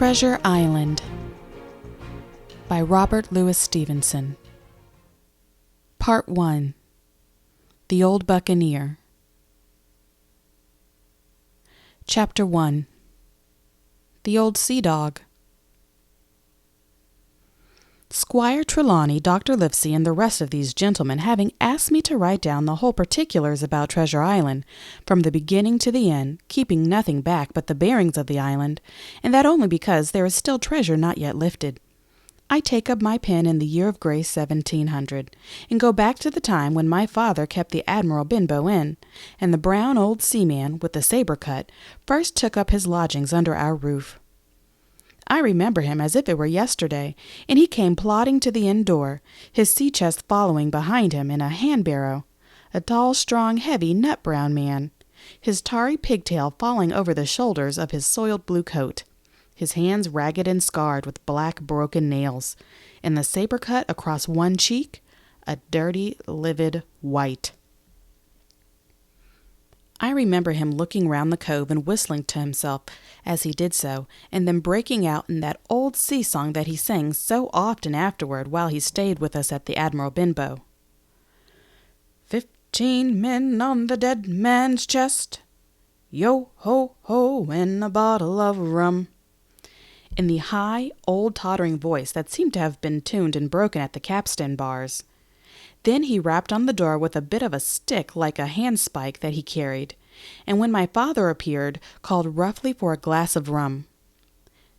Treasure Island by Robert Louis Stevenson. Part 1. The Old Buccaneer. Chapter 1. The Old Sea Dog. Squire Trelawney, Dr Livesey, and the rest of these gentlemen having asked me to write down the whole particulars about Treasure Island, from the beginning to the end, keeping nothing back but the bearings of the island, and that only because there is still treasure not yet lifted, I take up my pen in the year of grace 1700, and go back to the time when my father kept the Admiral Benbow Inn, and the brown old seaman with the sabre cut first took up his lodgings under our roof. I remember him as if it were yesterday, and he came plodding to the inn door, his sea-chest following behind him in a hand-barrow, a tall, strong, heavy, nut-brown man, his tarry pigtail falling over the shoulders of his soiled blue coat, his hands ragged and scarred with black broken nails, and the sabre cut across one cheek, a dirty, livid white. I remember him looking round the cove and whistling to himself as he did so, and then breaking out in that old sea song that he sang so often afterward while he stayed with us at the Admiral Benbow. 15 men on the dead man's chest, yo-ho-ho, and a bottle of rum, in the high, old tottering voice that seemed to have been tuned and broken at the capstan bars. Then he rapped on the door with a bit of a stick like a handspike that he carried, and when my father appeared, called roughly for a glass of rum.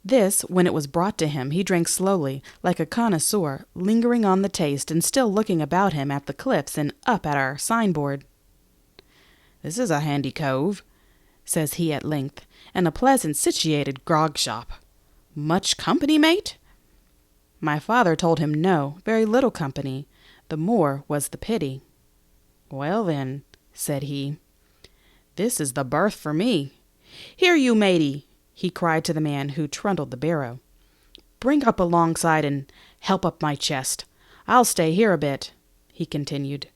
This, when it was brought to him, he drank slowly, like a connoisseur, lingering on the taste and still looking about him at the cliffs and up at our signboard. "This is a handy cove," says he at length, "and a pleasant situated grog shop. Much company, mate?" My father told him no, very little company. The more was the pity. "Well then," said he, "this is the berth for me. Here, you matey," he cried to the man who trundled the barrow. "Bring up alongside and help up my chest. I'll stay here a bit," he continued.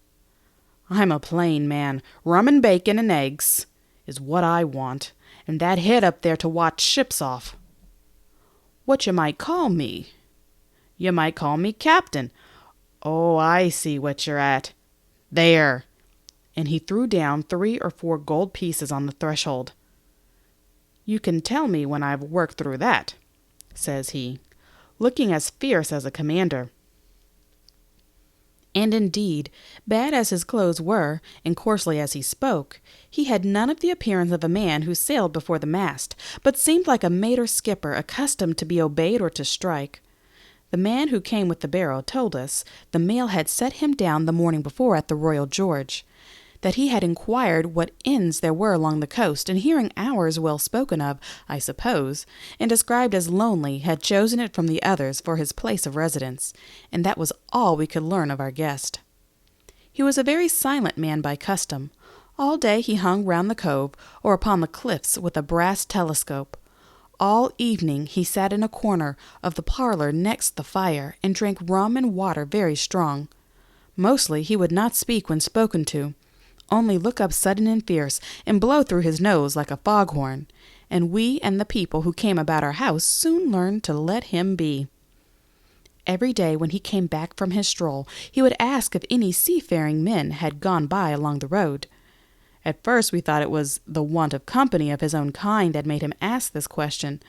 "I'm a plain man. Rum and bacon and eggs is what I want, and that head up there to watch ships off." "What you might call me?" "You might call me captain. Oh, I see what you're at. There!" And he threw down 3 or 4 gold pieces on the threshold. "You can tell me when I've worked through that," says he, looking as fierce as a commander. And indeed, bad as his clothes were, and coarsely as he spoke, he had none of the appearance of a man who sailed before the mast, but seemed like a mate or skipper accustomed to be obeyed or to strike. The man who came with the barrow told us the mail had set him down the morning before at the Royal George, that he had inquired what inns there were along the coast, and hearing ours well spoken of, I suppose, and described as lonely, had chosen it from the others for his place of residence, and that was all we could learn of our guest. He was a very silent man by custom. All day he hung round the cove or upon the cliffs with a brass telescope. All evening he sat in a corner of the parlour next the fire, and drank rum and water very strong. Mostly he would not speak when spoken to, only look up sudden and fierce, and blow through his nose like a foghorn, and we and the people who came about our house soon learned to let him be. Every day when he came back from his stroll, he would ask if any seafaring men had gone by along the road. At first we thought it was the want of company of his own kind that made him ask this question,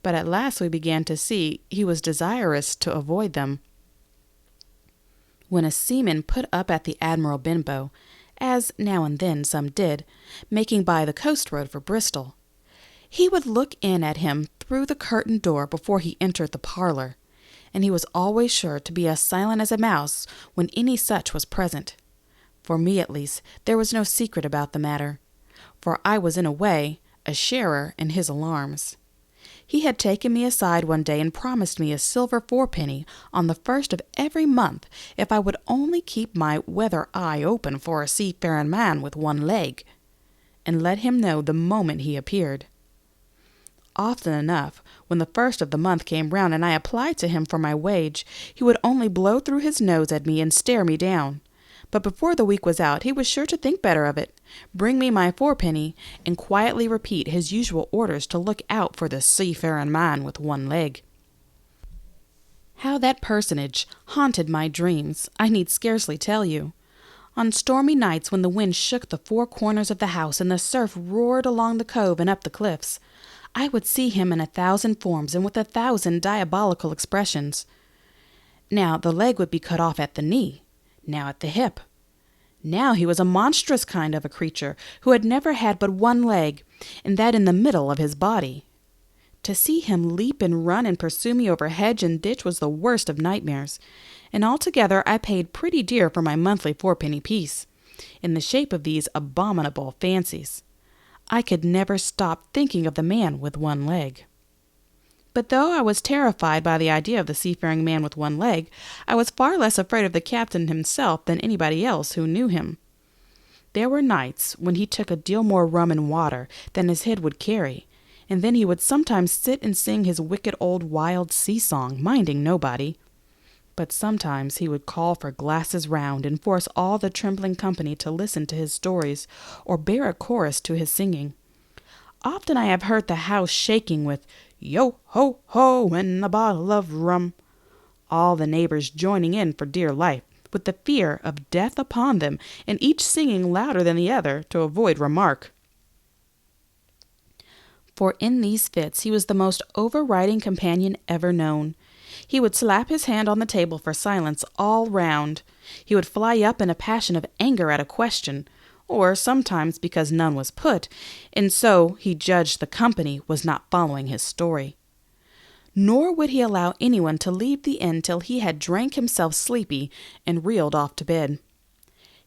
but at last we began to see he was desirous to avoid them. When a seaman put up at the Admiral Benbow, as now and then some did, making by the coast road for Bristol, he would look in at him through the curtained door before he entered the parlour, and he was always sure to be as silent as a mouse when any such was present. For me, at least, there was no secret about the matter, for I was in a way a sharer in his alarms. He had taken me aside one day and promised me a silver 4-penny on the 1st of every month if I would only keep my weather eye open for a seafaring man with one leg, and let him know the moment he appeared. Often enough, when the 1st of the month came round and I applied to him for my wage, he would only blow through his nose at me and stare me down. But before the week was out, he was sure to think better of it, bring me my fourpenny, and quietly repeat his usual orders to look out for the seafaring man with one leg. How that personage haunted my dreams, I need scarcely tell you. On stormy nights when the wind shook the four corners of the house and the surf roared along the cove and up the cliffs, I would see him in 1,000 forms and with 1,000 diabolical expressions. Now the leg would be cut off at the knee, now at the hip. Now he was a monstrous kind of a creature who had never had but one leg, and that in the middle of his body. To see him leap and run and pursue me over hedge and ditch was the worst of nightmares, and altogether I paid pretty dear for my monthly fourpenny piece, in the shape of these abominable fancies. I could never stop thinking of the man with one leg. But though I was terrified by the idea of the seafaring man with one leg, I was far less afraid of the captain himself than anybody else who knew him. There were nights when he took a deal more rum and water than his head would carry, and then he would sometimes sit and sing his wicked old wild sea-song, minding nobody. But sometimes he would call for glasses round and force all the trembling company to listen to his stories or bear a chorus to his singing. Often I have heard the house shaking with "Yo-ho-ho" and a bottle of rum, all the neighbors joining in for dear life, with the fear of death upon them, and each singing louder than the other to avoid remark. For in these fits he was the most overriding companion ever known. He would slap his hand on the table for silence all round. He would fly up in a passion of anger at a question, or sometimes because none was put, and so he judged the company was not following his story. Nor would he allow anyone to leave the inn till he had drank himself sleepy and reeled off to bed.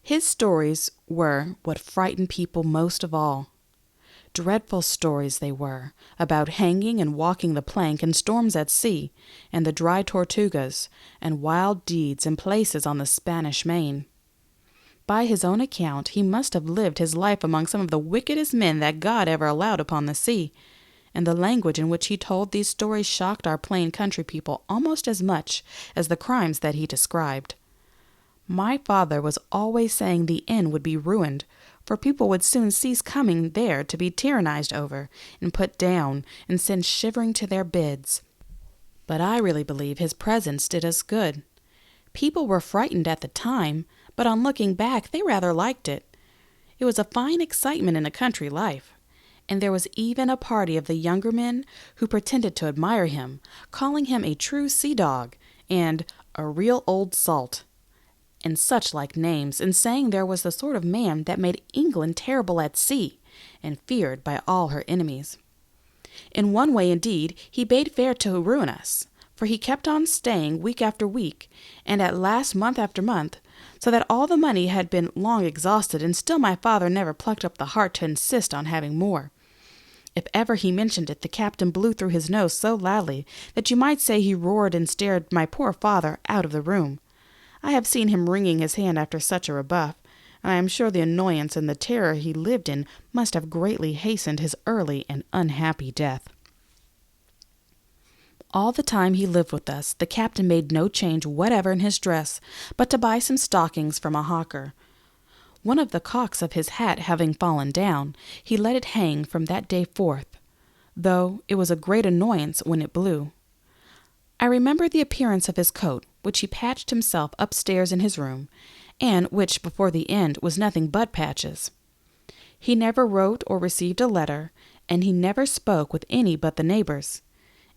His stories were what frightened people most of all. Dreadful stories they were, about hanging and walking the plank and storms at sea, and the dry Tortugas, and wild deeds and places on the Spanish Main. By his own account, he must have lived his life among some of the wickedest men that God ever allowed upon the sea, and the language in which he told these stories shocked our plain country people almost as much as the crimes that he described. My father was always saying the inn would be ruined, for people would soon cease coming there to be tyrannized over and put down and sent shivering to their beds. But I really believe his presence did us good. People were frightened at the time, but on looking back they rather liked it. It was a fine excitement in a country life, and there was even a party of the younger men who pretended to admire him, calling him a true sea-dog and a real old salt, and such like names, and saying there was the sort of man that made England terrible at sea, and feared by all her enemies. In one way, indeed, he bade fair to ruin us, for he kept on staying week after week, and at last month after month, so that all the money had been long exhausted, and still my father never plucked up the heart to insist on having more. If ever he mentioned it, the captain blew through his nose so loudly that you might say he roared and stared my poor father out of the room. I have seen him wringing his hand after such a rebuff, and I am sure the annoyance and the terror he lived in must have greatly hastened his early and unhappy death. All the time he lived with us, the captain made no change whatever in his dress, but to buy some stockings from a hawker. One of the cocks of his hat having fallen down, he let it hang from that day forth, though it was a great annoyance when it blew. I remember the appearance of his coat, which he patched himself upstairs in his room, and which before the end was nothing but patches. He never wrote or received a letter, and he never spoke with any but the neighbors,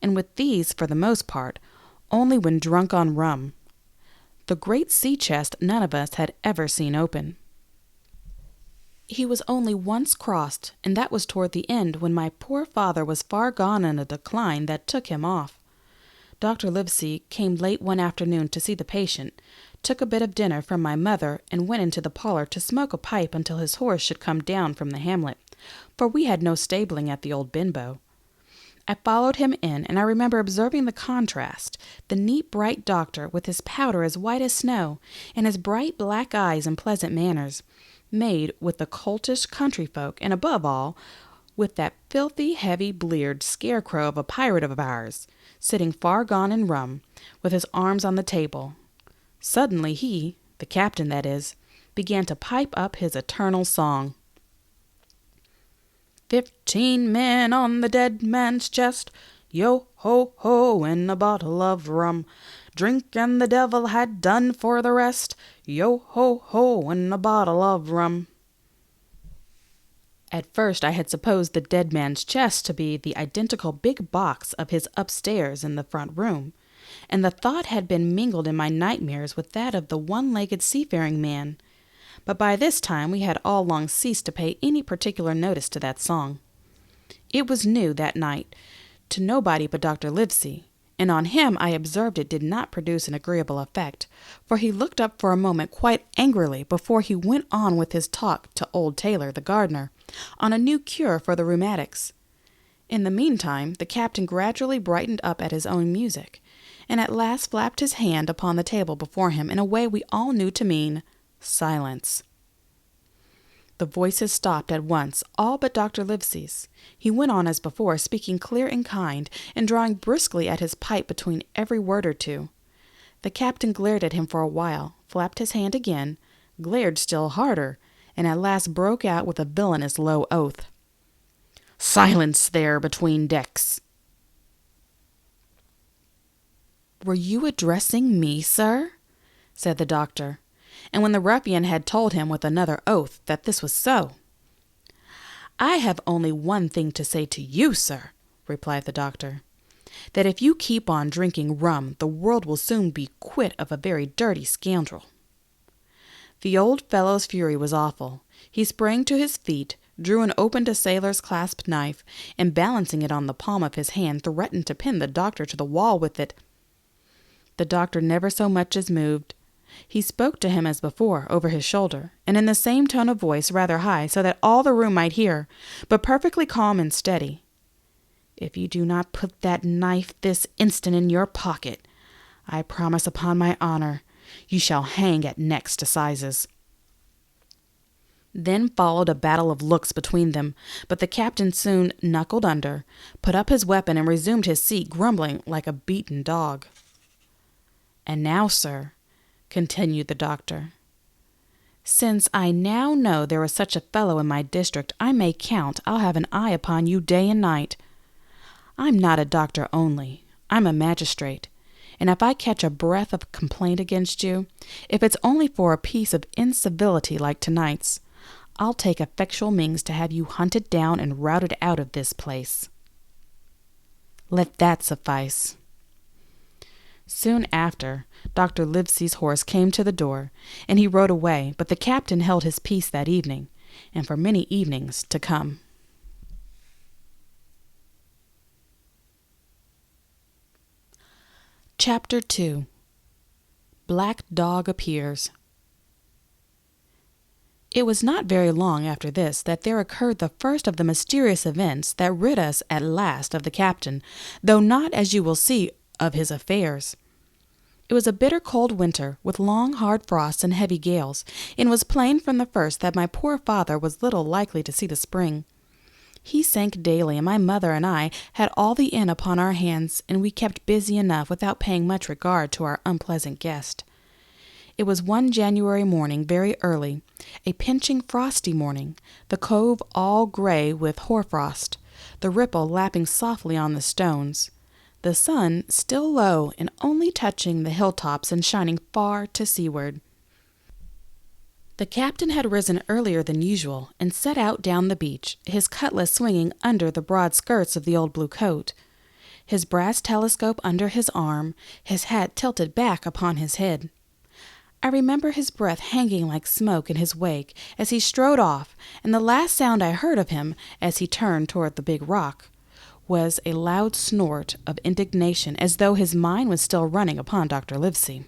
and with these, for the most part, only when drunk on rum. The great sea chest none of us had ever seen open. He was only once crossed, and that was toward the end, when my poor father was far gone in a decline that took him off. Dr. Livesey came late one afternoon to see the patient, took a bit of dinner from my mother, and went into the parlor to smoke a pipe until his horse should come down from the hamlet, for we had no stabling at the old Benbow. I followed him in, and I remember observing the contrast, the neat, bright doctor, with his powder as white as snow, and his bright black eyes and pleasant manners, made with the coltish country folk, and above all, with that filthy, heavy-bleared scarecrow of a pirate of ours, sitting far gone in rum, with his arms on the table. Suddenly he, the captain that is, began to pipe up his eternal song. 15 men on the dead man's chest, yo ho ho, and a bottle of rum. Drink and the devil had done for the rest, yo ho ho, and a bottle of rum. At first I had supposed the dead man's chest to be the identical big box of his upstairs in the front room, and the thought had been mingled in my nightmares with that of the one-legged seafaring man. But by this time we had all long ceased to pay any particular notice to that song. It was new that night, to nobody but Dr. Livesey, and on him I observed it did not produce an agreeable effect, for he looked up for a moment quite angrily before he went on with his talk to old Taylor, the gardener, on a new cure for the rheumatics. In the meantime, the captain gradually brightened up at his own music, and at last flapped his hand upon the table before him in a way we all knew to mean silence. The voices stopped at once, all but Dr. Livesey's. He went on as before, speaking clear and kind, and drawing briskly at his pipe between every word or two. The captain glared at him for a while, flapped his hand again, glared still harder, and at last broke out with a villainous low oath. "Silence there between decks!" "Were you addressing me, sir?" said the doctor, and when the ruffian had told him with another oath that this was so. "I have only one thing to say to you, sir," replied the doctor, "that if you keep on drinking rum, the world will soon be quit of a very dirty scoundrel." The old fellow's fury was awful. He sprang to his feet, drew and opened a sailor's clasp knife, and balancing it on the palm of his hand, threatened to pin the doctor to the wall with it. The doctor never so much as moved. He spoke to him as before, over his shoulder, and in the same tone of voice, rather high, so that all the room might hear, but perfectly calm and steady. "If you do not put that knife this instant in your pocket, I promise upon my honor, you shall hang at next assizes." Then followed a battle of looks between them, but the captain soon knuckled under, put up his weapon, and resumed his seat, grumbling like a beaten dog. "And now, sir," continued the doctor, "since I now know there is such a fellow in my district, I may count I'll have an eye upon you day and night. I'm not a doctor only, I'm a magistrate, and if I catch a breath of complaint against you, if it's only for a piece of incivility like tonight's, I'll take effectual means to have you hunted down and routed out of this place. Let that suffice." Soon after, Dr. Livesey's horse came to the door, and he rode away, but the captain held his peace that evening, and for many evenings to come. Chapter 2. Black Dog Appears. It was not very long after this that there occurred the first of the mysterious events that rid us at last of the captain, though not, as you will see, of his affairs. It was a bitter cold winter, with long hard frosts and heavy gales, and it was plain from the first that my poor father was little likely to see the spring. He sank daily, and my mother and I had all the inn upon our hands, and we kept busy enough without paying much regard to our unpleasant guest. It was one January morning, very early, a pinching frosty morning, the cove all grey with hoarfrost, the ripple lapping softly on the stones, the sun still low and only touching the hilltops and shining far to seaward. The captain had risen earlier than usual and set out down the beach, his cutlass swinging under the broad skirts of the old blue coat, his brass telescope under his arm, his hat tilted back upon his head. I remember his breath hanging like smoke in his wake as he strode off, and the last sound I heard of him, as he turned toward the big rock, was a loud snort of indignation, as though his mind was still running upon Dr. Livesey.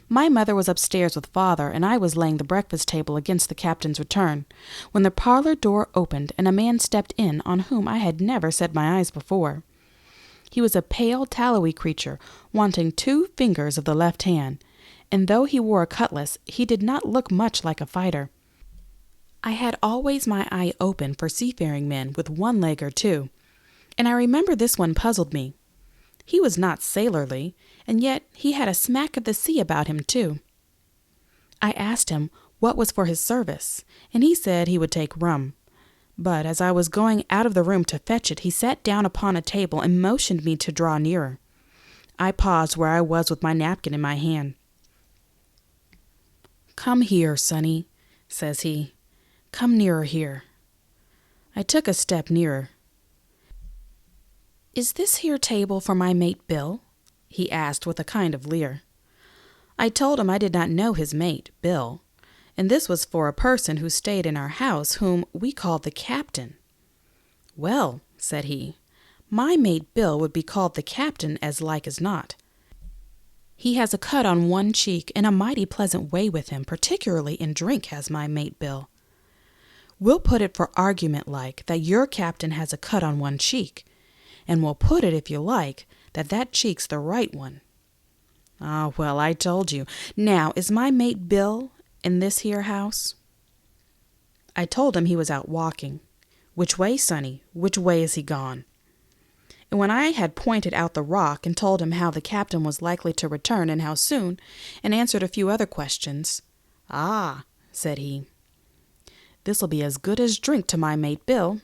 My mother was upstairs with father, and I was laying the breakfast table against the captain's return, when the parlor door opened, and a man stepped in on whom I had never set my eyes before. He was a pale, tallowy creature, wanting 2 fingers of the left hand, and though he wore a cutlass, he did not look much like a fighter. I had always my eye open for seafaring men with 1 leg or 2, and I remember this one puzzled me. He was not sailorly, and yet he had a smack of the sea about him, too. I asked him what was for his service, and he said he would take rum. But as I was going out of the room to fetch it, he sat down upon a table and motioned me to draw nearer. I paused where I was with my napkin in my hand. "Come here, sonny," says he. "Come nearer here." I took a step nearer. "Is this here table for my mate Bill?" he asked with a kind of leer. I told him I did not know his mate, Bill, and this was for a person who stayed in our house whom we called the captain. "Well," said he, "my mate Bill would be called the captain as like as not. He has a cut on one cheek and a mighty pleasant way with him, particularly in drink, has my mate Bill. We'll put it for argument like that your captain has a cut on one cheek, and we'll put it, if you like, that that cheek's the right one." "Ah, well, I told you. Now, is my mate Bill in this here house?" I told him he was out walking. "Which way, sonny? Which way is he gone?" And when I had pointed out the rock and told him how the captain was likely to return and how soon, and answered a few other questions, "Ah," said he, "this'll be as good as drink to my mate Bill."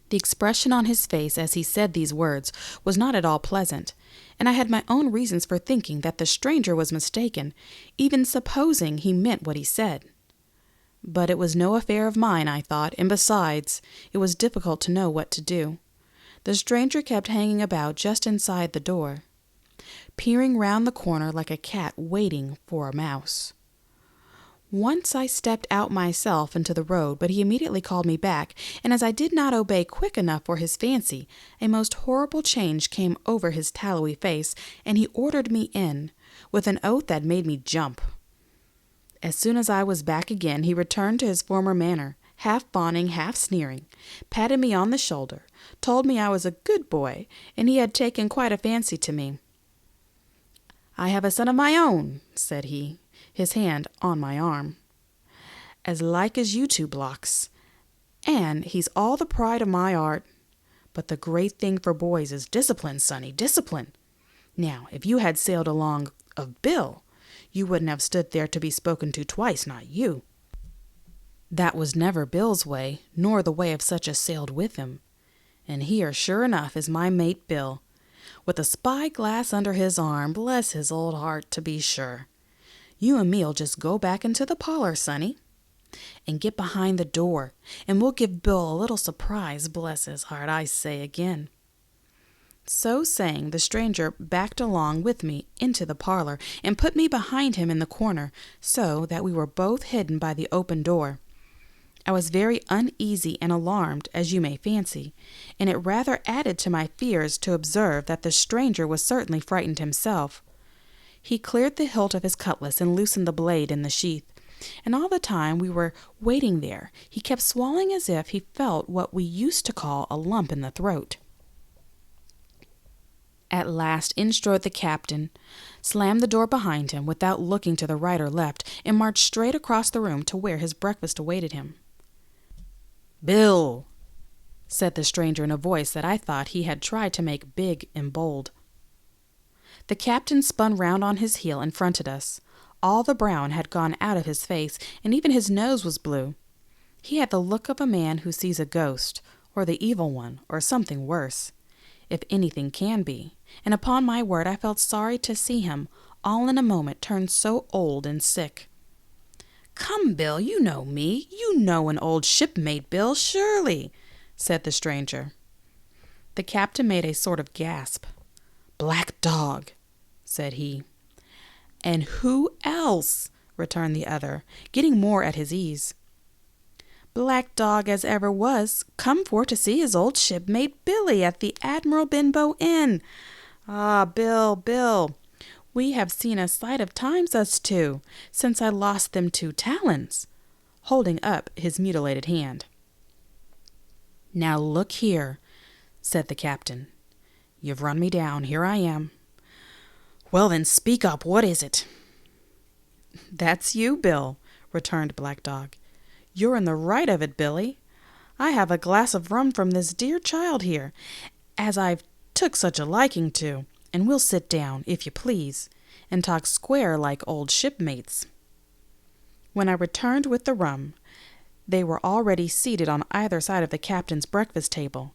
The expression on his face as he said these words was not at all pleasant, and I had my own reasons for thinking that the stranger was mistaken, even supposing he meant what he said. But it was no affair of mine, I thought, and besides, it was difficult to know what to do. The stranger kept hanging about just inside the door, peering round the corner like a cat waiting for a mouse. Once I stepped out myself into the road, but he immediately called me back, and as I did not obey quick enough for his fancy, a most horrible change came over his tallowy face, and he ordered me in, with an oath that made me jump. As soon as I was back again, he returned to his former manner, half fawning, half sneering, patted me on the shoulder, told me I was a good boy, and he had taken quite a fancy to me. "I have a son of my own," said he, his hand on my arm, "as like as you two blocks, and he's all the pride of my art. But the great thing for boys is discipline, sonny, discipline. Now, if you had sailed along of Bill, you wouldn't have stood there to be spoken to twice, not you. That was never Bill's way, nor the way of such as sailed with him. And here, sure enough, is my mate Bill, with a spy-glass under his arm, bless his old heart, to be sure. You and me'll just go back into the parlor, sonny, and get behind the door, and we'll give Bill a little surprise, bless his heart, I say again." So saying, the stranger backed along with me into the parlor, and put me behind him in the corner, so that we were both hidden by the open door. I was very uneasy and alarmed, as you may fancy, and it rather added to my fears to observe that the stranger was certainly frightened himself. He cleared the hilt of his cutlass and loosened the blade in the sheath, and all the time we were waiting there, he kept swallowing as if he felt what we used to call a lump in the throat. At last in strode the captain, slammed the door behind him without looking to the right or left, and marched straight across the room to where his breakfast awaited him. "Bill," said the stranger in a voice that I thought he had tried to make big and bold. The captain spun round on his heel and fronted us. All the brown had gone out of his face, and even his nose was blue. He had the look of a man who sees a ghost, or the evil one, or something worse, if anything can be, and upon my word I felt sorry to see him, all in a moment, turned so old and sick. "Come, Bill, you know me. You know an old shipmate, Bill, surely," said the stranger. The captain made a sort of gasp. "Black dog," said he. "And who else?" returned the other, getting more at his ease. "Black dog as ever was, come for to see his old shipmate Billy at the Admiral Benbow Inn. Ah, Bill, Bill, we have seen a sight of times, us two, since I lost them 2 talons," holding up his mutilated hand. "Now look here," said the captain. "You've run me down. Here I am." "Well, then, speak up. What is it?" "That's you, Bill," returned Black Dog. "You're in the right of it, Billy. I have a glass of rum from this dear child here, as I've took such a liking to, and we'll sit down, if you please. and talk square like old shipmates. When I returned with the rum, they were already seated on either side of the captain's breakfast table,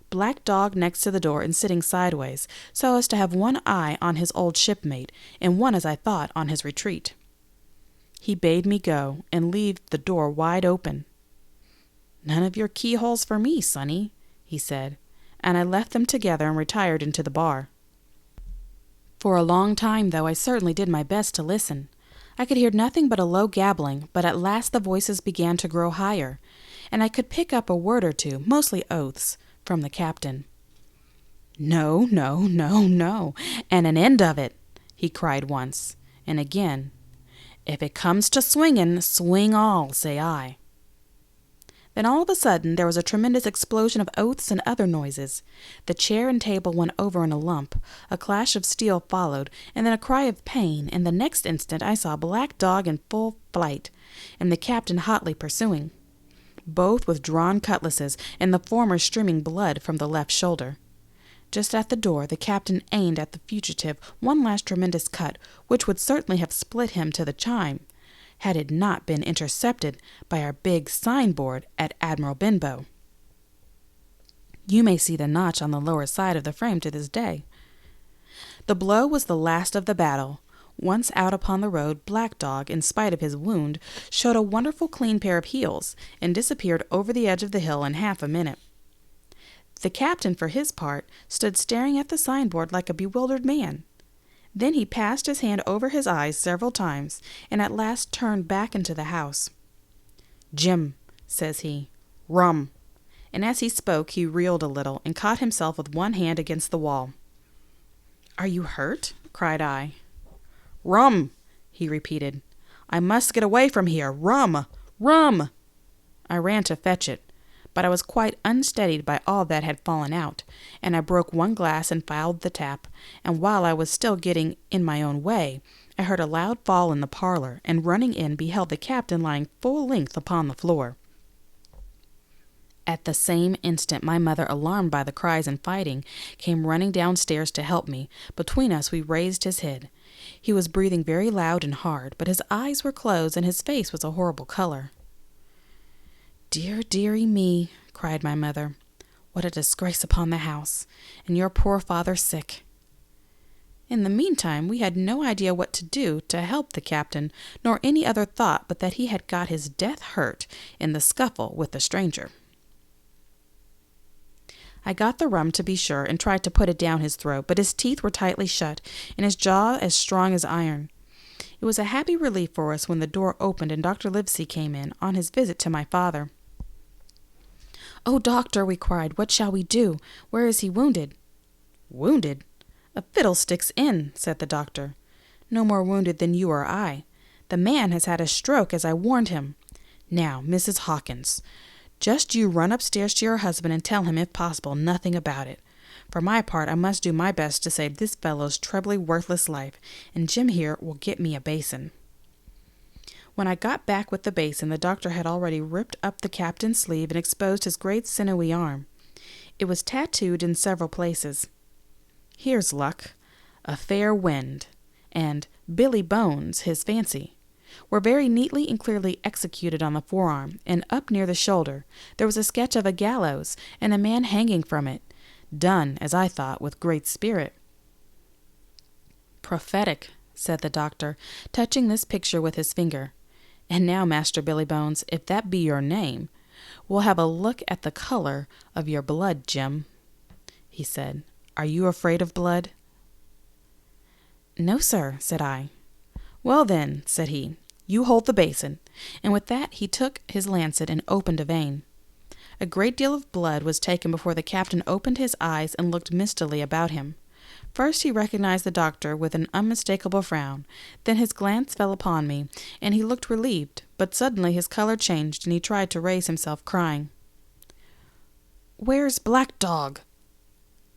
Black Dog next to the door and sitting sideways, so as to have one eye on his old shipmate and one, as I thought, on his retreat. He bade me go and leave the door wide open. "None of your keyholes for me, sonny," he said, and I left them together and retired into the bar. For a long time, though, I certainly did my best to listen. I could hear nothing but a low gabbling, but at last the voices began to grow higher, and I could pick up a word or two, mostly oaths, from the captain. "No, no, no, no, and an end of it," he cried once, and again, "If it comes to swinging, swing all, say I." Then all of a sudden there was a tremendous explosion of oaths and other noises. The chair and table went over in a lump, a clash of steel followed, and then a cry of pain, and the next instant I saw Black Dog in full flight, and the captain hotly pursuing, both with drawn cutlasses, and the former streaming blood from the left shoulder. Just at the door the captain aimed at the fugitive one last tremendous cut, which would certainly have split him to the chine, had it not been intercepted by our big signboard at Admiral Benbow. You may see the notch on the lower side of the frame to this day. The blow was the last of the battle. Once out upon the road, Black Dog, in spite of his wound, showed a wonderful clean pair of heels, and disappeared over the edge of the hill in half a minute. The captain, for his part, stood staring at the signboard like a bewildered man. Then he passed his hand over his eyes several times, and at last turned back into the house. "Jim," says he, "rum," and as he spoke he reeled a little, and caught himself with one hand against the wall. "Are you hurt?" cried I. "Rum," he repeated. "I must get away from here. Rum! Rum!" I ran to fetch it, but I was quite unsteadied by all that had fallen out, and I broke one glass and fouled the tap, and while I was still getting in my own way, I heard a loud fall in the parlor, and running in beheld the captain lying full length upon the floor. At the same instant my mother, alarmed by the cries and fighting, came running downstairs to help me. Between us we raised his head. He was breathing very loud and hard, but his eyes were closed and his face was a horrible color. "Dear, dearie me," cried my mother, "what a disgrace upon the house, and your poor father sick." In the meantime we had no idea what to do to help the captain, nor any other thought but that he had got his death hurt in the scuffle with the stranger. I got the rum, to be sure, and tried to put it down his throat, but his teeth were tightly shut, and his jaw as strong as iron. It was a happy relief for us when the door opened and Dr. Livesey came in, on his visit to my father. "Oh, doctor," we cried, "what shall we do? Where is he wounded?" "Wounded? A fiddlestick's end," said the doctor. "No more wounded than you or I. The man has had a stroke, as I warned him. Now, Mrs. Hawkins, just you run upstairs to your husband and tell him, if possible, nothing about it. For my part, I must do my best to save this fellow's trebly worthless life, and Jim here will get me a basin." When I got back with the basin, the doctor had already ripped up the captain's sleeve and exposed his great sinewy arm. It was tattooed in several places. "Here's luck," "A fair wind," and "Billy Bones, his fancy," were very neatly and clearly executed on the forearm, and up near the shoulder there was a sketch of a gallows and a man hanging from it, done, as I thought, with great spirit. "Prophetic," said the doctor, touching this picture with his finger. "And now, Master Billy Bones, if that be your name, we'll have a look at the color of your blood, Jim," he said. "Are you afraid of blood?" "No, sir," said I. "Well, then," said he, "you hold the basin," and with that he took his lancet and opened a vein. A great deal of blood was taken before the captain opened his eyes and looked mistily about him. First he recognized the doctor with an unmistakable frown, then his glance fell upon me, and he looked relieved, but suddenly his color changed, and he tried to raise himself, crying, "Where's Black Dog?"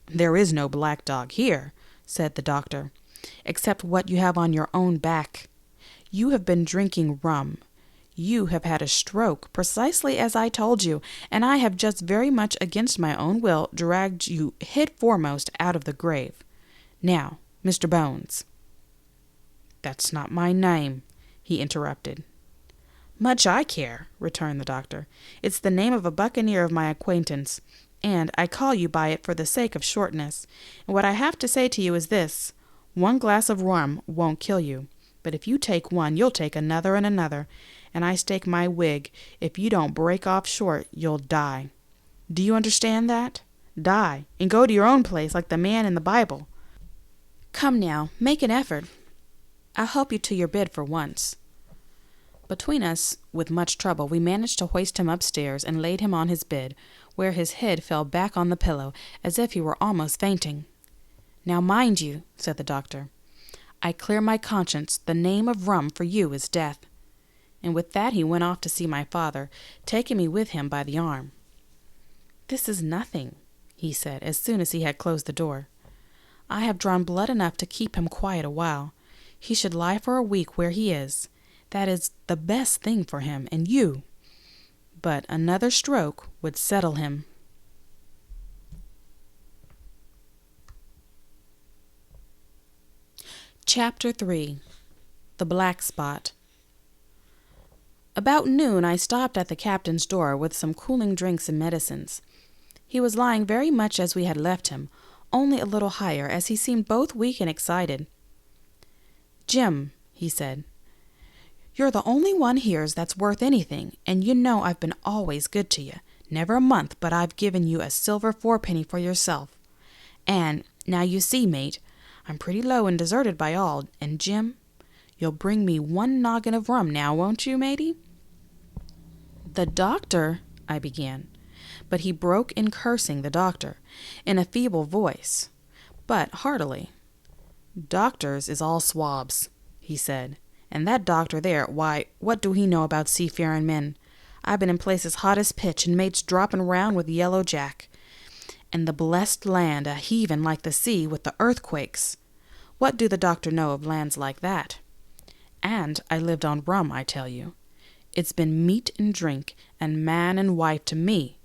"There is no Black Dog here," said the doctor, "except what you have on your own back. You have been drinking rum. You have had a stroke, precisely as I told you, and I have just very much against my own will dragged you head foremost out of the grave. Now, Mr. Bones." That's not my name, he interrupted. Much I care, returned the doctor. It's the name of a buccaneer of my acquaintance, and I call you by it for the sake of shortness. And what I have to say to you is this. 1 glass of rum won't kill you, but if you take one, you'll take another and another, and I stake my wig, if you don't break off short, you'll die. Do you understand that? Die, and go to your own place like the man in the Bible. Come now, make an effort. I'll help you to your bed for once. Between us, with much trouble, we managed to hoist him upstairs and laid him on his bed, where his head fell back on the pillow, as if he were almost fainting. Now mind you, said the doctor, I clear my conscience, the name of rum for you is death. And with that he went off to see my father, taking me with him by the arm. This is nothing, he said, as soon as he had closed the door. I have drawn blood enough to keep him quiet a while. He should lie for a week where he is. That is the best thing for him and you. But another stroke would settle him. Chapter 3. The Black Spot. About noon I stopped at the captain's door with some cooling drinks and medicines. He was lying very much as we had left him, only a little higher, as he seemed both weak and excited. Jim, he said, you're the only one here's that's worth anything, and you know I've been always good to you. Never a month but I've given you a silver 4-penny for yourself. And, now you see, mate, I'm pretty low and deserted by all, and Jim, you'll bring me 1 noggin of rum now, won't you, matey? The doctor, I began, but he broke in cursing the doctor, in a feeble voice, but heartily. Doctors is all swabs, he said, and that doctor there, why, what do he know about seafaring men? I've been in places hot as pitch, and mates dropping round with Yellow Jack, and the blessed land a-heaving like the sea with the earthquakes. What do the doctor know of lands like that? And I lived on rum, I tell you. It's been meat and drink, and man and wife to me,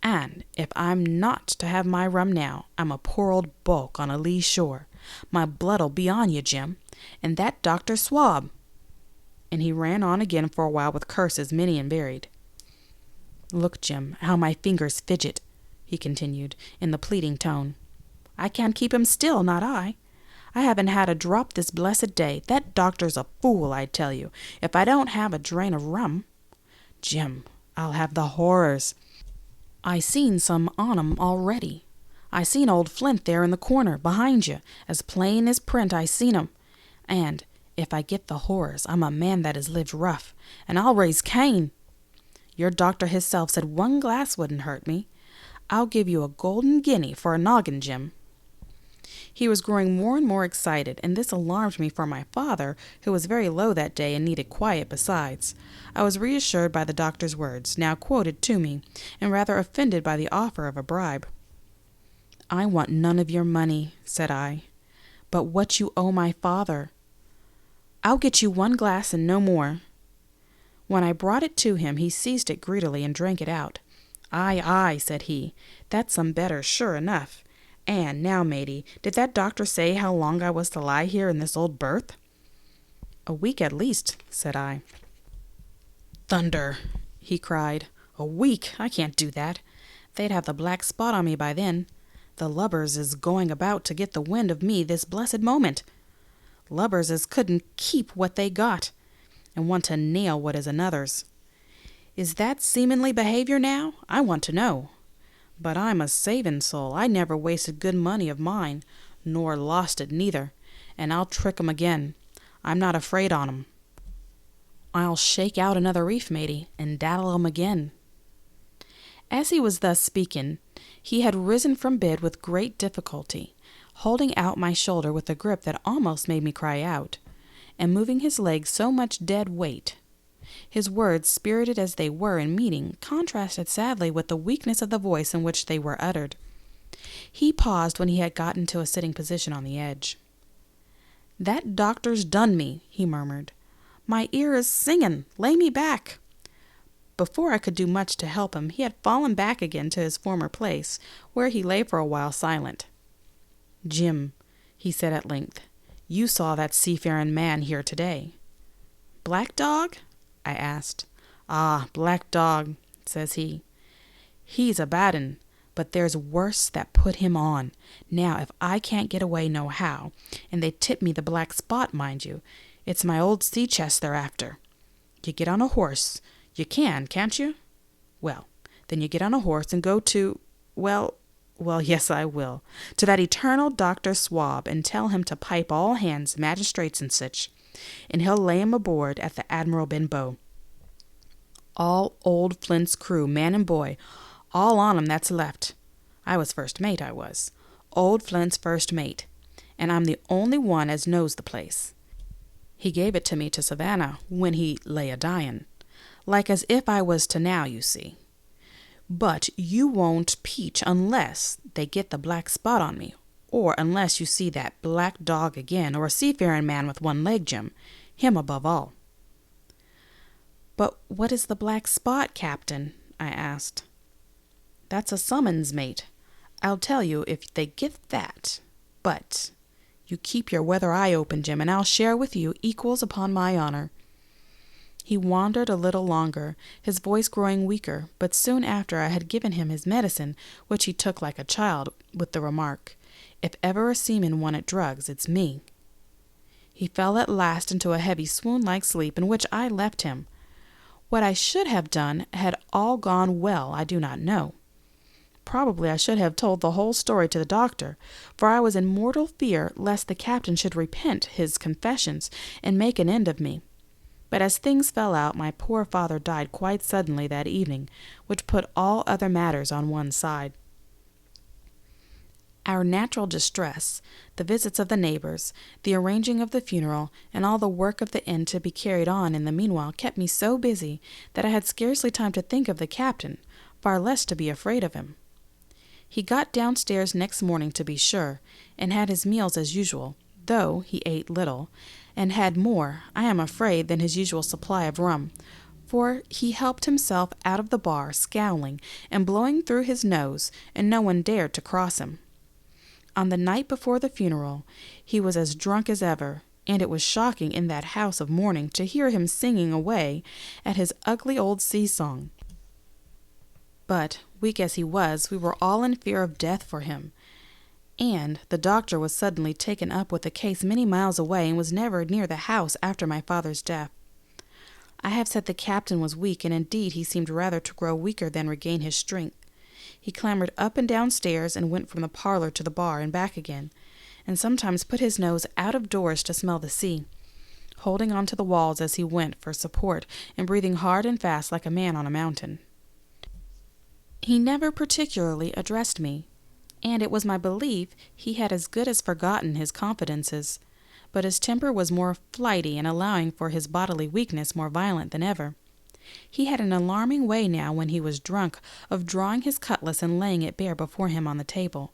and if I'm not to have my rum now, I'm a poor old bulk on a lee shore. My blood'll be on you, Jim, and that doctor swab. And he ran on again for a while with curses many and varied. Look, Jim, how my fingers fidget, he continued, in the pleading tone. I can't keep him still, not I. I haven't had a drop this blessed day. That doctor's a fool, I tell you, if I don't have a drain of rum. Jim, I'll have the horrors. I seen some on 'em already. I seen old Flint there in the corner, behind you, as plain as print I seen 'em. And, if I get the horrors, I'm a man that has lived rough, and I'll raise Cain. Your doctor hisself said 1 glass wouldn't hurt me. I'll give you a golden guinea for a noggin, Jim. He was growing more and more excited, and this alarmed me for my father, who was very low that day and needed quiet besides. I was reassured by the doctor's words, now quoted to me, and rather offended by the offer of a bribe. I want none of your money, said I, but what you owe my father. I'll get you 1 glass and no more. When I brought it to him, he seized it greedily and drank it out. Aye, aye, said he, that's some better, sure enough. And now, matey, did that doctor say how long I was to lie here in this old berth? A week at least, said I. Thunder, he cried. A week? I can't do that. They'd have the black spot on me by then. The lubbers is going about to get the wind of me this blessed moment. Lubbers as couldn't keep what they got, and want to nail what is another's. Is that seamanly behavior now? I want to know. But I'm a savin' soul. I never wasted good money of mine, nor lost it neither, and I'll trick 'em again. I'm not afraid on 'em. I'll shake out another reef, matey, and daddle 'em again. As he was thus speaking, he had risen from bed with great difficulty, holding out my shoulder with a grip that almost made me cry out, and moving his legs so much dead weight. His words, spirited as they were in meaning, contrasted sadly with the weakness of the voice in which they were uttered. He paused when he had got into a sitting position on the edge. That doctor's done me, he murmured. My ear is singing. Lay me back. Before I could do much to help him, he had fallen back again to his former place, where he lay for a while silent. Jim, he said at length, You saw that seafaring man here today." "Black Dog?" I asked. "Ah, Black Dog," says he. "He's a bad 'un, but there's worse that put him on. Now, if I can't get away nohow, and they tip me the black spot, mind you, it's my old sea chest they're after. You get on a horse. You can't you? Well, then you get on a horse and go to, well, yes, I will, to that eternal Dr. Swab, and tell him to pipe all hands, magistrates and sich, and he'll lay 'em aboard at the Admiral Benbow. All old Flint's crew, man and boy, all on 'em that's left. I was first mate, I was. Old Flint's first mate, and I'm the only one as knows the place. He gave it to me to Savannah when he lay a-dyin', like as if I was to now, you see. But you won't peach unless they get the black spot on me, or unless you see that Black Dog again, or a seafaring man with one leg, Jim, him above all." "But what is the black spot, Captain?" I asked. "That's a summons, mate. I'll tell you if they get that. But you keep your weather eye open, Jim, and I'll share with you equals upon my honor." He wandered a little longer, his voice growing weaker, but soon after I had given him his medicine, which he took like a child, with the remark, "If ever a seaman wanted drugs, it's me." He fell at last into a heavy swoon-like sleep, in which I left him. What I should have done had all gone well, I do not know. Probably I should have told the whole story to the doctor, for I was in mortal fear lest the captain should repent his confessions and make an end of me. But as things fell out, my poor father died quite suddenly that evening, which put all other matters on one side. Our natural distress, the visits of the neighbors, the arranging of the funeral, and all the work of the inn to be carried on in the meanwhile kept me so busy that I had scarcely time to think of the captain, far less to be afraid of him. He got downstairs next morning, to be sure, and had his meals as usual, though he ate little, and had more, I am afraid, than his usual supply of rum, for he helped himself out of the bar, scowling and blowing through his nose, and no one dared to cross him. On the night before the funeral, he was as drunk as ever, and it was shocking in that house of mourning to hear him singing away at his ugly old sea-song. But, weak as he was, we were all in fear of death for him, and the doctor was suddenly taken up with a case many miles away and was never near the house after my father's death. I have said the captain was weak, and indeed he seemed rather to grow weaker than regain his strength. He clambered up and down stairs and went from the parlor to the bar and back again, and sometimes put his nose out of doors to smell the sea, holding on to the walls as he went for support and breathing hard and fast like a man on a mountain. He never particularly addressed me, and it was my belief he had as good as forgotten his confidences, but his temper was more flighty, and allowing for his bodily weakness more violent than ever. He had an alarming way now, when he was drunk, of drawing his cutlass and laying it bare before him on the table.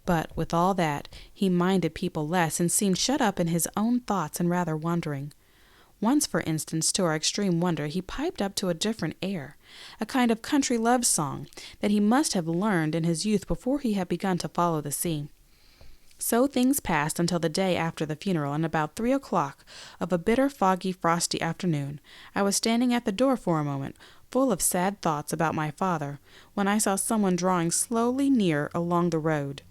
But with all that, he minded people less, and seemed shut up in his own thoughts and rather wandering. Once, for instance, to our extreme wonder, he piped up to a different air, a kind of country love song that he must have learned in his youth before he had begun to follow the sea. So things passed until the day after the funeral, and about 3 o'clock of a bitter, foggy, frosty afternoon, I was standing at the door for a moment, full of sad thoughts about my father, when I saw someone drawing slowly near along the road.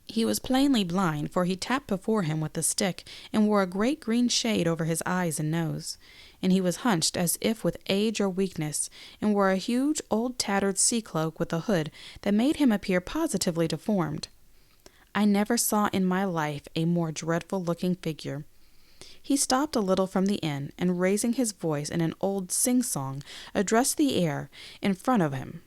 He was plainly blind, for he tapped before him with a stick, and wore a great green shade over his eyes and nose, and he was hunched as if with age or weakness, and wore a huge old tattered sea-cloak with a hood that made him appear positively deformed. I never saw in my life a more dreadful-looking figure. He stopped a little from the inn, and raising his voice in an old sing-song, addressed the air in front of him.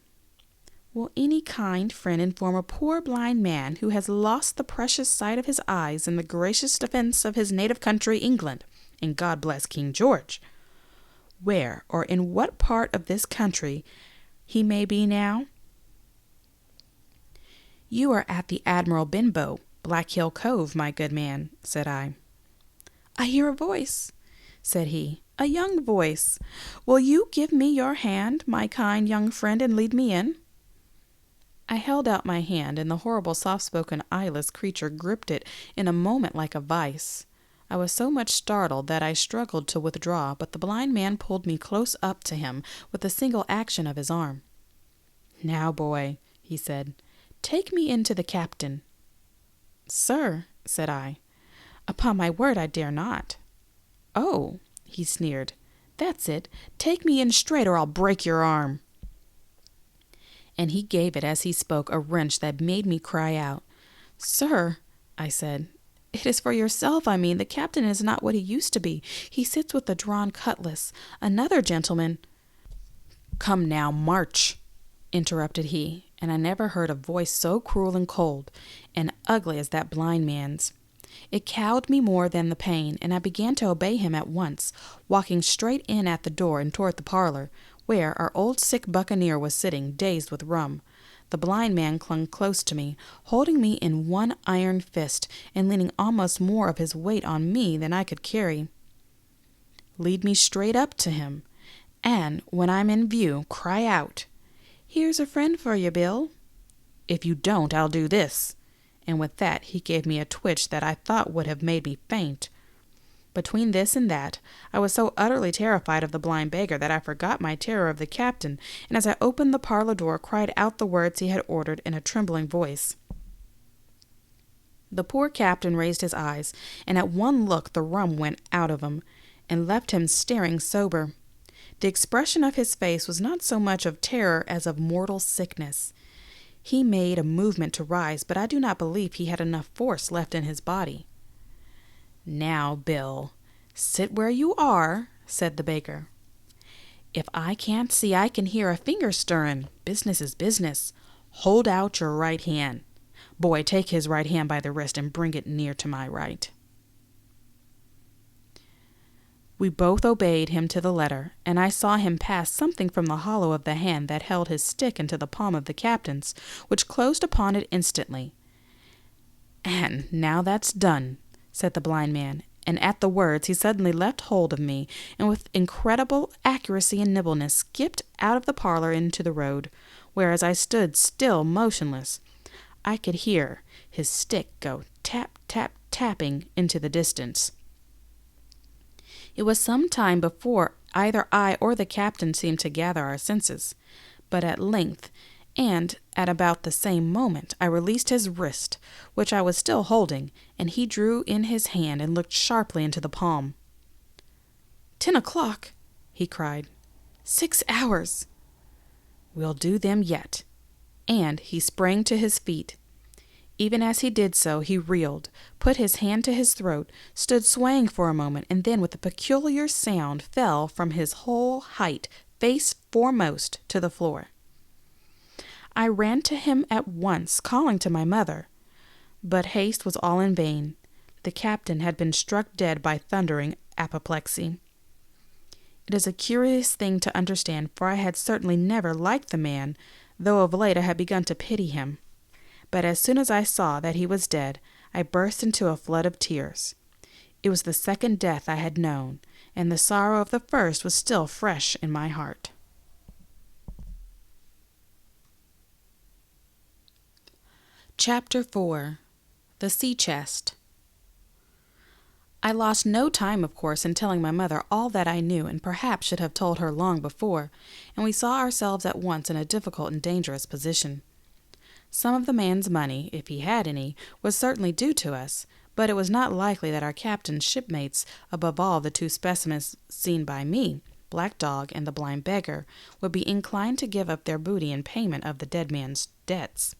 "Will any kind friend inform a poor blind man who has lost the precious sight of his eyes in the gracious defence of his native country, England, and God bless King George, where or in what part of this country he may be now?" "You are at the Admiral Benbow, Black Hill Cove, my good man," said I. "I hear a voice," said he, "a young voice. Will you give me your hand, my kind young friend, and lead me in?" I held out my hand, and the horrible soft-spoken eyeless creature gripped it in a moment like a vice. I was so much startled that I struggled to withdraw, but the blind man pulled me close up to him with a single action of his arm. "Now, boy," he said, "take me in to the captain." "Sir," said I, "upon my word I dare not." "Oh," he sneered, "that's it. Take me in straight or I'll break your arm." And he gave it as he spoke a wrench that made me cry out. "Sir," I said, "it is for yourself, I mean. The captain is not what he used to be. He sits with a drawn cutlass. Another gentleman—" "Come now, march," interrupted he, and I never heard a voice so cruel and cold and ugly as that blind man's. It cowed me more than the pain, and I began to obey him at once, walking straight in at the door and toward the parlor, where our old sick buccaneer was sitting, dazed with rum. The blind man clung close to me, holding me in one iron fist and leaning almost more of his weight on me than I could carry. "Lead me straight up to him, and, when I'm in view, cry out, 'Here's a friend for you, Bill.' If you don't, I'll do this." And with that he gave me a twitch that I thought would have made me faint. Between this and that, I was so utterly terrified of the blind beggar that I forgot my terror of the captain, and as I opened the parlor door, cried out the words he had ordered in a trembling voice. The poor captain raised his eyes, and at one look the rum went out of him, and left him staring sober. The expression of his face was not so much of terror as of mortal sickness. He made a movement to rise, but I do not believe he had enough force left in his body. "Now, Bill, sit where you are," said the baker. "If I can't see, I can hear a finger stirring. Business is business. Hold out your right hand. Boy, take his right hand by the wrist and bring it near to my right." We both obeyed him to the letter, and I saw him pass something from the hollow of the hand that held his stick into the palm of the captain's, which closed upon it instantly. "And now that's done," said the blind man, and at the words he suddenly left hold of me, and with incredible accuracy and nimbleness skipped out of the parlor into the road, where as I stood still motionless, I could hear his stick go tap, tap, tapping into the distance. It was some time before either I or the captain seemed to gather our senses, but at length, and at about the same moment, I released his wrist, which I was still holding, and he drew in his hand and looked sharply into the palm. 10 o'clock, he cried. 6 hours. We'll do them yet. And he sprang to his feet. Even as he did so, he reeled, put his hand to his throat, stood swaying for a moment, and then with a peculiar sound fell from his whole height, face foremost, to the floor. I ran to him at once, calling to my mother. But haste was all in vain. The captain had been struck dead by thundering apoplexy. It is a curious thing to understand, for I had certainly never liked the man, though of late I had begun to pity him. But as soon as I saw that he was dead, I burst into a flood of tears. It was the second death I had known, and the sorrow of the first was still fresh in my heart. Chapter 4. The Sea Chest. I lost no time, of course, in telling my mother all that I knew, and perhaps should have told her long before, and we saw ourselves at once in a difficult and dangerous position. Some of the man's money, if he had any, was certainly due to us, but it was not likely that our captain's shipmates, above all the 2 specimens seen by me, Black Dog and the blind beggar, would be inclined to give up their booty in payment of the dead man's debts.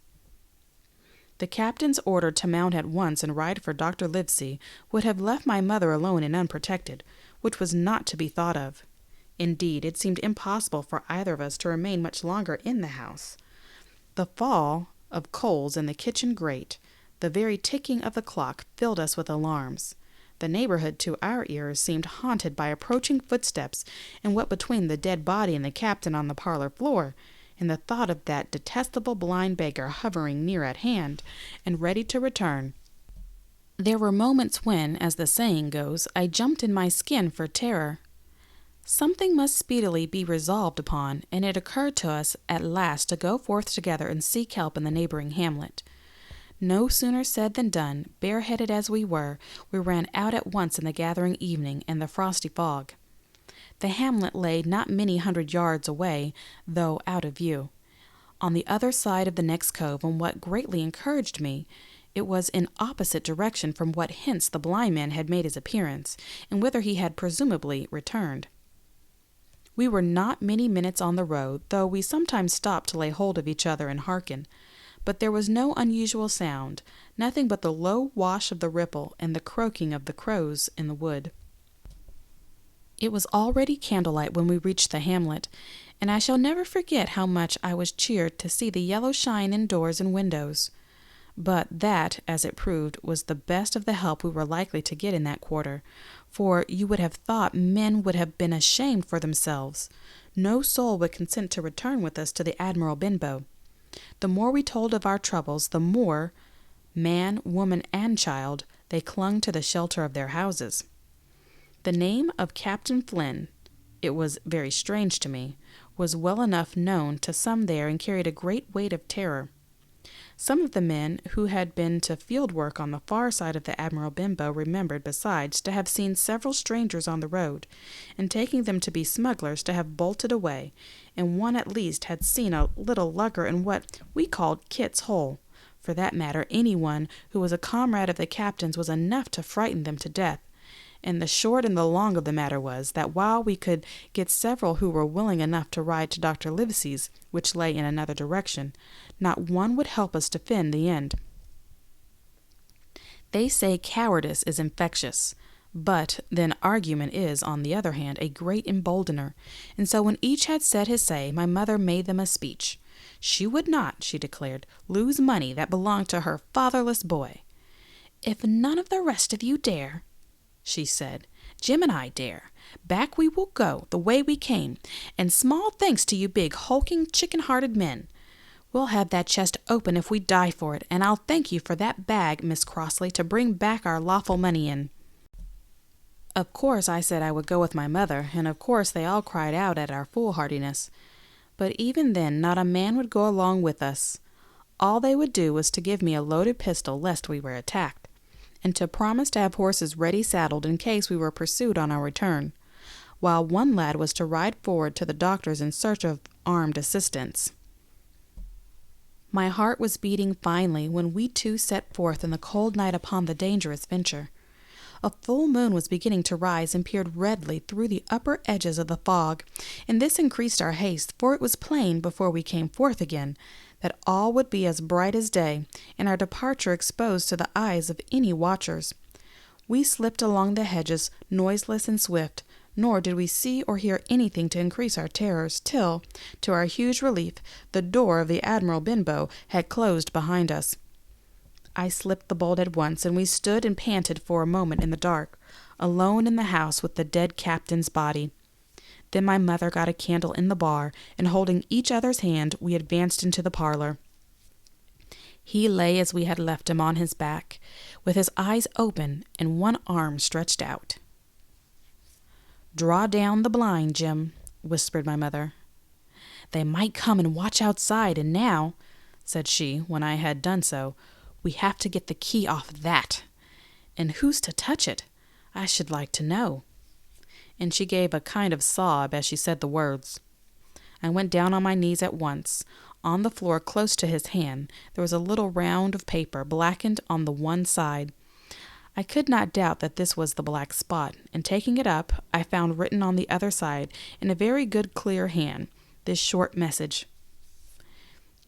The captain's order to mount at once and ride for Dr. Livesey would have left my mother alone and unprotected, which was not to be thought of. Indeed, it seemed impossible for either of us to remain much longer in the house. The fall of coals in the kitchen grate, the very ticking of the clock, filled us with alarms. The neighborhood, to our ears, seemed haunted by approaching footsteps, and what between the dead body and the captain on the parlor floor, and the thought of that detestable blind beggar hovering near at hand, and ready to return. There were moments when, as the saying goes, I jumped in my skin for terror. Something must speedily be resolved upon, and it occurred to us at last to go forth together and seek help in the neighboring hamlet. No sooner said than done. Bareheaded as we were, we ran out at once in the gathering evening and the frosty fog. The hamlet lay not many 100 yards away, though out of view, on the other side of the next cove, and what greatly encouraged me, it was in opposite direction from what hence the blind man had made his appearance, and whither he had presumably returned. We were not many minutes on the road, though we sometimes stopped to lay hold of each other and hearken. But there was no unusual sound, nothing but the low wash of the ripple and the croaking of the crows in the wood. It was already candlelight when we reached the hamlet, and I shall never forget how much I was cheered to see the yellow shine in doors and windows. But that, as it proved, was the best of the help we were likely to get in that quarter, for you would have thought men would have been ashamed for themselves. No soul would consent to return with us to the Admiral Benbow. The more we told of our troubles, the more, man, woman, and child, they clung to the shelter of their houses. The name of Captain Flynn, it was very strange to me, was well enough known to some there and carried a great weight of terror. Some of the men who had been to field work on the far side of the Admiral Benbow remembered, besides, to have seen several strangers on the road, and taking them to be smugglers, to have bolted away, and one at least had seen a little lugger in what we called Kit's Hole. For that matter, anyone who was a comrade of the captain's was enough to frighten them to death. And the short and the long of the matter was, that while we could get several who were willing enough to ride to Dr Livesey's, which lay in another direction, not one would help us defend the end. They say cowardice is infectious, but then argument is, on the other hand, a great emboldener, and so when each had said his say, my mother made them a speech. She would not, she declared, lose money that belonged to her fatherless boy. "If none of the rest of you dare," she said, "Jim and I dare. Back we will go, the way we came, and small thanks to you big, hulking, chicken-hearted men. We'll have that chest open if we die for it, and I'll thank you for that bag, Miss Crossley, to bring back our lawful money in." Of course I said I would go with my mother, and of course they all cried out at our foolhardiness. But even then not a man would go along with us. All they would do was to give me a loaded pistol lest we were attacked, and to promise to have horses ready saddled in case we were pursued on our return, while one lad was to ride forward to the doctor's in search of armed assistance. My heart was beating finely when we two set forth in the cold night upon the dangerous venture. A full moon was beginning to rise and peered redly through the upper edges of the fog, and this increased our haste, for it was plain, before we came forth again, that all would be as bright as day, and our departure exposed to the eyes of any watchers. We slipped along the hedges, noiseless and swift, nor did we see or hear anything to increase our terrors, till, to our huge relief, the door of the Admiral Benbow had closed behind us. I slipped the bolt at once, and we stood and panted for a moment in the dark, alone in the house with the dead captain's body. Then my mother got a candle in the bar, and holding each other's hand, we advanced into the parlor. He lay as we had left him on his back, with his eyes open and one arm stretched out. "Draw down the blind, Jim," whispered my mother. "They might come and watch outside, and now," said she, when I had done so, "we have to get the key off that. And who's to touch it? I should like to know." And she gave a kind of sob as she said the words. I went down on my knees at once. On the floor close to his hand there was a little round of paper, blackened on the one side. I could not doubt that this was the black spot, and taking it up, I found written on the other side, in a very good clear hand, this short message: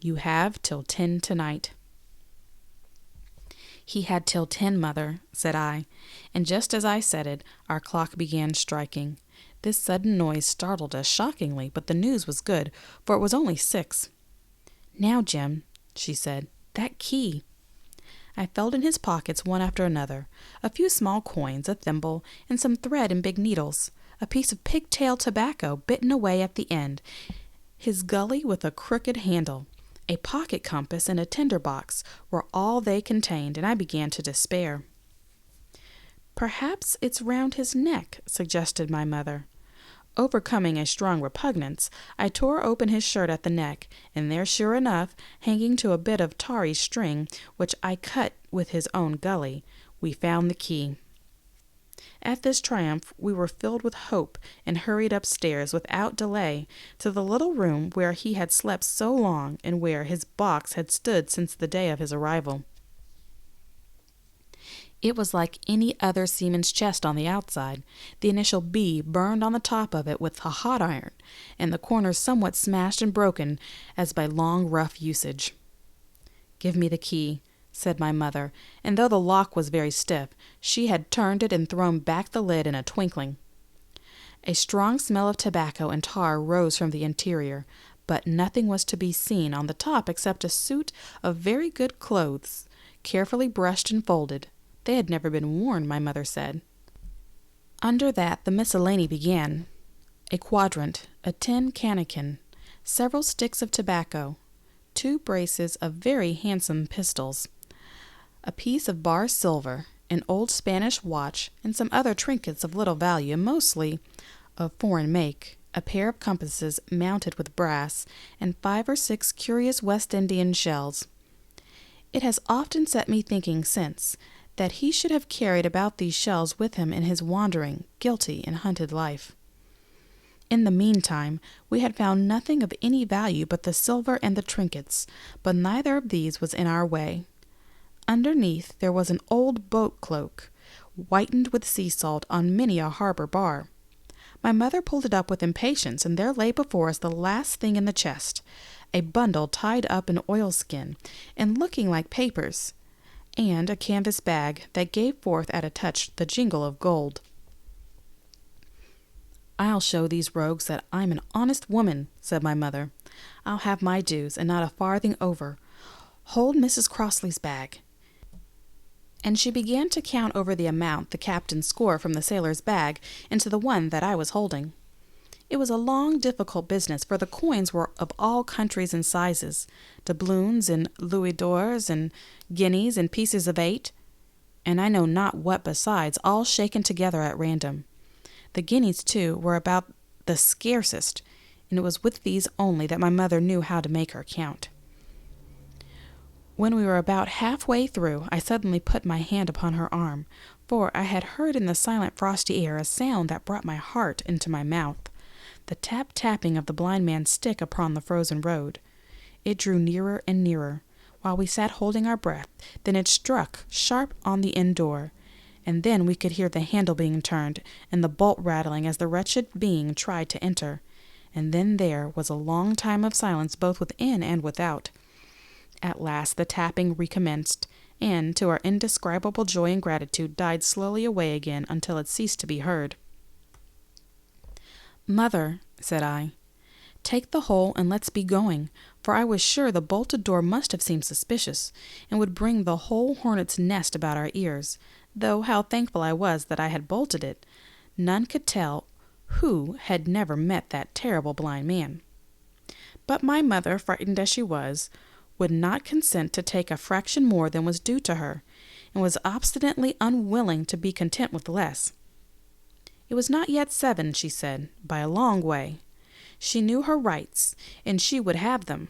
"You have till 10 tonight." "He had till 10, mother," said I, and just as I said it, our clock began striking. This sudden noise startled us shockingly, but the news was good, for it was only 6. "Now, Jim," she said, "that key." I felt in his pockets one after another, a few small coins, a thimble, and some thread and big needles, a piece of pigtail tobacco bitten away at the end, his gully with a crooked handle, a pocket compass, and a tinder box were all they contained, and I began to despair. "Perhaps it's round his neck," suggested my mother. Overcoming a strong repugnance, I tore open his shirt at the neck, and there, sure enough, hanging to a bit of tarry string, which I cut with his own gully, we found the key. At this triumph we were filled with hope, and hurried upstairs without delay to the little room where he had slept so long, and where his box had stood since the day of his arrival. It was like any other seaman's chest on the outside, the initial B burned on the top of it with a hot iron, and the corners somewhat smashed and broken as by long rough usage. "Give me the key," said my mother, and though the lock was very stiff, she had turned it and thrown back the lid in a twinkling. A strong smell of tobacco and tar rose from the interior, but nothing was to be seen on the top except a suit of very good clothes, carefully brushed and folded. They had never been worn, my mother said. Under that the miscellany began: a quadrant, a tin cannikin, several sticks of tobacco, 2 braces of very handsome pistols, a piece of bar silver, an old Spanish watch, and some other trinkets of little value, mostly of foreign make, a pair of compasses mounted with brass, and 5 or 6 curious West Indian shells. It has often set me thinking since that he should have carried about these shells with him in his wandering, guilty, and hunted life. In the meantime, we had found nothing of any value but the silver and the trinkets, but neither of these was in our way. Underneath there was an old boat cloak, whitened with sea salt on many a harbor bar. My mother pulled it up with impatience, and there lay before us the last thing in the chest, a bundle tied up in oilskin and looking like papers, and a canvas bag that gave forth at a touch the jingle of gold. "I'll show these rogues that I'm an honest woman," said my mother. "I'll have my dues, and not a farthing over. Hold Mrs. Crossley's bag." And she began to count over the amount the captain scored from the sailor's bag into the one that I was holding. It was a long, difficult business, for the coins were of all countries and sizes, doubloons and louis d'ors and guineas and pieces of 8, and I know not what besides, all shaken together at random. The guineas, too, were about the scarcest, and it was with these only that my mother knew how to make her count. When we were about halfway through, I suddenly put my hand upon her arm, for I had heard in the silent frosty air a sound that brought my heart into my mouth, the tap-tapping of the blind man's stick upon the frozen road. It drew nearer and nearer, while we sat holding our breath. Then it struck sharp on the inn door, and then we could hear the handle being turned and the bolt rattling as the wretched being tried to enter. And then there was a long time of silence both within and without. At last the tapping recommenced, and, to our indescribable joy and gratitude, died slowly away again until it ceased to be heard. "Mother," said I, "take the whole and let's be going," for I was sure the bolted door must have seemed suspicious, and would bring the whole hornet's nest about our ears, though how thankful I was that I had bolted it. None could tell who had never met that terrible blind man. But my mother, frightened as she was, would not consent to take a fraction more than was due to her, and was obstinately unwilling to be content with less. It was not yet 7, she said, by a long way. She knew her rights, and she would have them.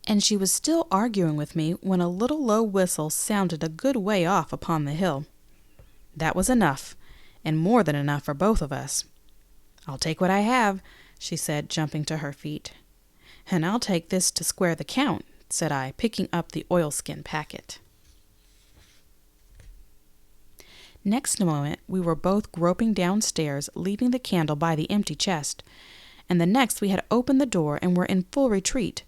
And she was still arguing with me when a little low whistle sounded a good way off upon the hill. That was enough, and more than enough for both of us. "I'll take what I have," she said, jumping to her feet. "And I'll take this to square the count," said I, picking up the oilskin packet. Next moment we were both groping downstairs, leaving the candle by the empty chest, and the next we had opened the door and were in full retreat.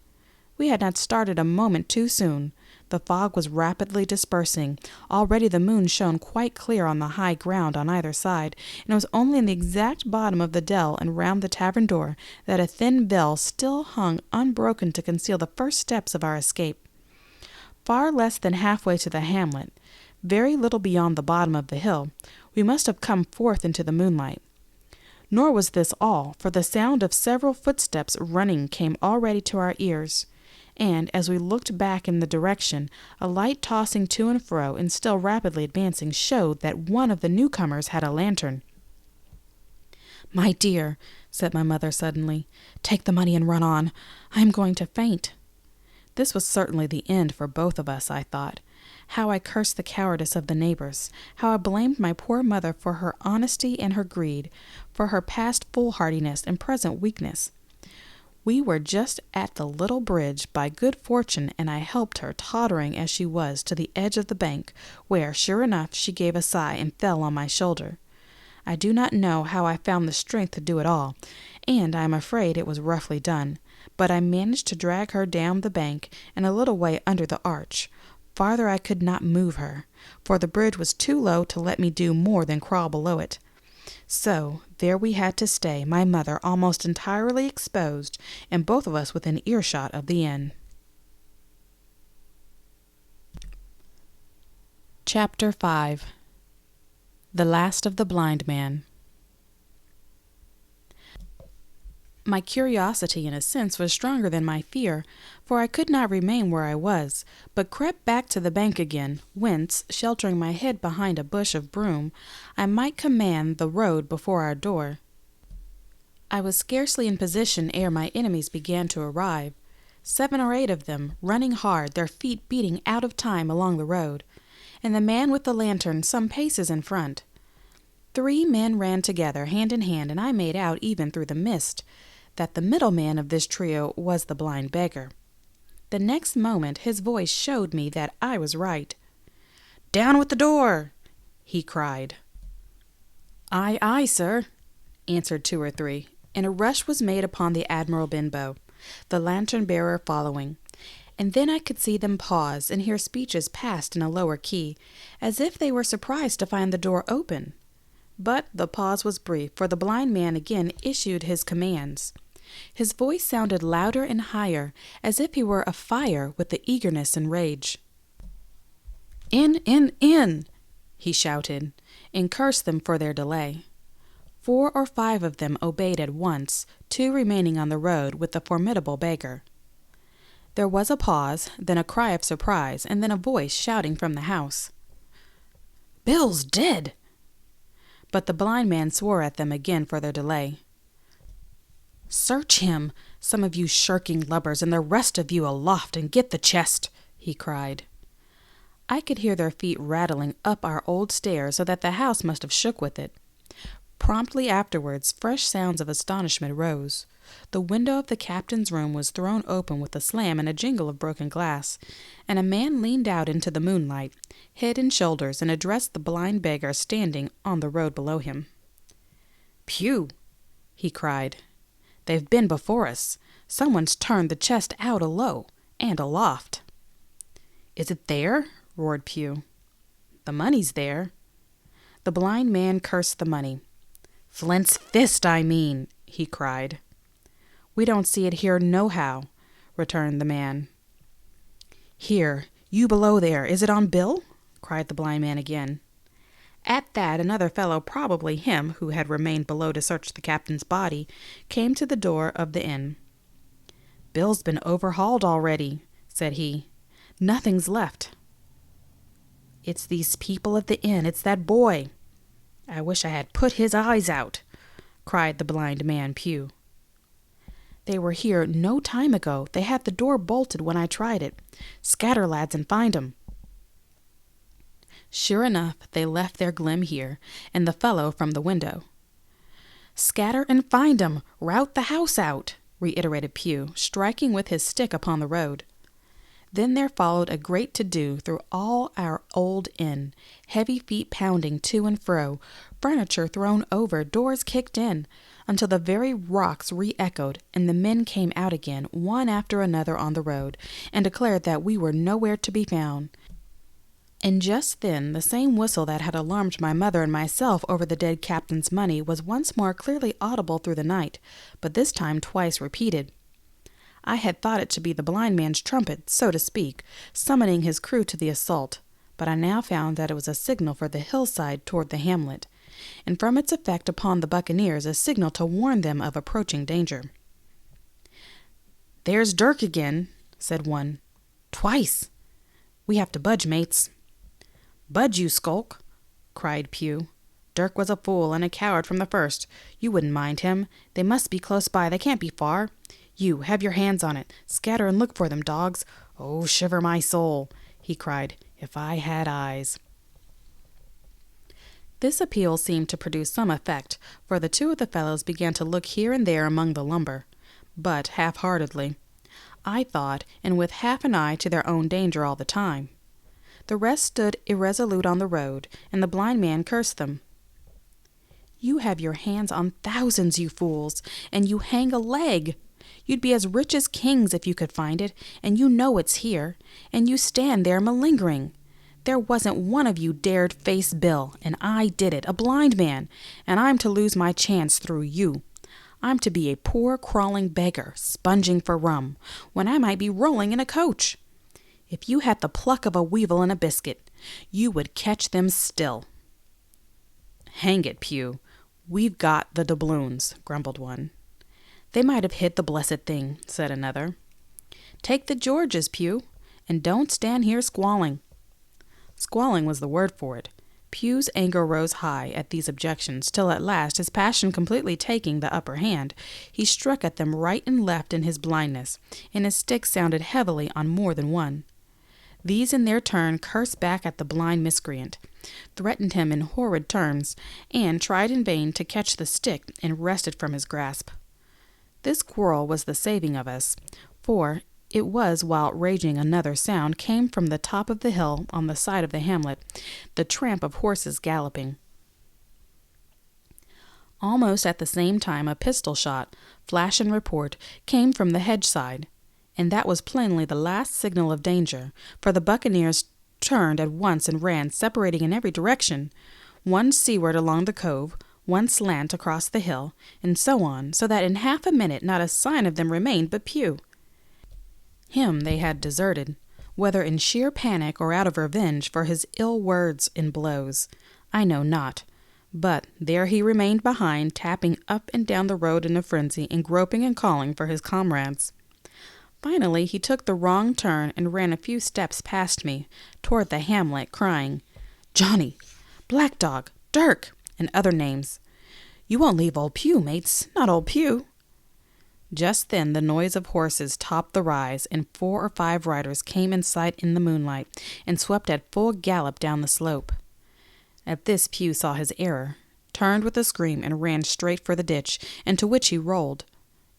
We had not started a moment too soon. The fog was rapidly dispersing. Already the moon shone quite clear on the high ground on either side, and it was only in the exact bottom of the dell and round the tavern door that a thin veil still hung unbroken to conceal the first steps of our escape. Far less than halfway to the hamlet, very little beyond the bottom of the hill, we must have come forth into the moonlight. Nor was this all, for the sound of several footsteps running came already to our ears, and, as we looked back in the direction, a light tossing to and fro and still rapidly advancing showed that one of the newcomers had a lantern. "My dear," said my mother suddenly. "Take the money and run on. I am going to faint." This was certainly the end for both of us, I thought. How I cursed the cowardice of the neighbors, how I blamed my poor mother for her honesty and her greed, for her past foolhardiness and present weakness. We were just at the little bridge by good fortune, and I helped her, tottering as she was, to the edge of the bank, where, sure enough, she gave a sigh and fell on my shoulder. I do not know how I found the strength to do it all, and I am afraid it was roughly done, but I managed to drag her down the bank and a little way under the arch. Farther I could not move her, for the bridge was too low to let me do more than crawl below it. So there we had to stay, my mother almost entirely exposed, and both of us within earshot of the inn. Chapter 5. The Last of the Blind Man. My curiosity, in a sense, was stronger than my fear, for I could not remain where I was, but crept back to the bank again, whence, sheltering my head behind a bush of broom, I might command the road before our door. I was scarcely in position ere my enemies began to arrive, 7 or 8 of them, running hard, their feet beating out of time along the road, and the man with the lantern some paces in front. 3 men ran together, hand in hand, and I made out, even through the mist, that the middle man of this trio was the blind beggar. The next moment his voice showed me that I was right. "Down with the door!" he cried. "Aye, aye, sir," answered 2 or 3, and a rush was made upon the Admiral Benbow, the lantern-bearer following, and then I could see them pause and hear speeches passed in a lower key, as if they were surprised to find the door open. But the pause was brief, for the blind man again issued his commands. His voice sounded louder and higher, as if he were afire with the eagerness and rage. "In, he shouted, and cursed them for their delay. 4 or 5 of them obeyed at once, 2 remaining on the road with the formidable beggar. There was a pause, then a cry of surprise, and then a voice shouting from the house, "Bill's dead!" But the blind man swore at them again for their delay. "Search him, some of you shirking lubbers, and the rest of you aloft, and get the chest," he cried. I could hear their feet rattling up our old stairs, so that the house must have shook with it. Promptly afterwards, fresh sounds of astonishment rose. The window of the captain's room was thrown open with a slam and a jingle of broken glass, and a man leaned out into the moonlight, head and shoulders, and addressed the blind beggar standing on the road below him. "Phew!" he cried. "They've been before us. Someone's turned the chest out alow and aloft." "Is it there?" roared Pugh. "The money's there." The blind man cursed the money. "Flint's fist, I mean," he cried. "We don't see it here nohow," returned the man. "Here, you below there, is it on Bill?" cried the blind man again. At that, another fellow, probably him who had remained below to search the captain's body, came to the door of the inn. "Bill's been overhauled already," said he. "Nothing's left." "It's these people at the inn. It's that boy. I wish I had put his eyes out," cried the blind man Pugh. "They were here no time ago. They had the door bolted when I tried it. Scatter, lads, and find 'em." Sure enough, they left their glim here, and the fellow from the window. "Scatter and find 'em! Rout the house out!" reiterated Pugh, striking with his stick upon the road. Then there followed a great to-do through all our old inn, heavy feet pounding to and fro, furniture thrown over, doors kicked in, until the very rocks re-echoed, and the men came out again, one after another on the road, and declared that we were nowhere to be found. And just then the same whistle that had alarmed my mother and myself over the dead captain's money was once more clearly audible through the night, but this time twice repeated. I had thought it to be the blind man's trumpet, so to speak, summoning his crew to the assault, but I now found that it was a signal for the hillside toward the hamlet, and from its effect upon the buccaneers a signal to warn them of approaching danger. "There's Dirk again," said one. "Twice. We have to budge, mates." "Budge, you skulk," cried Pugh. Dirk was a fool and a coward from the first. You wouldn't mind him. They must be close by. They can't be far. You, have your hands on it. Scatter and look for them, dogs. Oh, shiver my soul, he cried. If I had eyes. This appeal seemed to produce some effect, for the two of the fellows began to look here and there among the lumber, but half-heartedly, I thought, and with half an eye to their own danger all the time. The rest stood irresolute on the road, and the blind man cursed them. You have your hands on thousands, you fools, and you hang a leg. You'd be as rich as kings if you could find it, and you know it's here, and you stand there malingering. There wasn't one of you dared face Bill, and I did it, a blind man, and I'm to lose my chance through you. I'm to be a poor crawling beggar, sponging for rum, when I might be rolling in a coach. If you had the pluck of a weevil in a biscuit, you would catch them still. Hang it, Pew. We've got the doubloons, grumbled one. They might have hit the blessed thing, said another. Take the Georges, Pew, and don't stand here squalling. Squalling was the word for it. Pew's anger rose high at these objections, till at last, his passion completely taking the upper hand, he struck at them right and left in his blindness, and his stick sounded heavily on more than one. These in their turn cursed back at the blind miscreant, threatened him in horrid terms, and tried in vain to catch the stick and wrest it from his grasp. This quarrel was the saving of us, for it was while raging another sound came from the top of the hill on the side of the hamlet, the tramp of horses galloping. Almost at the same time a pistol shot, flash and report, came from the hedge side, and that was plainly the last signal of danger, for the buccaneers turned at once and ran, separating in every direction, one seaward along the cove, one slant across the hill, and so on, so that in half a minute not a sign of them remained but Pew. Him they had deserted, whether in sheer panic or out of revenge for his ill words and blows, I know not, but there he remained behind, tapping up and down the road in a frenzy, and groping and calling for his comrades. Finally he took the wrong turn and ran a few steps past me, toward the hamlet, crying, Johnny, Black Dog, Dirk, and other names. You won't leave old Pew, mates, not old Pew. Just then the noise of horses topped the rise, and 4 or 5 riders came in sight in the moonlight, and swept at full gallop down the slope. At this Pew saw his error, turned with a scream, and ran straight for the ditch, into which he rolled.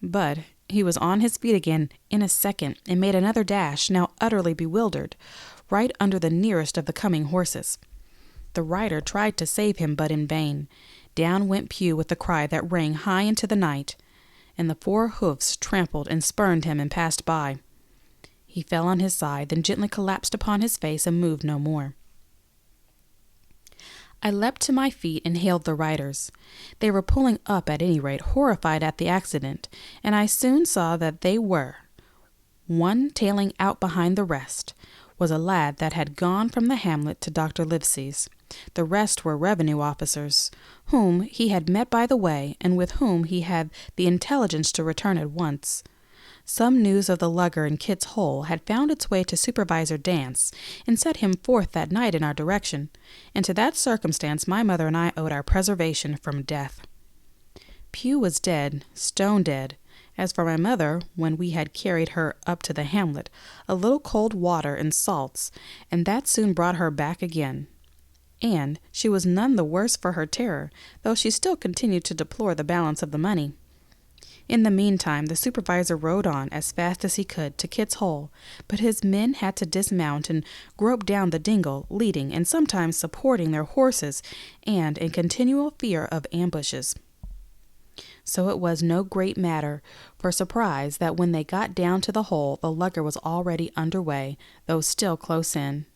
But he was on his feet again in a second, and made another dash, now utterly bewildered, right under the nearest of the coming horses. The rider tried to save him, but in vain. Down went Pew with a cry that rang high into the night, and the 4 hoofs trampled and spurned him and passed by. He fell on his side, then gently collapsed upon his face and moved no more. I leapt to my feet and hailed the riders. They were pulling up at any rate, horrified at the accident, and I soon saw that they were. One tailing out behind the rest was a lad that had gone from the hamlet to Dr. Livesey's. The rest were revenue officers, whom he had met by the way, and with whom he had the intelligence to return at once. Some news of the lugger in Kit's Hole had found its way to Supervisor Dance, and set him forth that night in our direction, and to that circumstance my mother and I owed our preservation from death. Pew was dead, stone dead. As for my mother, when we had carried her up to the hamlet, a little cold water and salts, and that soon brought her back again. And she was none the worse for her terror, though she still continued to deplore the balance of the money. In the meantime, the supervisor rode on as fast as he could to Kit's Hole, but his men had to dismount and grope down the dingle, leading and sometimes supporting their horses, and in continual fear of ambushes. So it was no great matter for surprise that when they got down to the hole, the lugger was already under way, though still close in.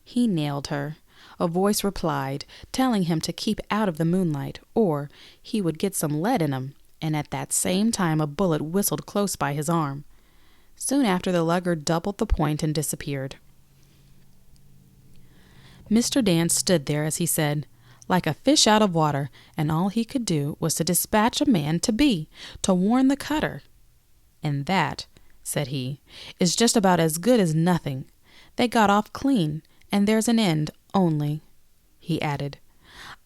He nailed her. A voice replied, telling him to keep out of the moonlight, or he would get some lead in him, and at that same time a bullet whistled close by his arm. Soon after the lugger doubled the point and disappeared. Mr. Dance stood there, as he said, like a fish out of water, and all he could do was to dispatch a man to warn the cutter. And that, said he, is just about as good as nothing. They got off clean, and there's an end only, he added.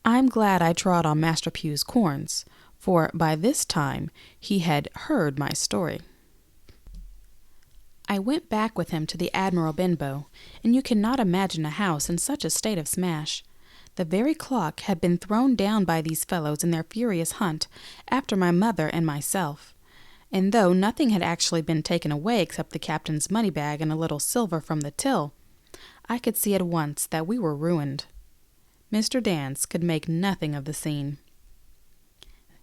I'm glad I trod on Master Pugh's corns, for by this time he had heard my story. I went back with him to the Admiral Benbow, and you cannot imagine a house in such a state of smash. The very clock had been thrown down by these fellows in their furious hunt after my mother and myself, and though nothing had actually been taken away except the captain's money bag and a little silver from the till, I could see at once that we were ruined. Mr. Dance could make nothing of the scene.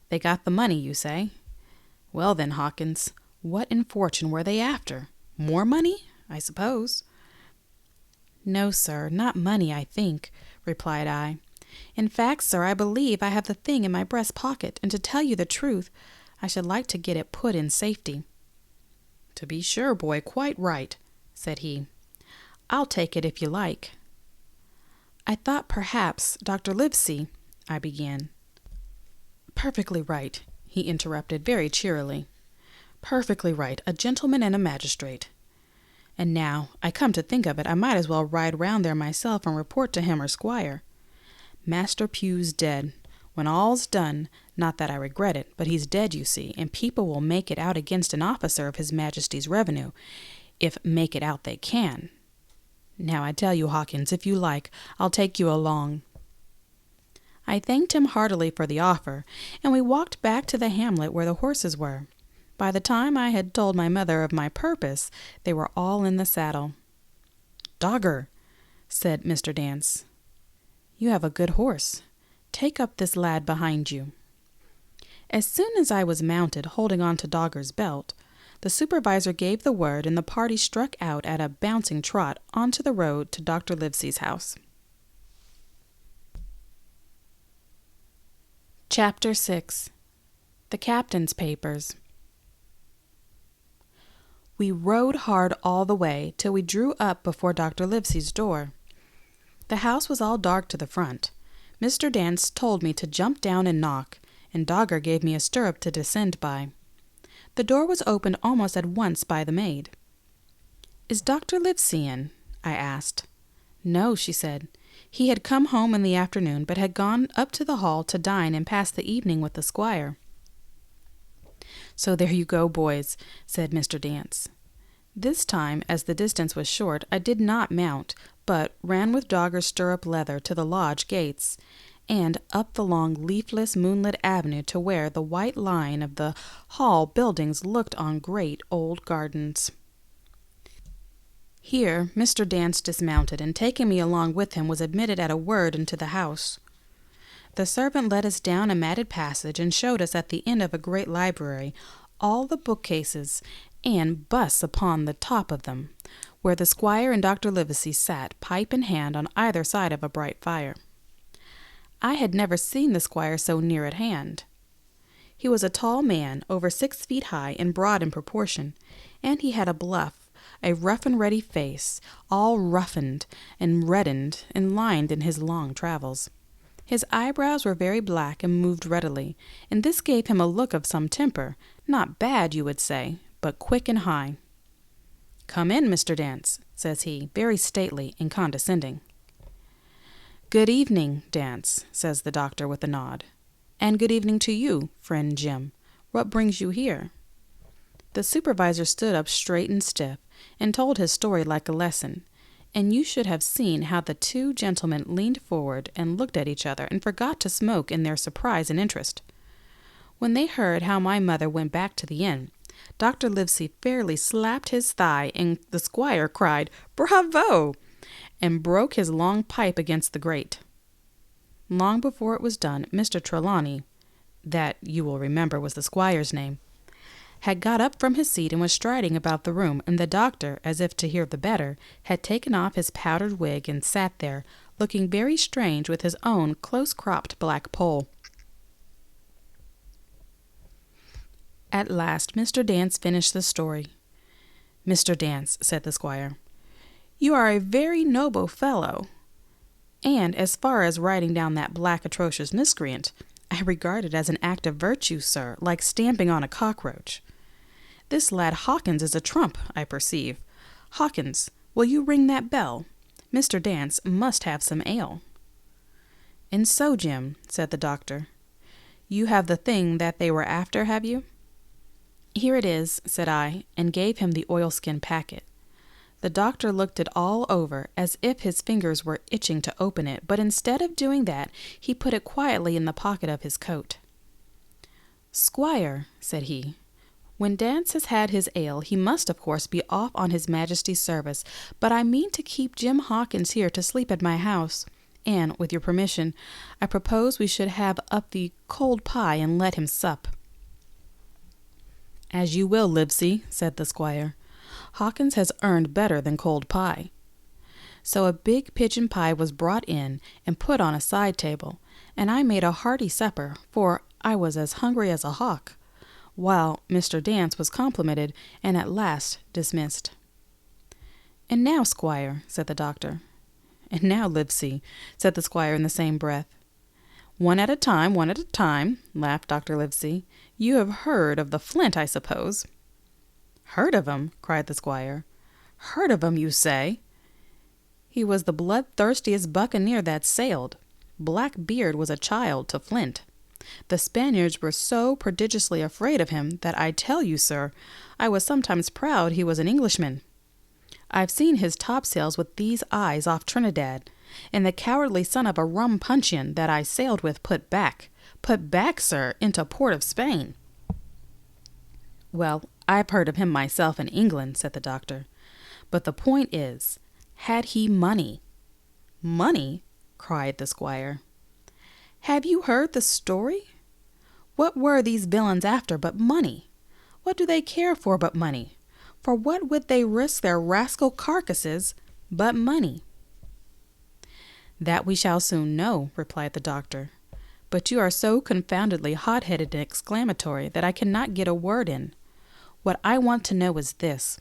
They got the money, you say? Well then, Hawkins, what in fortune were they after? More money, I suppose. No, sir, not money, I think, replied I. In fact, sir, I believe I have the thing in my breast pocket, and to tell you the truth, I should like to get it put in safety. To be sure, boy, quite right, said he. I'll take it if you like. I thought perhaps, Dr. Livesey, I began. Perfectly right, he interrupted very cheerily. Perfectly right, a gentleman and a magistrate. And now, I come to think of it, I might as well ride round there myself and report to him or Squire. Master Pugh's dead. When all's done, not that I regret it, but he's dead, you see, and people will make it out against an officer of His Majesty's revenue, if make it out they can. Now I tell you, Hawkins, if you like, I'll take you along. I thanked him heartily for the offer, and we walked back to the hamlet where the horses were. By the time I had told my mother of my purpose, they were all in the saddle. Dogger, said Mr. Dance, you have a good horse. Take up this lad behind you. As soon as I was mounted, holding on to Dogger's belt, the supervisor gave the word, and the party struck out at a bouncing trot onto the road to Dr. Livesey's house. Chapter 6. The Captain's Papers. We rode hard all the way till we drew up before Dr. Livesey's door. The house was all dark to the front. Mr. Dance told me to jump down and knock, and Dogger gave me a stirrup to descend by. The door was opened almost at once by the maid. Is Dr. Livesey in? I asked. No, she said. He had come home in the afternoon, but had gone up to the hall to dine and pass the evening with the Squire. So there you go, boys, said Mr. Dance. This time, as the distance was short, I did not mount, but ran with Dogger's stirrup leather to the lodge gates, and up the long leafless moonlit avenue to where the white line of the hall buildings looked on great old gardens. Here Mr. Dance dismounted, and taking me along with him was admitted at a word into the house. The servant led us down a matted passage and showed us at the end of a great library all the bookcases and busts upon the top of them, where the Squire and Dr. Livesey sat, pipe in hand, on either side of a bright fire. I had never seen the Squire so near at hand. He was a tall man, over 6 feet high and broad in proportion, and he had a rough and ready face, all roughened and reddened and lined in his long travels. His eyebrows were very black and moved readily, and this gave him a look of some temper, not bad, you would say, but quick and high. Come in, Mr. Dance, says he, very stately and condescending. Good evening, Dance, says the doctor with a nod. And good evening to you, friend Jim. What brings you here? The supervisor stood up straight and stiff, and told his story like a lesson, and you should have seen how the two gentlemen leaned forward and looked at each other and forgot to smoke in their surprise and interest. When they heard how my mother went back to the inn, Dr. Livesey fairly slapped his thigh, and the Squire cried, "Bravo!" and broke his long pipe against the grate. Long before it was done, Mr. Trelawney, that you will remember was the Squire's name, had got up from his seat and was striding about the room, and the doctor, as if to hear the better, had taken off his powdered wig and sat there, looking very strange with his own close-cropped black poll. At last Mr. Dance finished the story. Mr. Dance, said the Squire, you are a very noble fellow, and as far as writing down that black atrocious miscreant, I regard it as an act of virtue, sir, like stamping on a cockroach. This lad Hawkins is a trump, I perceive. Hawkins, will you ring that bell? Mr. Dance must have some ale. "And so, Jim," said the doctor, "you have the thing that they were after, have you?" "Here it is," said I, and gave him the oilskin packet. The doctor looked it all over, as if his fingers were itching to open it, but instead of doing that, he put it quietly in the pocket of his coat. "Squire," said he, "when Dance has had his ale, he must of course be off on his Majesty's service, but I mean to keep Jim Hawkins here to sleep at my house, and, with your permission, I propose we should have up the cold pie and let him sup." "As you will, Livesey," said the squire. "Hawkins has earned better than cold pie." So a big pigeon pie was brought in and put on a side table, and I made a hearty supper, for I was as hungry as a hawk, while Mr. Dance was complimented and at last dismissed. "And now, Squire," said the doctor. "And now, Livesey," said the squire in the same breath. One at a time," laughed Dr. Livesey. "You have heard of the Flint, I suppose?" "Heard of him?" cried the squire. "Heard of him, you say?" "He was the bloodthirstiest buccaneer that sailed. Blackbeard was a child to Flint. The Spaniards were so prodigiously afraid of him that I tell you, sir, I was sometimes proud he was an Englishman. I've seen his topsails with these eyes off Trinidad, and the cowardly son of a rum puncheon that I sailed with put back, sir, into port of Spain." "Well, I've heard of him myself in England," said the doctor. "But the point is, had he money?" "Money?" cried the squire. "Have you heard the story? What were these villains after but money? What do they care for but money? For what would they risk their rascal carcasses but money?" "That we shall soon know," replied the doctor. "But you are so confoundedly hot-headed and exclamatory that I cannot get a word in. What I want to know is this.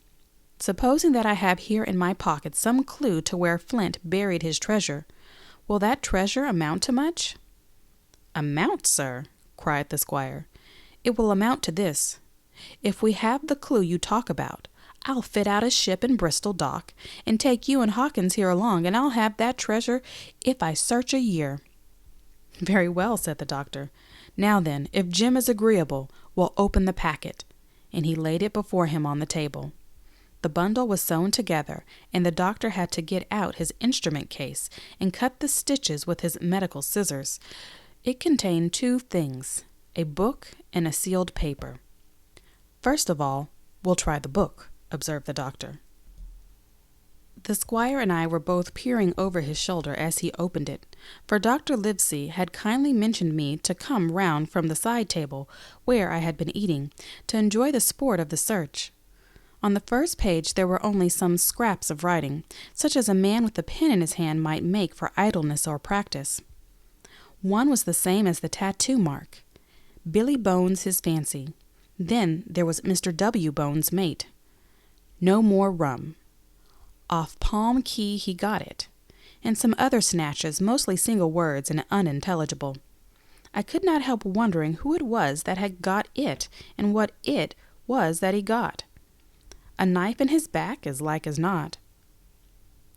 Supposing that I have here in my pocket some clue to where Flint buried his treasure, will that treasure amount to much?" "Amount, sir?" cried the squire. "It will amount to this. If we have the clue you talk about, I'll fit out a ship in Bristol dock and take you and Hawkins here along, and I'll have that treasure if I search a year." "Very well," said the doctor. "Now then, if Jim is agreeable, we'll open the packet." And he laid it before him on the table. The bundle was sewn together, and the doctor had to get out his instrument case and cut the stitches with his medical scissors. It contained two things, a book and a sealed paper. "First of all, we'll try the book," observed the doctor. The squire and I were both peering over his shoulder as he opened it, for Dr. Livesey had kindly mentioned me to come round from the side table, where I had been eating, to enjoy the sport of the search. On the first page there were only some scraps of writing, such as a man with a pen in his hand might make for idleness or practice. One was the same as the tattoo mark, "Billy Bones his fancy." Then there was Mr. W. Bones' mate. "No more rum." "Off Palm Key he got it," and some other snatches, mostly single words and unintelligible. I could not help wondering who it was that had got it, and what it was that he got. A knife in his back, as like as not.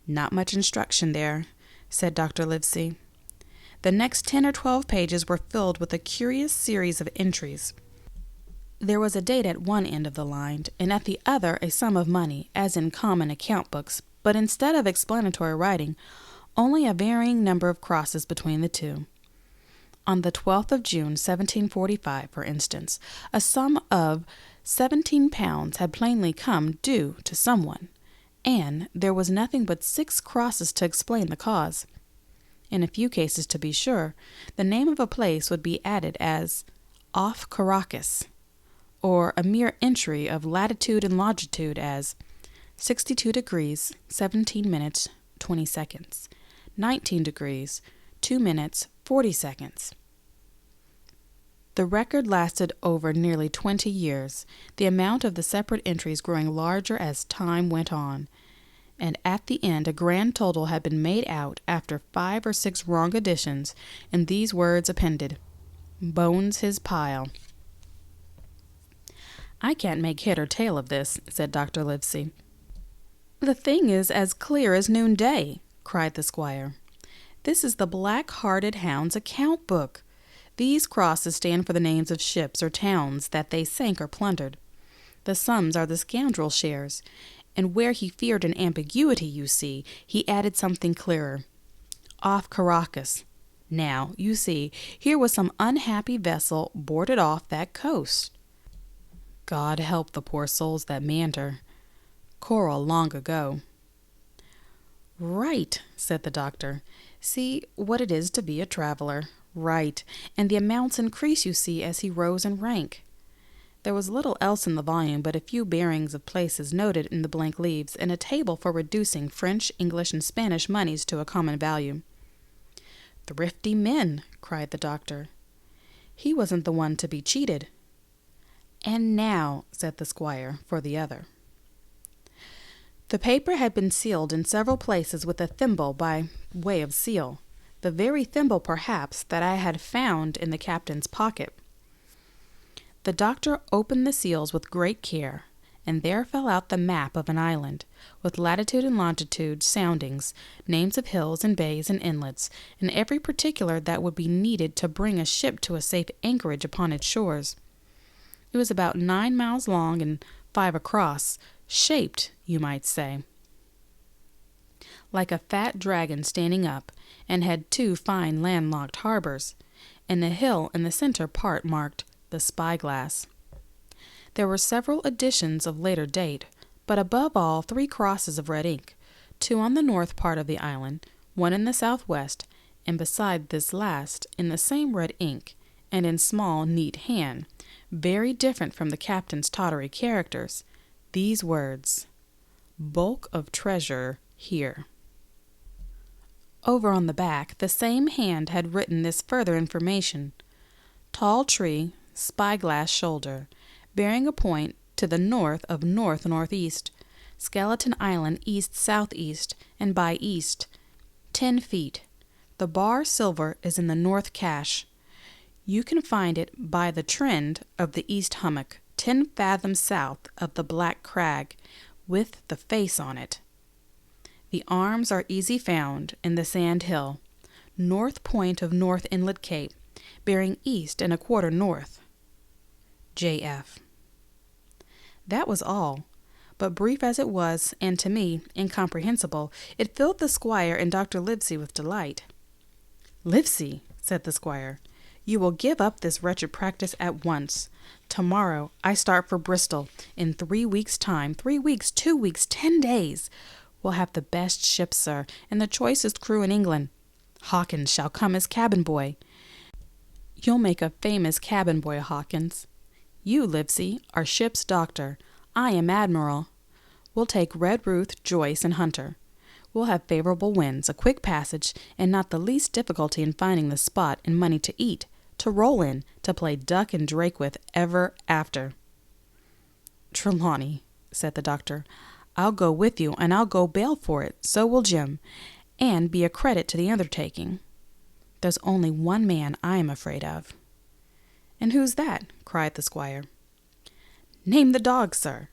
"Not much instruction there," said Dr. Livesey. The next 10 or 12 pages were filled with a curious series of entries. There was a date at one end of the line, and at the other a sum of money, as in common account books, but instead of explanatory writing, only a varying number of crosses between the two. On the 12th of June, 1745, for instance, a sum of £17 had plainly come due to someone, and there was nothing but 6 crosses to explain the cause. In a few cases, to be sure, the name of a place would be added as "off Caracas," or a mere entry of latitude and longitude as 62 degrees, 17 minutes, 20 seconds, 19 degrees, 2 minutes, 40 seconds. The record lasted over nearly 20 years, the amount of the separate entries growing larger as time went on, and at the end a grand total had been made out after 5 or 6 wrong additions, and these words appended: "Bones his pile." "I can't make head or tail of this," said Dr. Livesey. "The thing is as clear as noonday," cried the squire. This is the Black-Hearted Hound's account book. These crosses stand for the names of ships or towns that they sank or plundered. The sums are the scoundrel shares, and where he feared an ambiguity, you see, he added something clearer. Off Caracas. Now, you see, here was some unhappy vessel boarded off that coast. God help the poor souls that manned her. Coral long ago. Right, said the doctor. See what it is to be a traveler. Right, and the amounts increase, you see, as he rose in rank. There was little else in the volume but a few bearings of places noted in the blank leaves, and a table for reducing French, English, and Spanish moneys to a common value. Thrifty men, cried the doctor. He wasn't the one to be cheated. And now, said the squire, for the other. The paper had been sealed in several places with a thimble by way of seal, the very thimble, perhaps, that I had found in the captain's pocket. The doctor opened the seals with great care, and there fell out the map of an island, with latitude and longitude soundings, names of hills and bays and inlets, and every particular that would be needed to bring a ship to a safe anchorage upon its shores. It was about 9 miles long and 5 across, shaped, you might say, like a fat dragon standing up, and had 2 fine landlocked harbors, and a hill in the center part marked the Spyglass. There were several additions of later date, but above all 3 crosses of red ink, 2 on the north part of the island, 1 in the southwest, and beside this last, in the same red ink, and in small, neat hand, very different from the captain's tottery characters, these words, Bulk of treasure here. Over on the back, the same hand had written this further information. Tall tree, spyglass shoulder, bearing a point to the north of north-northeast, Skeleton Island east-southeast, and by east, 10 feet. The bar silver is in the north cache. You can find it by the trend of the east hummock, 10 fathoms south of the black crag, with the face on it. The arms are easy found in the sand hill, north point of North Inlet Cape, bearing east and a quarter north. J.F. That was all, but brief as it was, and to me incomprehensible, it filled the squire and Dr. Livesey with delight. Livesey, said the squire, you will give up this wretched practice at once. Tomorrow I start for Bristol. In 3 weeks' time, 3 weeks, 2 weeks, 10 days. We'll have the best ship, sir, and the choicest crew in England. Hawkins shall come as cabin boy. You'll make a famous cabin boy, Hawkins. You, Livesey, are ship's doctor. I am admiral. We'll take Red Ruth, Joyce, and Hunter. We'll have favorable winds, a quick passage, and not the least difficulty in finding the spot and money to eat, to roll in, to play duck and drake with ever after. Trelawney, said the doctor, I'll go with you, and I'll go bail for it, so will Jim, and be a credit to the undertaking. There's only one man I am afraid of. And who's that? Cried the squire. Name the dog, sir.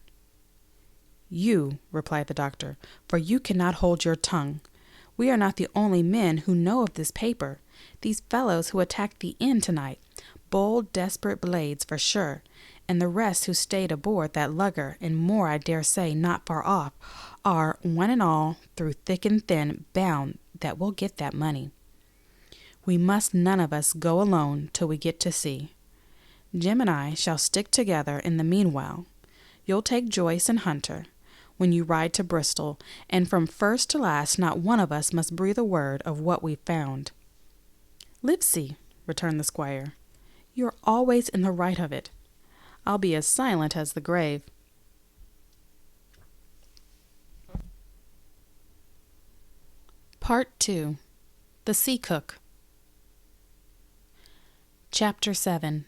You, replied the doctor, for you cannot hold your tongue. We are not the only men who know of this paper. These fellows who attacked the inn tonight, bold, desperate blades for sure, and the rest who stayed aboard that lugger, and more I dare say not far off, are, one and all, through thick and thin, bound that we'll get that money. We must none of us go alone till we get to sea. Jim and I shall stick together in the meanwhile. You'll take Joyce and Hunter when you ride to Bristol, and from first to last not one of us must breathe a word of what we've found. Livesey, returned the squire, you're always in the right of it. I'll be as silent as the grave. Part 2. The Sea Cook. Chapter 7.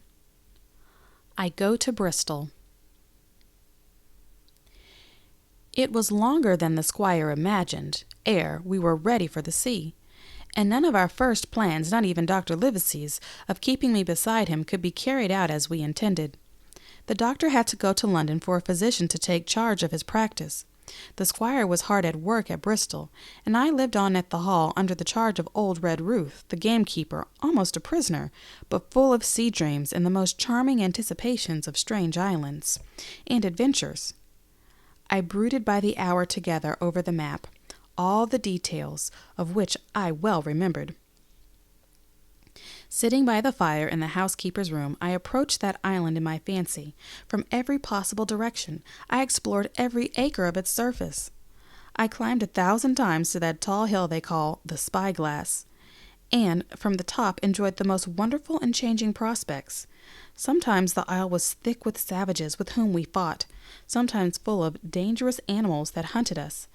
I go to Bristol. It was longer than the squire imagined, ere we were ready for the sea, and none of our first plans, not even Dr. Livesey's, of keeping me beside him could be carried out as we intended. The doctor had to go to London for a physician to take charge of his practice. The squire was hard at work at Bristol, and I lived on at the Hall under the charge of old Red Ruth, the gamekeeper, almost a prisoner, but full of sea dreams and the most charming anticipations of strange islands and adventures. I brooded by the hour together over the map, all the details of which I well remembered. Sitting by the fire in the housekeeper's room, I approached that island in my fancy. From every possible direction, I explored every acre of its surface. I climbed 1,000 times to that tall hill they call the Spyglass, and from the top enjoyed the most wonderful and changing prospects. Sometimes the isle was thick with savages with whom we fought, sometimes full of dangerous animals that hunted us.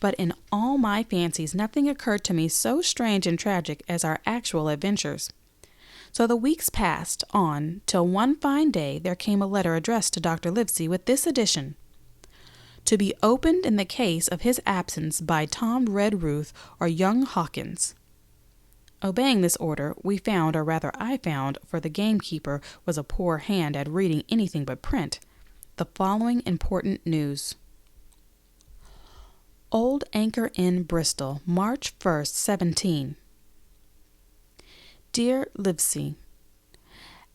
But in all my fancies nothing occurred to me so strange and tragic as our actual adventures. So the weeks passed on till one fine day there came a letter addressed to Dr. Livesey with this addition: to be opened in the case of his absence by Tom Red Ruth or young Hawkins. Obeying this order, we found, or rather I found, for the gamekeeper was a poor hand at reading anything but print, the following important news. Old Anchor Inn, Bristol, March 1st, 17. Dear Livesey,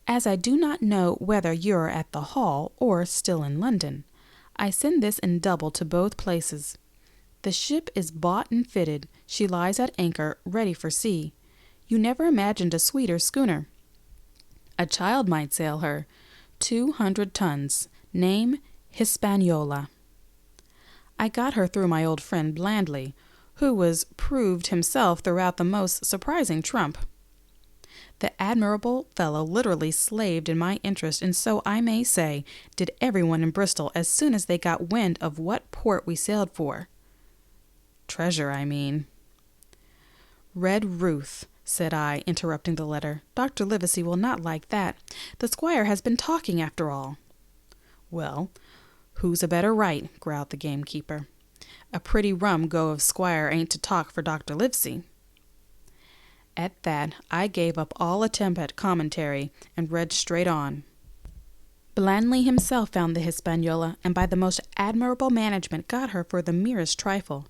as I do not know whether you're at the Hall or still in London, I send this in double to both places. The ship is bought and fitted. She lies at anchor, ready for sea. You never imagined a sweeter schooner. A child might sail her. 200 tons. Name, Hispaniola. I got her through my old friend Blandly, who was proved himself throughout the most surprising trump. The admirable fellow literally slaved in my interest, and so I may say, did everyone in Bristol as soon as they got wind of what port we sailed for. Treasure, I mean. Red Ruth, said I, interrupting the letter. Dr. Livesey will not like that. The squire has been talking after all. Well, who's a better right, growled the gamekeeper. A pretty rum go of Squire ain't to talk for Dr. Livesey. At that, I gave up all attempt at commentary and read straight on. Blandly himself found the Hispaniola, and by the most admirable management got her for the merest trifle.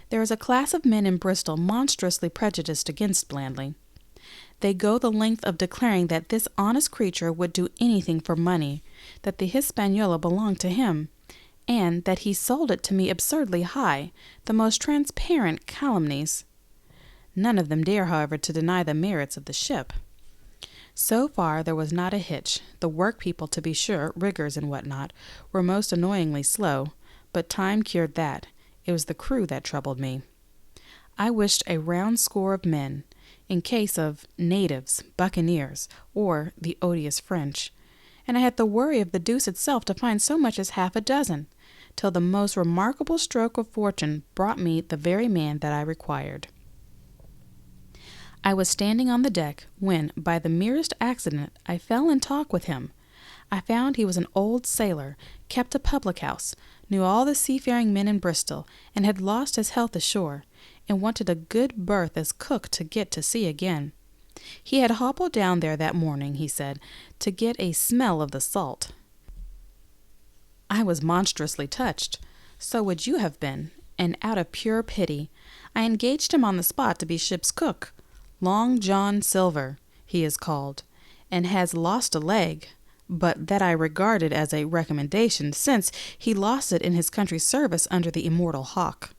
There is a class of men in Bristol monstrously prejudiced against Blandly. They go the length of declaring that this honest creature would do anything for money, that the Hispaniola belonged to him, and that he sold it to me absurdly high, the most transparent calumnies. None of them dare, however, to deny the merits of the ship. So far there was not a hitch. The work-people, to be sure, riggers and what not, were most annoyingly slow, but time cured that. It was the crew that troubled me. I wished a round score of men, in case of natives, buccaneers, or the odious French, and I had the worry of the deuce itself to find so much as half a dozen, till the most remarkable stroke of fortune brought me the very man that I required. I was standing on the deck when, by the merest accident, I fell in talk with him. I found he was an old sailor, kept a public-house, knew all the seafaring men in Bristol, and had lost his health ashore, and wanted a good berth as cook to get to sea again. He had hobbled down there that morning, he said, to get a smell of the salt. I was monstrously touched. So would you have been, and out of pure pity, I engaged him on the spot to be ship's cook. Long John Silver, he is called, and has lost a leg, but that I regarded as a recommendation, since he lost it in his country's service under the immortal Hawk.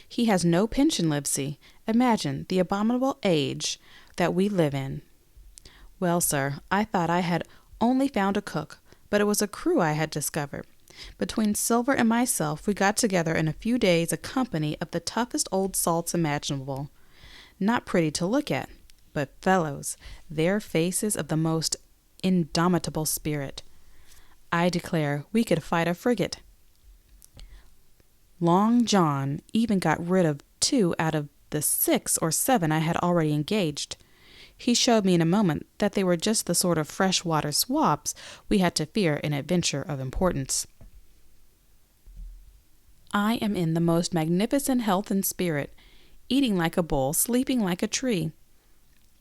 He has no pension, Livesey. Imagine the abominable age that we live in. Well, sir, I thought I had only found a cook, but it was a crew I had discovered. Between Silver and myself, we got together in a few days a company of the toughest old salts imaginable. Not pretty to look at, but fellows, their faces of the most indomitable spirit. I declare we could fight a frigate. Long John even got rid of 2 out of the 6 or 7 I had already engaged. He showed me in a moment that they were just the sort of freshwater swabs we had to fear in a venture of importance. I am in the most magnificent health and spirit, eating like a bull, sleeping like a tree.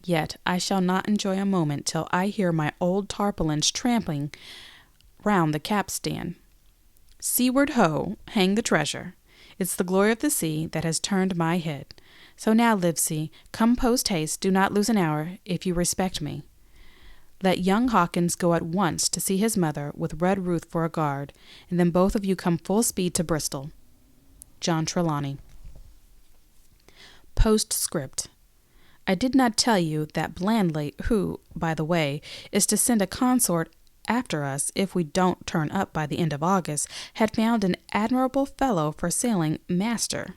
Yet I shall not enjoy a moment till I hear my old tarpaulins trampling round the capstan. Seaward ho, hang the treasure. It's the glory of the sea that has turned my head. So now, Livesey, come post haste, do not lose an hour, if you respect me. Let young Hawkins go at once to see his mother, with Red Ruth for a guard, and then both of you come full speed to Bristol. John Trelawney. Postscript. I did not tell you that Blandly, who, by the way, is to send a consort after us if we don't turn up by the end of August, had found an admirable fellow for sailing master.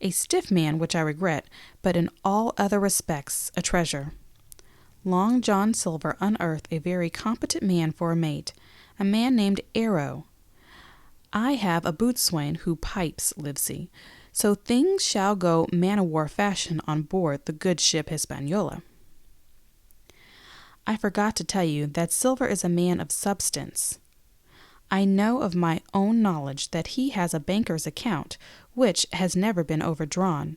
A stiff man, which I regret, but in all other respects a treasure. Long John Silver unearthed a very competent man for a mate, a man named Arrow. I have a boatswain who pipes, Livesey, so things shall go man-o'-war fashion on board the good ship Hispaniola. I forgot to tell you that Silver is a man of substance. I know of my own knowledge that he has a banker's account, which has never been overdrawn.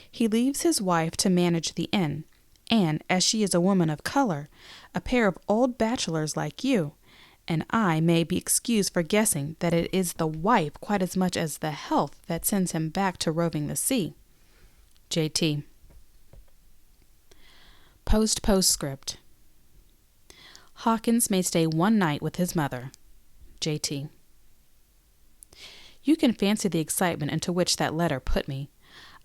He leaves his wife to manage the inn, and, as she is a woman of color, a pair of old bachelors like you, and I may be excused for guessing that it is the wife quite as much as the health that sends him back to roving the sea. J.T. Postscript. Hawkins may stay one night with his mother. J.T. You can fancy the excitement into which that letter put me.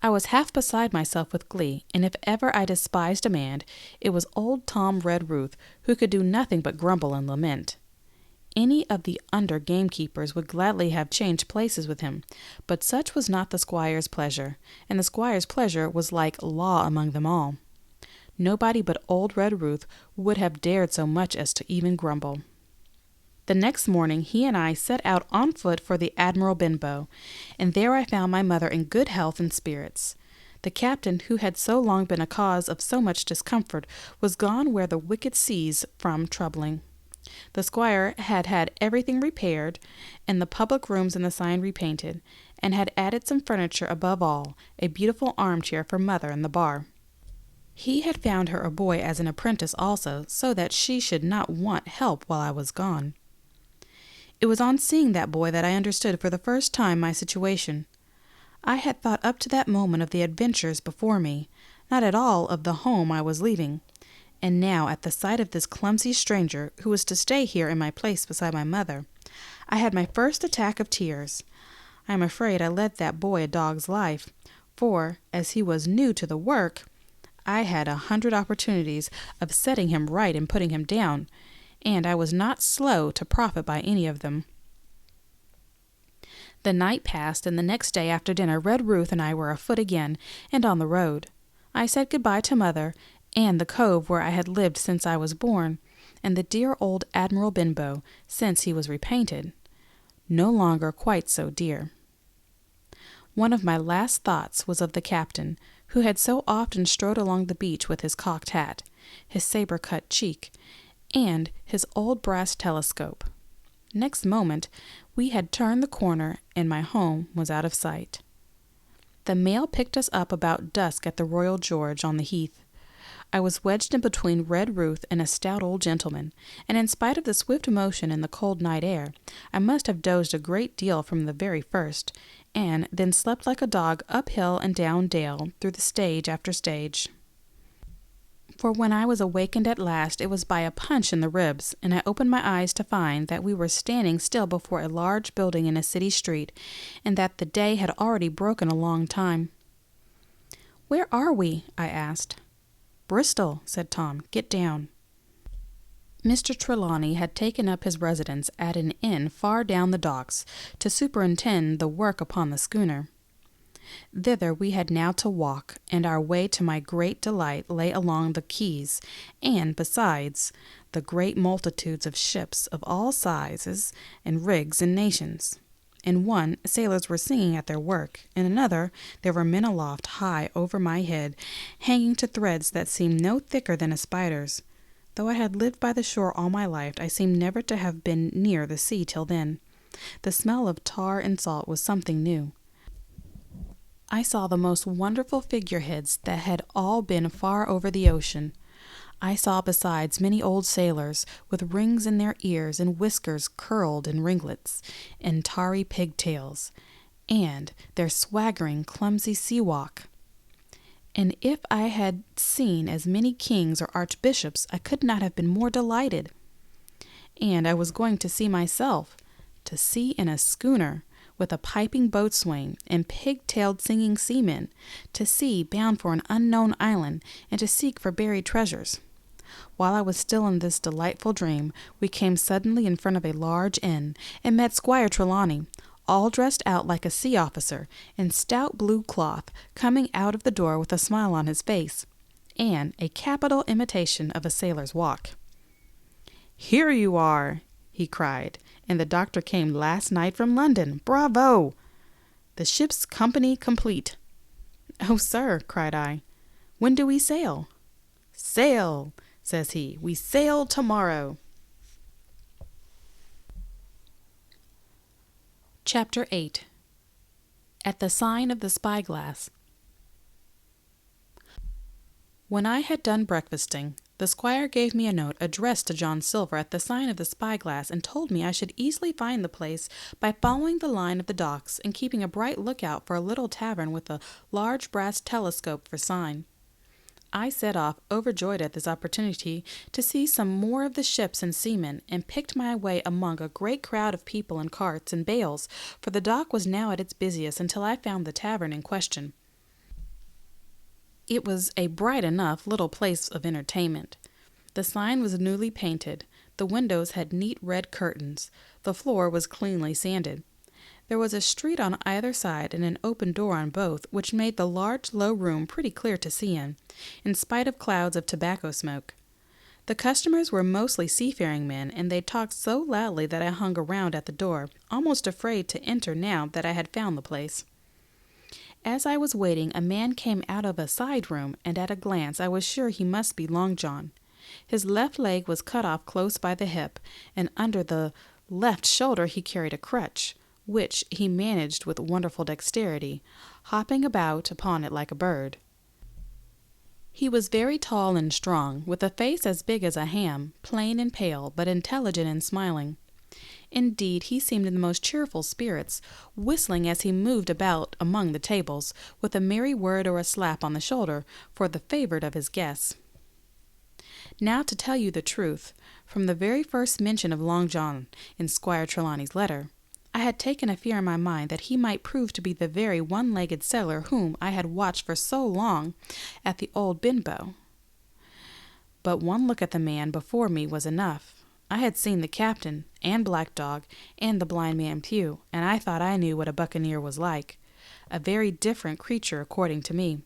I was half beside myself with glee, and if ever I despised a man, it was old Tom Red Ruth, who could do nothing but grumble and lament. Any of the under gamekeepers would gladly have changed places with him, but such was not the squire's pleasure, and the squire's pleasure was like law among them all. Nobody but old Red Ruth would have dared so much as to even grumble. The next morning he and I set out on foot for the Admiral Benbow, and there I found my mother in good health and spirits. The captain, who had so long been a cause of so much discomfort, was gone where the wicked cease from troubling. The squire had had everything repaired, and the public rooms and the sign repainted, and had added some furniture, above all, a beautiful armchair for mother in the bar. He had found her a boy as an apprentice also, so that she should not want help while I was gone. It was on seeing that boy that I understood for the first time my situation. I had thought up to that moment of the adventures before me, not at all of the home I was leaving, and now at the sight of this clumsy stranger who was to stay here in my place beside my mother, I had my first attack of tears. I am afraid I led that boy a dog's life, for, as he was new to the work, I had 100 opportunities of setting him right and putting him down, and I was not slow to profit by any of them. The night passed, and the next day after dinner Red Ruth and I were afoot again, and on the road. I said good-bye to mother, and the cove where I had lived since I was born, and the dear old Admiral Benbow, since he was repainted, no longer quite so dear. One of my last thoughts was of the captain, who had so often strode along the beach with his cocked hat, his sabre-cut cheek, and his old brass telescope. Next moment we had turned the corner, and my home was out of sight. The mail picked us up about dusk at the Royal George on the Heath. I was wedged in between Red Ruth and a stout old gentleman, and in spite of the swift motion and the cold night air, I must have dozed a great deal from the very first, and then slept like a dog up hill and down dale through the stage after stage. For when I was awakened at last, it was by a punch in the ribs, and I opened my eyes to find that we were standing still before a large building in a city street, and that the day had already broken a long time. "Where are we?" I asked. "Bristol," said Tom. "Get down." Mr. Trelawney had taken up his residence at an inn far down the docks to superintend the work upon the schooner. Thither we had now to walk, and our way to my great delight lay along the quays, and, besides, the great multitudes of ships of all sizes and rigs and nations. In one, sailors were singing at their work. In another, there were men aloft high over my head, hanging to threads that seemed no thicker than a spider's. Though I had lived by the shore all my life, I seemed never to have been near the sea till then. The smell of tar and salt was something new. I saw the most wonderful figureheads that had all been far over the ocean. I saw besides many old sailors, with rings in their ears and whiskers curled in ringlets, and tarry pigtails, and their swaggering, clumsy sea-walk. And if I had seen as many kings or archbishops, I could not have been more delighted. And I was going to sea myself, to sea in a schooner, with a piping boatswain and pig-tailed singing seamen, to sea bound for an unknown island, and to seek for buried treasures. While I was still in this delightful dream, we came suddenly in front of a large inn, and met Squire Trelawney, all dressed out like a sea officer, in stout blue cloth, coming out of the door with a smile on his face, and a capital imitation of a sailor's walk. "Here you are," he cried, "and the doctor came last night from London. Bravo! The ship's company complete." "Oh, sir," cried I, "when do we sail?" "Sail," says he, "we sail tomorrow." Chapter 8. At the Sign of the Spyglass. When I had done breakfasting, the squire gave me a note addressed to John Silver at the Sign of the Spyglass, and told me I should easily find the place by following the line of the docks and keeping a bright lookout for a little tavern with a large brass telescope for sign. I set off, overjoyed at this opportunity to see some more of the ships and seamen, and picked my way among a great crowd of people in carts and bales, for the dock was now at its busiest, until I found the tavern in question. It was a bright enough little place of entertainment. The sign was newly painted, the windows had neat red curtains, the floor was cleanly sanded. There was a street on either side and an open door on both, which made the large low room pretty clear to see in spite of clouds of tobacco smoke. The customers were mostly seafaring men, and they talked so loudly that I hung around at the door, almost afraid to enter now that I had found the place. As I was waiting, a man came out of a side room, and at a glance I was sure he must be Long John. His left leg was cut off close by the hip, and under the left shoulder he carried a crutch, which he managed with wonderful dexterity, hopping about upon it like a bird. He was very tall and strong, with a face as big as a ham, plain and pale, but intelligent and smiling. Indeed, he seemed in the most cheerful spirits, whistling as he moved about among the tables, with a merry word or a slap on the shoulder for the favourite of his guests. Now, to tell you the truth, from the very first mention of Long John in Squire Trelawney's letter, I had taken a fear in my mind that he might prove to be the very one-legged sailor whom I had watched for so long at the old Benbow. But one look at the man before me was enough. I had seen the captain, and Black Dog, and the blind man Pew, and I thought I knew what a buccaneer was like, a very different creature, according to me,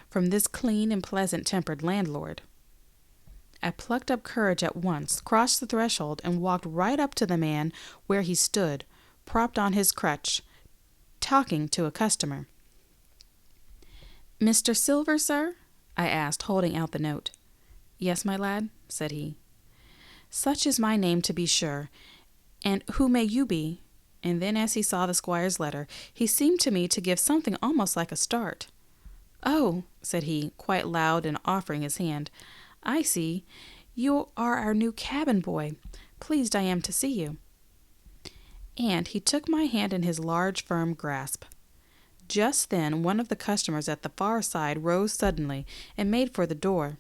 from this clean and pleasant-tempered landlord. I plucked up courage at once, crossed the threshold, and walked right up to the man where he stood, propped on his crutch, talking to a customer. "Mr. Silver, sir?" I asked, holding out the note. "Yes, my lad," said he. "Such is my name, to be sure. And who may you be?" And then, as he saw the squire's letter, he seemed to me to give something almost like a start. "Oh," said he, quite loud and offering his hand, "I see. You are our new cabin boy. Pleased I am to see you." And he took my hand in his large, firm grasp. Just then one of the customers at the far side rose suddenly and made for the door.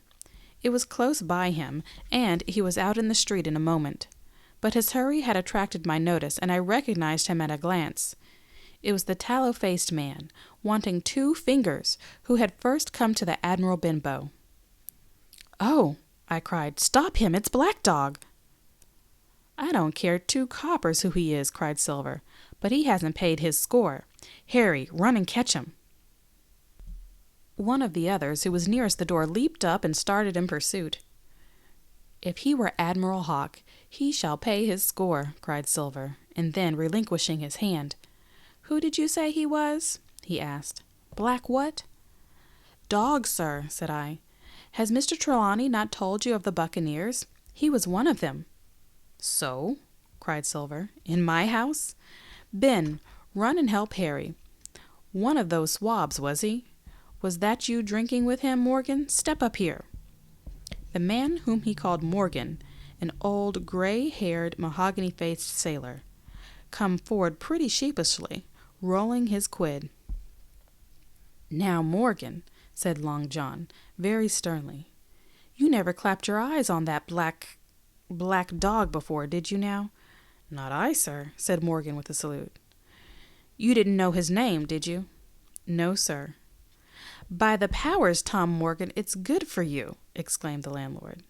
It was close by him, and he was out in the street in a moment. But his hurry had attracted my notice, and I recognized him at a glance. It was the tallow-faced man, wanting 2 fingers, who had first come to the Admiral Benbow. "Oh," I cried, "stop him, it's Black Dog." "I don't care 2 coppers who he is," cried Silver, "but he hasn't paid his score. Harry, run and catch him." One of the others, who was nearest the door, leaped up and started in pursuit. "If he were Admiral Hawke, he shall pay his score," cried Silver, and then, relinquishing his hand, "Who did you say he was?" he asked. "Black what?" "Dog, sir," said I. "Has Mr. Trelawney not told you of the buccaneers? He was one of them." "So?" cried Silver. "In my house? Ben, run and help Harry. One of those swabs, was he? Was that you drinking with him, Morgan? Step up here." The man whom he called Morgan, an old gray-haired, mahogany-faced sailor, come forward pretty sheepishly, rolling his quid. "Now, Morgan," said Long John, very sternly, "you never clapped your eyes on that black dog before, did you now?" "Not I, sir," said Morgan with a salute. "You didn't know his name, did you?" "No, sir." "By the powers, Tom Morgan, it's good for you," exclaimed the landlord.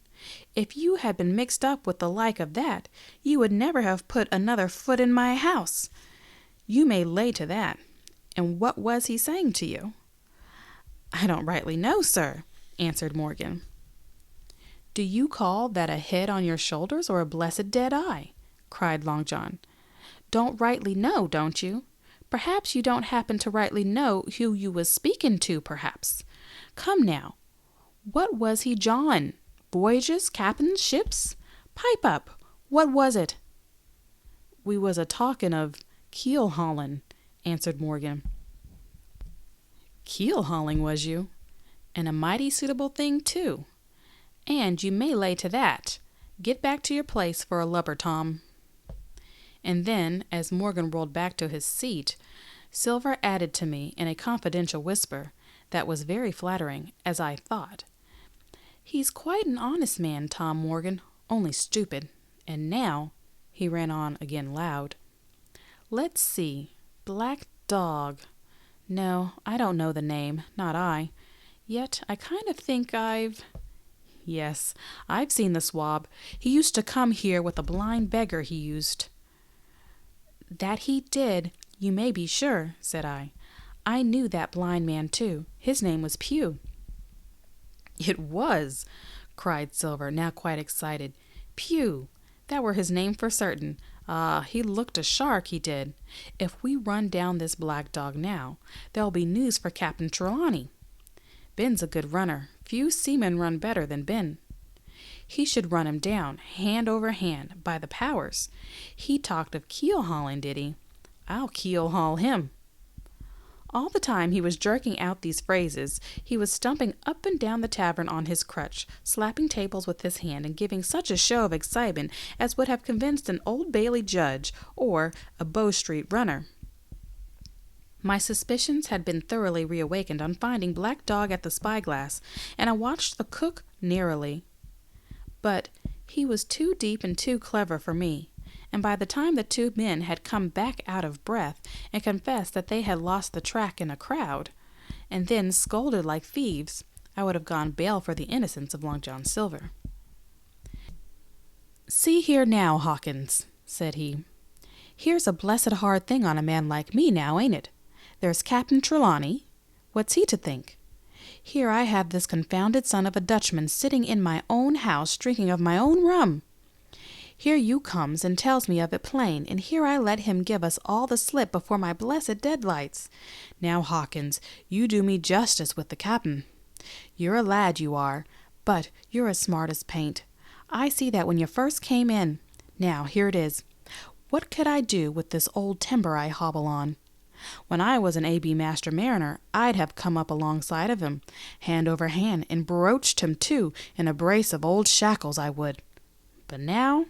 "If you had been mixed up with the like of that, you would never have put another foot in my house. You may lay to that. And what was he saying to you?" "I don't rightly know, sir," answered Morgan. "Do you call that a head on your shoulders or a blessed dead eye?" cried Long John. "Don't rightly know, don't you? Perhaps you don't happen to rightly know who you was speaking to, perhaps. Come now, what was he jawing? Voyages, captains, ships? Pipe up, what was it?" "We was a-talking of keel-hauling," answered Morgan. "Keel-hauling, was you? And a mighty suitable thing, too. And you may lay to that. Get back to your place for a lubber, Tom." And then, as Morgan rolled back to his seat, Silver added to me in a confidential whisper that was very flattering, as I thought, "He's quite an honest man, Tom Morgan, only stupid. And now," he ran on again loud, "let's see, Black Dog. No, I don't know the name, not I. Yet I kind of think Yes, I've seen the swab. He used to come here with a blind beggar, he used." "That he did, you may be sure," said I. "I knew that blind man, too. His name was Pugh." "It was!" cried Silver, now quite excited. "Pugh! That were his name for certain. Ah, he looked a shark, he did. If we run down this black dog now, there'll be news for Captain Trelawney. Ben's a good runner. Few seamen run better than Ben. He should run him down, hand over hand, by the powers. He talked of keel-hauling, did he? I'll keel-haul him." All the time he was jerking out these phrases, he was stumping up and down the tavern on his crutch, slapping tables with his hand, and giving such a show of excitement as would have convinced an Old Bailey judge or a Bow Street runner. My suspicions had been thoroughly reawakened on finding Black Dog at the spyglass, and I watched the cook narrowly. But he was too deep and too clever for me, and by the time the two men had come back out of breath and confessed that they had lost the track in a crowd, and then scolded like thieves, I would have gone bail for the innocence of Long John Silver. "See here now, Hawkins," said he. "Here's a blessed hard thing on a man like me now, ain't it? There's Captain Trelawney. What's he to think? Here I have this confounded son of a Dutchman sitting in my own house drinking of my own rum. Here you comes and tells me of it plain, and here I let him give us all the slip before my blessed deadlights. Now, Hawkins, you do me justice with the cap'n. You're a lad, you are, but you're as smart as paint. I see that when you first came in. Now, here it is. What could I do with this old timber I hobble on? When I was an A.B. Master Mariner, I'd have come up alongside of him, hand over hand, and broached him, too, in a brace of old shackles, I would. But now—"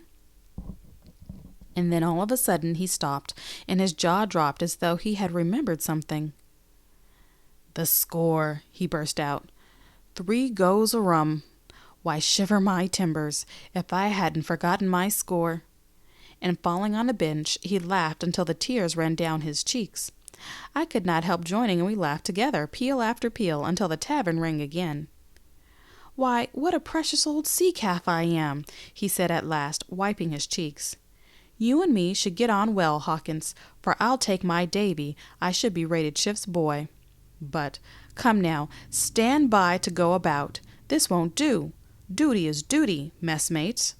And then all of a sudden he stopped, and his jaw dropped as though he had remembered something. "The score," he burst out. 3 goes o' rum. Why, shiver my timbers, if I hadn't forgotten my score." And falling on a bench, he laughed until the tears ran down his cheeks. I could not help joining, and we laughed together, peal after peal, until the tavern rang again. "Why, what a precious old sea-calf I am," he said at last, wiping his cheeks. "You and me should get on well, Hawkins, for I'll take my Davy. I should be rated ship's boy. But, come now, stand by to go about. This won't do. Duty is duty, messmates.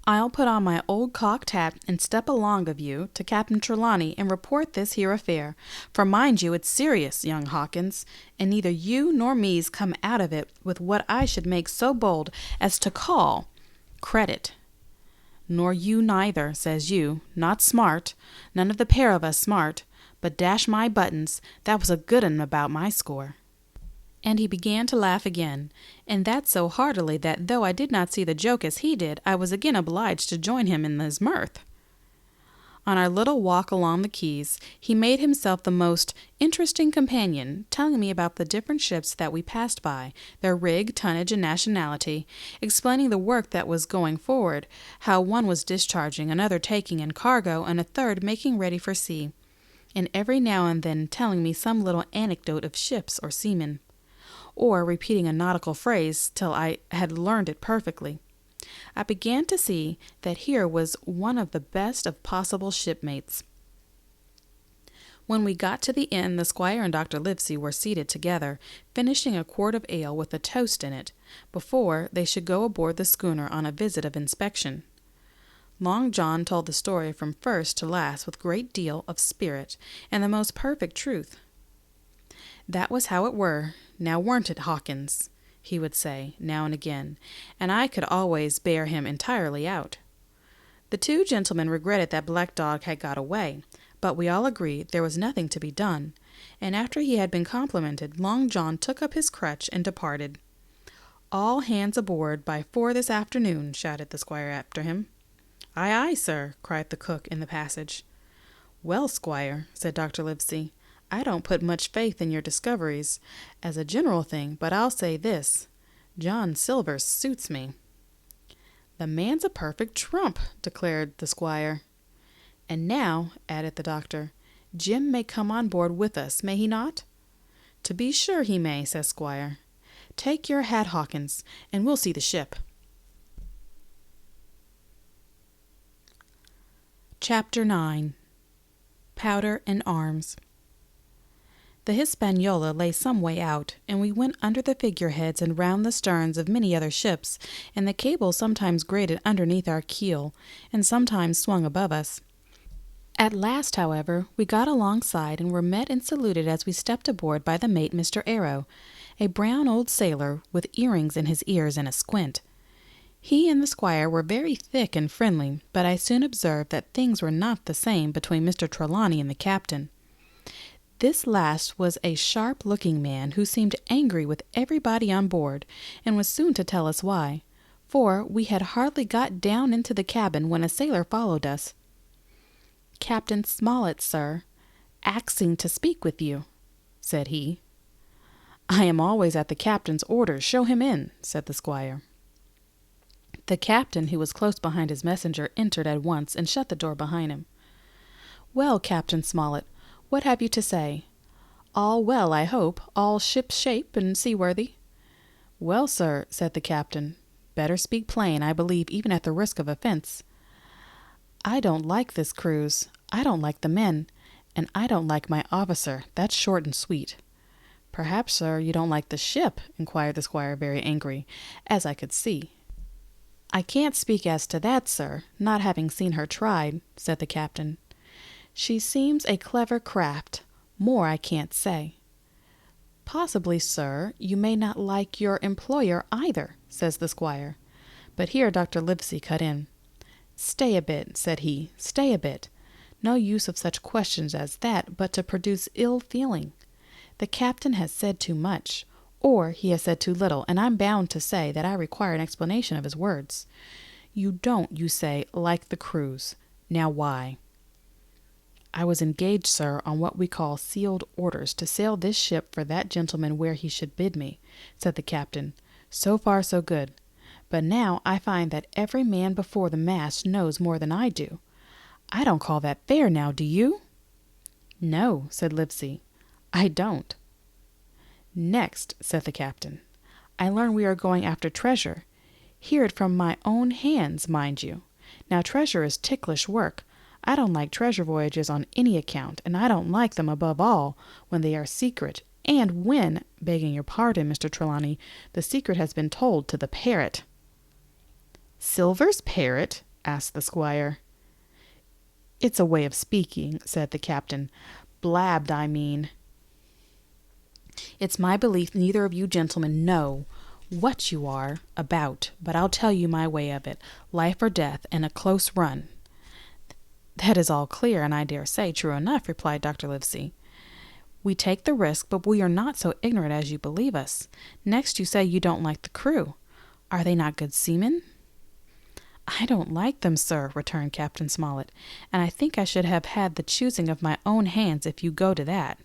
I'll put on my old cocked hat and step along of you to Captain Trelawney and report this here affair, for mind you, it's serious, young Hawkins, and neither you nor me's come out of it with what I should make so bold as to call credit. Nor you neither, says you, not smart, none of the pair of us smart, but dash my buttons, that was a good un about my score." And he began to laugh again, and that so heartily that though I did not see the joke as he did, I was again obliged to join him in his mirth. On our little walk along the quays, he made himself the most interesting companion, telling me about the different ships that we passed by, their rig, tonnage, and nationality, explaining the work that was going forward, how one was discharging, another taking in cargo, and a third making ready for sea, and every now and then telling me some little anecdote of ships or seamen, or repeating a nautical phrase till I had learned it perfectly. I began to see that here was one of the best of possible shipmates. When we got to the inn, the Squire and Dr. Livesey were seated together, finishing a quart of ale with a toast in it, before they should go aboard the schooner on a visit of inspection. Long John told the story from first to last with great deal of spirit and the most perfect truth. "That was how it were, now weren't it, Hawkins?" he would say now and again, and I could always bear him entirely out. The two gentlemen regretted that Black Dog had got away, but we all agreed there was nothing to be done, and after he had been complimented, Long John took up his crutch and departed. "All hands aboard by 4 this afternoon," shouted the Squire after him. "Aye, aye, sir," cried the cook in the passage. "Well, Squire," said Dr. Livesey, "I don't put much faith in your discoveries as a general thing, but I'll say this, John Silver suits me." "The man's a perfect trump," declared the Squire. "And now," added the doctor, "Jim may come on board with us, may he not?" "To be sure he may," said Squire. "Take your hat, Hawkins, and we'll see the ship." Chapter 9. Powder and Arms. The Hispaniola lay some way out, and we went under the figureheads and round the sterns of many other ships, and the cable sometimes grated underneath our keel, and sometimes swung above us. At last, however, we got alongside and were met and saluted as we stepped aboard by the mate, Mr. Arrow, a brown old sailor with earrings in his ears and a squint. He and the Squire were very thick and friendly, but I soon observed that things were not the same between Mr. Trelawney and the captain. This last was a sharp-looking man who seemed angry with everybody on board, and was soon to tell us why, for we had hardly got down into the cabin when a sailor followed us. "Captain Smollett, sir, axing to speak with you," said he. "I am always at the captain's orders. Show him in," said the Squire. The captain, who was close behind his messenger, entered at once and shut the door behind him. "Well, Captain Smollett, what have you to say? All well, I hope, all ship shape and seaworthy?" "Well, sir," said the captain, "better speak plain, I believe, even at the risk of offence. I don't like this cruise, I don't like the men, and I don't like my officer, that's short and sweet." "Perhaps, sir, you don't like the ship?" inquired the Squire, very angry, as I could see. "I can't speak as to that, sir, not having seen her tried," said the captain. "She seems a clever craft, more I can't say." "Possibly, sir, you may not like your employer either," says the Squire. But here Dr. Livesey cut in. "Stay a bit," said he, "stay a bit. No use of such questions as that, but to produce ill feeling. The captain has said too much, or he has said too little, and I'm bound to say that I require an explanation of his words. You don't, you say, like the cruise. Now why?" "I was engaged, sir, on what we call sealed orders to sail this ship for that gentleman where he should bid me," said the captain. "So far so good. But now I find that every man before the mast knows more than I do. I don't call that fair now, do you?" "No," said Livesey, "I don't." "Next," said the captain, "I learn we are going after treasure. Hear it from my own hands, mind you. Now treasure is ticklish work. I don't like treasure voyages on any account, and I don't like them above all when they are secret, and when, begging your pardon, Mr. Trelawney, the secret has been told to the parrot." "Silver's parrot?" asked the Squire. "It's a way of speaking," said the captain. "Blabbed, I mean. It's my belief neither of you gentlemen know what you are about, but I'll tell you my way of it, life or death, and a close run." "That is all clear, and I dare say true enough," replied Dr. Livesey. We take the risk, but we are not so ignorant as you believe us. Next, you say you don't like the crew. Are they not good seamen?" "I don't like them, sir," returned Captain Smollett, "and I think I should have had the choosing of my own hands if you go to that."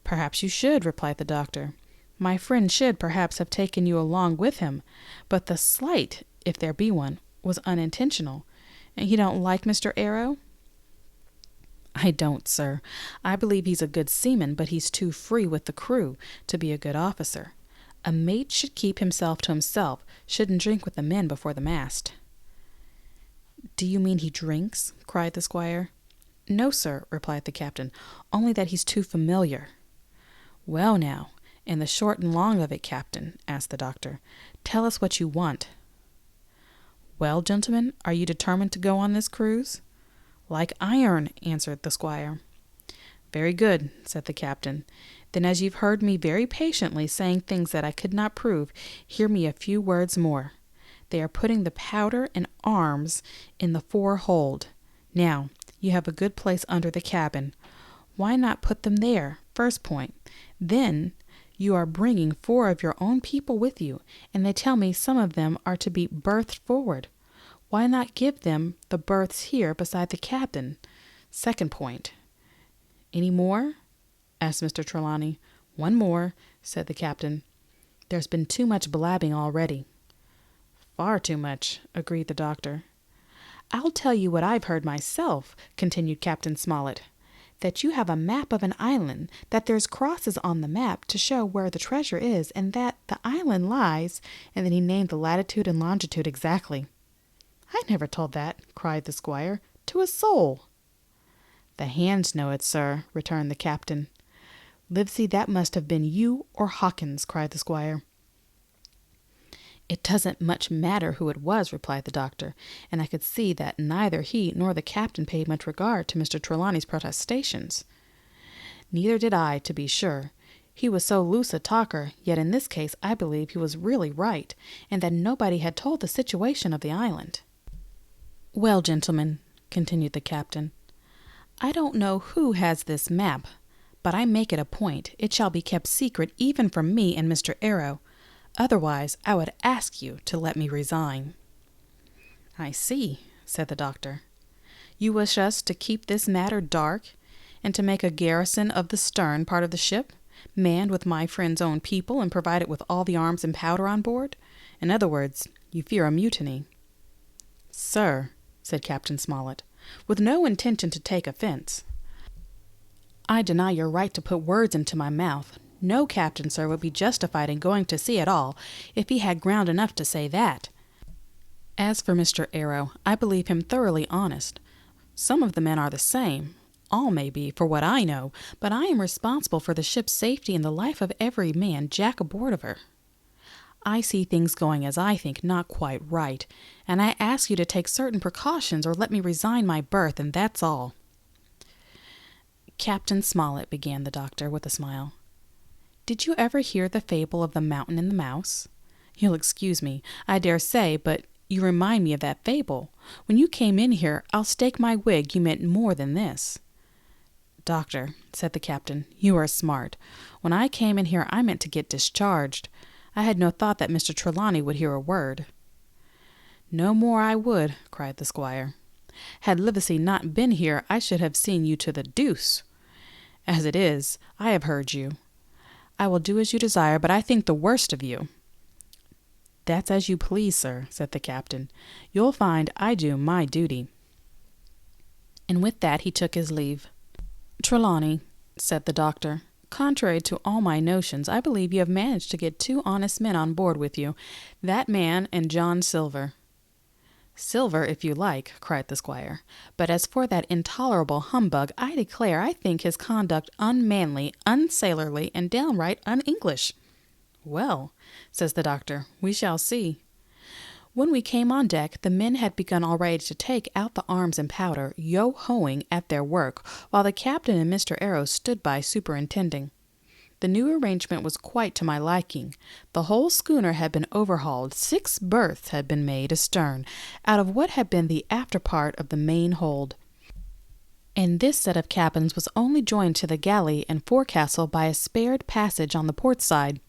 "Perhaps you should," replied the doctor. "My friend should perhaps have taken you along with him, but the slight, if there be one, was unintentional. And you don't like Mr. Arrow?" "I don't, sir. I believe he's a good seaman, but he's too free with the crew to be a good officer. A mate should keep himself to himself, shouldn't drink with the men before the mast." "Do you mean he drinks?" cried the squire. "No, sir," replied the captain, "only that he's too familiar." "Well now, and the short and long of it, captain," asked the doctor, "tell us what you want." "Well, gentlemen, are you determined to go on this cruise?" "Like iron," answered the squire. "Very good," said the captain. "Then as you've heard me very patiently saying things that I could not prove, hear me a few words more. They are putting the powder and arms in the fore hold. Now, you have a good place under the cabin. Why not put them there, first point? Then you are bringing 4 of your own people with you, and they tell me some of them are to be berthed forward. Why not give them the berths here beside the cabin? Second point." "Any more?" asked Mr. Trelawney. "One more," said the captain. "There's been too much blabbing already." "Far too much," agreed the doctor. "I'll tell you what I've heard myself," continued Captain Smollett, "that you have a map of an island, that there's crosses on the map to show where the treasure is, and that the island lies," and then he named the latitude and longitude exactly. "I never told that," cried the squire, "to a soul." "The hands know it, sir," returned the captain. "Livesey, that must have been you or Hawkins," cried the squire. "It doesn't much matter who it was," replied the doctor, and I could see that neither he nor the captain paid much regard to Mr. Trelawney's protestations. Neither did I, to be sure. He was so loose a talker, yet in this case I believe he was really right, and that nobody had told the situation of the island. "Well, gentlemen," continued the captain, "I don't know who has this map, but I make it a point it shall be kept secret even from me and Mr. Arrow. Otherwise, I would ask you to let me resign." "I see," said the doctor. "You wish us to keep this matter dark, and to make a garrison of the stern part of the ship, manned with my friend's own people, and provided with all the arms and powder on board? In other words, you fear a mutiny." "Sir," said Captain Smollett, with no intention to take offense, "I deny your right to put words into my mouth. No captain, sir, would be justified in going to sea at all, if he had ground enough to say that. As for Mr. Arrow, I believe him thoroughly honest. Some of the men are the same. All may be, for what I know, but I am responsible for the ship's safety and the life of every man jack aboard of her. I see things going, as I think, not quite right, and I ask you to take certain precautions or let me resign my berth, and that's all." "Captain Smollett," began the doctor with a smile, "did you ever hear the fable of the mountain and the mouse? You'll excuse me, I dare say, but you remind me of that fable. When you came in here, I'll stake my wig you meant more than this." "Doctor," said the captain, "you are smart. When I came in here, I meant to get discharged. I had no thought that Mr. Trelawney would hear a word." "No more I would," cried the squire. "Had Livesey not been here, I should have seen you to the deuce. As it is, I have heard you. I will do as you desire, but I think the worst of you." "That's as you please, sir," said the captain. "You'll find I do my duty." And with that he took his leave. "Trelawney," said the doctor, "contrary to all my notions, I believe you have managed to get 2 honest men on board with you, that man and John Silver." "Silver, if you like," cried the squire. "But as for that intolerable humbug, I declare I think his conduct unmanly, unsailorly, and downright un-English." "Well," says the doctor, "we shall see." When we came on deck, the men had begun already to take out the arms and powder, yo-hoing at their work, while the captain and Mr. Arrow stood by superintending. The new arrangement was quite to my liking. The whole schooner had been overhauled. 6 berths had been made astern, out of what had been the after part of the main hold. and this set of cabins was only joined to the galley and forecastle by a spared passage on the port side.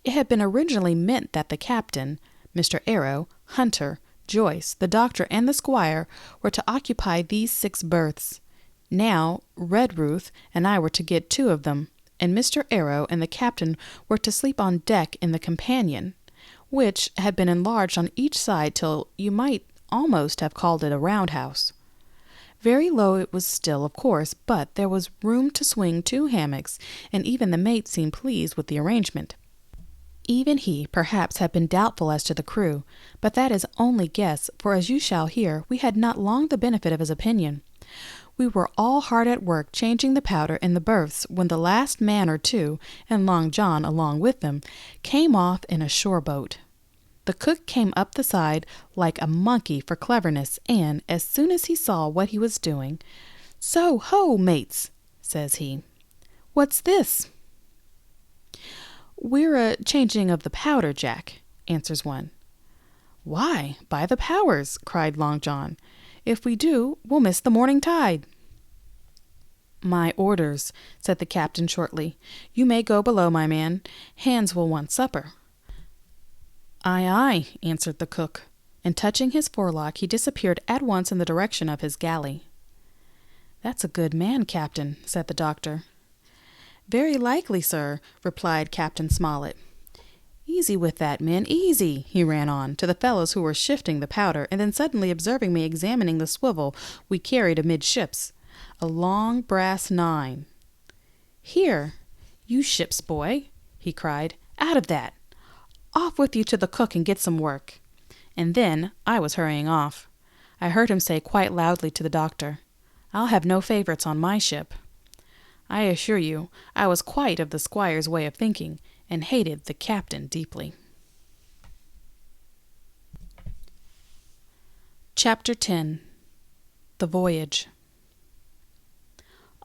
It had been originally meant that the captain, Mr. Arrow, Hunter, Joyce, the doctor, and the squire were to occupy these 6 berths. Now, Redruth and I were to get 2 of them, and Mr. Arrow and the captain were to sleep on deck in the companion, which had been enlarged on each side till you might almost have called it a roundhouse. Very low it was still, of course, but there was room to swing 2 hammocks, and even the mate seemed pleased with the arrangement. Even he, perhaps, had been doubtful as to the crew, but that is only guess, for as you shall hear, we had not long the benefit of his opinion. We were all hard at work changing the powder in the berths when the last man or 2, and Long John along with them, came off in a shore boat. The cook came up the side like a monkey for cleverness, and, as soon as he saw what he was doing, "So ho, mates," says he. "What's this?" "We're a-changing of the powder, Jack," answers one. "Why, by the powers," cried Long John, "if we do, we'll miss the morning tide." "My orders," said the captain shortly. "You may go below, my man. Hands will want supper." "Aye, aye," answered the cook, and touching his forelock, he disappeared at once in the direction of his galley. "That's a good man, Captain," said the doctor. "Very likely, sir," replied Captain Smollett. "Easy with that, men, easy," he ran on, to the fellows who were shifting the powder, and then suddenly observing me examining the swivel we carried amidships, a long brass 9. "Here, you ship's boy," he cried, "out of that! Off with you to the cook and get some work." And then I was hurrying off. I heard him say quite loudly to the doctor, "I'll have no favorites on my ship." I assure you, I was quite of the squire's way of thinking, and hated the captain deeply. Chapter 10. The Voyage.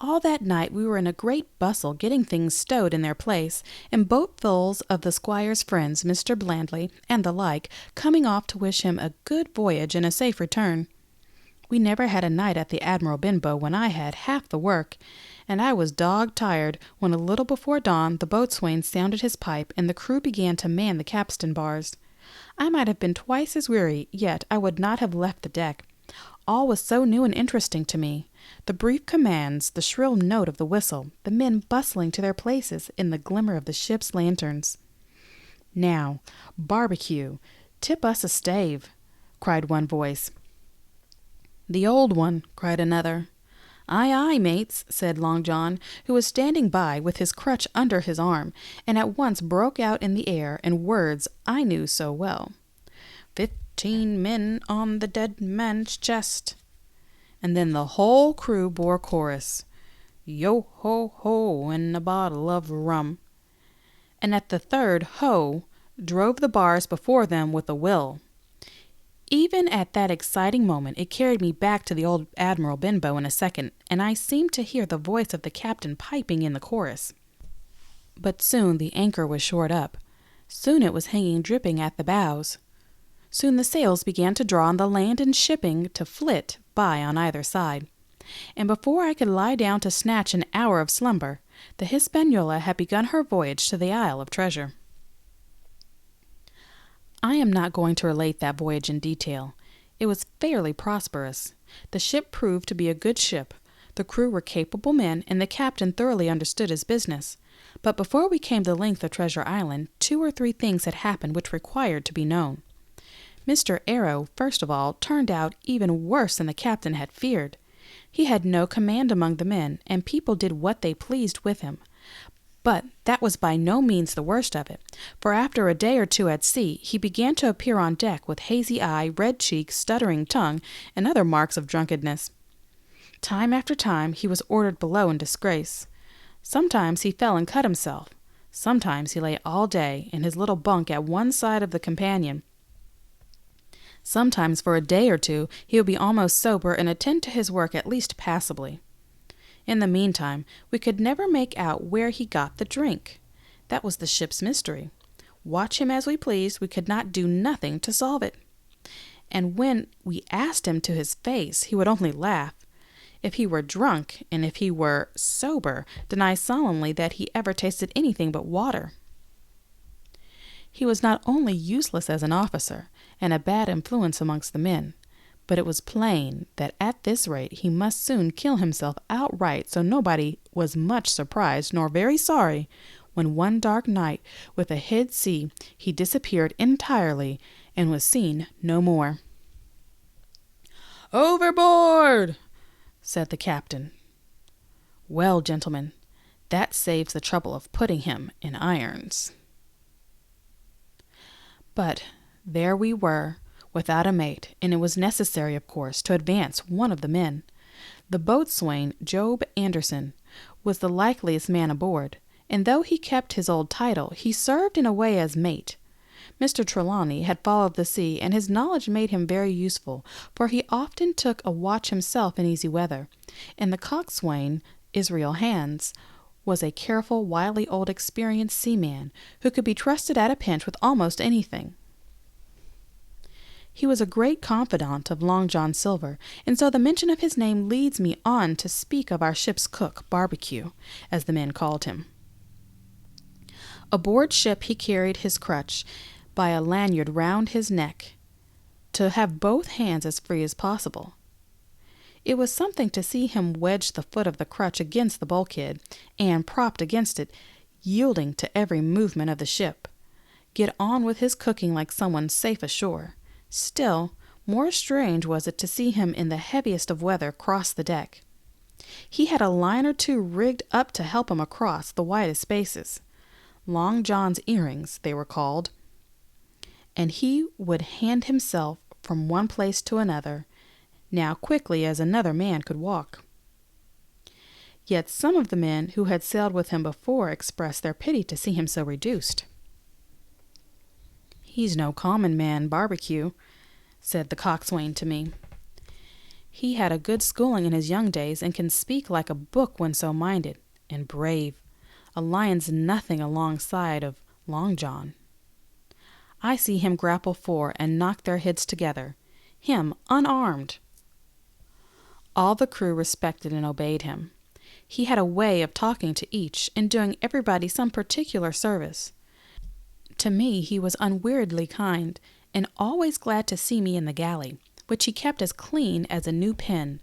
All that night we were in a great bustle getting things stowed in their place, and boatfuls of the squire's friends, Mr. Blandley, and the like, coming off to wish him a good voyage and a safe return. We never had a night at the Admiral Benbow when I had half the work, and I was dog-tired when a little before dawn the boatswain sounded his pipe and the crew began to man the capstan bars. I might have been twice as weary, yet I would not have left the deck. All was so new and interesting to me. The brief commands, the shrill note of the whistle, the men bustling to their places in the glimmer of the ship's lanterns. "Now, barbecue, tip us a stave," cried one voice. "The old one," cried another. "Aye, aye, mates," said Long John, who was standing by with his crutch under his arm, and at once broke out in the air in words I knew so well. 15 men on the dead man's chest. And then the whole crew bore chorus, "Yo ho ho, and a bottle of rum." And at the third ho, drove the bars before them with a will. Even at that exciting moment it carried me back to the old Admiral Benbow in a second, and I seemed to hear the voice of the captain piping in the chorus. But soon the anchor was shored up. Soon it was hanging dripping at the bows. Soon the sails began to draw on the land and shipping to flit by on either side. And before I could lie down to snatch an hour of slumber, the Hispaniola had begun her voyage to the Isle of Treasure. I am not going to relate that voyage in detail. It was fairly prosperous. The ship proved to be a good ship. The crew were capable men, and the captain thoroughly understood his business. But before we came the length of Treasure Island, 2 or 3 things had happened which required to be known. Mr. Arrow, first of all, turned out even worse than the captain had feared. He had no command among the men, and people did what they pleased with him. But that was by no means the worst of it, for after a day or 2 at sea, he began to appear on deck with hazy eye, red cheek, stuttering tongue, and other marks of drunkenness. Time after time he was ordered below in disgrace. Sometimes he fell and cut himself. Sometimes he lay all day in his little bunk at one side of the companion. Sometimes for a day or 2 he would be almost sober and attend to his work at least passably. In the meantime, we could never make out where he got the drink. That was the ship's mystery. Watch him as we pleased, we could not do nothing to solve it. And when we asked him to his face, he would only laugh. If he were drunk, and if he were sober, deny solemnly that he ever tasted anything but water. He was not only useless as an officer, and a bad influence amongst the men, but it was plain that at this rate he must soon kill himself outright, so nobody was much surprised nor very sorry when one dark night with a head sea he disappeared entirely and was seen no more. "Overboard!" said the captain. "Well, gentlemen, that saves the trouble of putting him in irons." But there we were, without a mate, and it was necessary, of course, to advance one of the men. The boatswain, Job Anderson, was the likeliest man aboard, and though he kept his old title, he served in a way as mate. Mr. Trelawney had followed the sea, and his knowledge made him very useful, for he often took a watch himself in easy weather, and the coxswain, Israel Hands, was a careful, wily old experienced seaman who could be trusted at a pinch with almost anything. He was a great confidant of Long John Silver, and so the mention of his name leads me on to speak of our ship's cook, Barbecue, as the men called him. Aboard ship he carried his crutch by a lanyard round his neck, to have both hands as free as possible. It was something to see him wedge the foot of the crutch against the bulkhead, and, propped against it, yielding to every movement of the ship, get on with his cooking like someone safe ashore. Still, more strange was it to see him in the heaviest of weather cross the deck. He had a line or two rigged up to help him across the widest spaces. Long John's earrings, they were called, and he would hand himself from one place to another, now quickly as another man could walk. Yet some of the men who had sailed with him before expressed their pity to see him so reduced. "He's no common man, Barbecue," said the coxswain to me. "He had a good schooling in his young days, and can speak like a book when so minded, and brave. A lion's nothing alongside of Long John. I see him grapple four and knock their heads together, him unarmed." All the crew respected and obeyed him. He had a way of talking to each and doing everybody some particular service. To me he was unweariedly kind, and always glad to see me in the galley, which he kept as clean as a new pin,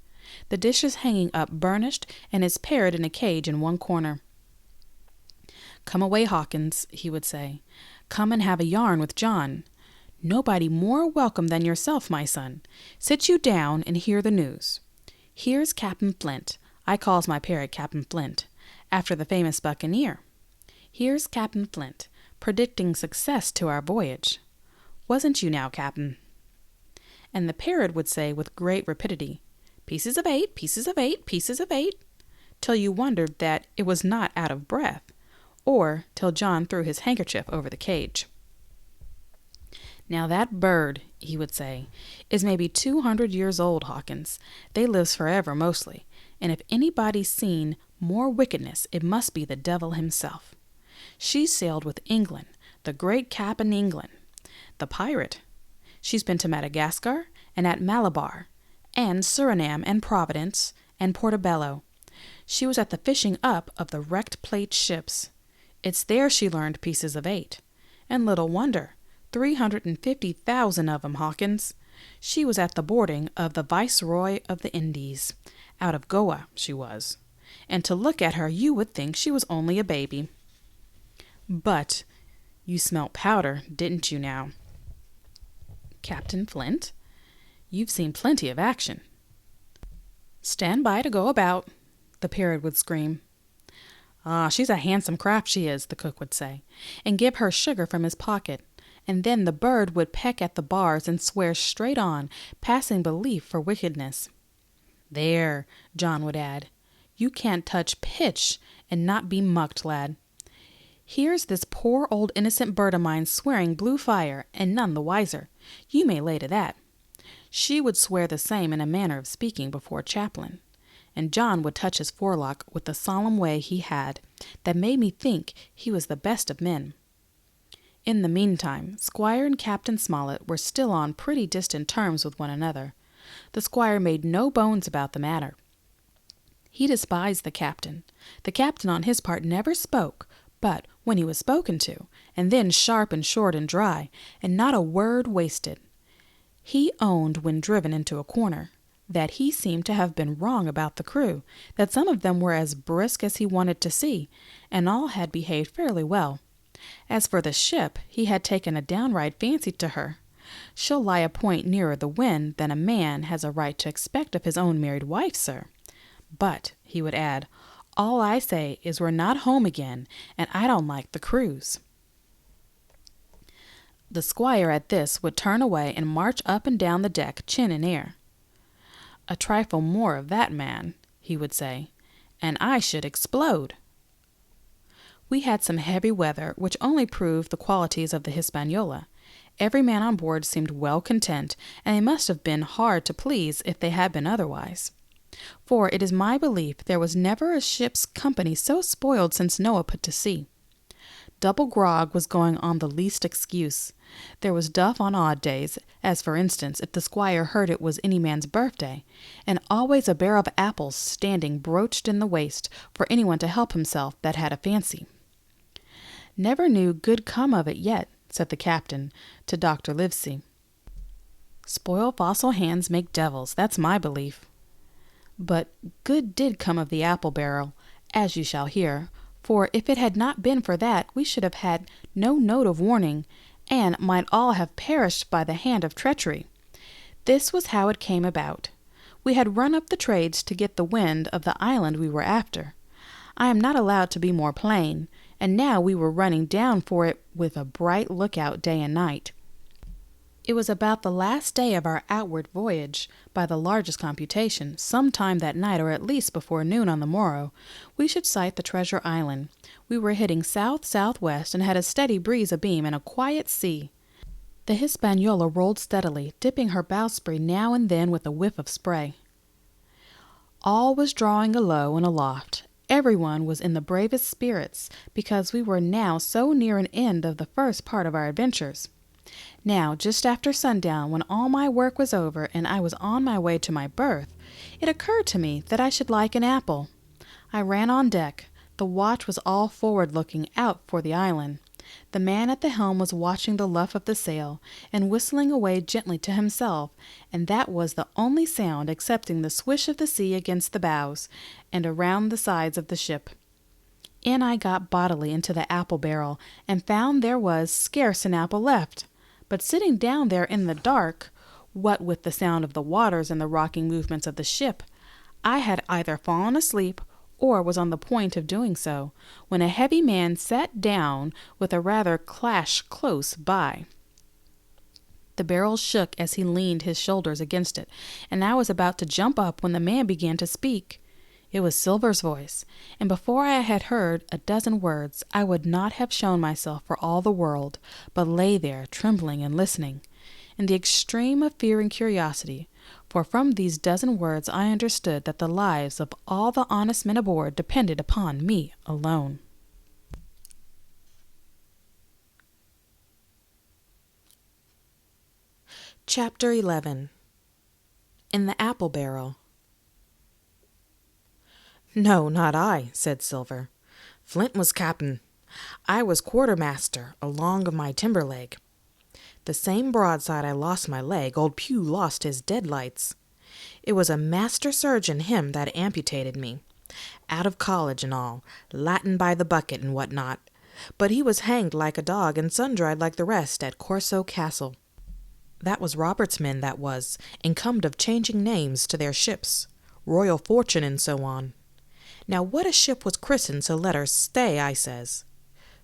the dishes hanging up burnished, and his parrot in a cage in one corner. "Come away, Hawkins," he would say. "Come and have a yarn with John. Nobody more welcome than yourself, my son. Sit you down and hear the news. Here's Captain Flint. I calls my parrot Captain Flint, after the famous buccaneer. Here's Captain Flint, predicting success to our voyage. Wasn't you now, Captain?" And the parrot would say with great rapidity, "Pieces of 8, pieces of 8, pieces of 8, till you wondered that it was not out of breath, or till John threw his handkerchief over the cage. "Now that bird," he would say, "is maybe 200 years old, Hawkins. They lives forever mostly, and if anybody's seen more wickedness, it must be the devil himself. She sailed with England, the great cap in England, the pirate. She's been to Madagascar, and at Malabar, and Surinam, and Providence, and Portobello. She was at the fishing up of the wrecked plate ships. It's there she learned pieces of 8. And little wonder, 350,000 of 'em, Hawkins. She was at the boarding of the Viceroy of the Indies, out of Goa, she was. And to look at her, you would think she was only a baby. But you smelt powder, didn't you now? Captain Flint, you've seen plenty of action." "Stand by to go about," the parrot would scream. "Ah, she's a handsome craft, she is," the cook would say, and give her sugar from his pocket, and then the bird would peck at the bars and swear straight on, passing belief for wickedness. "There," John would add, "you can't touch pitch and not be mucked, lad. Here's this poor old innocent bird of mine swearing blue fire, and none the wiser. You may lay to that." She would swear the same in a manner of speaking before Chaplain, and John would touch his forelock with the solemn way he had that made me think he was the best of men. In the meantime, Squire and Captain Smollett were still on pretty distant terms with one another. The Squire made no bones about the matter. He despised the captain. The captain on his part never spoke, but when he was spoken to, and then sharp and short and dry, and not a word wasted. He owned when driven into a corner that he seemed to have been wrong about the crew, that some of them were as brisk as he wanted to see, and all had behaved fairly well. As for the ship, he had taken a downright fancy to her. She'll lie a point nearer the wind than a man has a right to expect of his own married wife, sir. But, he would add, all I say is we're not home again, and I don't like the cruise. The squire at this would turn away and march up and down the deck, chin in air. A trifle more of that, man, he would say, and I should explode. We had some heavy weather, which only proved the qualities of the Hispaniola. Every man on board seemed well content, and they must have been hard to please if they had been otherwise. For it is my belief there was never a ship's company so spoiled since Noah put to sea. Double grog was going on the least excuse. There was duff on odd days, as for instance, if the squire heard it was any man's birthday, and always a barrel of apples standing broached in the waist for anyone to help himself that had a fancy. Never knew good come of it yet, said the captain to Dr Livesey. Spoil fossil hands make devils, that's my belief. But good did come of the apple barrel, as you shall hear, for if it had not been for that, we should have had no note of warning, and might all have perished by the hand of treachery. This was how it came about. We had run up the trades to get the wind of the island we were after. I am not allowed to be more plain, and now we were running down for it with a bright lookout day and night. It was about the last day of our outward voyage, by the largest computation, some time that night, or at least before noon on the morrow, we should sight the treasure island. We were heading south-southwest and had a steady breeze abeam and a quiet sea. The Hispaniola rolled steadily, dipping her bowsprit now and then with a whiff of spray. All was drawing alow and aloft. Everyone was in the bravest spirits, because we were now so near an end of the first part of our adventures. Now, just after sundown, when all my work was over and I was on my way to my berth, it occurred to me that I should like an apple. I ran on deck. The watch was all forward looking out for the island. The man at the helm was watching the luff of the sail and whistling away gently to himself, and that was the only sound excepting the swish of the sea against the bows and around the sides of the ship. In I got bodily into the apple barrel and found there was scarce an apple left. But sitting down there in the dark, what with the sound of the waters and the rocking movements of the ship, I had either fallen asleep or was on the point of doing so, when a heavy man sat down with a rather clash close by. The barrel shook as he leaned his shoulders against it, and I was about to jump up when the man began to speak. It was Silver's voice, and before I had heard a dozen words, I would not have shown myself for all the world, but lay there trembling and listening, in the extreme of fear and curiosity, for from these dozen words I understood that the lives of all the honest men aboard depended upon me alone. Chapter 11. In the Apple Barrel. "No, not I," said Silver. "Flint was cap'n. I was quartermaster along of my timber leg. The same broadside I lost my leg, old Pew lost his deadlights. It was a master surgeon, him, that amputated me. Out of college and all, Latin by the bucket and what not. But he was hanged like a dog and sun-dried like the rest at Corso Castle. That was Robert's men, that was, and comed of changing names to their ships, Royal Fortune and so on. Now what a ship was christened, so let her stay, I says.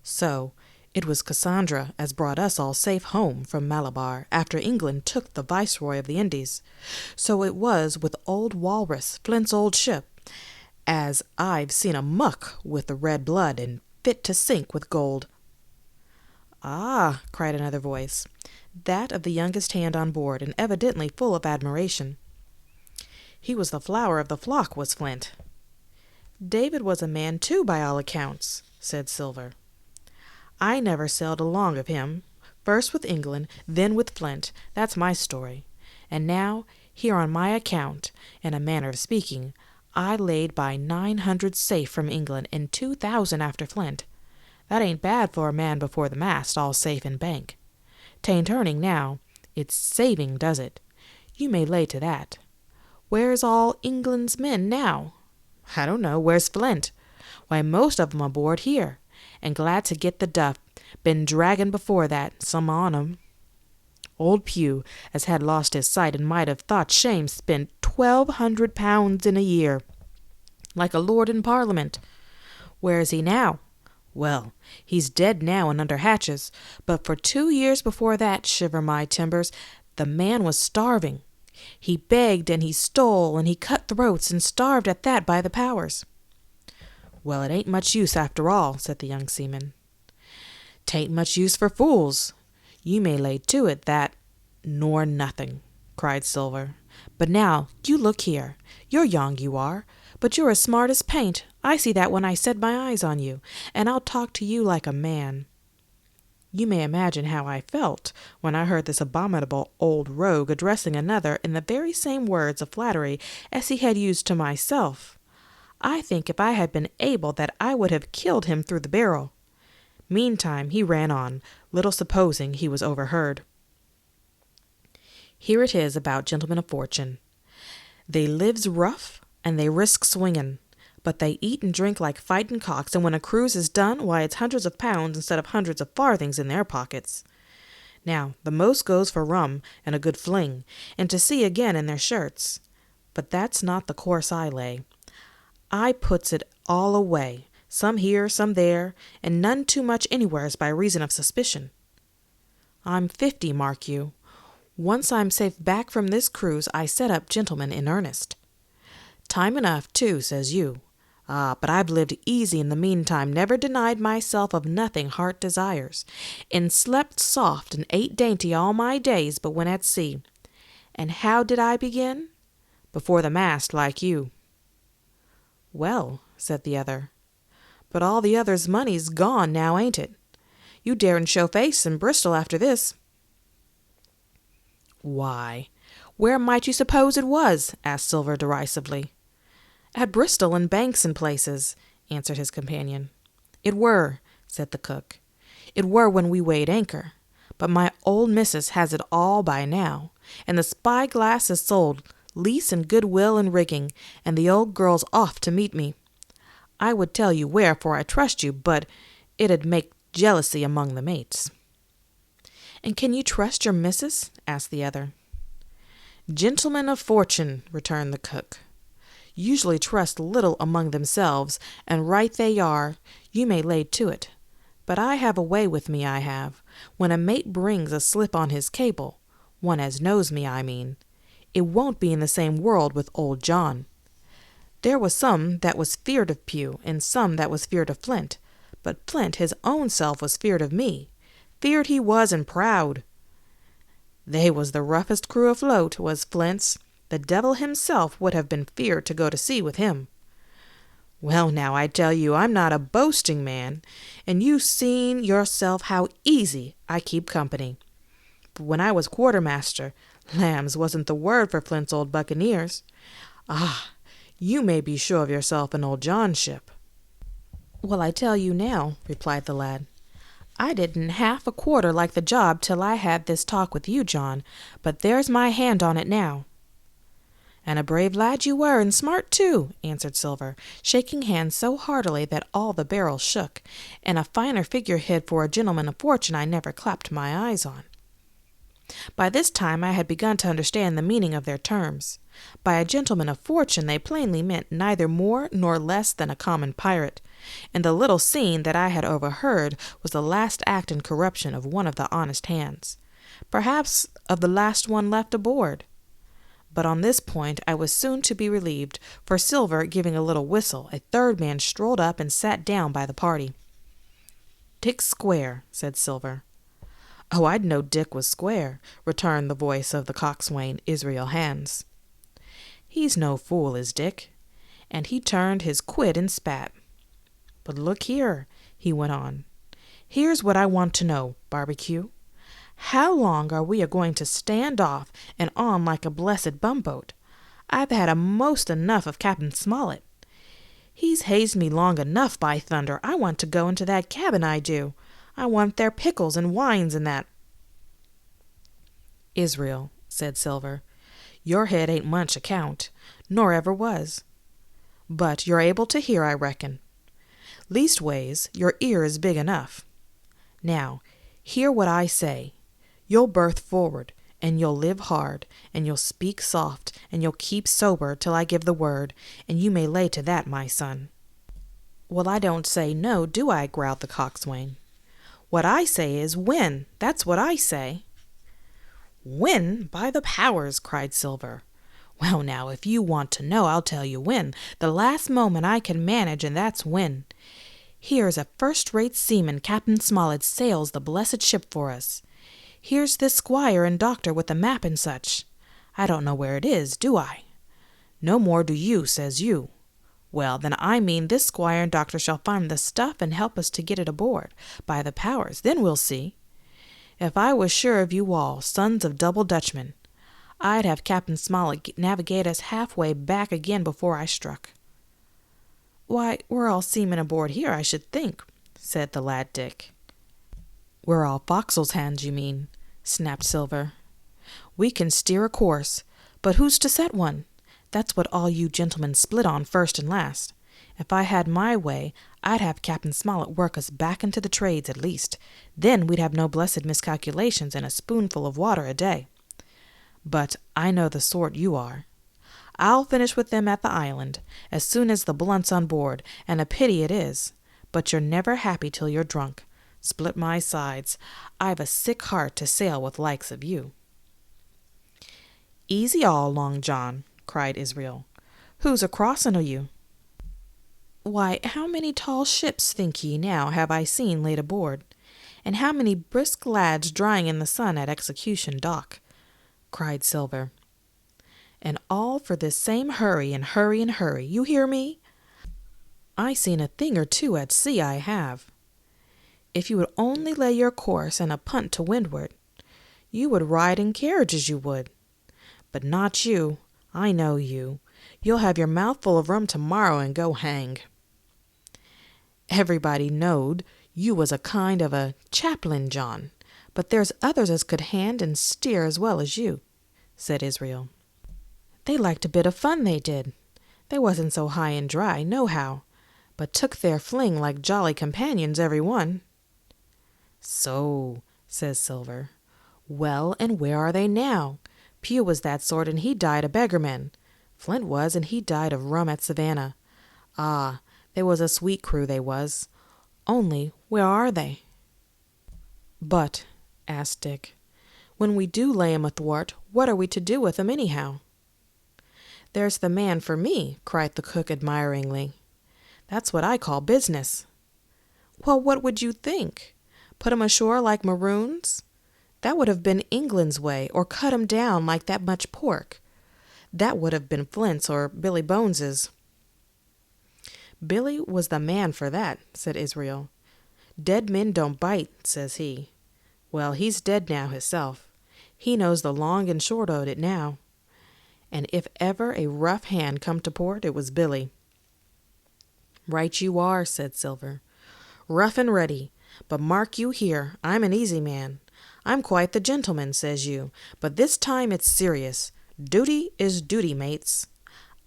So, it was Cassandra as brought us all safe home from Malabar after England took the Viceroy of the Indies. So it was with old Walrus, Flint's old ship, as I've seen a muck with the red blood and fit to sink with gold." "Ah," cried another voice, that of the youngest hand on board, and evidently full of admiration. "He was the flower of the flock, was Flint." "David was a man too, by all accounts," said Silver. "I never sailed along of him, first with England, then with Flint. That's my story. And now, here on my account, in a manner of speaking, I laid by 900 safe from England and 2,000 after Flint. That ain't bad for a man before the mast, all safe in bank. 'Tain't earning now, it's saving does it. You may lay to that. Where's all England's men now? I don't know. Where's Flint? Why, most of 'em aboard here, and glad to get the duff. Been draggin' before that, some on 'em. Old Pugh, as had lost his sight and might have thought shame, spent £1,200 in a year, like a lord in Parliament. Where is he now? Well, he's dead now and under hatches, but for 2 years before that, shiver my timbers, the man was starving. He begged and he stole and he cut throats and starved at that by the powers. Well, it ain't much use after all, said the young seaman. 'Tain't much use for fools. You may lay to it that, nor nothing, cried Silver. But now, you look here. You're young, you are, but you're as smart as paint. I see that when I set my eyes on you, and I'll talk to you like a man. You may imagine how I felt when I heard this abominable old rogue addressing another in the very same words of flattery as he had used to myself. I think if I had been able that I would have killed him through the barrel. Meantime he ran on, little supposing he was overheard. Here it is about gentlemen of fortune. They lives rough, and they risk swinging, but they eat and drink like fighting cocks, and when a cruise is done, why, it's hundreds of pounds instead of hundreds of farthings in their pockets. Now, the most goes for rum and a good fling, and to sea again in their shirts. But that's not the course I lay. I puts it all away, some here, some there, and none too much anywheres by reason of suspicion. I'm 50, mark you. Once I'm safe back from this cruise, I set up gentlemen in earnest. Time enough, too, says you. Ah, but I've lived easy in the meantime, never denied myself of nothing heart desires, and slept soft and ate dainty all my days but when at sea. And how did I begin? Before the mast, like you. Well, said the other, but all the other's money's gone now, ain't it? You daren't show face in Bristol after this. Why, where might you suppose it was? Asked Silver derisively. At Bristol and Banks and places, answered his companion. It were, said the cook. It were when we weighed anchor. But my old missus has it all by now, and the spy-glass is sold, lease and goodwill and rigging, and the old girl's off to meet me. I would tell you where, for I trust you, but it'd make jealousy among the mates. And can you trust your missus? Asked the other. Gentlemen of fortune, returned the cook, usually trust little among themselves, and right they are, you may lay to it. But I have a way with me, I have. When a mate brings a slip on his cable, one as knows me, I mean, it won't be in the same world with old John. There was some that was feared of Pugh, and some that was feared of Flint, but Flint his own self was feared of me. Feared he was and proud. They was the roughest crew afloat, was Flint's. The devil himself would have been feared to go to sea with him. Well, now, I tell you, I'm not a boasting man, and you've seen yourself how easy I keep company. But when I was quartermaster, lambs wasn't the word for Flint's old buccaneers. Ah, you may be sure of yourself in old John's ship. Well, I tell you now, replied the lad, I didn't half a quarter like the job till I had this talk with you, John, but there's my hand on it now. And a brave lad you were, and smart too, answered Silver, shaking hands so heartily that all the barrel shook, and a finer figurehead for a gentleman of fortune I never clapped my eyes on. By this time I had begun to understand the meaning of their terms. By a gentleman of fortune they plainly meant neither more nor less than a common pirate, and the little scene that I had overheard was the last act in corruption of one of the honest hands, perhaps of the last one left aboard. But on this point I was soon to be relieved, for Silver, giving a little whistle, a third man strolled up and sat down by the party. Dick's square, said Silver. Oh, I'd know Dick was square, returned the voice of the coxswain, Israel Hands. He's no fool, is Dick, and he turned his quid and spat. But look here, he went on. Here's what I want to know, Barbecue. How long are we a-going to stand off and on like a blessed bumboat? I've had a most enough of Captain Smollett. He's hazed me long enough, by thunder. I want to go into that cabin, I do. I want their pickles and wines and that. Israel, said Silver, your head ain't much account, nor ever was. But you're able to hear, I reckon. Leastways, your ear is big enough. Now, hear what I say. You'll berth forward, and you'll live hard, and you'll speak soft, and you'll keep sober till I give the word, and you may lay to that, my son. Well, I don't say no, do I? Growled the coxswain. What I say is win. That's what I say. Win? By the powers, cried Silver. Well, now, if you want to know, I'll tell you when. The last moment I can manage, and that's when. Here's a first-rate seaman, Captain Smollett, sails the blessed ship for us. Here's this squire and doctor with the map and such. I don't know where it is, do I? No more do you, says you. Well, then I mean this squire and doctor shall find the stuff and help us to get it aboard. By the powers, then we'll see. If I was sure of you all, sons of double Dutchmen, I'd have Captain Smollett navigate us halfway back again before I struck. Why, we're all seamen aboard here, I should think, said the lad Dick. We're all forecastle's hands, you mean, snapped Silver. We can steer a course, but who's to set one? That's what all you gentlemen split on first and last. If I had my way, I'd have Captain Smollett work us back into the trades at least. Then we'd have no blessed miscalculations and a spoonful of water a day. But I know the sort you are. I'll finish with them at the island, as soon as the blunt's on board, and a pity it is. But you're never happy till you're drunk. Split my sides, I've a sick heart to sail with likes of you. Easy all, Long John, cried Israel. Who's a-crossin' o' you? Why, how many tall ships, think ye now, have I seen laid aboard? And how many brisk lads drying in the sun at Execution Dock? Cried Silver. And all for this same hurry and hurry and hurry, you hear me? I seen a thing or two at sea, I have. If you would only lay your course and a punt to windward, you would ride in carriages, you would. But not you, I know you. You'll have your mouth full of rum tomorrow and go hang. Everybody knowed you was a kind of a chaplain, John, but there's others as could hand and steer as well as you, said Israel. They liked a bit of fun, they did. They wasn't so high and dry, nohow, but took their fling like jolly companions, every one. So, says Silver. Well, and where are they now? Pugh was that sort, and he died a beggarman. Flint was, and he died of rum at Savannah. Ah, they was a sweet crew, they was. Only, where are they? But, asked Dick, when we do lay 'em athwart, what are we to do with 'em anyhow? There's the man for me, cried the cook admiringly. That's what I call business. Well, what would you think? Put 'em ashore like maroons? That would have been England's way, or cut 'em down like that much pork. That would have been Flint's or Billy Bones's. Billy was the man for that, said Israel. Dead men don't bite, says he. Well, he's dead now hisself. He knows the long and short o' it now. And if ever a rough hand come to port, it was Billy. Right you are, said Silver. Rough and ready. But mark you here, I'm an easy man. I'm quite the gentleman, says you, but this time it's serious. Duty is duty, mates.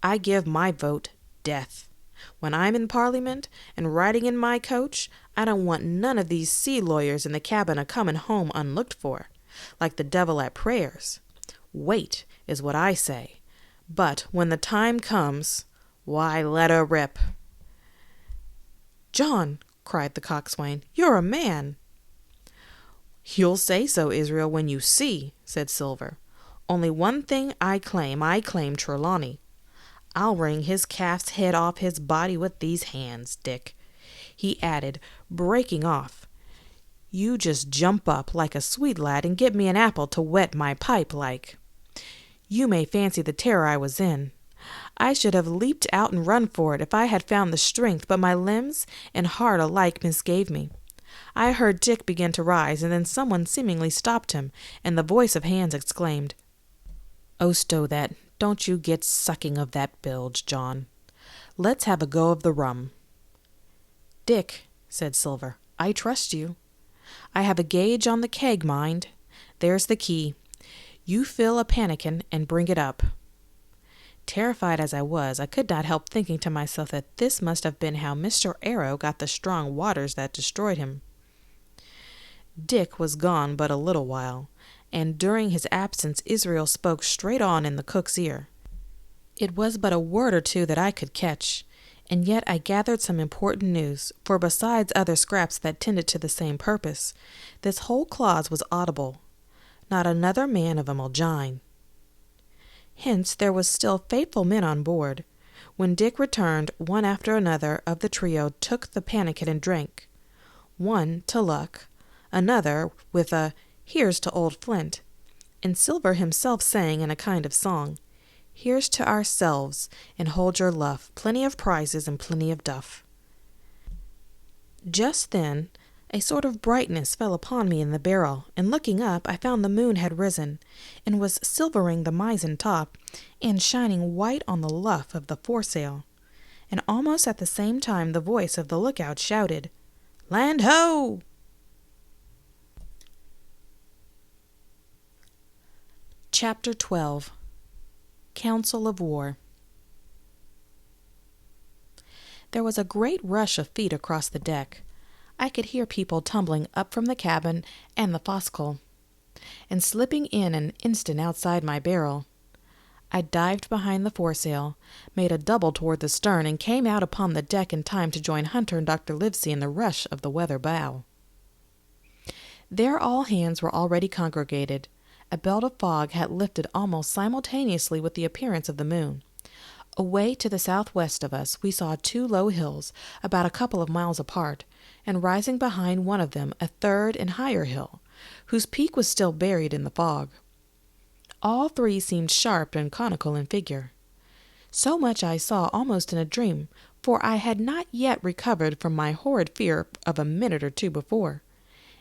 I give my vote death. When I'm in Parliament and riding in my coach, I don't want none of these sea lawyers in the cabin a-comin' home unlooked for, like the devil at prayers. Wait, is what I say. But when the time comes, why, let her rip. John, cried the coxswain, you're a man. You'll say so, Israel, when you see, said Silver. Only one thing I claim Trelawney. I'll wring his calf's head off his body with these hands, Dick, he added, breaking off. You just jump up like a sweet lad and give me an apple to wet my pipe like. You may fancy the terror I was in. I should have leaped out and run for it if I had found the strength, but my limbs and heart alike misgave me. I heard Dick begin to rise, and then someone seemingly stopped him, and the voice of Hans exclaimed, "Oh, stow that Don't you get sucking of that bilge, John. Let's have a go of the rum. Dick, said Silver, I trust you. I have a gauge on the keg, mind. There's the key. You fill a pannikin and bring it up. Terrified as I was, I could not help thinking to myself that this must have been how Mr. Arrow got the strong waters that destroyed him. Dick was gone but a little while, and during his absence Israel spoke straight on in the cook's ear. It was but a word or two that I could catch, and yet I gathered some important news, for besides other scraps that tended to the same purpose, this whole clause was audible. Not another man of 'em'll jine. Hence there was still faithful men on board. When Dick returned, one after another of the trio took the pannikin and drank. One to luck, another with a "Here's to old Flint," and Silver himself sang in a kind of song, "Here's to ourselves, and hold your luff, plenty of prizes and plenty of duff." Just then a sort of brightness fell upon me in the barrel, and looking up I found the moon had risen, and was silvering the mizzen top, and shining white on the luff of the foresail. And almost at the same time the voice of the lookout shouted, "Land ho!" Chapter 12. Council of War. There was a great rush of feet across the deck. I could hear people tumbling up from the cabin and the fo'c'sle, and slipping in an instant outside my barrel. I dived behind the foresail, made a double toward the stern, and came out upon the deck in time to join Hunter and Dr. Livesey in the rush of the weather bow. There all hands were already congregated. A belt of fog had lifted almost simultaneously with the appearance of the moon. Away to the southwest of us we saw two low hills, about a couple of miles apart, and rising behind one of them a third and higher hill, whose peak was still buried in the fog. All three seemed sharp and conical in figure. So much I saw almost in a dream, for I had not yet recovered from my horrid fear of a minute or two before.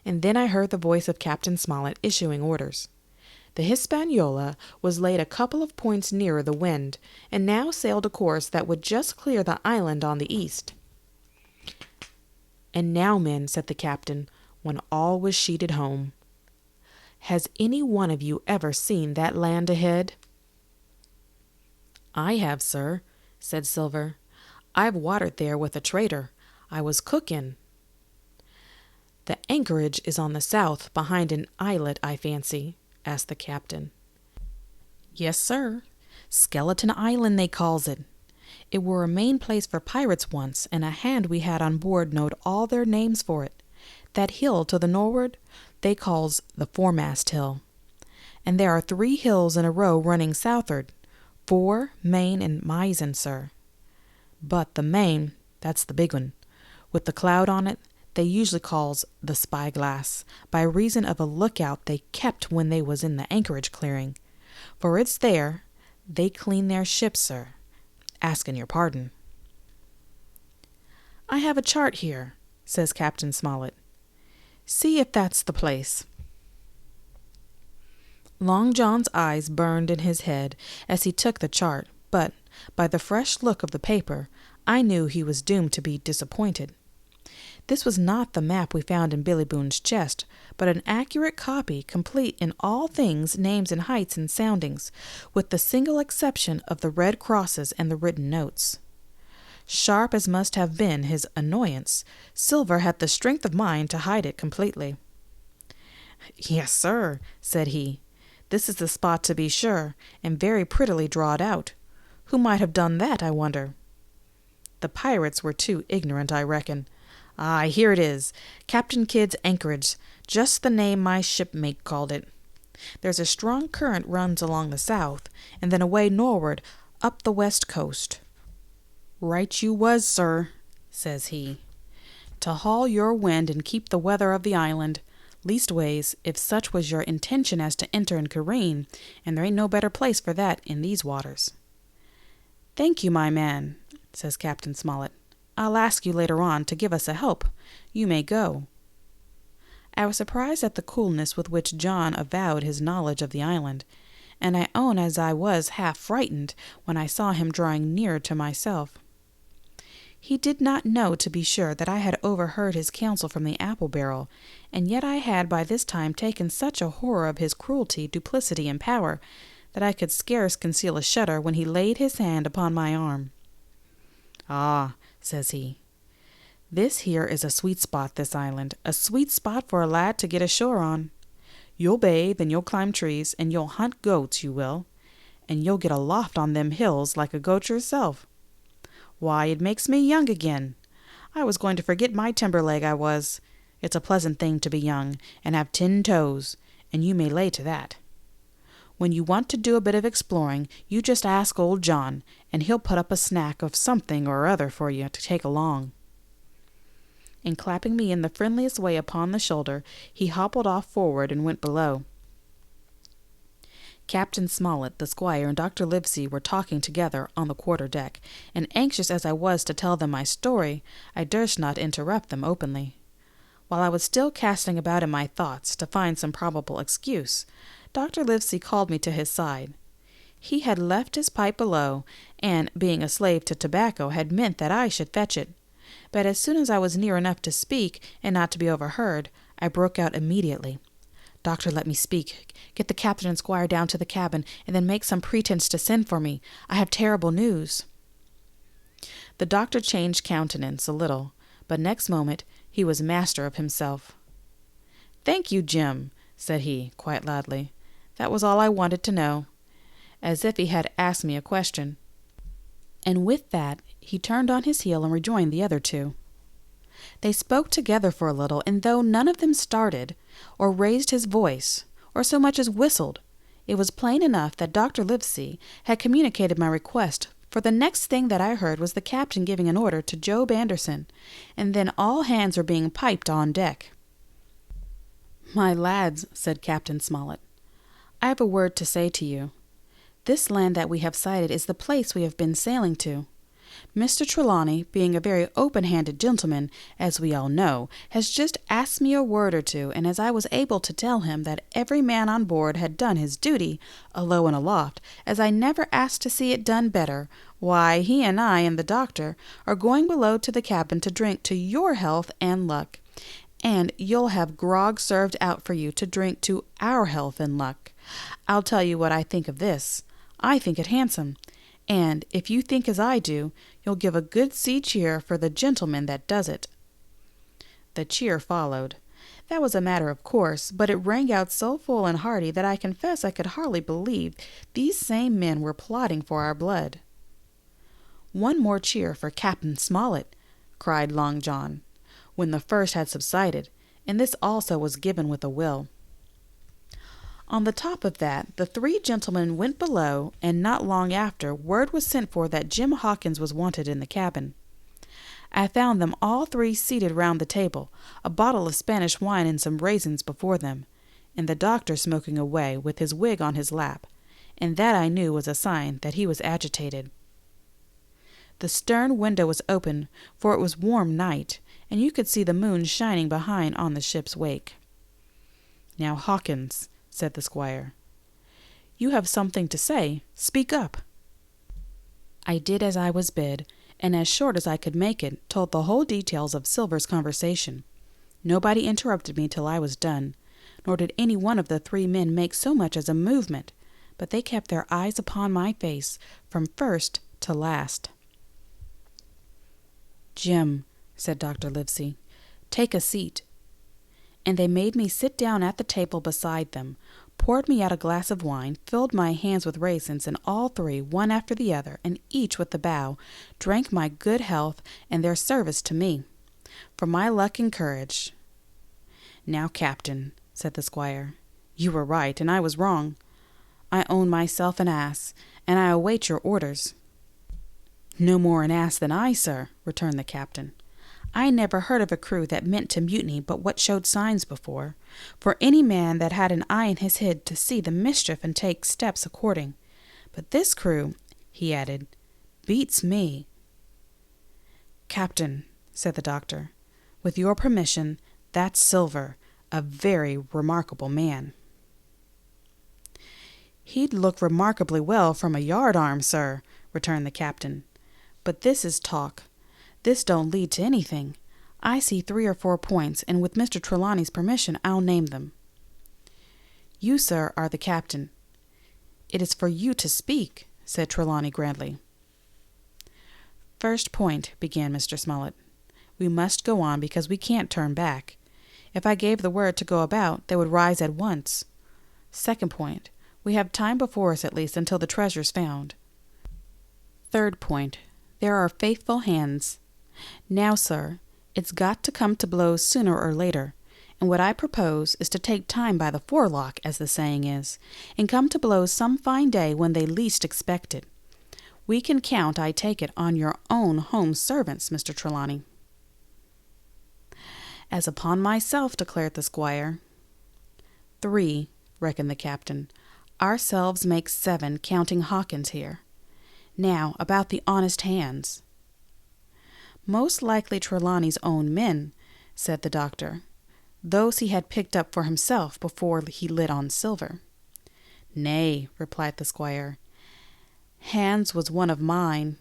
And then I heard the voice of Captain Smollett issuing orders. The Hispaniola was laid a couple of points nearer the wind, and now sailed a course that would just clear the island on the east. "And now, men," said the captain, when all was sheeted home, "has any one of you ever seen that land ahead?" "I have, sir," said Silver. "I've watered there with a trader. I was cookin'." "The anchorage is on the south, behind an islet, I fancy?" asked the captain. "Yes, sir. Skeleton Island, they calls it. It were a main place for pirates once, and a hand we had on board knowed all their names for it. That hill to the nor'ward they calls the foremast hill. And there are 3 hills in a row running southward, fore, main, and mizzen, sir. But the main, that's the big one, with the cloud on it, they usually calls the spyglass, by reason of a lookout they kept when they was in the anchorage clearing. For it's there they clean their ships, sir, asking your pardon." "I have a chart here," says Captain Smollett. "See if that's the place." Long John's eyes burned in his head as he took the chart, but by the fresh look of the paper I knew he was doomed to be disappointed. This was not the map we found in Billy Boone's chest, but an accurate copy, complete in all things, names and heights and soundings, with the single exception of the red crosses and the written notes. Sharp as must have been his annoyance, Silver had the strength of mind to hide it completely. "Yes, sir," said he. "This is the spot to be sure, and very prettily drawed out. Who might have done that, I wonder?" "The pirates were too ignorant, I reckon. Ah, here it is. Captain Kidd's anchorage, just the name my shipmate called it. There's a strong current runs along the south, and then away nor'ward, up the west coast." "Right you was, sir," says he, "to haul your wind and keep the weather of the island, leastways, if such was your intention as to enter and careen, and there ain't no better place for that in these waters." "Thank you, my man," says Captain Smollett. "I'll ask you later on to give us a help. You may go." I was surprised at the coolness with which John avowed his knowledge of the island, and I own as I was half frightened when I saw him drawing nearer to myself. He did not know, to be sure, that I had overheard his counsel from the apple barrel, and yet I had by this time taken such a horror of his cruelty, duplicity, and power, that I could scarce conceal a shudder when he laid his hand upon my arm. "Ah," says he, "this here is a sweet spot, this island, a sweet spot for a lad to get ashore on. You'll bathe, and you'll climb trees, and you'll hunt goats, you will, and you'll get aloft on them hills like a goat yourself. Why, it makes me young again. I was going to forget my timber leg, I was. It's a pleasant thing to be young, and have 10 toes, and you may lay to that. When you want to do a bit of exploring, you just ask old John, and he'll put up a snack of something or other for you to take along." And clapping me in the friendliest way upon the shoulder, he hobbled off forward and went below. Captain Smollett, the Squire, and Dr. Livesey were talking together on the quarter-deck, and anxious as I was to tell them my story, I durst not interrupt them openly. While I was still casting about in my thoughts to find some probable excuse, Dr. Livesey called me to his side. He had left his pipe below, and, being a slave to tobacco, had meant that I should fetch it. But as soon as I was near enough to speak, and not to be overheard, I broke out immediately. "Doctor, let me speak. Get the captain and Squire down to the cabin, and then make some pretense to send for me. I have terrible news." The doctor changed countenance a little, but next moment he was master of himself. "Thank you, Jim," said he, quite loudly. "That was all I wanted to know," as if he had asked me a question. And with that he turned on his heel and rejoined the other two. They spoke together for a little, and though none of them started, or raised his voice, or so much as whistled, it was plain enough that Dr. Livesey had communicated my request, for the next thing that I heard was the captain giving an order to Job Anderson, and then all hands were being piped on deck. "My lads," said Captain Smollett, "I have a word to say to you. This land that we have sighted is the place we have been sailing to. Mr. Trelawney, being a very open-handed gentleman, as we all know, has just asked me a word or two, and as I was able to tell him that every man on board had done his duty, alow and aloft, as I never asked to see it done better, why, he and I and the doctor are going below to the cabin to drink to your health and luck, and you'll have grog served out for you to drink to our health and luck. I'll tell you what I think of this. I think it handsome. And if you think as I do, you'll give a good sea cheer for the gentleman that does it." The cheer followed. That was a matter of course, but it rang out so full and hearty that I confess I could hardly believe these same men were plotting for our blood. "One more cheer for Captain Smollett," cried Long John, when the first had subsided, and this also was given with a will. On the top of that, the 3 gentlemen went below, and not long after, word was sent for that Jim Hawkins was wanted in the cabin. I found them all 3 seated round the table, a bottle of Spanish wine and some raisins before them, and the doctor smoking away with his wig on his lap, and that I knew was a sign that he was agitated. The stern window was open, for it was warm night, and you could see the moon shining behind on the ship's wake. "Now, Hawkins," said the Squire, "you have something to say. Speak up." I did as I was bid, and as short as I could make it, told the whole details of Silver's conversation. Nobody interrupted me till I was done, nor did any one of the 3 men make so much as a movement, but they kept their eyes upon my face from first to last. "Jim," said Dr. Livesey, "take a seat." And they made me sit down at the table beside them, poured me out a glass of wine, filled my hands with raisins, and all 3, one after the other, and each with a bow, drank my good health and their service to me, for my luck and courage. "Now, Captain," said the Squire, "you were right, and I was wrong. I own myself an ass, and I await your orders." "No more an ass than I, sir," returned the captain. "I never heard of a crew that meant to mutiny but what showed signs before, for any man that had an eye in his head to see the mischief and take steps according. But this crew," he added, "beats me." "Captain," said the doctor, "with your permission, that's Silver, a very remarkable man." "He'd look remarkably well from a yard-arm, sir," returned the captain. "But this is talk. This don't lead to anything. I see 3 or 4 points, and with Mr. Trelawney's permission I'll name them." "You, sir, are the captain. It is for you to speak," said Trelawney grandly. "First point," began Mr. Smollett. "We must go on because we can't turn back. If I gave the word to go about, they would rise at once. Second point, we have time before us at least until the treasure's found. Third point, there are faithful hands. Now, sir, it's got to come to blows sooner or later, and what I propose is to take time by the forelock, as the saying is, and come to blows some fine day when they least expect it. We can count, I take it, on your own home servants, Mr. Trelawney." "As upon myself," declared the squire. "3, reckoned the captain. "Ourselves make 7, counting Hawkins here. Now, about the honest hands." "Most likely Trelawney's own men," said the doctor. "Those he had picked up for himself before he lit on Silver." "Nay," replied the squire. "Hans was one of mine."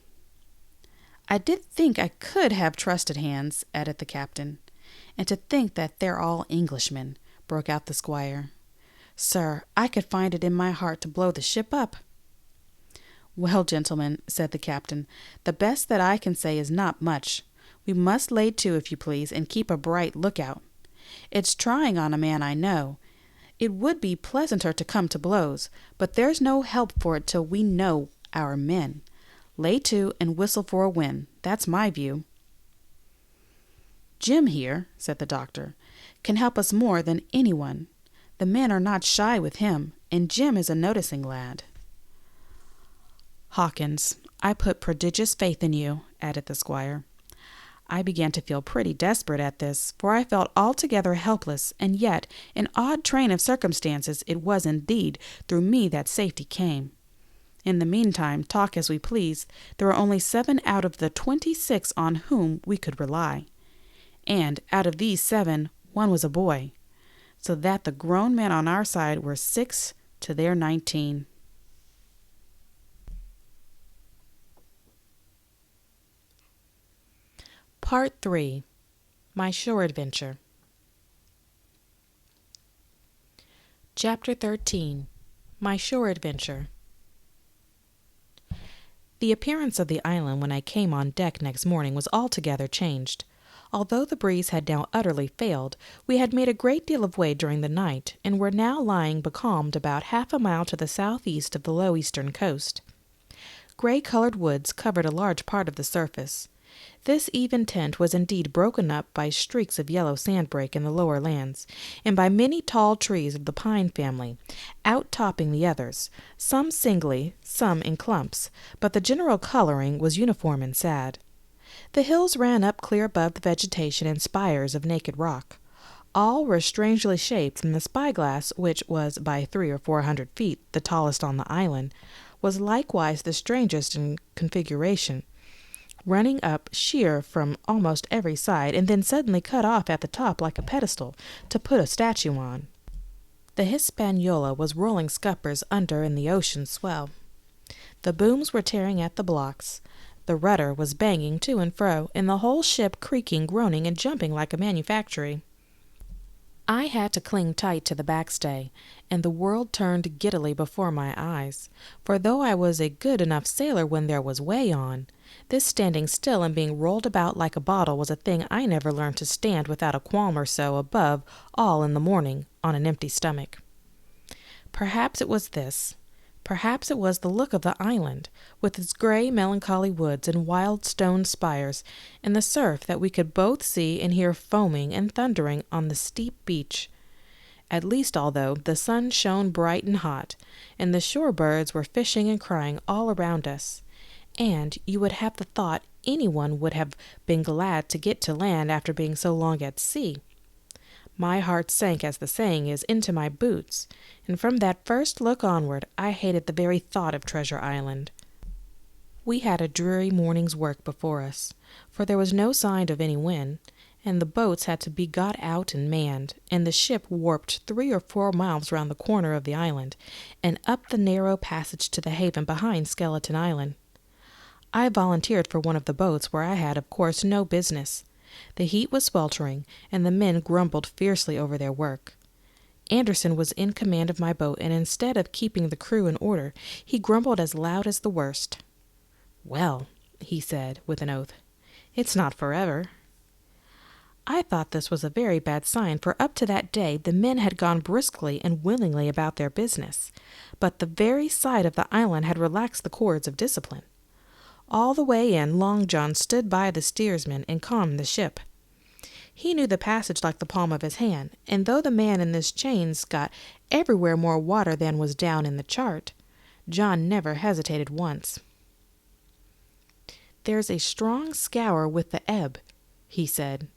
"I did think I could have trusted Hans," added the captain. "And to think that they're all Englishmen," broke out the squire. "Sir, I could find it in my heart to blow the ship up." "Well, gentlemen," said the captain, "the best that I can say is not much. We must lay to, if you please, and keep a bright lookout. It's trying on a man, I know. It would be pleasanter to come to blows, but there's no help for it till we know our men. Lay to and whistle for a wind. That's my view." "Jim here," said the doctor, "can help us more than anyone. The men are not shy with him, and Jim is a noticing lad." "Hawkins, I put prodigious faith in you," added the squire. I began to feel pretty desperate at this, for I felt altogether helpless, and yet, in odd train of circumstances, it was indeed through me that safety came. In the meantime, talk as we pleased, there were only 7 out of the 26 on whom we could rely. And out of these 7, 1 was a boy, so that the grown men on our side were 6 to their 19. Part 3. My Shore Adventure. Chapter 13. My Shore Adventure. The appearance of the island when I came on deck next morning was altogether changed. Although the breeze had now utterly failed, we had made a great deal of way during the night, and were now lying becalmed about half a mile to the southeast of the low eastern coast. Gray-colored woods covered a large part of the surface. This even tint was indeed broken up by streaks of yellow sandbrake in the lower lands, and by many tall trees of the pine family, out-topping the others, some singly, some in clumps, but the general coloring was uniform and sad. The hills ran up clear above the vegetation in spires of naked rock. All were strangely shaped, and the spyglass, which was by 300 or 400 feet the tallest on the island, was likewise the strangest in configuration, running up sheer from almost every side, and then suddenly cut off at the top like a pedestal to put a statue on. The Hispaniola was rolling scuppers under in the ocean swell. The booms were tearing at the blocks. The rudder was banging to and fro, and the whole ship creaking, groaning, and jumping like a manufactory. I had to cling tight to the backstay, and the world turned giddily before my eyes, for though I was a good enough sailor when there was way on, this standing still and being rolled about like a bottle was a thing I never learned to stand without a qualm or so above all in the morning on an empty stomach. Perhaps it was this. Perhaps it was the look of the island, with its gray, melancholy woods and wild stone spires, and the surf that we could both see and hear foaming and thundering on the steep beach. At least, although the sun shone bright and hot, and the shore birds were fishing and crying all around us, and you would have the thought anyone would have been glad to get to land after being so long at sea. My heart sank, as the saying is, into my boots, and from that first look onward I hated the very thought of Treasure Island. We had a dreary morning's work before us, for there was no sign of any wind, and the boats had to be got out and manned, and the ship warped 3 or 4 miles round the corner of the island, and up the narrow passage to the haven behind Skeleton Island. I volunteered for one of the boats where I had, of course, no business. The heat was sweltering, and the men grumbled fiercely over their work. Anderson was in command of my boat, and instead of keeping the crew in order, he grumbled as loud as the worst. "Well," he said, with an oath, "it's not forever." I thought this was a very bad sign, for up to that day the men had gone briskly and willingly about their business, but the very sight of the island had relaxed the cords of discipline. All the way in, Long John stood by the steersman and calmed the ship. He knew the passage like the palm of his hand, and though the man in his chains got everywhere more water than was down in the chart, John never hesitated once. "There's a strong scour with the ebb," he said,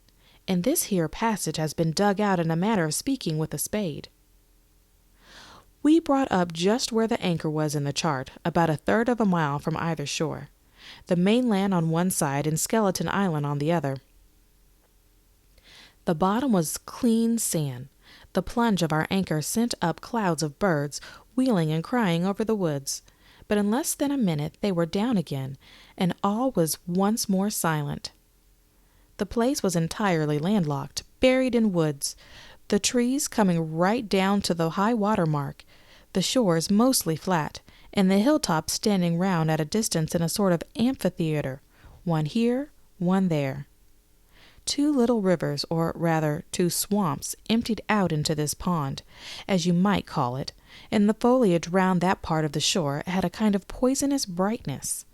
"and this here passage has been dug out in a manner of speaking with a spade." We brought up just where the anchor was in the chart, about 1/3 of a mile from either shore, the mainland on one side and Skeleton Island on the other. The bottom was clean sand. The plunge of our anchor sent up clouds of birds, wheeling and crying over the woods, but in less than a minute they were down again, and all was once more silent. The place was entirely landlocked, buried in woods, the trees coming right down to the high water mark, the shores mostly flat, and the hilltops standing round at a distance in a sort of amphitheatre, one here, one there. 2 little rivers, or rather 2 swamps, emptied out into this pond, as you might call it, and the foliage round that part of the shore had a kind of poisonous brightness.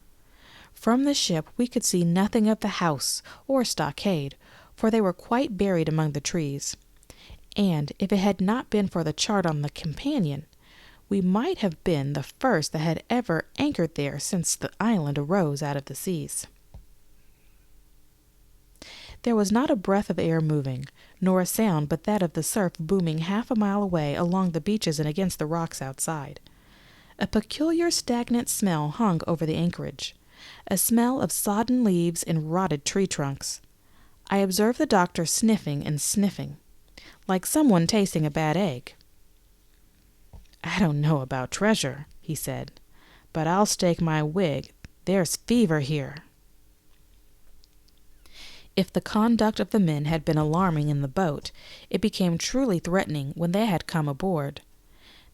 From the ship we could see nothing of the house or stockade, for they were quite buried among the trees, and if it had not been for the chart on the companion, we might have been the first that had ever anchored there since the island arose out of the seas. There was not a breath of air moving, nor a sound but that of the surf booming half a mile away along the beaches and against the rocks outside. A peculiar stagnant smell hung over the anchorage, a smell of sodden leaves and rotted tree trunks. I observed the doctor sniffing and sniffing, like someone tasting a bad egg. "I don't know about treasure," he said, "but I'll stake my wig there's fever here." If the conduct of the men had been alarming in the boat, it became truly threatening when they had come aboard.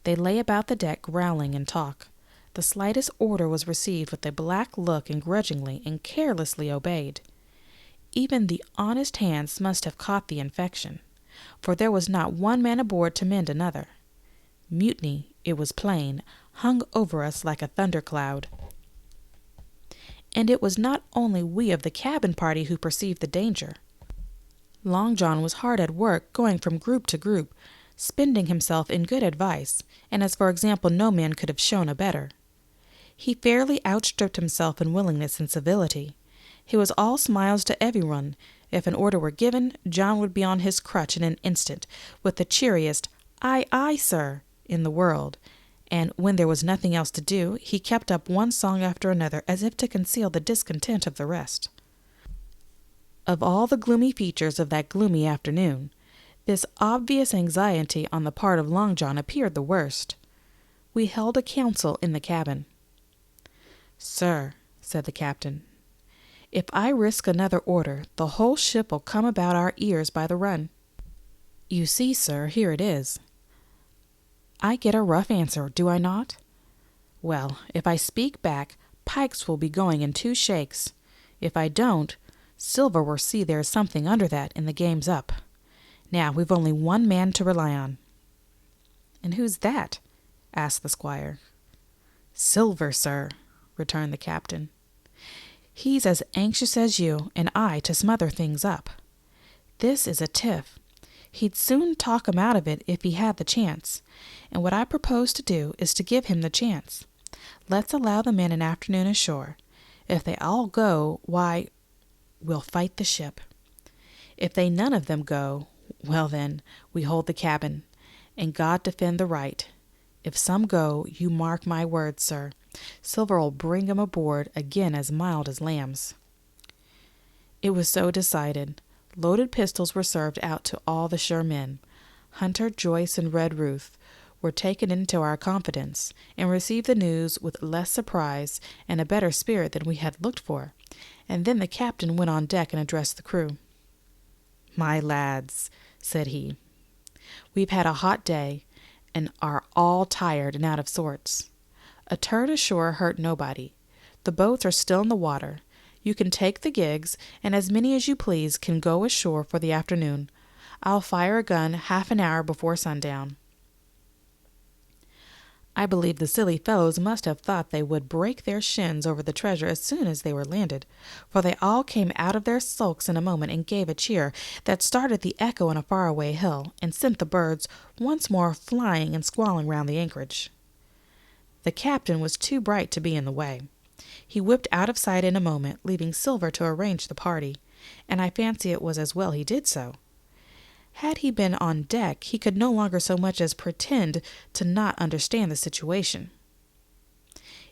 They lay about the deck growling and talk. The slightest order was received with a black look and grudgingly and carelessly obeyed. Even the honest hands must have caught the infection, for there was not one man aboard to mend another. Mutiny, it was plain, hung over us like a thundercloud. And it was not only we of the cabin party who perceived the danger. Long John was hard at work, going from group to group, spending himself in good advice, and as for example no man could have shown a better. He fairly outstripped himself in willingness and civility. He was all smiles to everyone. If an order were given, John would be on his crutch in an instant, with the cheeriest "Aye, aye, sir," in the world, and when there was nothing else to do, he kept up one song after another as if to conceal the discontent of the rest. Of all the gloomy features of that gloomy afternoon, this obvious anxiety on the part of Long John appeared the worst. We held a council in the cabin. "Sir," said the captain, "if I risk another order, the whole ship will come about our ears by the run. You see, sir, here it is. I get a rough answer, do I not? Well, if I speak back, pikes will be going in 2 shakes. If I don't, Silver will see there's something under that, and the game's up. Now we've only one man to rely on." "And who's that?" asked the squire. "Silver, sir," returned the captain. "He's as anxious as you and I to smother things up. This is a tiff. He'd soon talk him out of it if he had the chance, and what I propose to do is to give him the chance. Let's allow the men an afternoon ashore. If they all go, why, we'll fight the ship. If they none of them go, well then, we hold the cabin, and God defend the right. If some go, you mark my words, sir, Silver'll bring 'em aboard again as mild as lambs." It was so decided. Loaded pistols were served out to all the sure men. Hunter, Joyce, and Red Ruth were taken into our confidence, and received the news with less surprise and a better spirit than we had looked for. And then the captain went on deck and addressed the crew. "My lads," said he, "we've had a hot day, and are all tired and out of sorts. A turn ashore hurt nobody. The boats are still in the water. You can take the gigs, and as many as you please can go ashore for the afternoon. I'll fire a gun half an hour before sundown." I believe the silly fellows must have thought they would break their shins over the treasure as soon as they were landed, for they all came out of their sulks in a moment and gave a cheer that started the echo on a faraway hill and sent the birds once more flying and squalling round the anchorage. The captain was too bright to be in the way. He whipped out of sight in a moment, leaving Silver to arrange the party, and I fancy it was as well he did so. Had he been on deck, he could no longer so much as pretend to not understand the situation.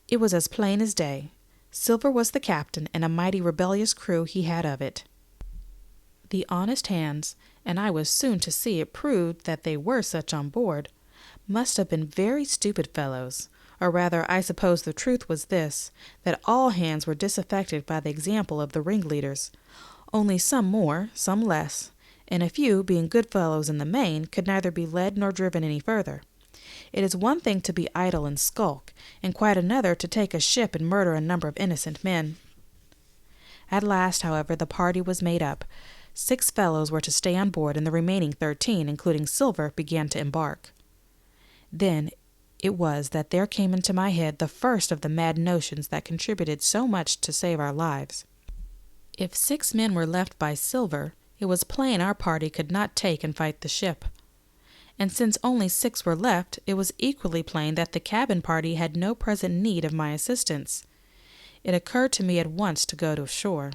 It was as plain as day. Silver was the captain, and a mighty rebellious crew he had of it. The honest hands, and I was soon to see it proved that they were such on board, must have been very stupid fellows, or rather I suppose the truth was this, that all hands were disaffected by the example of the ringleaders, only some more, some less, and a few, being good fellows in the main, could neither be led nor driven any further. It is one thing to be idle and skulk, and quite another to take a ship and murder a number of innocent men. At last, however, the party was made up. 6 fellows were to stay on board, and the remaining 13, including Silver, began to embark. Then it was that there came into my head the first of the mad notions that contributed so much to save our lives. If 6 men were left by Silver, it was plain our party could not take and fight the ship. And since only 6 were left, it was equally plain that the cabin party had no present need of my assistance. It occurred to me at once to go to shore.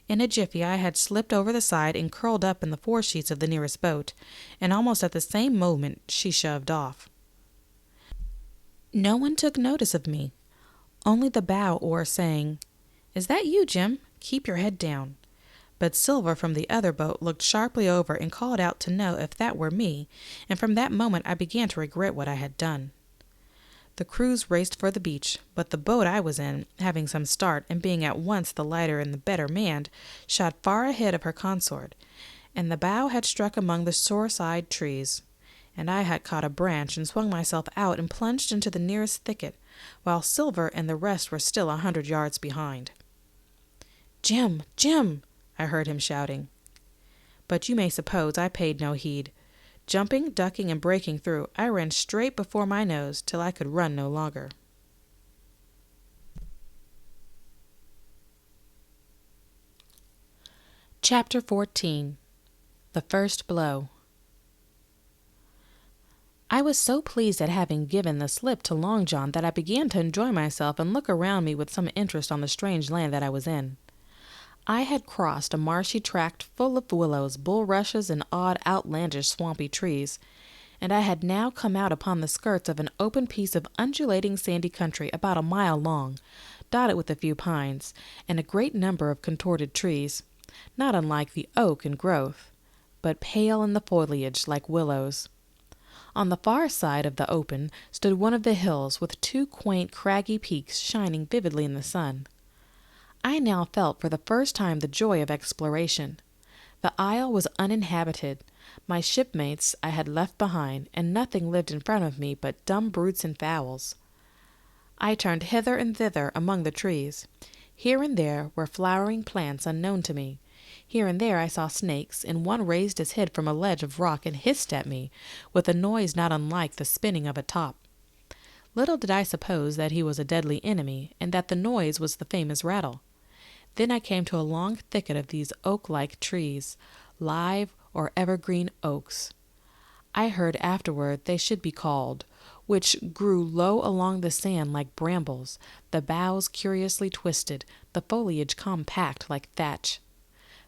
In a jiffy I had slipped over the side and curled up in the foresheets of the nearest boat, and almost at the same moment she shoved off. No one took notice of me, only the bow oar saying, "Is that you, Jim? Keep your head down." But Silver from the other boat looked sharply over and called out to know if that were me, and from that moment I began to regret what I had done. The crews raced for the beach, but the boat I was in, having some start, and being at once the lighter and the better manned, shot far ahead of her consort, and the bow had struck among the shore-side trees, and I had caught a branch and swung myself out and plunged into the nearest thicket, while Silver and the rest were still 100 yards behind. "Jim! Jim!" I heard him shouting. But you may suppose I paid no heed. Jumping, ducking, and breaking through, I ran straight before my nose till I could run no longer. Chapter 14. The First Blow. I was so pleased at having given the slip to Long John that I began to enjoy myself and look around me with some interest on the strange land that I was in. I had crossed a marshy tract full of willows, bulrushes, and odd outlandish swampy trees, and I had now come out upon the skirts of an open piece of undulating sandy country about a mile long, dotted with a few pines, and a great number of contorted trees, not unlike the oak in growth, but pale in the foliage like willows. On the far side of the open stood one of the hills with 2 quaint craggy peaks shining vividly in the sun. I now felt for the first time the joy of exploration. The isle was uninhabited. My shipmates I had left behind, and nothing lived in front of me but dumb brutes and fowls. I turned hither and thither among the trees. Here and there were flowering plants unknown to me. Here and there I saw snakes, and one raised his head from a ledge of rock and hissed at me, with a noise not unlike the spinning of a top. Little did I suppose that he was a deadly enemy, and that the noise was the famous rattle. Then I came to a long thicket of these oak-like trees, live or evergreen oaks. I heard afterward they should be called, which grew low along the sand like brambles, the boughs curiously twisted, the foliage compact like thatch.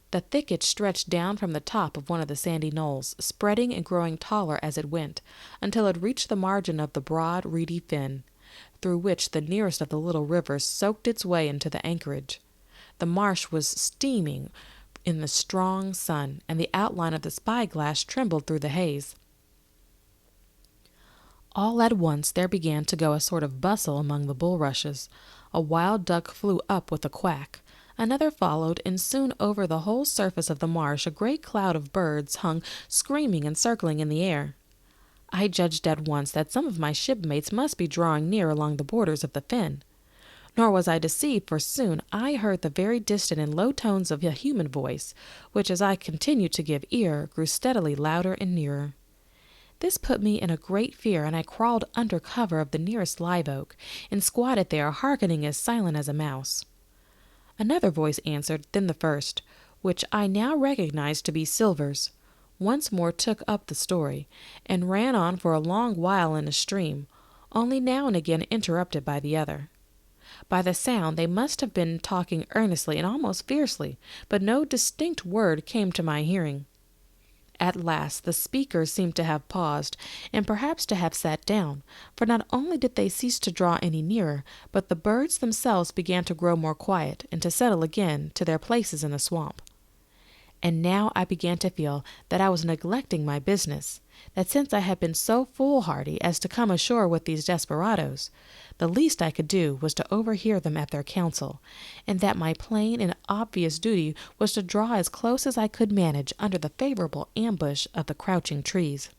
The thicket stretched down from the top of one of the sandy knolls, spreading and growing taller as it went, until it reached the margin of the broad, reedy fen, through which the nearest of the little rivers soaked its way into the anchorage. The marsh was steaming in the strong sun, and the outline of the spyglass trembled through the haze. All at once there began to go a sort of bustle among the bulrushes. A wild duck flew up with a quack. Another followed, and soon over the whole surface of the marsh a great cloud of birds hung screaming and circling in the air. I judged at once that some of my shipmates must be drawing near along the borders of the fen. Nor was I deceived, for soon I heard the very distant and low tones of a human voice, which, as I continued to give ear, grew steadily louder and nearer. This put me in a great fear, and I crawled under cover of the nearest live oak, and squatted there, hearkening as silent as a mouse. Another voice answered, then the first, which I now recognized to be Silver's, once more took up the story, and ran on for a long while in a stream, only now and again interrupted by the other. By the sound they must have been talking earnestly and almost fiercely, but no distinct word came to my hearing. At last the speakers seemed to have paused, and perhaps to have sat down, for not only did they cease to draw any nearer, but the birds themselves began to grow more quiet, and to settle again to their places in the swamp. And now I began to feel that I was neglecting my business, that since I had been so foolhardy as to come ashore with these desperadoes, the least I could do was to overhear them at their council, and that my plain and obvious duty was to draw as close as I could manage under the favorable ambush of the crouching trees.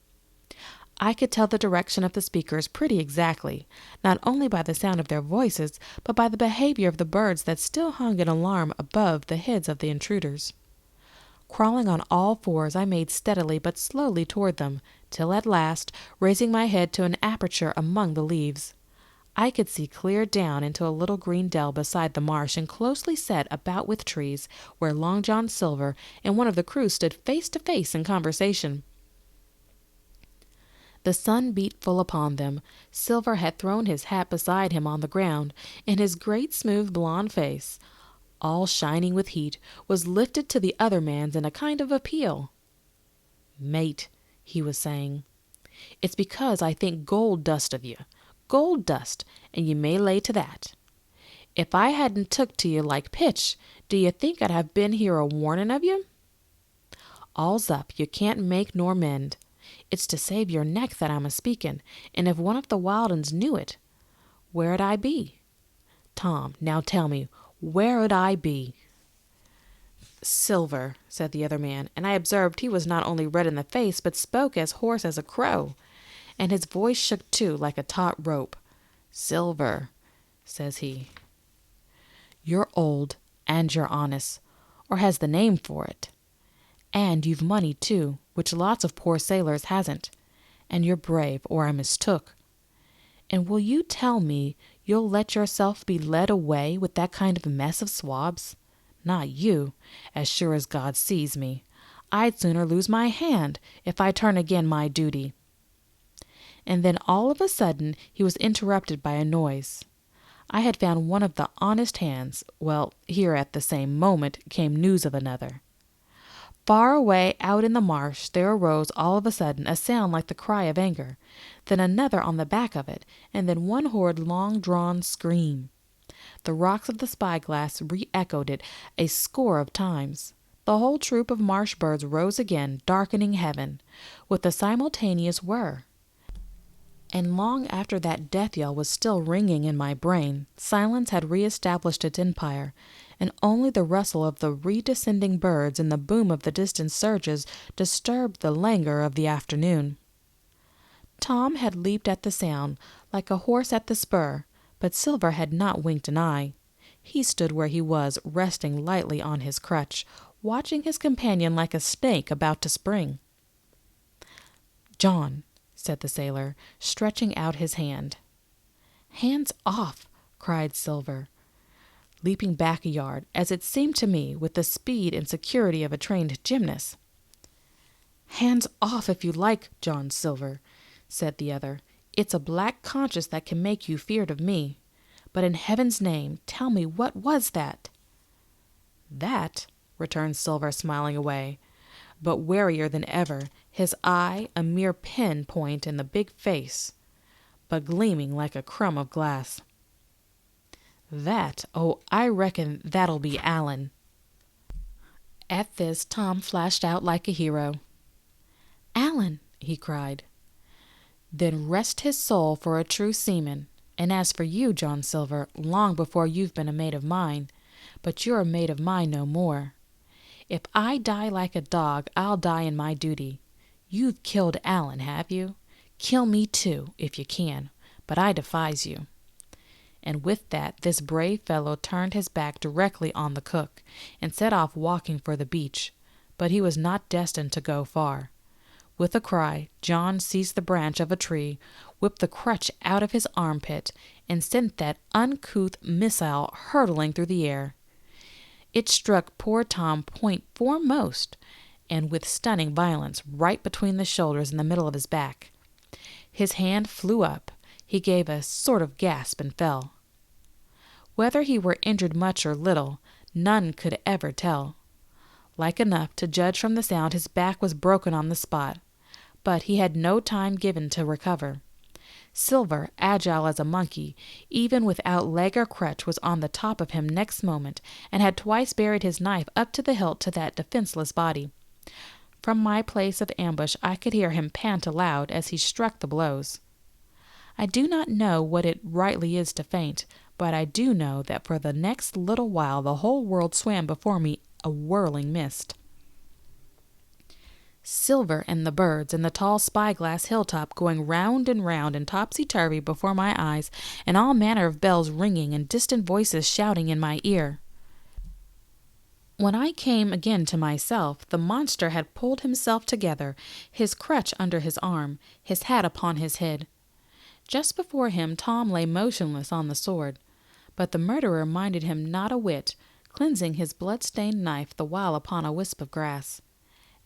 I could tell the direction of the speakers pretty exactly, not only by the sound of their voices, but by the behavior of the birds that still hung in alarm above the heads of the intruders. Crawling on all fours, I made steadily but slowly toward them, till at last, raising my head to an aperture among the leaves, I could see clear down into a little green dell beside the marsh and closely set about with trees, where Long John Silver and one of the crew stood face to face in conversation. The sun beat full upon them. Silver had thrown his hat beside him on the ground, and his great smooth blond face, all shining with heat, was lifted to the other man's in a kind of appeal. "Mate," he was saying, "it's because I think gold dust of you. Gold dust, and you may lay to that. If I hadn't took to you like pitch, do you think I'd have been here a warning of you? All's up, you can't make nor mend. It's to save your neck that I'm a-speaking, and if one of the wild uns knew it, where'd I be? Tom, now tell me, where'd I be?" "Silver," said the other man, and I observed he was not only red in the face, but spoke as hoarse as a crow, and his voice shook too, like a taut rope. "Silver," says he, "you're old, and you're honest, or has the name for it. And you've money too, which lots of poor sailors hasn't, and you're brave, or I mistook. And will you tell me you'll let yourself be led away with that kind of a mess of swabs? Not you, as sure as God sees me. I'd sooner lose my hand if I turn again my duty." And then all of a sudden he was interrupted by a noise. I had found one of the honest hands. Well, here at the same moment came news of another. Far away out in the marsh there arose all of a sudden a sound like the cry of anger, then another on the back of it, and then one horrid long-drawn scream. The rocks of the spyglass re-echoed it a score of times. The whole troop of marsh birds rose again, darkening heaven, with a simultaneous whir. And long after that death yell was still ringing in my brain, silence had re-established its empire, and only the rustle of the redescending birds and the boom of the distant surges disturbed the languor of the afternoon. Tom had leaped at the sound, like a horse at the spur, but Silver had not winked an eye. He stood where he was, resting lightly on his crutch, watching his companion like a snake about to spring. "John," said the sailor, stretching out his hand. "Hands off!" cried Silver, leaping back a yard, as it seemed to me, with the speed and security of a trained gymnast. "Hands off, if you like, John Silver," said the other. "It's a black conscience that can make you feared of me. But in heaven's name, tell me, what was that?" "That," returned Silver, smiling away, but warier than ever, his eye a mere pin point in the big face, but gleaming like a crumb of glass. "That, oh, I reckon that'll be Allen." At this, Tom flashed out like a hero. "Alan," he cried. "Then rest his soul for a true seaman. And as for you, John Silver, long before you've been a mate of mine, but you're a mate of mine no more. If I die like a dog, I'll die in my duty. You've killed Alan, have you? Kill me too, if you can, but I defies you." And with that, this brave fellow turned his back directly on the cook, and set off walking for the beach. But he was not destined to go far. With a cry, John seized the branch of a tree, whipped the crutch out of his armpit, and sent that uncouth missile hurtling through the air. It struck poor Tom point foremost, and with stunning violence, right between the shoulders and the middle of his back. His hand flew up. He gave a sort of gasp and fell. Whether he were injured much or little, none could ever tell. Like enough to judge from the sound, his back was broken on the spot, but he had no time given to recover. Silver, agile as a monkey, even without leg or crutch, was on the top of him next moment, and had twice buried his knife up to the hilt to that defenseless body. From my place of ambush I could hear him pant aloud as he struck the blows. I do not know what it rightly is to faint, but I do know that for the next little while the whole world swam before me a whirling mist. Silver and the birds and the tall spyglass hilltop going round and topsy-turvy before my eyes, and all manner of bells ringing and distant voices shouting in my ear. When I came again to myself, the monster had pulled himself together, his crutch under his arm, his hat upon his head. Just before him Tom lay motionless on the sword, but the murderer minded him not a whit, cleansing his blood-stained knife the while upon a wisp of grass.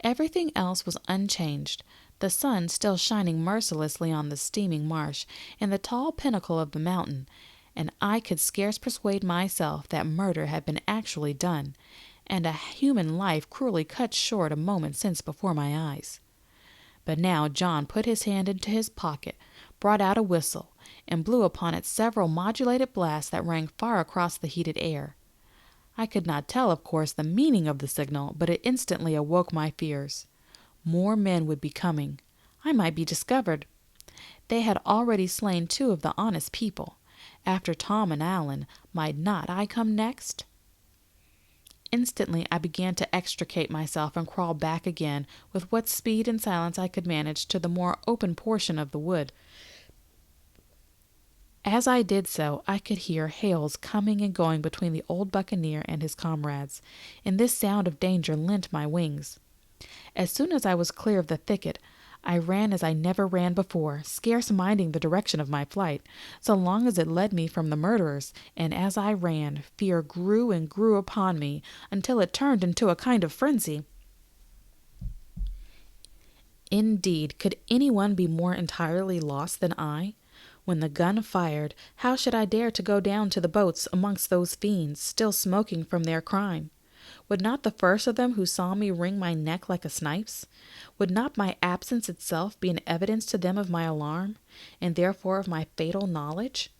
Everything else was unchanged, the sun still shining mercilessly on the steaming marsh and the tall pinnacle of the mountain, and I could scarce persuade myself that murder had been actually done, and a human life cruelly cut short a moment since before my eyes. But now John put his hand into his pocket, brought out a whistle, and blew upon it several modulated blasts that rang far across the heated air. I could not tell, of course, the meaning of the signal, but it instantly awoke my fears. More men would be coming. I might be discovered. They had already slain 2 of the honest people. After Tom and Alan, might not I come next? Instantly I began to extricate myself and crawl back again, with what speed and silence I could manage, to the more open portion of the wood. As I did so, I could hear hails coming and going between the old buccaneer and his comrades, and this sound of danger lent my wings. As soon as I was clear of the thicket, I ran as I never ran before, scarce minding the direction of my flight, so long as it led me from the murderers, and as I ran, fear grew and grew upon me, until it turned into a kind of frenzy. Indeed, could anyone be more entirely lost than I? When the gun fired, how should I dare to go down to the boats amongst those fiends, still smoking from their crime? Would not the first of them who saw me wring my neck like a snipe's? Would not my absence itself be an evidence to them of my alarm, and therefore of my fatal knowledge?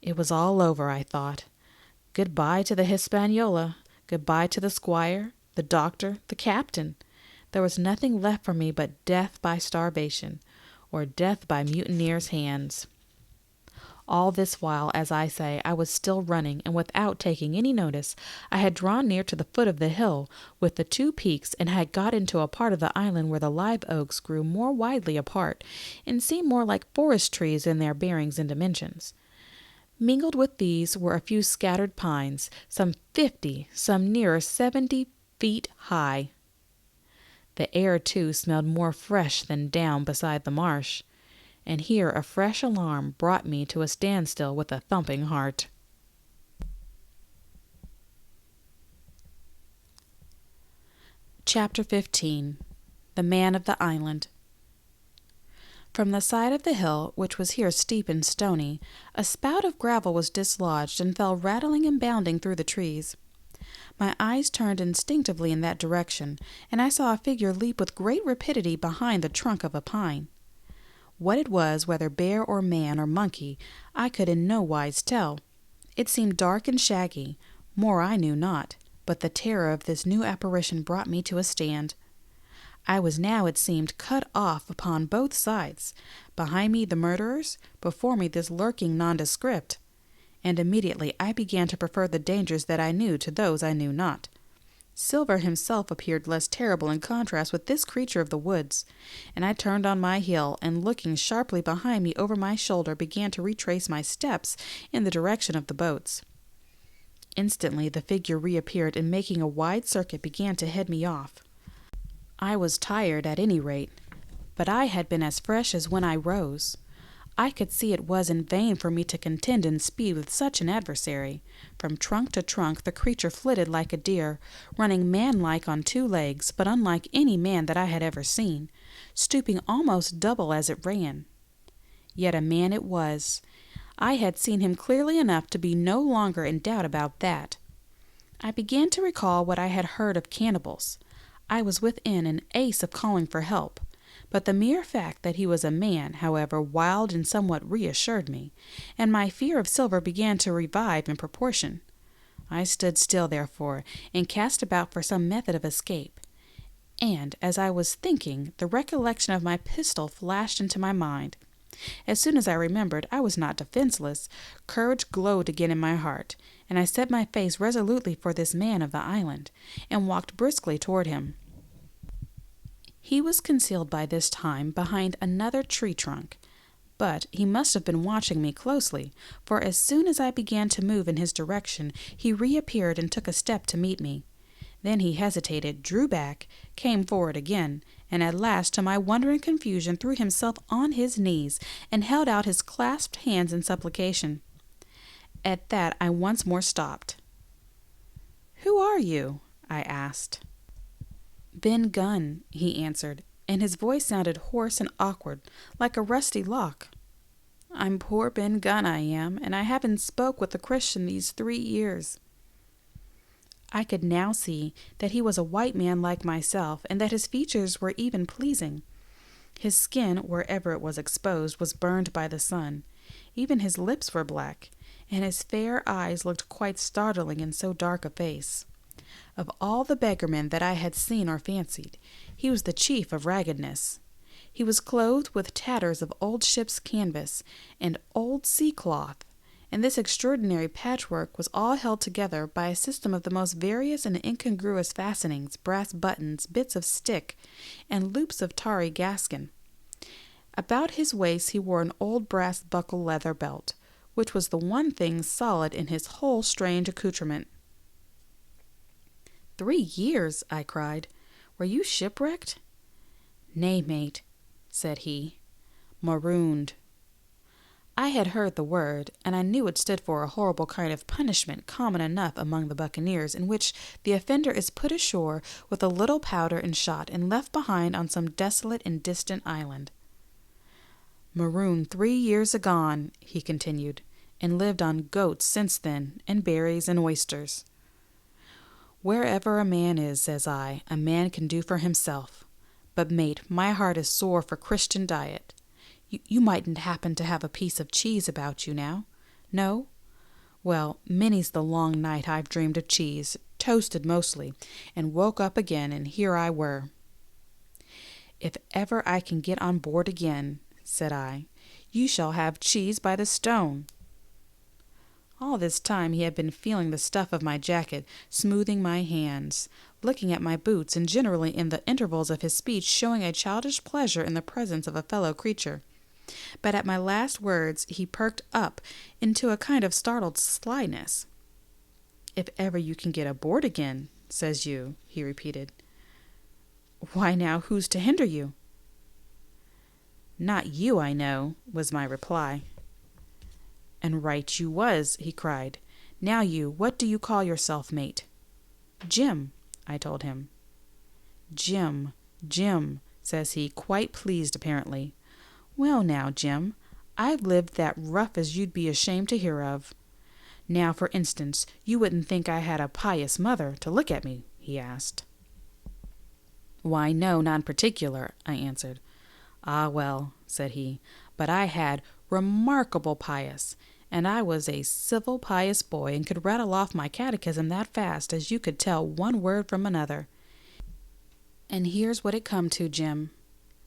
It was all over, I thought. Good-bye to the Hispaniola, good-bye to the squire, the doctor, the captain. There was nothing left for me but death by starvation, or death by mutineers' hands. All this while, as I say, I was still running, and without taking any notice, I had drawn near to the foot of the hill with the 2 peaks, and had got into a part of the island where the live oaks grew more widely apart, and seemed more like forest trees in their bearings and dimensions. Mingled with these were a few scattered pines, some 50, some nearer 70 feet high. The air, too, smelled more fresh than down beside the marsh. And here a fresh alarm brought me to a standstill with a thumping heart. Chapter 15. The Man of the Island. From the side of the hill, which was here steep and stony, a spout of gravel was dislodged and fell rattling and bounding through the trees. My eyes turned instinctively in that direction, and I saw a figure leap with great rapidity behind the trunk of a pine. What it was, whether bear or man or monkey, I could in no wise tell. It seemed dark and shaggy, more I knew not, but the terror of this new apparition brought me to a stand. I was now, it seemed, cut off upon both sides. Behind me the murderers, before me this lurking nondescript. And immediately I began to prefer the dangers that I knew to those I knew not. Silver himself appeared less terrible in contrast with this creature of the woods, and I turned on my heel, and looking sharply behind me over my shoulder, began to retrace my steps in the direction of the boats. Instantly the figure reappeared, and making a wide circuit began to head me off. I was tired at any rate, but I had been as fresh as when I rose. I could see it was in vain for me to contend in speed with such an adversary. From trunk to trunk the creature flitted like a deer, running man-like on 2 legs, but unlike any man that I had ever seen, stooping almost double as it ran. Yet a man it was. I had seen him clearly enough to be no longer in doubt about that. I began to recall what I had heard of cannibals. I was within an ace of calling for help. But the mere fact that he was a man, however wild and somewhat reassured me, and my fear of Silver began to revive in proportion. I stood still, therefore, and cast about for some method of escape. And, as I was thinking, the recollection of my pistol flashed into my mind. As soon as I remembered I was not defenseless, courage glowed again in my heart, and I set my face resolutely for this man of the island, and walked briskly toward him. He was concealed by this time behind another tree trunk, but he must have been watching me closely, for as soon as I began to move in his direction, he reappeared and took a step to meet me. Then he hesitated, drew back, came forward again, and at last, to my wonder and confusion, threw himself on his knees and held out his clasped hands in supplication. At that I once more stopped. "Who are you?" I asked. "Ben Gunn," he answered, and his voice sounded hoarse and awkward, like a rusty lock. "I'm poor Ben Gunn, I am, and I haven't spoke with a Christian these 3 years." I could now see that he was a white man like myself, and that his features were even pleasing. His skin, wherever it was exposed, was burned by the sun. Even his lips were black, and his fair eyes looked quite startling in so dark a face. Of all the beggarmen that I had seen or fancied, he was the chief of raggedness. He was clothed with tatters of old ship's canvas and old sea cloth, and this extraordinary patchwork was all held together by a system of the most various and incongruous fastenings, brass buttons, bits of stick, and loops of tarry gaskin. About his waist he wore an old brass buckle leather belt, which was the one thing solid in his whole strange accoutrement. 3 years, I cried. Were you shipwrecked? Nay, mate, said he. Marooned. I had heard the word, and I knew it stood for a horrible kind of punishment common enough among the buccaneers, in which the offender is put ashore with a little powder and shot and left behind on some desolate and distant island. Marooned 3 years agone, he continued, and lived on goats since then, and berries and oysters. Wherever a man is, says I, a man can do for himself. But, mate, my heart is sore for Christian diet. You mightn't happen to have a piece of cheese about you now? No? Well, many's the long night I've dreamed of cheese, toasted mostly, and woke up again, and here I were. If ever I can get on board again, said I, you shall have cheese by the stone. All this time he had been feeling the stuff of my jacket, smoothing my hands, looking at my boots, and generally in the intervals of his speech showing a childish pleasure in the presence of a fellow creature. But at my last words he perked up into a kind of startled slyness. If ever you can get aboard again, says you, he repeated. Why now, who's to hinder you? Not you, I know, was my reply. And right you was, he cried. Now you, what do you call yourself, mate? Jim, I told him. Jim, says he, quite pleased apparently. Well now, Jim, I've lived that rough as you'd be ashamed to hear of. Now, for instance, you wouldn't think I had a pious mother to look at me, he asked. Why, no, not in particular, I answered. Ah, well, said he, but I had remarkable pious, and I was a civil, pious boy and could rattle off my catechism that fast as you could tell one word from another. And here's what it come to, Jim.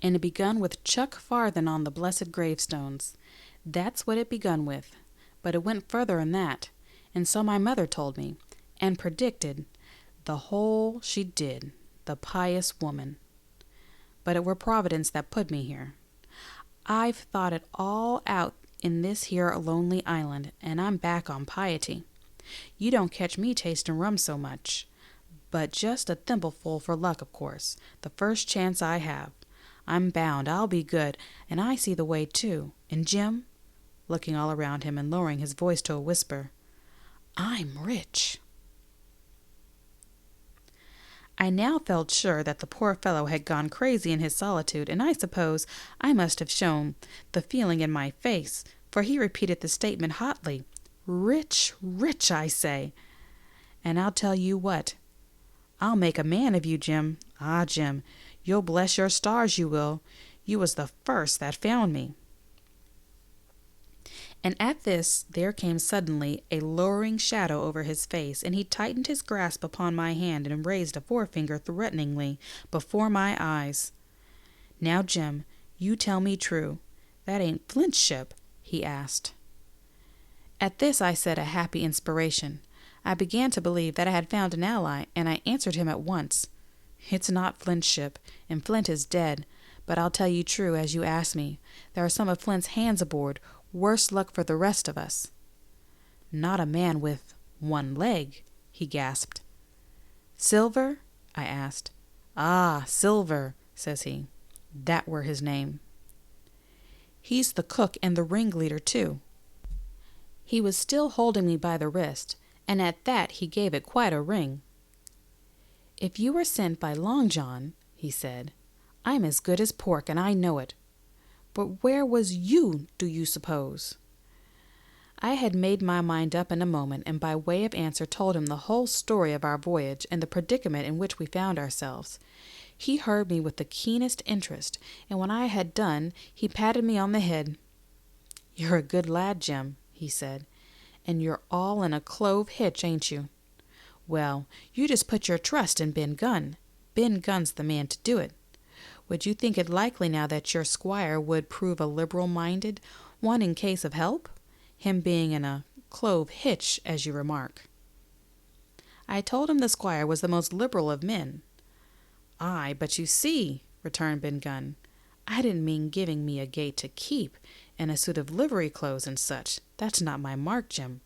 And it begun with Chuck Farthen on the blessed gravestones. That's what it begun with. But it went further than that, and so my mother told me, and predicted, the whole she did, the pious woman. But it were Providence that put me here. I've thought it all out in this here lonely island, and I'm back on piety. You don't catch me tasting rum so much, but just a thimbleful for luck, of course, the first chance I have. I'm bound I'll be good, and I see the way too. And Jim, looking all around him and lowering his voice to a whisper, I'm rich. I now felt sure that the poor fellow had gone crazy in his solitude, and I suppose I must have shown the feeling in my face, for he repeated the statement hotly. Rich, rich, I say. And I'll tell you what, I'll make a man of you, Jim. Ah, Jim, you'll bless your stars, you will. You was the first that found me. And at this there came suddenly a lowering shadow over his face, and he tightened his grasp upon my hand and raised a forefinger threateningly before my eyes. Now, Jim, you tell me true. That ain't Flint's ship? He asked. At this I said a happy inspiration. I began to believe that I had found an ally, and I answered him at once. It's not Flint's ship, and Flint is dead, but I'll tell you true as you ask me. There are some of Flint's hands aboard. Worse luck for the rest of us. Not a man with one leg, he gasped. Silver? I asked. Ah, Silver, says he. That were his name. He's the cook and the ringleader, too. He was still holding me by the wrist, and at that he gave it quite a ring. If you were sent by Long John, he said, I'm as good as pork, and I know it. But where was you, do you suppose? I had made my mind up in a moment, and by way of answer told him the whole story of our voyage and the predicament in which we found ourselves. He heard me with the keenest interest, and when I had done, he patted me on the head. You're a good lad, Jim, he said, and you're all in a clove hitch, ain't you? Well, you just put your trust in Ben Gunn. Ben Gunn's the man to do it. Would you think it likely now that your squire would prove a liberal-minded one in case of help? Him being in a clove hitch, as you remark. I told him the squire was the most liberal of men. Aye, but you see, returned Ben Gunn, I didn't mean giving me a gate to keep, and a suit of livery clothes and such. That's not my mark, Jim.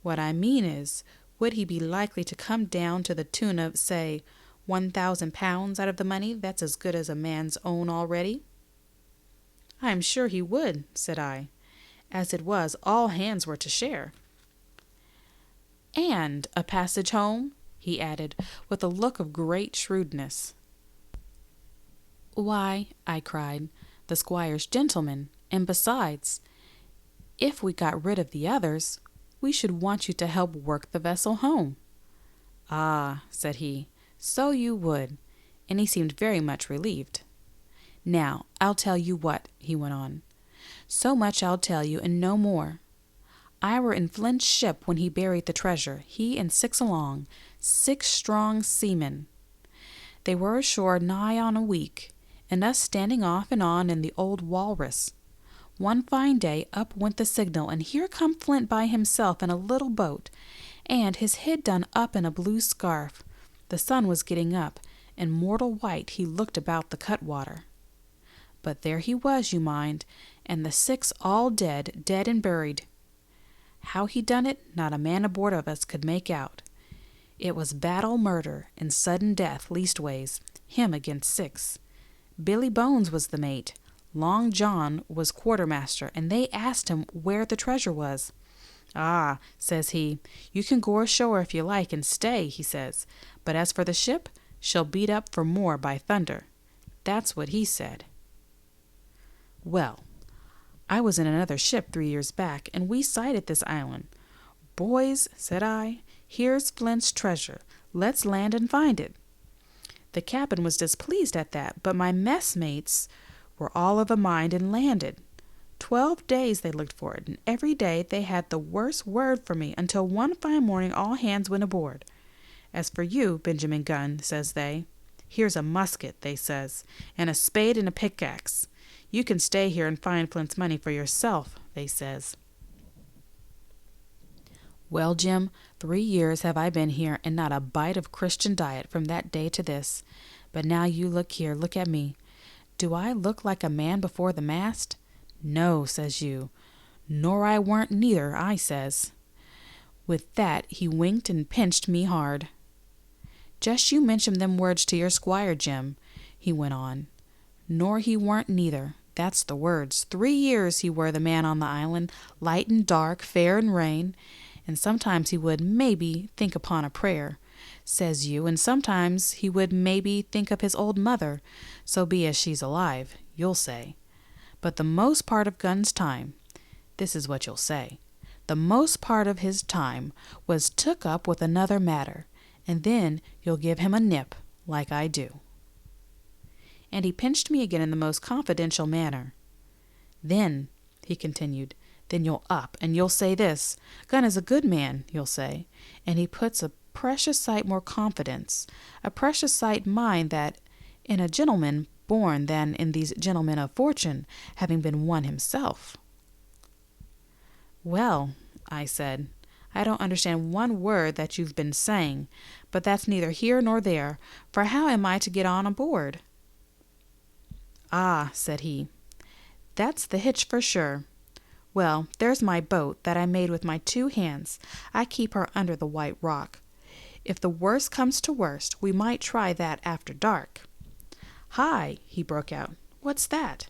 What I mean is, would he be likely to come down to the tune of, say, 1,000 pounds out of the money that's as good as a man's own already? I am sure he would, said I. As it was, all hands were to share. And a passage home? He added, with a look of great shrewdness. Why, I cried, the squire's gentleman, and besides, if we got rid of the others, we should want you to help work the vessel home. Ah, said he, so you would, and he seemed very much relieved. Now, I'll tell you what, he went on. So much I'll tell you, and no more. I were in Flint's ship when he buried the treasure, he and 6 along, 6 strong seamen. They were ashore nigh on a week, and us standing off and on in the old Walrus. One fine day up went the signal, and here come Flint by himself in a little boat, and his head done up in a blue scarf. The sun was getting up, and mortal white he looked about the cutwater. But there he was, you mind, and the 6 all dead, dead and buried. How he done it, not a man aboard of us could make out. It was battle murder and sudden death, leastways, him against 6. Billy Bones was the mate. Long John was quartermaster, and they asked him where the treasure was. Ah, says he, you can go ashore if you like and stay, he says, but as for the ship, she'll beat up for more by thunder. That's what he said. Well, I was in another ship 3 years back, and we sighted this island. Boys, said I, here's Flint's treasure. Let's land and find it. The captain was displeased at that, but my messmates were all of a mind and landed. 12 days they looked for it, and every day they had the worst word for me until one fine morning all hands went aboard. As for you, Benjamin Gunn, says they, here's a musket, they says, and a spade and a pickaxe. You can stay here and find Flint's money for yourself, they says. Well, Jim, 3 years have I been here, and not a bite of Christian diet from that day to this. But now you look here, look at me. Do I look like a man before the mast? No, says you. Nor I weren't neither, I says. With that he winked and pinched me hard. Just you mention them words to your squire, Jim, he went on. Nor he weren't neither. That's the words. 3 years he were the man on the island, light and dark, fair and rain, and sometimes he would maybe think upon a prayer, says you, and sometimes he would maybe think of his old mother, so be as she's alive, you'll say. But the most part of Gunn's time, this is what you'll say, the most part of his time was took up with another matter, and then you'll give him a nip, like I do. And he pinched me again in the most confidential manner. Then, he continued, then you'll up, and you'll say this, Gunn is a good man, you'll say, and he puts a precious sight more confidence, a precious sight mind that in a gentleman born than in these gentlemen of fortune, having been one himself. Well, I said, I don't understand one word that you've been saying, but that's neither here nor there, for how am I to get on aboard? Ah, said he, that's the hitch for sure. Well, there's my boat that I made with my 2 hands. I keep her under the white rock. If the worst comes to worst, we might try that after dark. Hi, he broke out, what's that?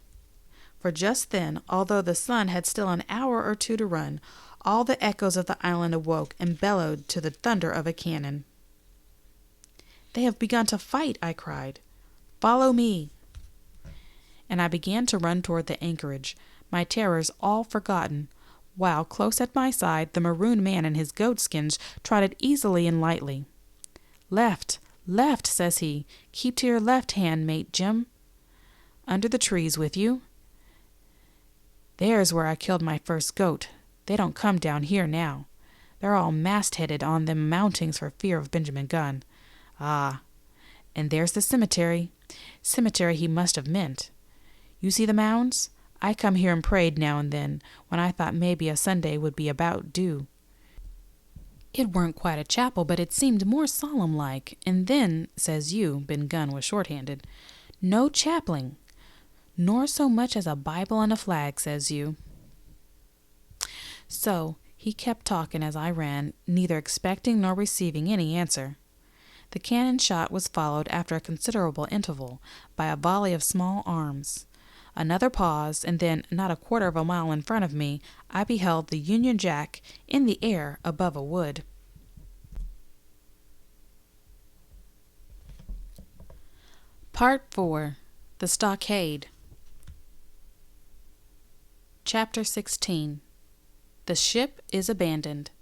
For just then, although the sun had still an hour or 2 to run, all the echoes of the island awoke and bellowed to the thunder of a cannon. They have begun to fight, I cried. Follow me. And I began to run toward the anchorage, my terrors all forgotten, while close at my side the maroon man in his goatskins trotted easily and lightly. Left, left, says he. Keep to your left hand, mate Jim. Under the trees with you. There's where I killed my first goat. They don't come down here now. They're all mast-headed on them mountings for fear of Benjamin Gunn. Ah, and there's the cemetery. Cemetery he must have meant. You see the mounds? I come here and prayed now and then, when I thought maybe a Sunday would be about due. It weren't quite a chapel, but it seemed more solemn-like, and then, says you, Ben Gunn was short-handed, no chaplain, nor so much as a Bible and a flag, says you. So he kept talking as I ran, neither expecting nor receiving any answer. The cannon shot was followed, after a considerable interval, by a volley of small arms. Another pause, and then, not a quarter of a mile in front of me, I beheld the Union Jack in the air above a wood. Part 4. The Stockade. Chapter 16. The Ship is Abandoned.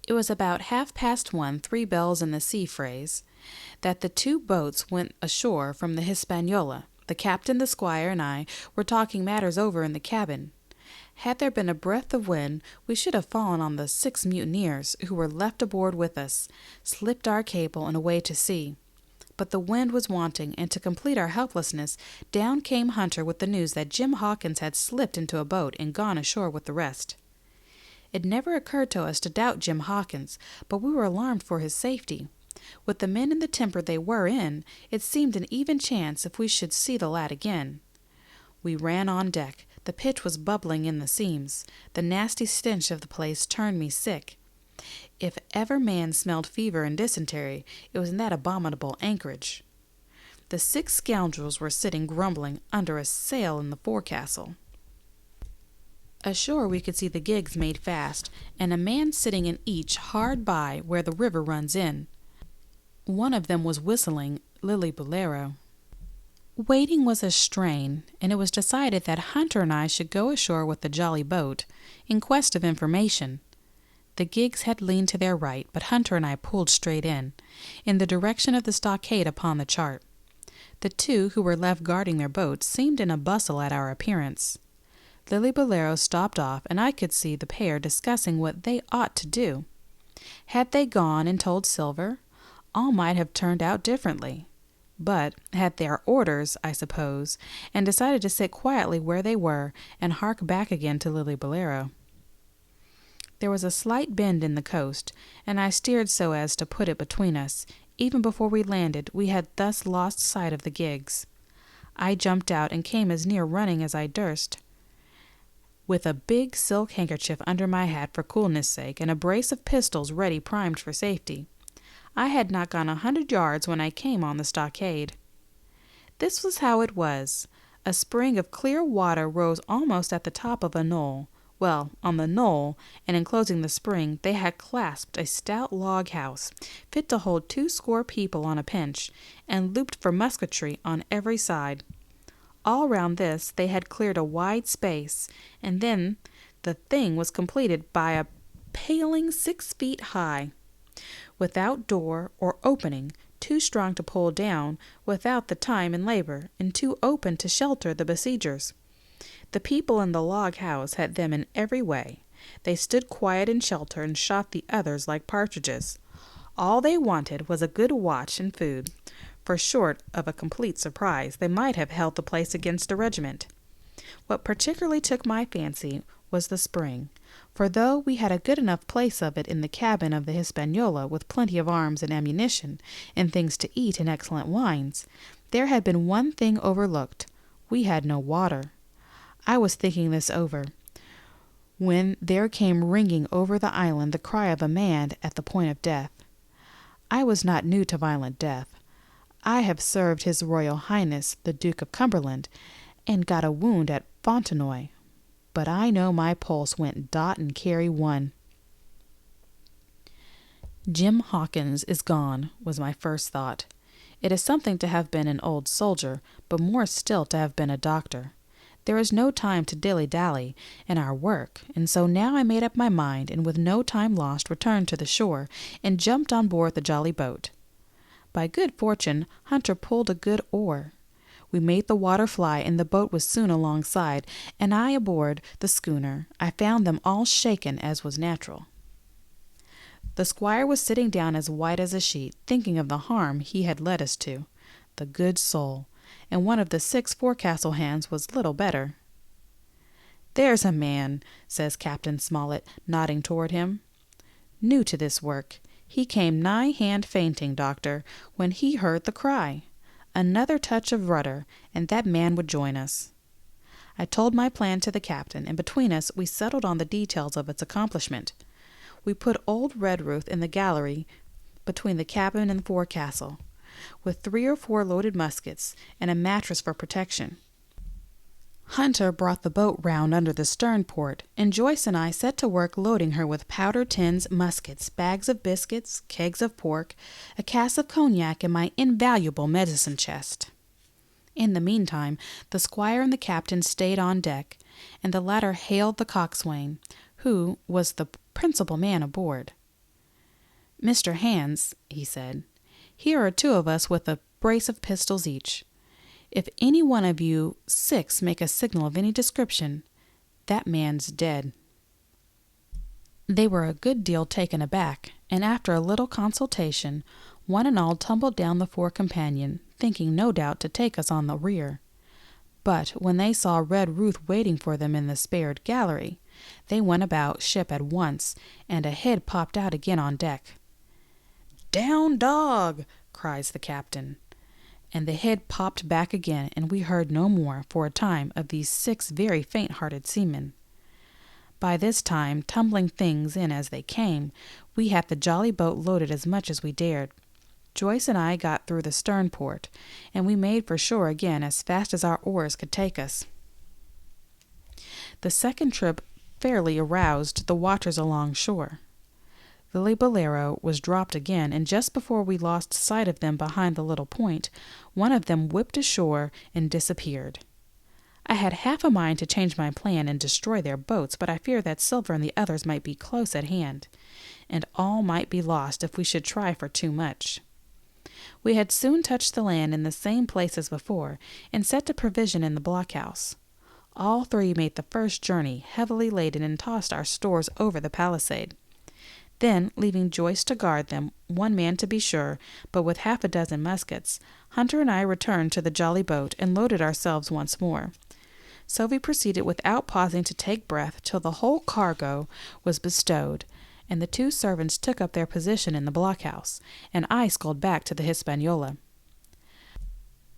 It was about 1:30, 3 bells in the sea phrase, that the 2 boats went ashore from the Hispaniola. The captain, the squire, and I were talking matters over in the cabin. Had there been a breath of wind, we should have fallen on the 6 mutineers who were left aboard with us, slipped our cable, and away to sea. But the wind was wanting, and to complete our helplessness, down came Hunter with the news that Jim Hawkins had slipped into a boat and gone ashore with the rest. It never occurred to us to doubt Jim Hawkins, but we were alarmed for his safety. With the men in the temper they were in, it seemed an even chance if we should see the lad again. We ran on deck. The pitch was bubbling in the seams. The nasty stench of the place turned me sick. If ever man smelled fever and dysentery, it was in that abominable anchorage. The 6 scoundrels were sitting grumbling under a sail in the forecastle. Ashore we could see the gigs made fast, and a man sitting in each hard by where the river runs in. One of them was whistling Lilly Bolero. Waiting was a strain, and it was decided that Hunter and I should go ashore with the jolly boat, in quest of information. The gigs had leaned to their right, but Hunter and I pulled straight in the direction of the stockade upon the chart. The two who were left guarding their boats seemed in a bustle at our appearance. Lily Bolero stopped off, and I could see the pair discussing what they ought to do. Had they gone and told Silver, all might have turned out differently. But had their orders, I suppose, and decided to sit quietly where they were and hark back again to Lily Bolero. There was a slight bend in the coast, and I steered so as to put it between us. Even before we landed, we had thus lost sight of the gigs. I jumped out and came as near running as I durst, with a big silk handkerchief under my hat for coolness' sake, and a brace of pistols ready primed for safety. I had not gone 100 yards when I came on the stockade. This was how it was. A spring of clear water rose almost at the top of a knoll. Well, on the knoll, and enclosing the spring, they had clasped a stout log house, fit to hold 20 people on a pinch, and looped for musketry on every side. All round this they had cleared a wide space, and then the thing was completed by a paling 6 feet high, without door or opening, too strong to pull down without the time and labor, and too open to shelter the besiegers. The people in the log house had them in every way. They stood quiet in shelter and shot the others like partridges. All they wanted was a good watch and food, for short of a complete surprise, they might have held the place against a regiment. What particularly took my fancy was the spring, for though we had a good enough place of it in the cabin of the Hispaniola, with plenty of arms and ammunition, and things to eat and excellent wines, there had been one thing overlooked. We had no water. I was thinking this over, when there came ringing over the island the cry of a man at the point of death. I was not new to violent death. I have served His Royal Highness the Duke of Cumberland, and got a wound at Fontenoy, but I know my pulse went dot and carry one. Jim Hawkins is gone, was my first thought. It is something to have been an old soldier, but more still to have been a doctor. There is no time to dilly-dally in our work, and so now I made up my mind, and with no time lost returned to the shore, and jumped on board the jolly boat. By good fortune, Hunter pulled a good oar. We made the water fly, and the boat was soon alongside, and I aboard the schooner. I found them all shaken, as was natural. The Squire was sitting down as white as a sheet, thinking of the harm he had led us to. The good soul! And one of the 6 forecastle hands was little better. "There's a man," says Captain Smollett, nodding toward him, "new to this work. He came nigh hand fainting, doctor, when he heard the cry. Another touch of rudder, and that man would join us." I told my plan to the captain, and between us we settled on the details of its accomplishment. We put old Redruth in the gallery between the cabin and the forecastle, with 3 or 4 loaded muskets, and a mattress for protection. Hunter brought the boat round under the stern port, and Joyce and I set to work loading her with powder tins, muskets, bags of biscuits, kegs of pork, a cask of cognac, and my invaluable medicine chest. In the meantime, the Squire and the captain stayed on deck, and the latter hailed the coxswain, who was the principal man aboard. "Mr. Hands," he said, "here are 2 of us with a brace of pistols each. If any one of you 6 make a signal of any description, that man's dead." They were a good deal taken aback, and after a little consultation, one and all tumbled down the fore companion, thinking no doubt to take us on the rear. But when they saw Red Ruth waiting for them in the spared gallery, they went about ship at once, and a head popped out again on deck. "Down, dog!" cries the captain. And the head popped back again, and we heard no more, for a time, of these 6 very faint-hearted seamen. By this time, tumbling things in as they came, we had the jolly boat loaded as much as we dared. Joyce and I got through the stern port, and we made for shore again as fast as our oars could take us. The second trip fairly aroused the watchers along shore. Lily Bolero was dropped again, and just before we lost sight of them behind the little point, one of them whipped ashore and disappeared. I had half a mind to change my plan and destroy their boats, but I feared that Silver and the others might be close at hand, and all might be lost if we should try for too much. We had soon touched the land in the same place as before, and set to provision in the blockhouse. All three made the first journey, heavily laden, and tossed our stores over the palisade. Then, leaving Joyce to guard them, one man to be sure, but with half a dozen muskets, Hunter and I returned to the jolly boat and loaded ourselves once more. So we proceeded without pausing to take breath till the whole cargo was bestowed, and the two servants took up their position in the blockhouse, and I sculled back to the Hispaniola.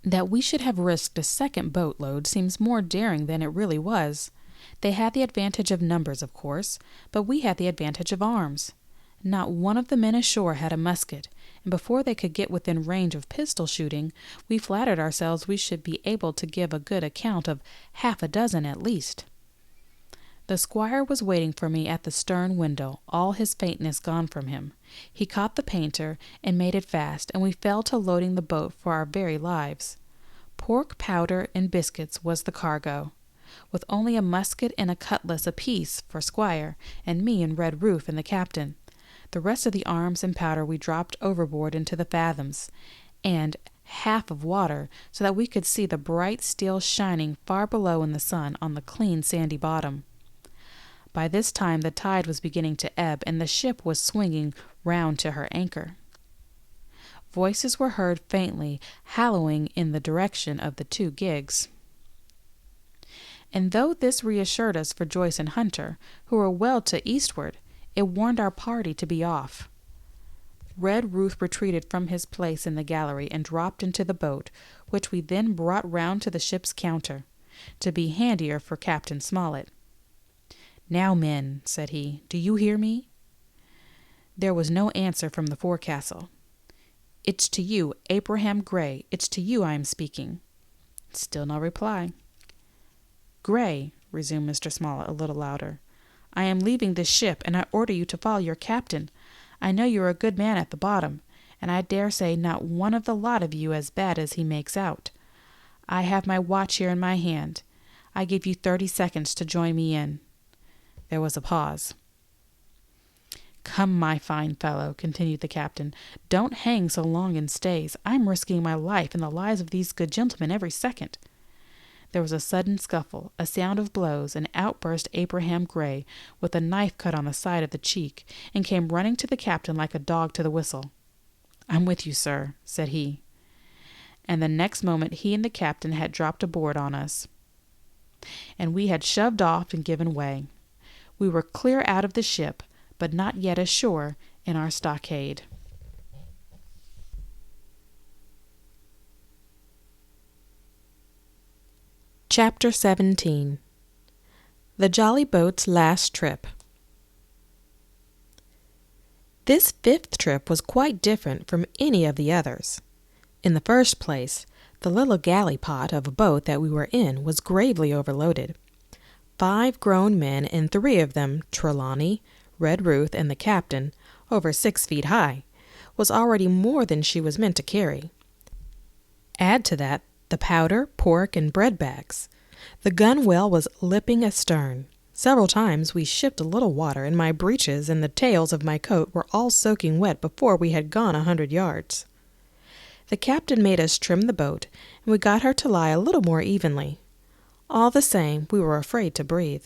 That we should have risked a second boatload seems more daring than it really was. They had the advantage of numbers, of course, but we had the advantage of arms. Not one of the men ashore had a musket, and before they could get within range of pistol shooting, we flattered ourselves we should be able to give a good account of half a dozen at least. The squire was waiting for me at the stern window, all his faintness gone from him. He caught the painter and made it fast, and we fell to loading the boat for our very lives. Pork, powder, and biscuits was the cargo, with only a musket and a cutlass apiece for Squire, and me and Red Ruth and the captain. The rest of the arms and powder we dropped overboard into the fathoms, and half of water, so that we could see the bright steel shining far below in the sun on the clean sandy bottom. By this time the tide was beginning to ebb, and the ship was swinging round to her anchor. Voices were heard faintly hallooing in the direction of the two gigs. And though this reassured us for Joyce and Hunter, who were well to eastward, it warned our party to be off. Red Ruth retreated from his place in the gallery and dropped into the boat, which we then brought round to the ship's counter, to be handier for Captain Smollett. "Now, men," said he, "do you hear me?" There was no answer from the forecastle. "It's to you, Abraham Gray, it's to you I am speaking." Still no reply. "Gray," resumed Mr. Smollett a little louder, "I am leaving this ship, and I order you to follow your captain. I know you are a good man at the bottom, and I dare say not one of the lot of you as bad as he makes out. I have my watch here in my hand. I give you 30 seconds to join me in." There was a pause. "Come, my fine fellow," continued the captain, "don't hang so long in stays. I'm risking my life and the lives of these good gentlemen every second." There was a sudden scuffle, a sound of blows, and out burst Abraham Gray, with a knife cut on the side of the cheek, and came running to the captain like a dog to the whistle. "I'm with you, sir," said he. And the next moment he and the captain had dropped aboard on us, and we had shoved off and given way. We were clear out of the ship, but not yet ashore in our stockade. Chapter 17. The Jolly Boat's Last Trip. This 5th trip was quite different from any of the others. In the first place, the little galley-pot of a boat that we were in was gravely overloaded. 5 grown men, and 3 of them, Trelawney, Red Ruth, and the captain, over 6 feet high, was already more than she was meant to carry. Add to that the powder, pork, and bread bags. The gunwale was lipping astern. Several times we shipped a little water, and my breeches and the tails of my coat were all soaking wet before we had gone 100 yards. The captain made us trim the boat, and we got her to lie a little more evenly. All the same, we were afraid to breathe.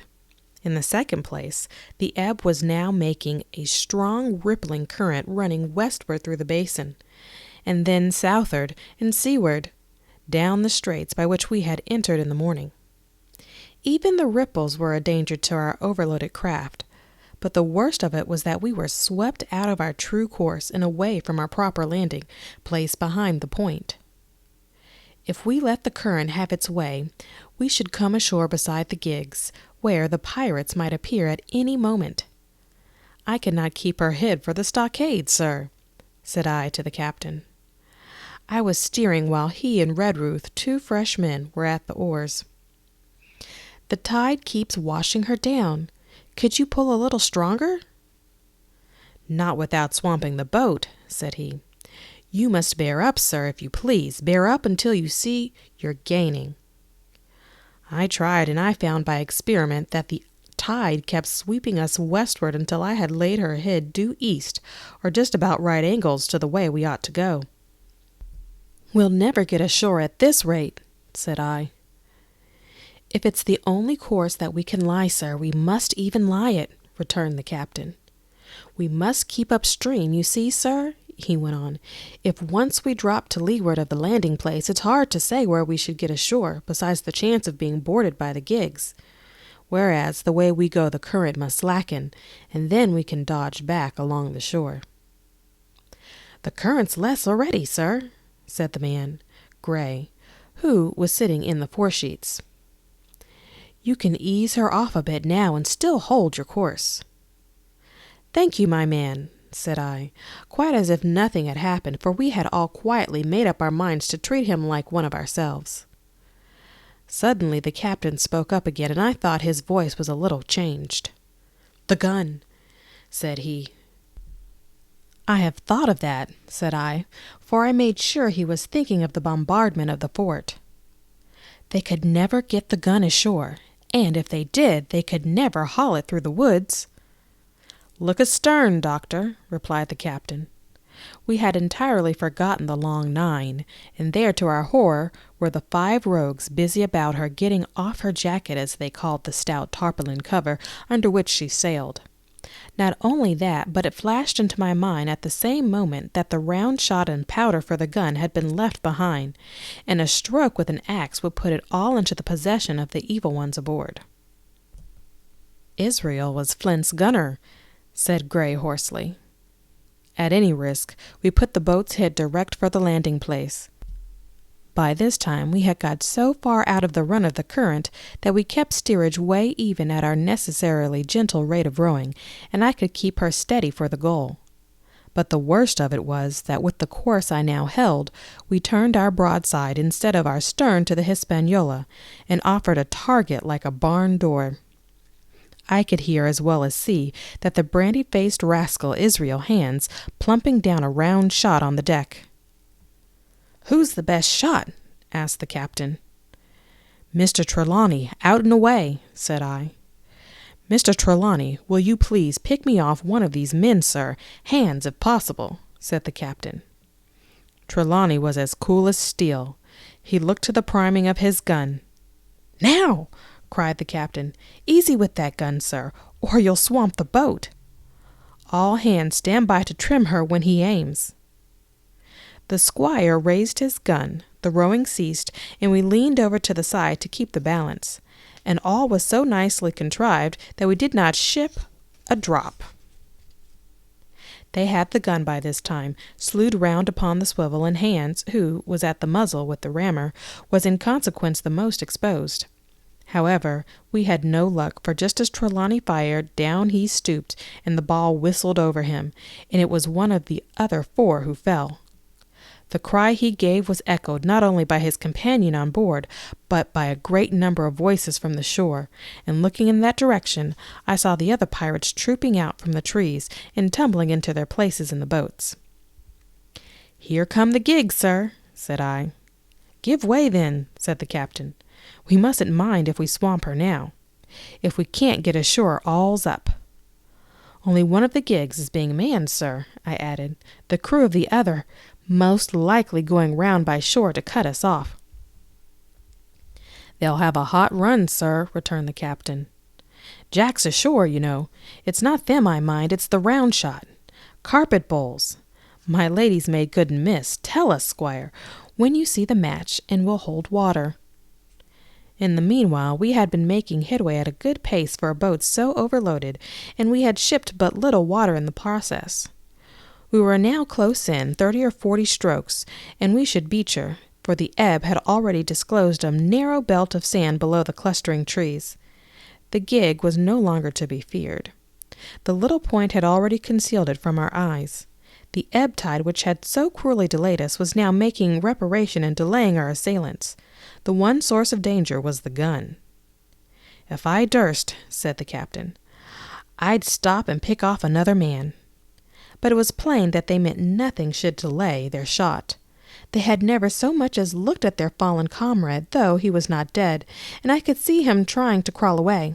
In the second place, the ebb was now making a strong rippling current running westward through the basin, and then southward and seaward, down the straits by which we had entered in the morning. Even the ripples were a danger to our overloaded craft, but the worst of it was that we were swept out of our true course and away from our proper landing place behind the point. If we let the current have its way, we should come ashore beside the gigs, where the pirates might appear at any moment. "I cannot keep her hid for the stockade, sir," said I to the captain. I was steering while he and Red Ruth, 2 fresh men, were at the oars. "The tide keeps washing her down. Could you pull a little stronger?" "Not without swamping the boat," said he. "You must bear up, sir, if you please. Bear up until you see you're gaining." I tried, and I found by experiment that the tide kept sweeping us westward until I had laid her head due east, or just about right angles to the way we ought to go. "We'll never get ashore at this rate," said I. "If it's the only course that we can lie, sir, we must even lie it," returned the captain. "We must keep upstream, you see, sir," he went on. "If once we drop to leeward of the landing place, it's hard to say where we should get ashore, besides the chance of being boarded by the gigs. Whereas, the way we go the current must slacken, and then we can dodge back along the shore." "The current's less already, sir," said the man, Gray, who was sitting in the foresheets. "You can ease her off a bit now and still hold your course." "Thank you, my man," said I, quite as if nothing had happened, for we had all quietly made up our minds to treat him like one of ourselves. Suddenly the captain spoke up again, and I thought his voice was a little changed. "The gun," said he. "I have thought of that," said I, for I made sure he was thinking of the bombardment of the fort. "They could never get the gun ashore, and if they did, they could never haul it through the woods." "Look astern, Doctor," replied the captain. We had entirely forgotten the Long Nine, and there, to our horror, were the 5 rogues busy about her, getting off her jacket, as they called the stout tarpaulin cover under which she sailed. Not only that, but it flashed into my mind at the same moment that the round shot and powder for the gun had been left behind, and a stroke with an axe would put it all into the possession of the evil ones aboard. "Israel was Flint's gunner," said Gray hoarsely. At any risk, we put the boat's head direct for the landing place. By this time we had got so far out of the run of the current that we kept steerage way even at our necessarily gentle rate of rowing, and I could keep her steady for the goal. But the worst of it was that with the course I now held, we turned our broadside instead of our stern to the Hispaniola, and offered a target like a barn door. I could hear as well as see that the brandy-faced rascal Israel Hands plumping down a round shot on the deck. "Who's the best shot?" asked the captain. "Mr. Trelawney, out and away," said I. "Mr. Trelawney, will you please pick me off one of these men, sir? Hands, if possible," said the captain. Trelawney was as cool as steel. He looked to the priming of his gun. "Now!" cried the captain. "Easy with that gun, sir, or you'll swamp the boat. All hands stand by to trim her when he aims." The squire raised his gun, the rowing ceased, and we leaned over to the side to keep the balance, and all was so nicely contrived that we did not ship a drop. They had the gun by this time, slewed round upon the swivel, and Hands, who was at the muzzle with the rammer, was in consequence the most exposed. However, we had no luck, for just as Trelawney fired, down he stooped, and the ball whistled over him, and it was one of the other 4 who fell. The cry he gave was echoed not only by his companion on board, but by a great number of voices from the shore, and looking in that direction, I saw the other pirates trooping out from the trees and tumbling into their places in the boats. "Here come the gigs, sir," said I. "Give way, then," said the captain. "We mustn't mind if we swamp her now. If we can't get ashore, all's up." "Only one of the gigs is being manned, sir," I added, "the crew of the other most likely going round by shore to cut us off." "They'll have a hot run, sir," returned the captain. "Jack's ashore, you know. It's not them I mind, it's the round shot. Carpet bowls. My lady's maid couldn't miss. Tell us, Squire, when you see the match, and we'll hold water." In the meanwhile, we had been making headway at a good pace for a boat so overloaded, and we had shipped but little water in the process. We were now close in, 30 or 40 strokes, and we should beach her, for the ebb had already disclosed a narrow belt of sand below the clustering trees. The gig was no longer to be feared. The little point had already concealed it from our eyes. The ebb tide, which had so cruelly delayed us, was now making reparation and delaying our assailants. The one source of danger was the gun. "If I durst," said the captain, "I'd stop and pick off another man." But it was plain that they meant nothing should delay their shot. They had never so much as looked at their fallen comrade, though he was not dead, and I could see him trying to crawl away.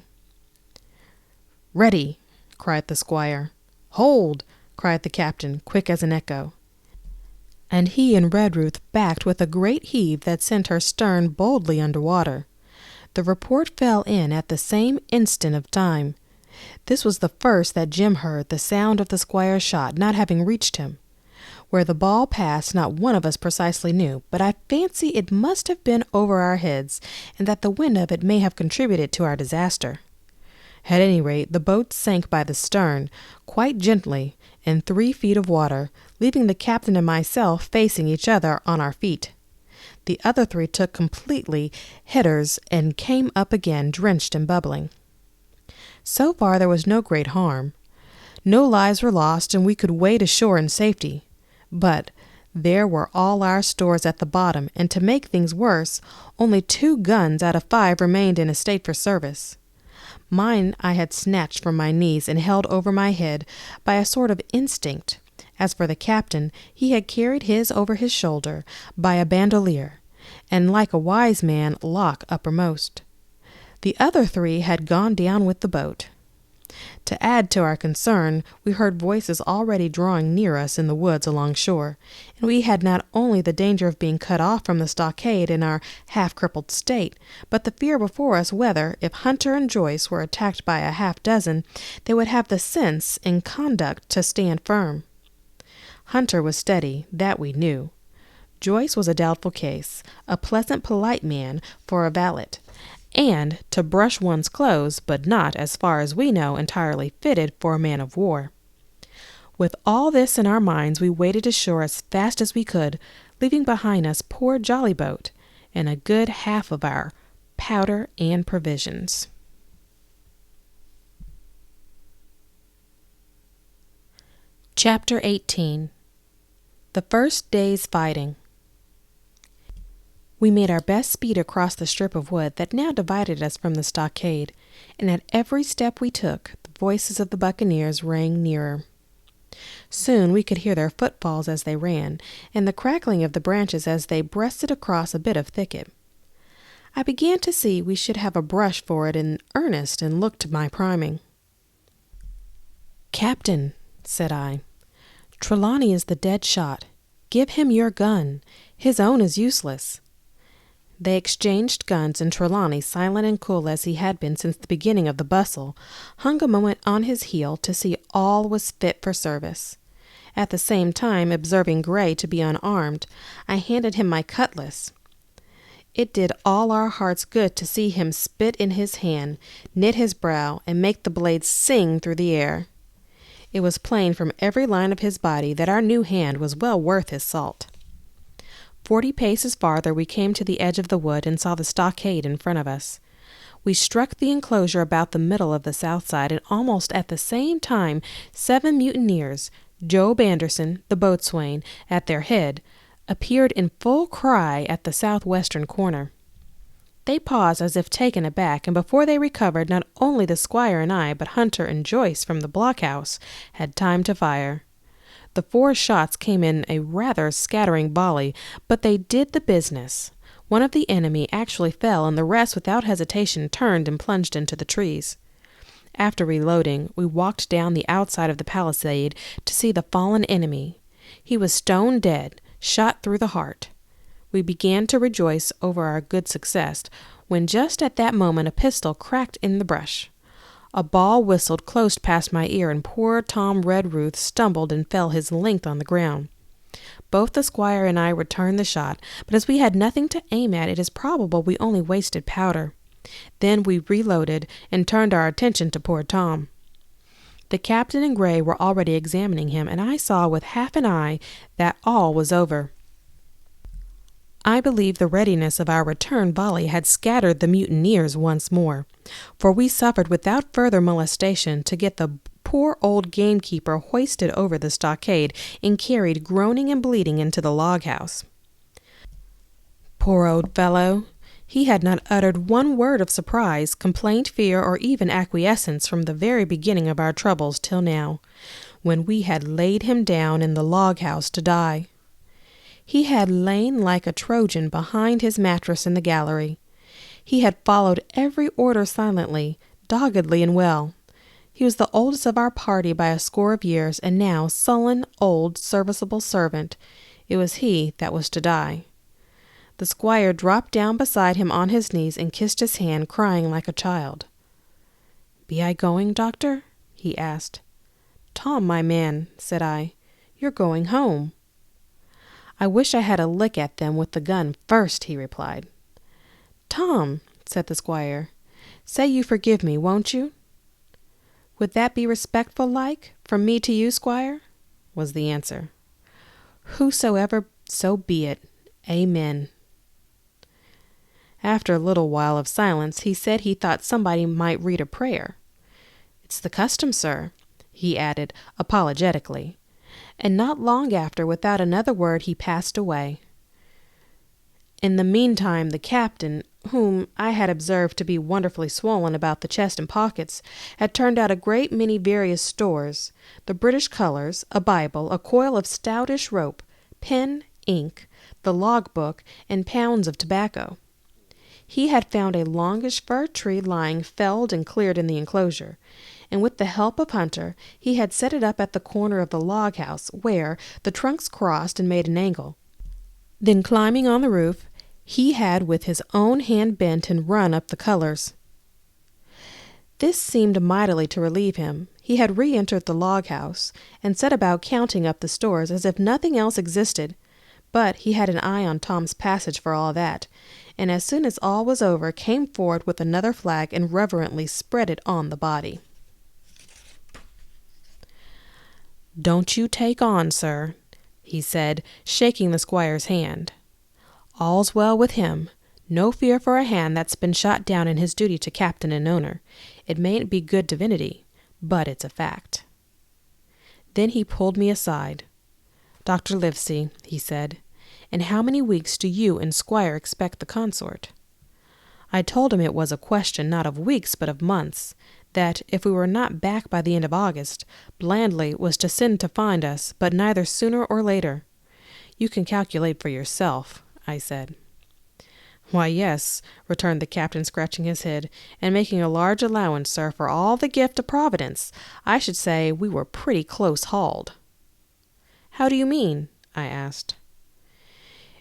"Ready!" cried the squire. "Hold!" cried the captain, quick as an echo. and he and Redruth backed with a great heave that sent her stern boldly under water. The report fell in at the same instant of time. This was the first that Jim heard the sound of the squire's shot not having reached him. Where the ball passed not one of us precisely knew, but I fancy it must have been over our heads, and that the wind of it may have contributed to our disaster. At any rate, the boat sank by the stern, quite gently, in 3 feet of water, leaving the captain and myself facing each other on our feet. The other 3 took completely headers and came up again drenched and bubbling. So far there was no great harm. No lives were lost, and we could wade ashore in safety. But there were all our stores at the bottom, and to make things worse, only 2 guns out of 5 remained in a state for service. Mine I had snatched from my knees and held over my head by a sort of instinct. As for the captain, he had carried his over his shoulder by a bandolier, and like a wise man, lock uppermost. The other 3 had gone down with the boat. To add to our concern, we heard voices already drawing near us in the woods along shore, and we had not only the danger of being cut off from the stockade in our half-crippled state, but the fear before us whether, if Hunter and Joyce were attacked by a half-dozen, they would have the sense and conduct to stand firm. Hunter was steady, that we knew. Joyce was a doubtful case, a pleasant, polite man for a valet, and to brush one's clothes, but not, as far as we know, entirely fitted for a man of war. With all this in our minds, we waded ashore as fast as we could, leaving behind us poor Jolly Boat and a good half of our powder and provisions. Chapter 18. The First Day's Fighting. We made our best speed across the strip of wood that now divided us from the stockade, and at every step we took, the voices of the buccaneers rang nearer. Soon we could hear their footfalls as they ran, and the crackling of the branches as they breasted across a bit of thicket. I began to see we should have a brush for it in earnest, and looked to my priming. "Captain," said I, "Trelawney is the dead shot. Give him your gun. His own is useless." They exchanged guns, and Trelawney, silent and cool as he had been since the beginning of the bustle, hung a moment on his heel to see all was fit for service. At the same time, observing Gray to be unarmed, I handed him my cutlass. It did all our hearts good to see him spit in his hand, knit his brow, and make the blade sing through the air. It was plain from every line of his body that our new hand was well worth his salt. 40 paces farther we came to the edge of the wood and saw the stockade in front of us. We struck the enclosure about the middle of the south side, and almost at the same time 7 mutineers, Job Anderson, the boatswain, at their head, appeared in full cry at the southwestern corner. They paused as if taken aback, and before they recovered, not only the Squire and I, but Hunter and Joyce from the blockhouse, had time to fire. The 4 shots came in a rather scattering volley, but they did the business. One of the enemy actually fell, and the rest without hesitation turned and plunged into the trees. After reloading, we walked down the outside of the palisade to see the fallen enemy. He was stone dead, shot through the heart. We began to rejoice over our good success, when just at that moment a pistol cracked in the brush. A ball whistled close past my ear, and poor Tom Redruth stumbled and fell his length on the ground. Both the Squire and I returned the shot, but as we had nothing to aim at, it is probable we only wasted powder. Then we reloaded and turned our attention to poor Tom. The captain and Gray were already examining him, and I saw with half an eye that all was over. I believe the readiness of our return volley had scattered the mutineers once more, for we suffered without further molestation to get the poor old gamekeeper hoisted over the stockade and carried groaning and bleeding into the log-house. Poor old fellow! He had not uttered one word of surprise, complaint, fear, or even acquiescence from the very beginning of our troubles till now, when we had laid him down in the log-house to die. He had lain like a Trojan behind his mattress in the gallery. He had followed every order silently, doggedly, and well. He was the oldest of our party by a score of years, and now, sullen, old, serviceable servant, It was he that was to die. The squire dropped down beside him on his knees and kissed his hand, crying like a child. "Be I going, doctor?" he asked. "Tom, my man," said I, "you're going home." "I wish I had a lick at them with the gun first," he replied. "Tom," said the squire, "say you forgive me, won't you?" "Would that be respectful like, from me to you, squire?" was the answer. "Whosoever, so be it. Amen." After a little while of silence, he said he thought somebody might read a prayer. "It's the custom, sir," he added apologetically, and not long after, without another word, he passed away. In the meantime, the captain, whom I had observed to be wonderfully swollen about the chest and pockets, had turned out a great many various stores, the British colours, a Bible, a coil of stoutish rope, pen, ink, the log-book, and pounds of tobacco. He had found a longish fir tree lying felled and cleared in the enclosure, and with the help of Hunter, he had set it up at the corner of the log-house, where the trunks crossed and made an angle. Then, climbing on the roof, he had with his own hand bent and run up the colours. This seemed mightily to relieve him. He had re-entered the log-house, and set about counting up the stores as if nothing else existed, but he had an eye on Tom's passage for all that, and as soon as all was over, came forward with another flag and reverently spread it on the body. "Don't you take on, sir," he said, shaking the squire's hand. "All's well with him. No fear for a hand that's been shot down in his duty to captain and owner. It mayn't be good divinity, but it's a fact." Then he pulled me aside. "Dr. Livesey," he said, "in how many weeks do you and Squire expect the consort?" I told him it was a question not of weeks but of months, that if we were not back by the end of August, Blandley was to send to find us, but neither sooner or later. "You can calculate for yourself," I said. "Why, yes," returned the captain, scratching his head, "and making a large allowance, sir, for all the gift of Providence, I should say we were pretty close hauled." "How do you mean?" I asked.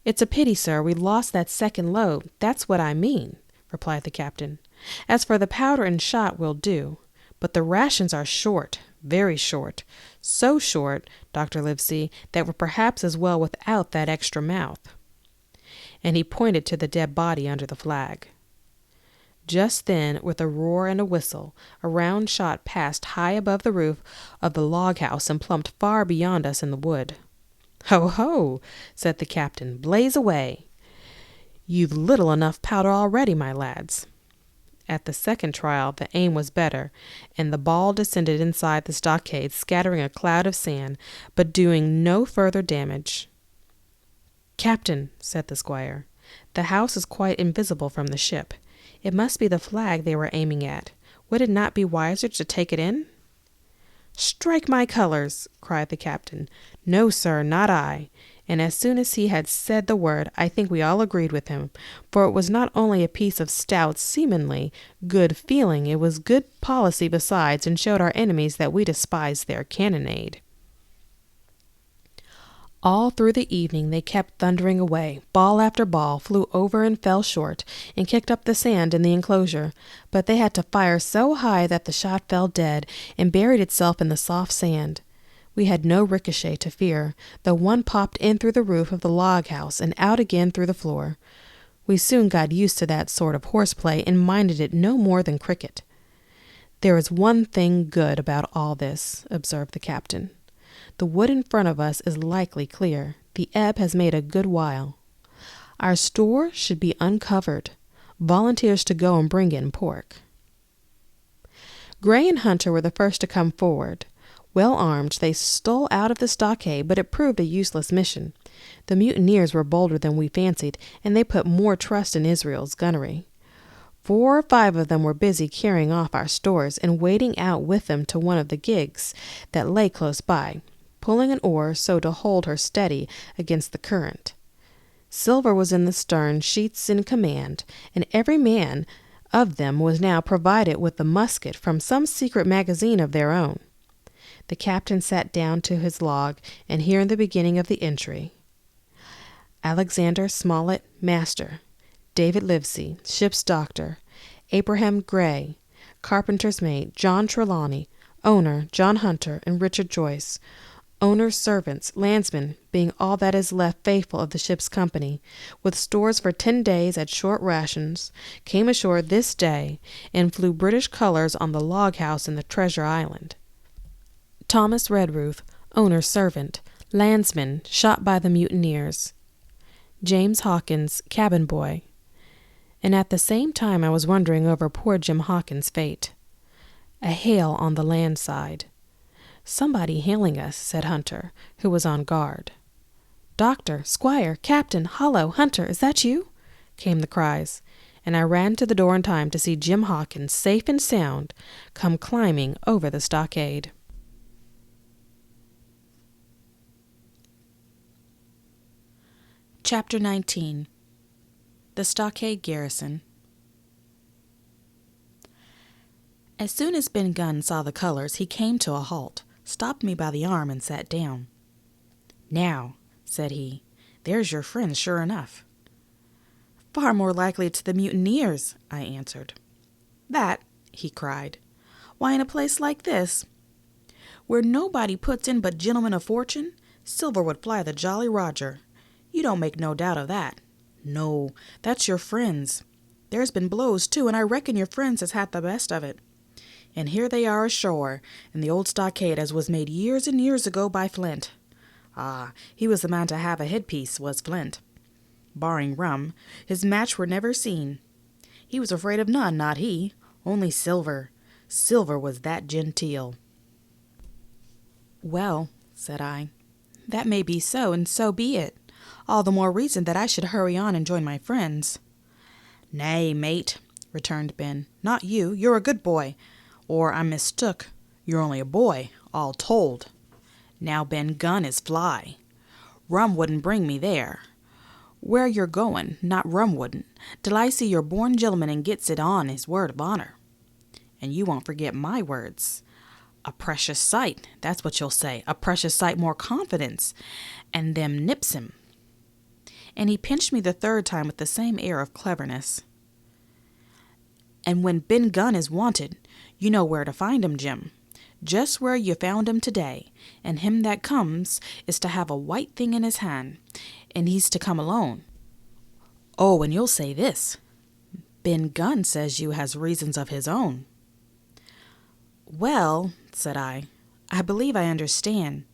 "It's a pity, sir, we lost that second load, that's what I mean," replied the captain. "As for the powder and shot will do, but the rations are short, very short, so short, Dr. Livesey, that we're perhaps as well without that extra mouth." And he pointed to the dead body under the flag. Just then, with a roar and a whistle, a round shot passed high above the roof of the log-house and plumped far beyond us in the wood. "Ho, ho!" said the captain. "Blaze away! You've little enough powder already, my lads." At the second trial, the aim was better, and the ball descended inside the stockade, scattering a cloud of sand, but doing no further damage. "Captain," said the squire, "the house is quite invisible from the ship. It must be the flag they were aiming at. Would it not be wiser to take it in?" "Strike my colours!" cried the captain. "No, sir, not I." And as soon as he had said the word, I think we all agreed with him, for it was not only a piece of stout, seamanly, good feeling, it was good policy besides, and showed our enemies that we despised their cannonade. All through the evening they kept thundering away. Ball after ball flew over and fell short, and kicked up the sand in the enclosure, but they had to fire so high that the shot fell dead, and buried itself in the soft sand. We had no ricochet to fear, though one popped in through the roof of the log-house and out again through the floor. We soon got used to that sort of horseplay and minded it no more than cricket. "There is one thing good about all this," observed the captain. "The wood in front of us is likely clear. The ebb has made a good while. Our store should be uncovered. Volunteers to go and bring in pork." Gray and Hunter were the first to come forward. Well armed, they stole out of the stockade, but it proved a useless mission. The mutineers were bolder than we fancied, and they put more trust in Israel's gunnery. 4 or 5 of them were busy carrying off our stores and wading out with them to one of the gigs that lay close by, pulling an oar so to hold her steady against the current. Silver was in the stern sheets in command, and every man of them was now provided with a musket from some secret magazine of their own. The captain sat down to his log, and here in the beginning of the entry: Alexander Smollett, master. David Livesey, ship's doctor. Abraham Gray, carpenter's mate. John Trelawney, owner. John Hunter and Richard Joyce, owner's servants, landsmen, being all that is left faithful of the ship's company, with stores for 10 days at short rations, came ashore this day, and flew British colors on the log house in the Treasure Island. Thomas Redruth, owner's servant, landsman, shot by the mutineers. James Hawkins, cabin boy. And at the same time I was wondering over poor Jim Hawkins' fate. A hail on the land side. "Somebody hailing us," said Hunter, who was on guard. "Doctor, Squire, Captain, Hollow, Hunter, is that you?" came the cries, and I ran to the door in time to see Jim Hawkins, safe and sound, come climbing over the stockade. Chapter 19. The Stockade Garrison. As soon as Ben Gunn saw the colors, he came to a halt, stopped me by the arm, and sat down. "Now," said he, "there's your friends, sure enough." "Far more likely it's the mutineers," I answered. "That," he cried. "Why, in a place like this, where nobody puts in but gentlemen of fortune, silver would fly the Jolly Roger. You don't make no doubt of that. No, that's your friends. There's been blows, too, and I reckon your friends has had the best of it. And here they are ashore, in the old stockade as was made years and years ago by Flint. Ah, he was the man to have a headpiece, was Flint. Barring rum, his match were never seen. He was afraid of none, not he, only silver. Silver was that genteel." "Well," said I, "that may be so, and so be it. All the more reason that I should hurry on and join my friends." "Nay, mate," returned Ben, "not you. You're a good boy. Or I'm mistook. You're only a boy, all told. Now Ben Gunn is fly. Rum wouldn't bring me there. Where you're going, not rum wouldn't, till I see you're born gentleman and gets it on his word of honor. And you won't forget my words. A precious sight, that's what you'll say, a precious sight more confidence, and them nips him." And he pinched me the third time with the same air of cleverness. "And when Ben Gunn is wanted, you know where to find him, Jim. Just where you found him today, and him that comes is to have a white thing in his hand, and he's to come alone. Oh, and you'll say this, Ben Gunn says you has reasons of his own." "Well," said I believe I understand.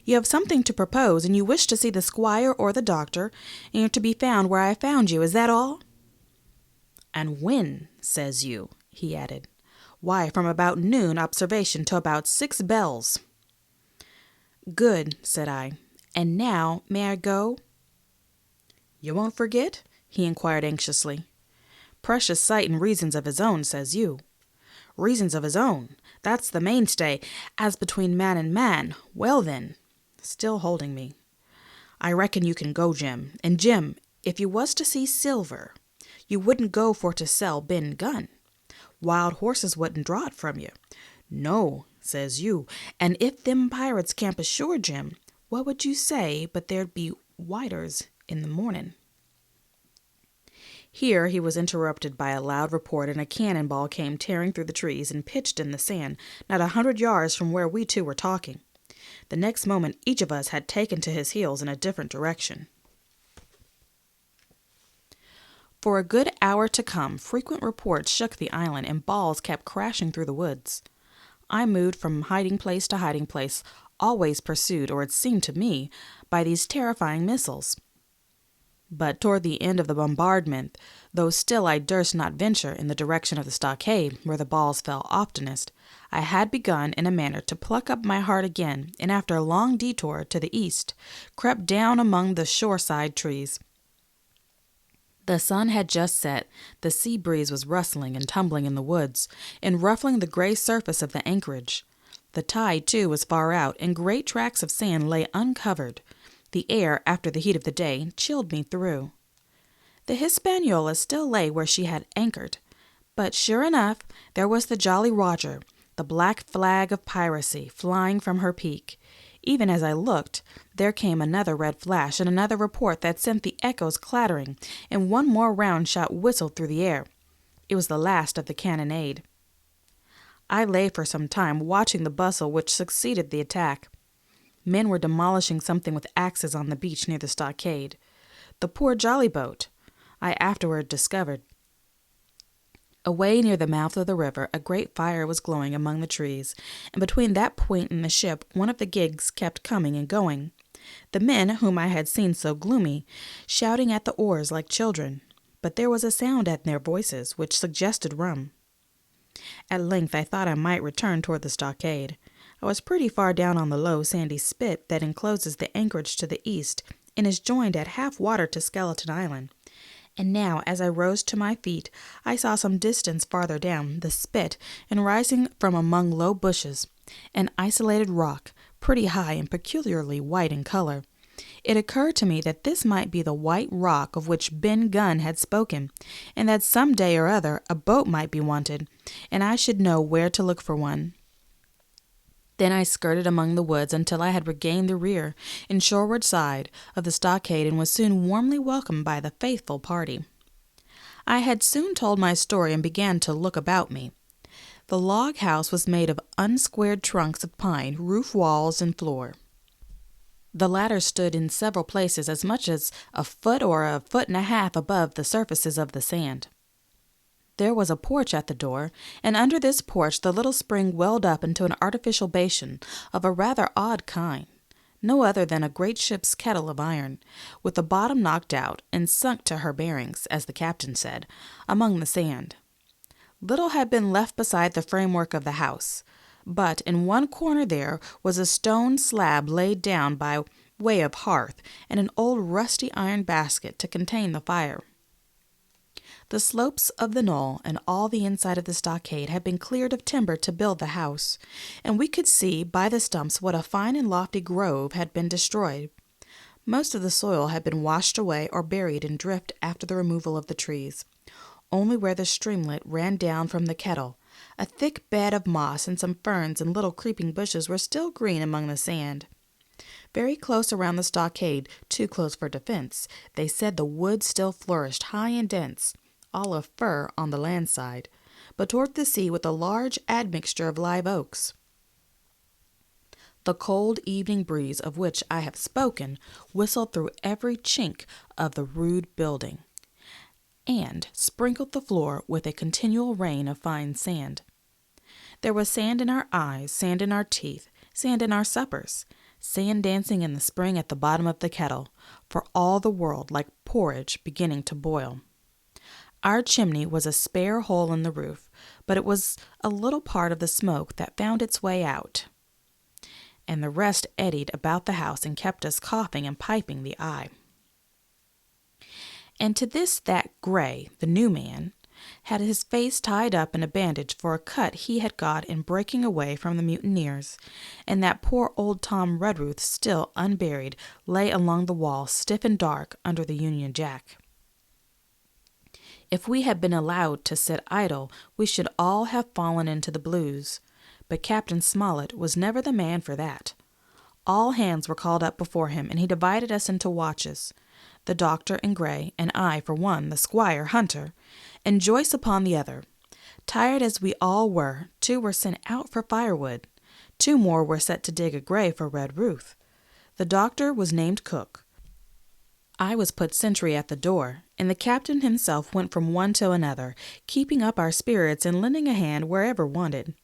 You have something to propose, and you wish to see the squire or the doctor, and you're to be found where I found you. Is that all?" "And when, says you?" he added. "Why, from about noon observation to about 6 bells." "Good," said I. "And now, may I go?" "You won't forget?" he inquired anxiously. "Precious sight and reasons of his own, says you. Reasons of his own, that's the mainstay, as between man and man. Well then," still holding me, "I reckon you can go, Jim. And Jim, if you was to see silver, you wouldn't go for to sell Ben Gunn. Wild horses wouldn't draw it from you. No, says you. And if them pirates camp ashore, Jim, what would you say but there'd be whiters in the morning?" Here he was interrupted by a loud report, and a cannonball came tearing through the trees and pitched in the sand, not 100 yards from where we two were talking. The next moment each of us had taken to his heels in a different direction. For a good hour to come, frequent reports shook the island, and balls kept crashing through the woods. I moved from hiding place to hiding place, always pursued, or it seemed to me, by these terrifying missiles. But toward the end of the bombardment, though still I durst not venture in the direction of the stockade, where the balls fell oftenest, I had begun in a manner to pluck up my heart again, and after a long detour to the east, crept down among the shore-side trees. The sun had just set, the sea breeze was rustling and tumbling in the woods, and ruffling the gray surface of the anchorage. The tide, too, was far out, and great tracts of sand lay uncovered. The air, after the heat of the day, chilled me through. The Hispaniola still lay where she had anchored, but sure enough, there was the Jolly Roger, the black flag of piracy, flying from her peak. Even as I looked, there came another red flash and another report that sent the echoes clattering, and one more round shot whistled through the air. It was the last of the cannonade. I lay for some time watching the bustle which succeeded the attack. Men were demolishing something with axes on the beach near the stockade. The poor jolly boat, I afterward discovered. Away near the mouth of the river, a great fire was glowing among the trees, and between that point and the ship, one of the gigs kept coming and going. The men, whom I had seen so gloomy, shouting at the oars like children, but there was a sound in their voices which suggested rum. At length I thought I might return toward the stockade. I was pretty far down on the low, sandy spit that encloses the anchorage to the east, and is joined at half water to Skeleton Island. And now, as I rose to my feet, I saw some distance farther down the spit, and rising from among low bushes, an isolated rock, pretty high and peculiarly white in color. It occurred to me that this might be the white rock of which Ben Gunn had spoken, and that some day or other a boat might be wanted, and I should know where to look for one. Then I skirted among the woods until I had regained the rear and shoreward side of the stockade, and was soon warmly welcomed by the faithful party. I had soon told my story and began to look about me. The log house was made of unsquared trunks of pine, roof, walls, and floor. The latter stood in several places as much as a foot or a foot and a half above the surfaces of the sand. There was a porch at the door, and under this porch the little spring welled up into an artificial basin of a rather odd kind, no other than a great ship's kettle of iron, with the bottom knocked out and sunk to her bearings, as the captain said, among the sand. Little had been left beside the framework of the house, but in one corner there was a stone slab laid down by way of hearth, and an old rusty iron basket to contain the fire. The slopes of the knoll and all the inside of the stockade had been cleared of timber to build the house, and we could see by the stumps what a fine and lofty grove had been destroyed. Most of the soil had been washed away or buried in drift after the removal of the trees. Only where the streamlet ran down from the kettle, a thick bed of moss and some ferns and little creeping bushes were still green among the sand. Very close around the stockade, too close for defense, they said the wood still flourished high and dense, all of fir on the land side, but toward the sea with a large admixture of live oaks. The cold evening breeze of which I have spoken whistled through every chink of the rude building, and sprinkled the floor with a continual rain of fine sand. There was sand in our eyes, sand in our teeth, sand in our suppers, sand dancing in the spring at the bottom of the kettle, for all the world like porridge beginning to boil. Our chimney was a spare hole in the roof, but it was a little part of the smoke that found its way out, and the rest eddied about the house and kept us coughing and piping the eye. And to this that Gray, the new man, had his face tied up in a bandage for a cut he had got in breaking away from the mutineers, and that poor old Tom Redruth, still unburied, lay along the wall, stiff and dark, under the Union Jack. If we had been allowed to sit idle, we should all have fallen into the blues, but Captain Smollett was never the man for that. All hands were called up before him, and he divided us into watches, the doctor and Gray, and I, for one, the Squire, Hunter, and Joyce upon the other. Tired as we all were, 2 were sent out for firewood. 2 more were set to dig a grave for Redruth. The doctor was named Cook. I was put sentry at the door, and the captain himself went from one to another, keeping up our spirits and lending a hand wherever wanted.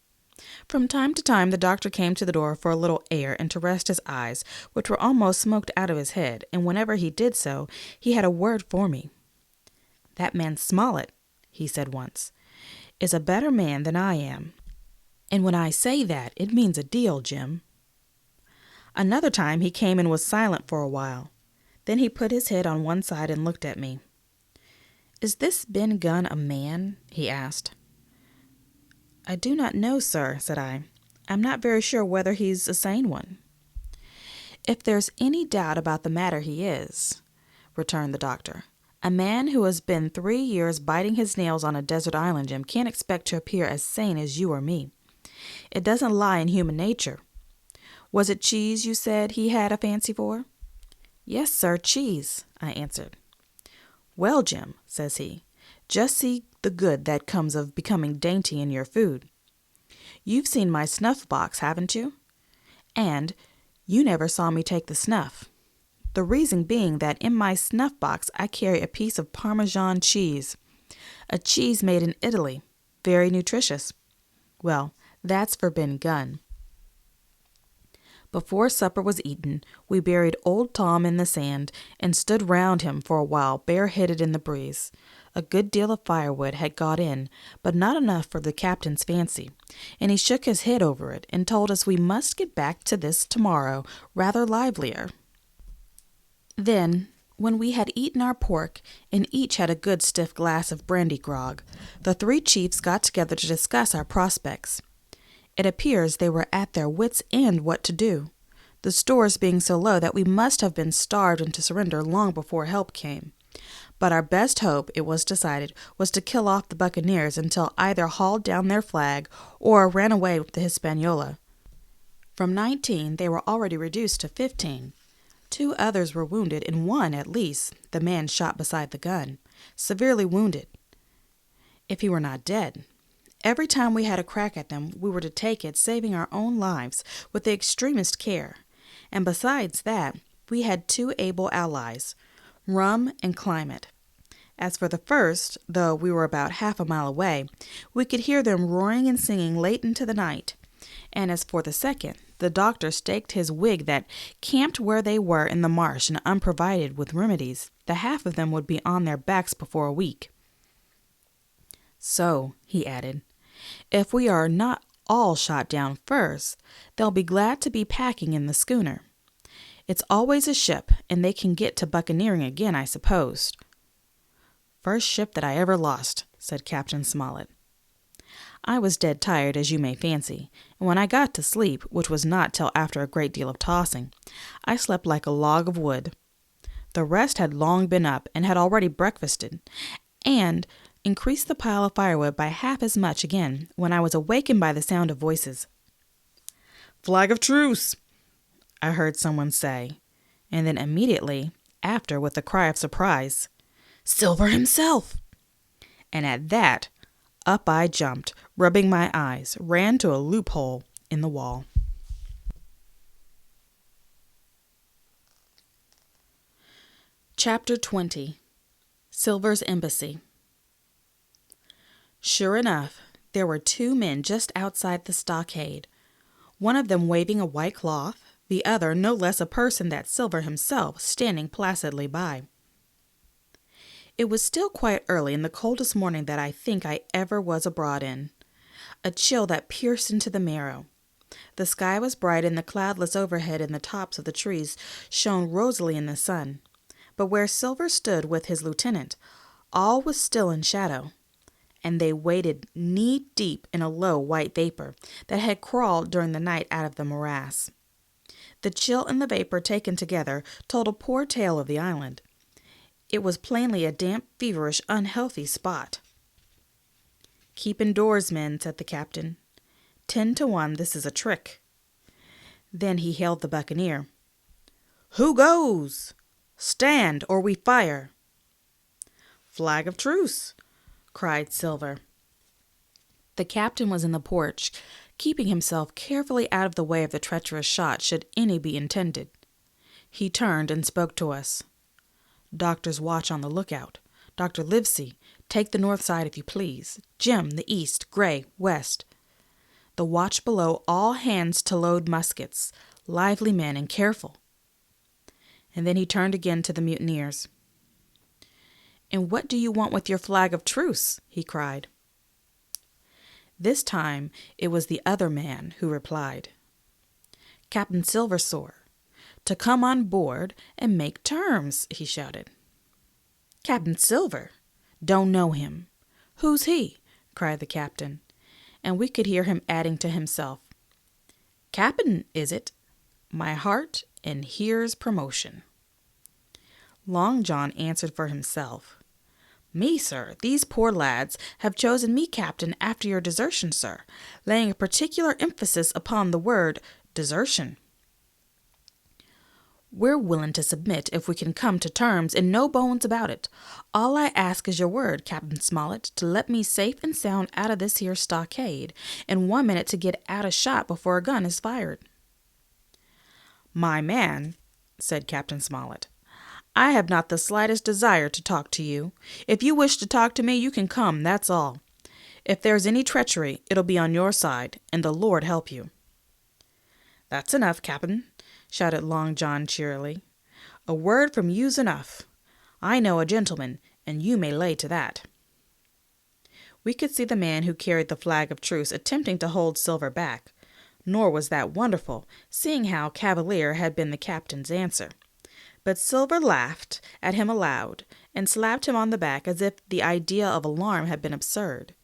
From time to time the doctor came to the door for a little air and to rest his eyes, which were almost smoked out of his head, and whenever he did so, he had a word for me. "That man Smollett," he said once, "is a better man than I am. And when I say that, it means a deal, Jim." Another time he came and was silent for a while. Then he put his head on one side and looked at me. "Is this Ben Gunn a man?" he asked. "I do not know, sir," said I. "I'm not very sure whether he's a sane one." "If there's any doubt about the matter, he is," returned the doctor. "A man who has been 3 years biting his nails on a desert island, Jim, can't expect to appear as sane as you or me. It doesn't lie in human nature. Was it cheese you said he had a fancy for? Yes, sir, cheese, I answered. Well, Jim, says he, just see the good that comes of becoming dainty in your food. You've seen my snuff box, haven't you? And you never saw me take the snuff. The reason being that in my snuff box I carry a piece of Parmesan cheese, a cheese made in Italy, very nutritious. Well, that's for Ben Gunn. Before supper was eaten, we buried old Tom in the sand and stood round him for a while bareheaded in the breeze. A good deal of firewood had got in, but not enough for the captain's fancy, and he shook his head over it and told us we must get back to this tomorrow rather livelier. Then, when we had eaten our pork and each had a good stiff glass of brandy grog, the three chiefs got together to discuss our prospects. It appears they were at their wits' end what to do, the stores being so low that we must have been starved into surrender long before help came. But our best hope, it was decided, was to kill off the buccaneers until either hauled down their flag or ran away with the Hispaniola. From 19 they were already reduced to 15. 2 others were wounded, and one, at least, the man shot beside the gun, severely wounded, if he were not dead. Every time we had a crack at them, we were to take it, saving our own lives with the extremest care. And besides that, we had 2 able allies, rum and climate. As for the first, though we were about half a mile away, we could hear them roaring and singing late into the night. And as for the second, the doctor staked his wig that, camped where they were in the marsh and unprovided with remedies, the half of them would be on their backs before a week. So, he added, if we are not all shot down first, they'll be glad to be packing in the schooner. It's always a ship, and they can get to buccaneering again, I suppose. First ship that I ever lost, said Captain Smollett. I was dead tired, as you may fancy, and when I got to sleep, which was not till after a great deal of tossing, I slept like a log of wood. The rest had long been up, and had already breakfasted, and increased the pile of firewood by half as much again, when I was awakened by the sound of voices. Flag of truce, I heard someone say, and then immediately after, with a cry of surprise, Silver himself! And at that, up I jumped, rubbing my eyes, ran to a loophole in the wall. Chapter 20. Silver's Embassy. Sure enough, there were 2 men just outside the stockade, one of them waving a white cloth, the other no less a person than Silver himself standing placidly by. It was still quite early in the coldest morning that I think I ever was abroad in, a chill that pierced into the marrow. The sky was bright, and the cloudless overhead and the tops of the trees shone rosily in the sun, but where Silver stood with his lieutenant, all was still in shadow, and they waded knee-deep in a low white vapor that had crawled during the night out of the morass. The chill and the vapor taken together told a poor tale of the island. It was plainly a damp, feverish, unhealthy spot. Keep indoors, men, said the captain. 10 to 1 this is a trick. Then he hailed the buccaneer. Who goes? Stand, or we fire. Flag of truce, cried Silver. The captain was in the porch, keeping himself carefully out of the way of the treacherous shot should any be intended. He turned and spoke to us. Doctor's watch on the lookout. Dr Livesey, take the north side if you please. Jim, the east. Gray, west. The watch below, all hands to load muskets. Lively men and careful. And then he turned again to the mutineers. And what do you want with your flag of truce? He cried. This time it was the other man who replied. Captain Silversore, to come on board and make terms, he shouted. Captain Silver? Don't know him. Who's he? Cried the captain, and we could hear him adding to himself. Captain, is it? My heart, and here's promotion. Long John answered for himself. Me, sir, these poor lads have chosen me captain after your desertion, sir, laying a particular emphasis upon the word desertion. We're willing to submit if we can come to terms, and no bones about it. All I ask is your word, Captain Smollett, to let me safe and sound out of this here stockade, and 1 minute to get out of shot before a gun is fired." "My man," said Captain Smollett, "I have not the slightest desire to talk to you. If you wish to talk to me, you can come, that's all. If there's any treachery, it'll be on your side, and the Lord help you." "That's enough, Cap'n," shouted Long John cheerily. "A word from you's enough. I know a gentleman, and you may lay to that." We could see the man who carried the flag of truce attempting to hold Silver back, nor was that wonderful, seeing how cavalier had been the captain's answer. But Silver laughed at him aloud, and slapped him on the back as if the idea of alarm had been absurd.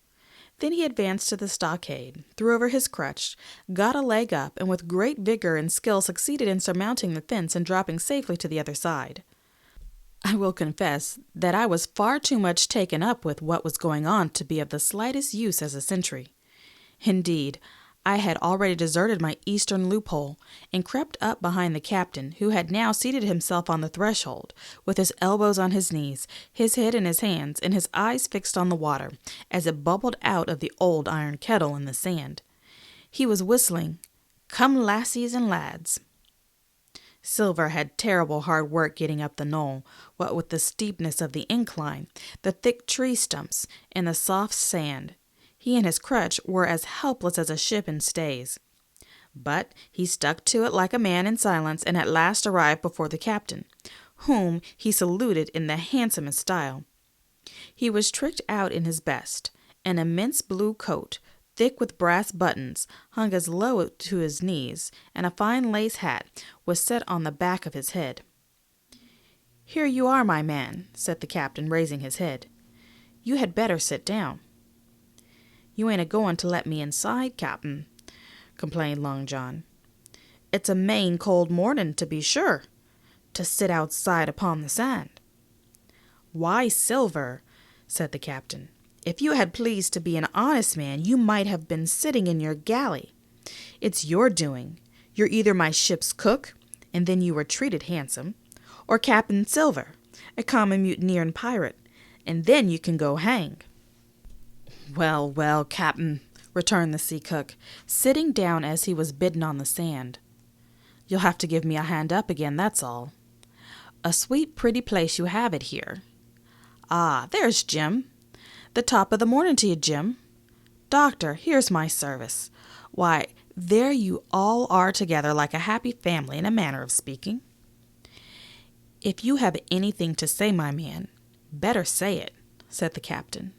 Then he advanced to the stockade, threw over his crutch, got a leg up, and with great vigor and skill succeeded in surmounting the fence and dropping safely to the other side. I will confess that I was far too much taken up with what was going on to be of the slightest use as a sentry. Indeed, I had already deserted my eastern loophole, and crept up behind the captain, who had now seated himself on the threshold, with his elbows on his knees, his head in his hands, and his eyes fixed on the water, as it bubbled out of the old iron kettle in the sand. He was whistling, "Come lassies and lads." Silver had terrible hard work getting up the knoll, what with the steepness of the incline, the thick tree stumps, and the soft sand. He and his crutch were as helpless as a ship in stays. But he stuck to it like a man in silence, and at last arrived before the captain, whom he saluted in the handsomest style. He was tricked out in his best. An immense blue coat, thick with brass buttons, hung as low to his knees, and a fine lace hat was set on the back of his head. "Here you are, my man," said the captain, raising his head. "You had better sit down." "You ain't a-going to let me inside, Cap'n," complained Long John. "It's a main cold morning, to be sure, to sit outside upon the sand." "Why, Silver," said the captain, "if you had pleased to be an honest man, you might have been sitting in your galley. It's your doing. You're either my ship's cook, and then you were treated handsome, or Captain Silver, a common mutineer and pirate, and then you can go hang." "Well, well, Cap'n," returned the sea cook, sitting down as he was bidden on the sand. "You'll have to give me a hand up again, that's all. A sweet pretty place you have it here. Ah, there's Jim. The top of the morning to you, Jim. Doctor, here's my service. Why, there you all are together like a happy family, in a manner of speaking." "If you have anything to say, my man, better say it," said the captain.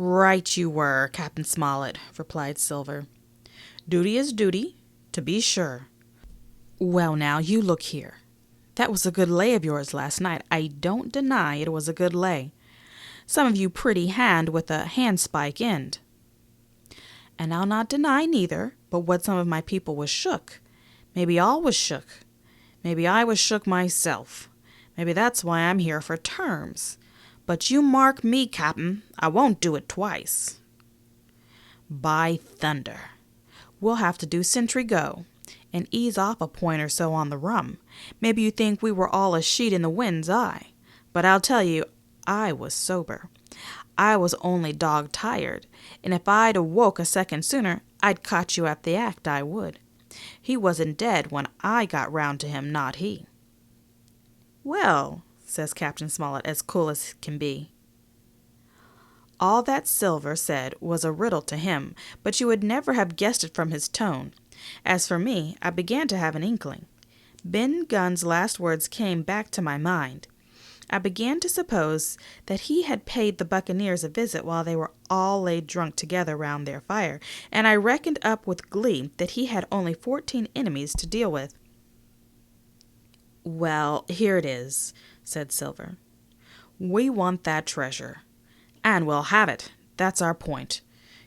"Right you were, Captain Smollett," replied Silver. "Duty is duty, to be sure. Well, now, you look here. That was a good lay of yours last night. I don't deny it was a good lay. Some of you pretty hand with a handspike end. And I'll not deny neither, but what some of my people was shook. Maybe all was shook. Maybe I was shook myself. Maybe that's why I'm here for terms. But you mark me, Cap'n, I won't do it twice." "By thunder, we'll have to do sentry go, and ease off a point or so on the rum. Maybe you think we were all a sheet in the wind's eye, but I'll tell you, I was sober. I was only dog-tired, and if I'd awoke a second sooner, I'd caught you at the act, I would. He wasn't dead when I got round to him, not he." "Well," says Captain Smollett, as cool as can be. All that Silver said was a riddle to him, but you would never have guessed it from his tone. As for me, I began to have an inkling. Ben Gunn's last words came back to my mind. I began to suppose that he had paid the buccaneers a visit while they were all laid drunk together round their fire, and I reckoned up with glee that he had only 14 enemies to deal with. "Well, here it is," said Silver. "We want that treasure, and we'll have it. That's our point.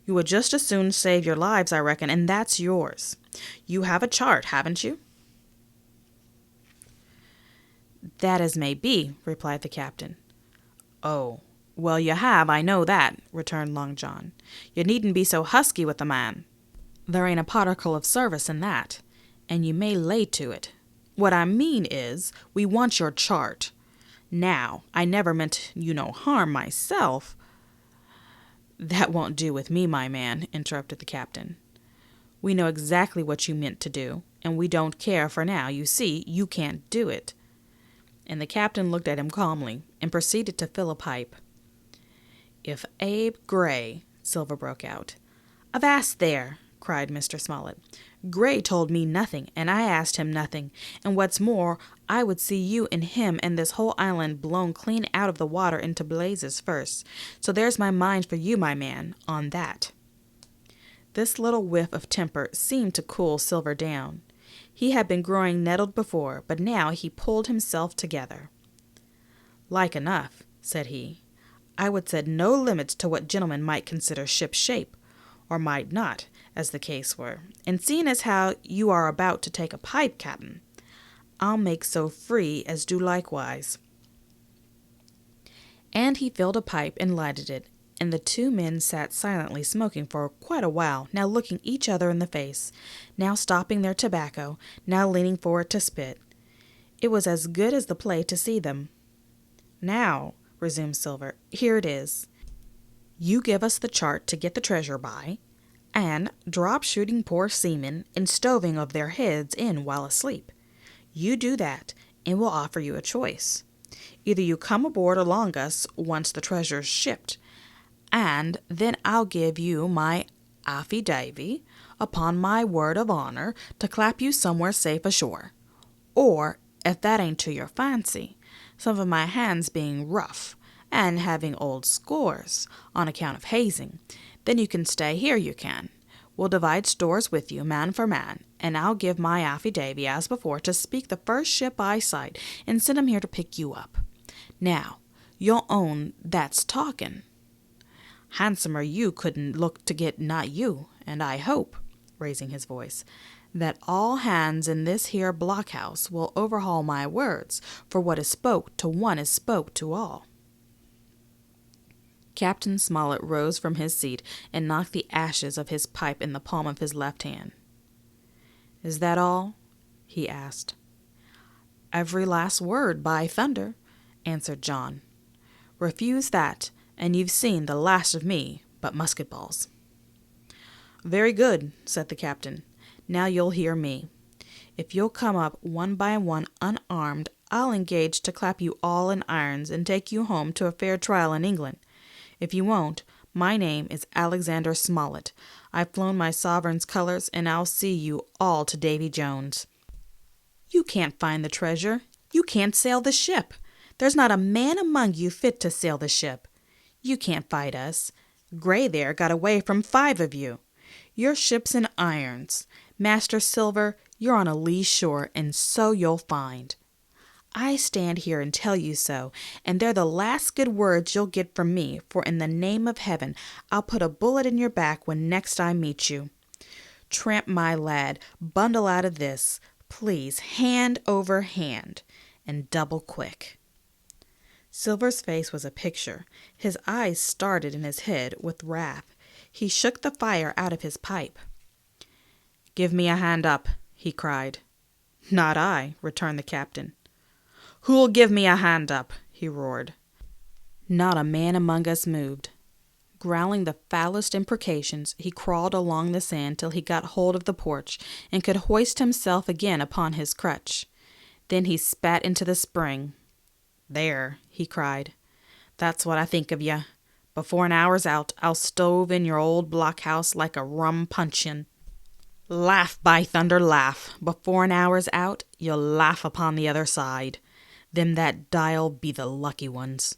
You would just as soon save your lives, I reckon, and that's yours. You have a chart, haven't you?" "That as may be," replied the captain. "Oh, well, you have, I know that," returned Long John. "You needn't be so husky with the man. There ain't a particle of service in that, and you may lay to it. What I mean is, we want your chart. Now, I never meant you no harm myself. That won't do with me, my man, interrupted the captain. We know exactly what you meant to do, and we don't care for now. You see, you can't do it. And the captain looked at him calmly and proceeded to fill a pipe. If Abe Gray, Silver broke out. Avast there, cried Mr. Smollett. Gray told me nothing, and I asked him nothing, and what's more, I would see you and him and this whole island blown clean out of the water into blazes first. So there's my mind for you, my man, on that. This little whiff of temper seemed to cool Silver down. He had been growing nettled before, but now he pulled himself together. Like enough, said he. I would set no limits to what gentlemen might consider ship shape, or might not, as the case were. And seeing as how you are about to take a pipe, captain, I'll make so free as do likewise. And he filled a pipe and lighted it, and the two men sat silently smoking for quite a while, now looking each other in the face, now stopping their tobacco, now leaning forward to spit. It was as good as the play to see them. Now, resumed Silver, here it is. You give us the chart to get the treasure by, and drop shooting poor seamen and stoving of their heads in while asleep. You do that, and we'll offer you a choice. Either you come aboard along us once the treasure's shipped, and then I'll give you my affidavy upon my word of honor to clap you somewhere safe ashore. Or, if that ain't to your fancy, some of my hands being rough, and having old scores on account of hazing, then you can stay here, you can. We'll divide stores with you, man for man, and I'll give my affidavy as before to speak the first ship I sight and send 'em here to pick you up. Now, you'll own that's talking. Handsomer you couldn't look to get not you, and I hope, raising his voice, that all hands in this here blockhouse will overhaul my words, for what is spoke to one is spoke to all. Captain Smollett rose from his seat and knocked the ashes of his pipe in the palm of his left hand. Is that all? He asked. Every last word, by thunder, answered John. Refuse that, and you've seen the last of me but musket balls. Very good, said the captain. Now you'll hear me. If you'll come up one by one unarmed, I'll engage to clap you all in irons and take you home to a fair trial in England. If you won't, my name is Alexander Smollett. I've flown my sovereign's colors, and I'll see you all to Davy Jones. You can't find the treasure. You can't sail the ship. There's not a man among you fit to sail the ship. You can't fight us. Gray there got away from 5 of you. Your ship's in irons. Master Silver, you're on a lee shore, and so you'll find. I stand here and tell you so, and they're the last good words you'll get from me, for in the name of heaven, I'll put a bullet in your back when next I meet you. Tramp, my lad, bundle out of this, please, hand over hand, and double quick. Silver's face was a picture. His eyes started in his head with wrath. He shook the fire out of his pipe. Give me a hand up, he cried. Not I, returned the captain. Who'll give me a hand up? He roared. Not a man among us moved. Growling the foulest imprecations, he crawled along the sand till he got hold of the porch and could hoist himself again upon his crutch. Then he spat into the spring. There, he cried. That's what I think of ye. Before an hour's out, I'll stove in your old blockhouse like a rum puncheon. Laugh, by thunder, laugh. Before an hour's out, you'll laugh upon the other side. Them that die'll be the lucky ones.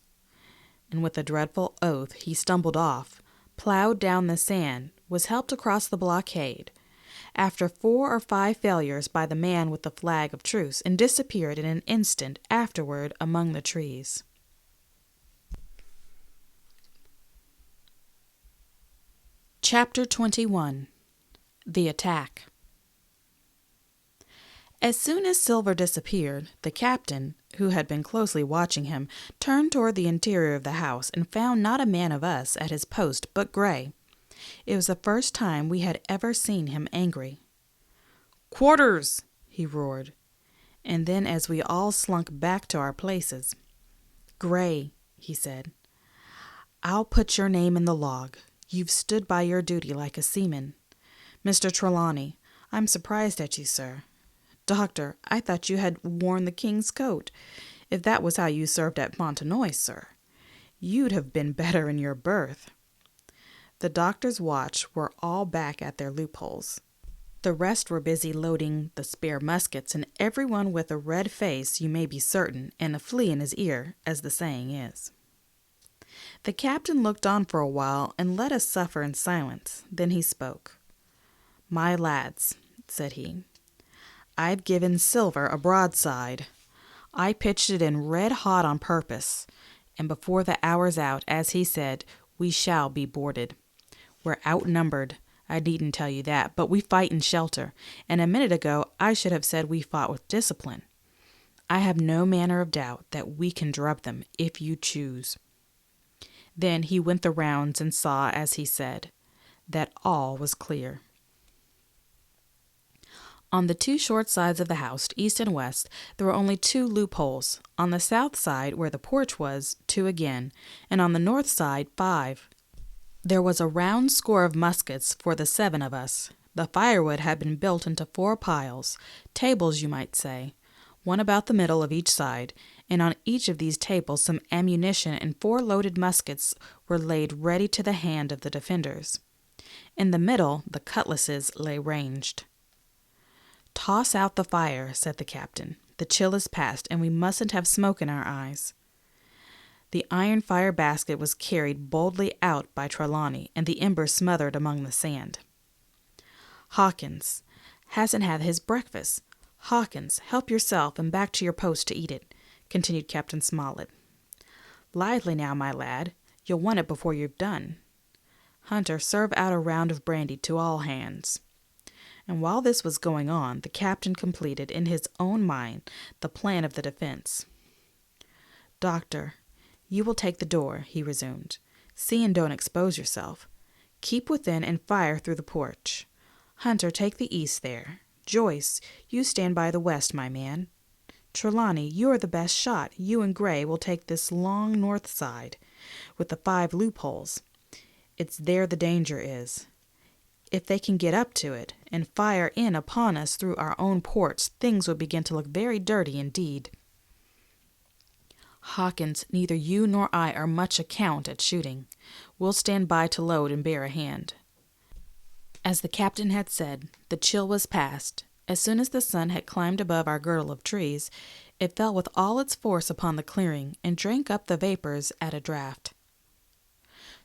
And with a dreadful oath he stumbled off, plowed down the sand, was helped across the blockade, after 4 or 5 failures by the man with the flag of truce, and disappeared in an instant afterward among the trees. Chapter 21. The Attack. As soon as Silver disappeared, the captain, who had been closely watching him, turned toward the interior of the house and found not a man of us at his post but Gray. It was the first time we had ever seen him angry. Quarters! He roared. And then as we all slunk back to our places, "Gray," he said, "I'll put your name in the log. You've stood by your duty like a seaman. Mr. Trelawney, I'm surprised at you, sir. Doctor, I thought you had worn the king's coat. If that was how you served at Fontenoy, sir, you'd have been better in your berth." The doctor's watch were all back at their loopholes. The rest were busy loading the spare muskets, and everyone with a red face, you may be certain, and a flea in his ear, as the saying is. The captain looked on for a while and let us suffer in silence. Then he spoke. "My lads," said he, "I've given Silver a broadside. I pitched it in red hot on purpose, and before the hour's out, as he said, we shall be boarded. We're outnumbered, I needn't tell you that, but we fight in shelter, and a minute ago I should have said we fought with discipline. I have no manner of doubt that we can drub them, if you choose." Then he went the rounds and saw, as he said, that all was clear. On the two short sides of the house, east and west, there were only 2 loopholes. On the south side, where the porch was, 2 again, and on the north side, 5. There was a round score of muskets for the 7 of us. The firewood had been built into 4 piles, tables you might say, one about the middle of each side, and on each of these tables some ammunition and 4 loaded muskets were laid ready to the hand of the defenders. In the middle the cutlasses lay ranged. "Toss out the fire," said the captain. "The chill is past, and we mustn't have smoke in our eyes." The iron fire basket was carried boldly out by Trelawney, and the embers smothered among the sand. "Hawkins hasn't had his breakfast. Hawkins, help yourself, and back to your post to eat it," continued Captain Smollett. "Lively now, my lad. You'll want it before you've done. Hunter, serve out a round of brandy to all hands." And while this was going on, the captain completed in his own mind the plan of the defense. "Doctor, you will take the door," he resumed. "See and don't expose yourself. Keep within and fire through the porch. Hunter, take the east there. Joyce, you stand by the west, my man. Trelawney, you are the best shot. You and Gray will take this long north side, with the 5 loopholes. It's there the danger is. If they can get up to it, and fire in upon us through our own ports, things will begin to look very dirty indeed. Hawkins, neither you nor I are much account at shooting. We'll stand by to load and bear a hand." As the captain had said, the chill was past. As soon as the sun had climbed above our girdle of trees, it fell with all its force upon the clearing, and drank up the vapors at a draught.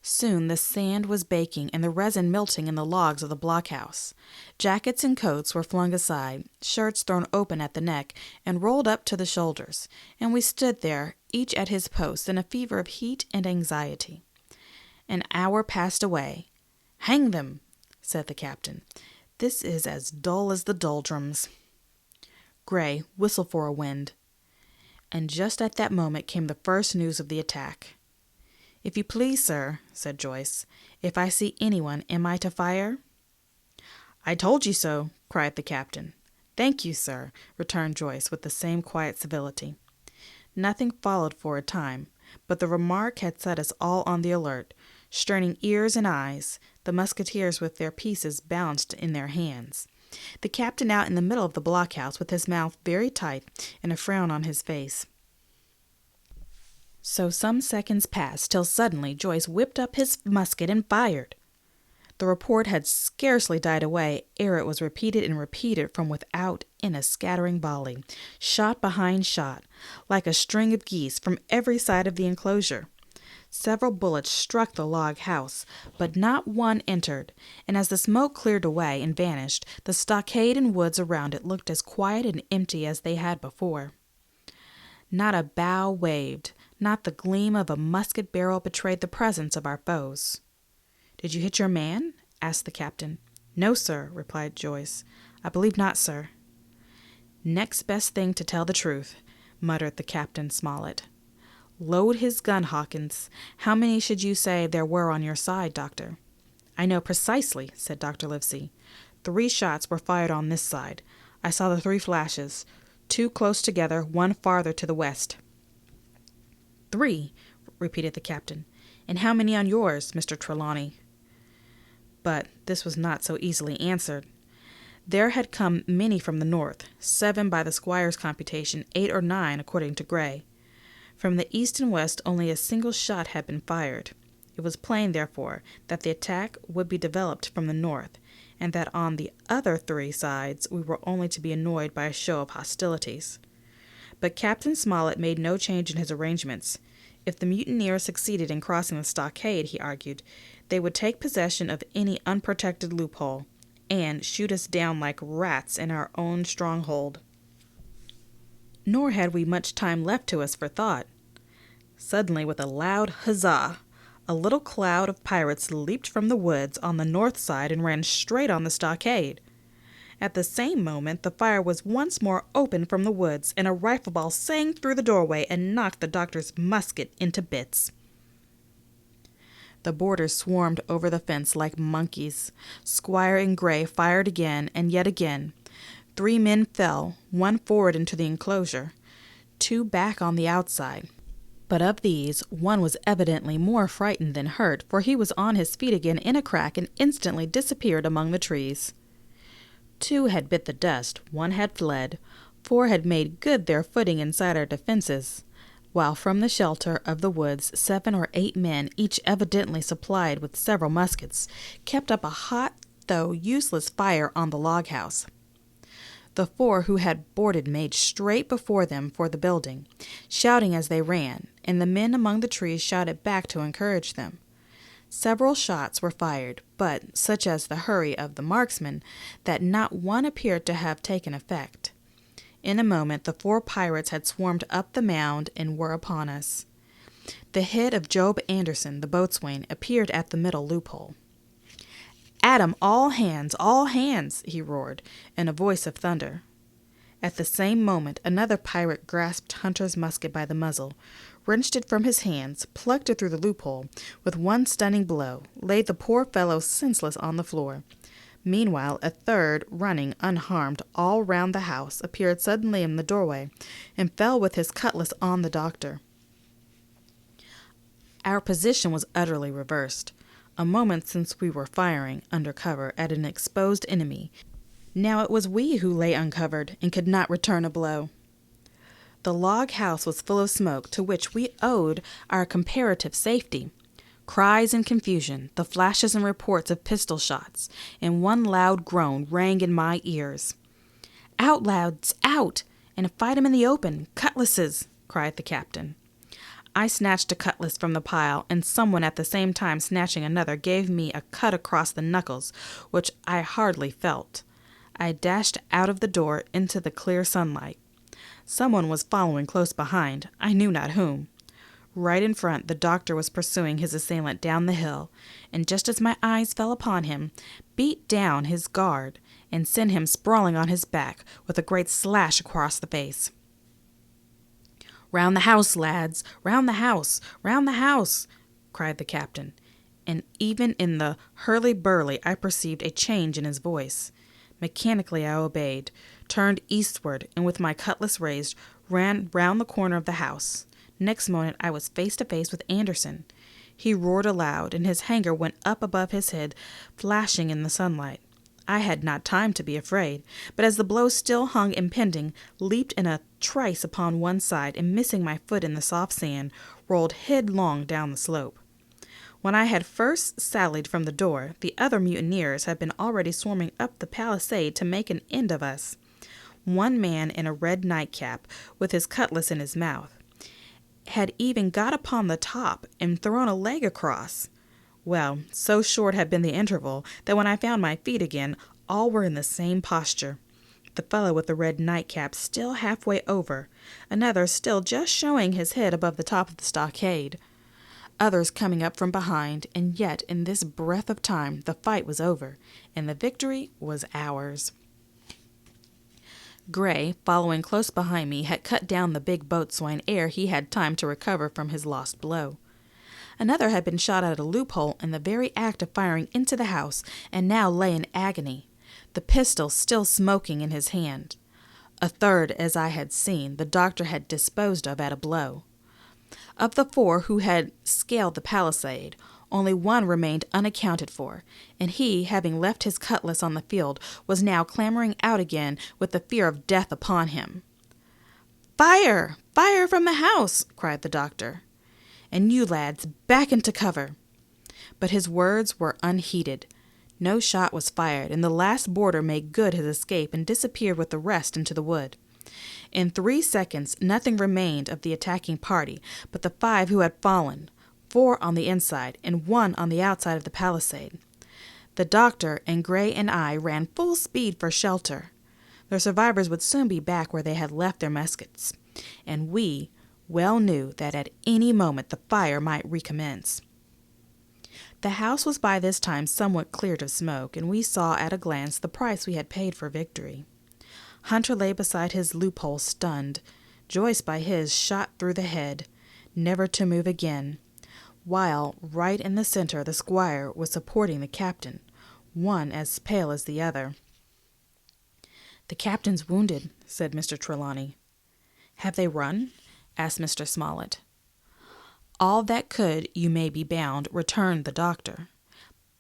Soon the sand was baking and the resin melting in the logs of the blockhouse. Jackets and coats were flung aside, shirts thrown open at the neck and rolled up to the shoulders, and we stood there, each at his post, in a fever of heat and anxiety. An hour passed away. "Hang them," said the captain. "This is as dull as the doldrums. Gray, whistle for a wind." And just at that moment came the first news of the attack. "If you please, sir," said Joyce, "if I see anyone, am I to fire?" "I told you so," cried the captain. "Thank you, sir," returned Joyce with the same quiet civility. Nothing followed for a time, but the remark had set us all on the alert, straining ears and eyes, the musketeers with their pieces balanced in their hands, the captain out in the middle of the blockhouse with his mouth very tight and a frown on his face. So some seconds passed, till suddenly Joyce whipped up his musket and fired. The report had scarcely died away ere it was repeated and repeated from without in a scattering volley, shot behind shot, like a string of geese from every side of the enclosure. Several bullets struck the log house, but not one entered, and as the smoke cleared away and vanished, the stockade and woods around it looked as quiet and empty as they had before. Not a bough waved, not the gleam of a musket barrel betrayed the presence of our foes. "Did you hit your man?" asked the captain. "No, sir," replied Joyce. "I believe not, sir." "Next best thing to tell the truth," muttered the Captain Smollett. "Load his gun, Hawkins. How many should you say there were on your side, Doctor?" "I know precisely," said Dr. Livesey. 3 shots were fired on this side. I saw the 3 flashes. two close together, one farther to the west. 3, repeated the captain. And how many on yours, Mr. Trelawney? But this was not so easily answered. There had come many from the north, 7 by the squire's computation, 8 or 9 according to Gray. From the east and west only a single shot had been fired. It was plain, therefore, that the attack would be developed from the north, and that on the other 3 sides we were only to be annoyed by a show of hostilities. But Captain Smollett made no change in his arrangements. If the mutineers succeeded in crossing the stockade, he argued, they would take possession of any unprotected loophole, and shoot us down like rats in our own stronghold. Nor had we much time left to us for thought. Suddenly, with a loud huzzah, a little cloud of pirates leaped from the woods on the north side and ran straight on the stockade. At the same moment, the fire was once more opened from the woods, and a rifle ball sang through the doorway and knocked the doctor's musket into bits. The boarders swarmed over the fence like monkeys. Squire and Gray fired again and yet again. 3 men fell, 1 forward into the enclosure, 2 back on the outside. But of these, 1 was evidently more frightened than hurt, for he was on his feet again in a crack and instantly disappeared among the trees. 2 had bit the dust, 1 had fled, 4 had made good their footing inside our defenses, while from the shelter of the woods 7 or 8 men, each evidently supplied with several muskets, kept up a hot though useless fire on the log house. The 4 who had boarded made straight before them for the building, shouting as they ran, and the men among the trees shouted back to encourage them. Several shots were fired, but, such as the hurry of the marksmen, that not one appeared to have taken effect. In a moment the 4 pirates had swarmed up the mound and were upon us. The head of Job Anderson, the boatswain, appeared at the middle loophole. "At 'em, all hands!" he roared, in a voice of thunder. At the same moment another pirate grasped Hunter's musket by the muzzle, wrenched it from his hands, plucked it through the loophole, with one stunning blow, laid the poor fellow senseless on the floor. Meanwhile, a third, running unharmed all round the house, appeared suddenly in the doorway, and fell with his cutlass on the doctor. Our position was utterly reversed. A moment since we were firing, under cover, at an exposed enemy. Now it was we who lay uncovered, and could not return a blow. The log house was full of smoke, to which we owed our comparative safety. Cries and confusion, the flashes and reports of pistol shots, and one loud groan rang in my ears. "Out, lads, out, and fight 'em in the open, cutlasses!" cried the captain. I snatched a cutlass from the pile, and someone at the same time snatching another gave me a cut across the knuckles, which I hardly felt. I dashed out of the door into the clear sunlight. Someone was following close behind, I knew not whom. Right in front, the doctor was pursuing his assailant down the hill, and just as my eyes fell upon him, beat down his guard and sent him sprawling on his back with a great slash across the face. "Round the house, lads! Round the house! Round the house!" cried the captain, and even in the hurly-burly I perceived a change in his voice. Mechanically I obeyed, turned eastward, and with my cutlass raised, ran round the corner of the house. Next moment I was face to face with Anderson. He roared aloud, and his hanger went up above his head, flashing in the sunlight. I had not time to be afraid, but as the blow still hung impending, leaped in a trice upon one side, and missing my foot in the soft sand, rolled headlong down the slope. When I had first sallied from the door, the other mutineers had been already swarming up the palisade to make an end of us. One man in a red nightcap, with his cutlass in his mouth, had even got upon the top and thrown a leg across. Well, so short had been the interval that when I found my feet again, all were in the same posture. The fellow with the red nightcap still halfway over, another still just showing his head above the top of the stockade, others coming up from behind, and yet in this breath of time the fight was over, and the victory was ours. Gray, following close behind me, had cut down the big boatswain ere he had time to recover from his lost blow. Another had been shot at a loophole in the very act of firing into the house, and now lay in agony, the pistol still smoking in his hand. A third, as I had seen, the doctor had disposed of at a blow. Of the 4 who had scaled the palisade, only one remained unaccounted for, and he, having left his cutlass on the field, was now clambering out again with the fear of death upon him. "Fire! Fire from the house!" cried the doctor. "And you lads, back into cover!" But his words were unheeded. No shot was fired, and the last boarder made good his escape and disappeared with the rest into the wood. In 3 seconds nothing remained of the attacking party but the 5 who had fallen, 4 on the inside and 1 on the outside of the palisade. The doctor and Gray and I ran full speed for shelter. The survivors would soon be back where they had left their muskets, and we well knew that at any moment the fire might recommence. The house was by this time somewhat cleared of smoke, and we saw at a glance the price we had paid for victory. Hunter lay beside his loophole stunned, Joyce by his shot through the head, never to move again, while right in the center the squire was supporting the captain, one as pale as the other. "The captain's wounded," said Mr. Trelawney. "Have they run?" asked Mr. Smollett. "All that could, you may be bound," returned the doctor.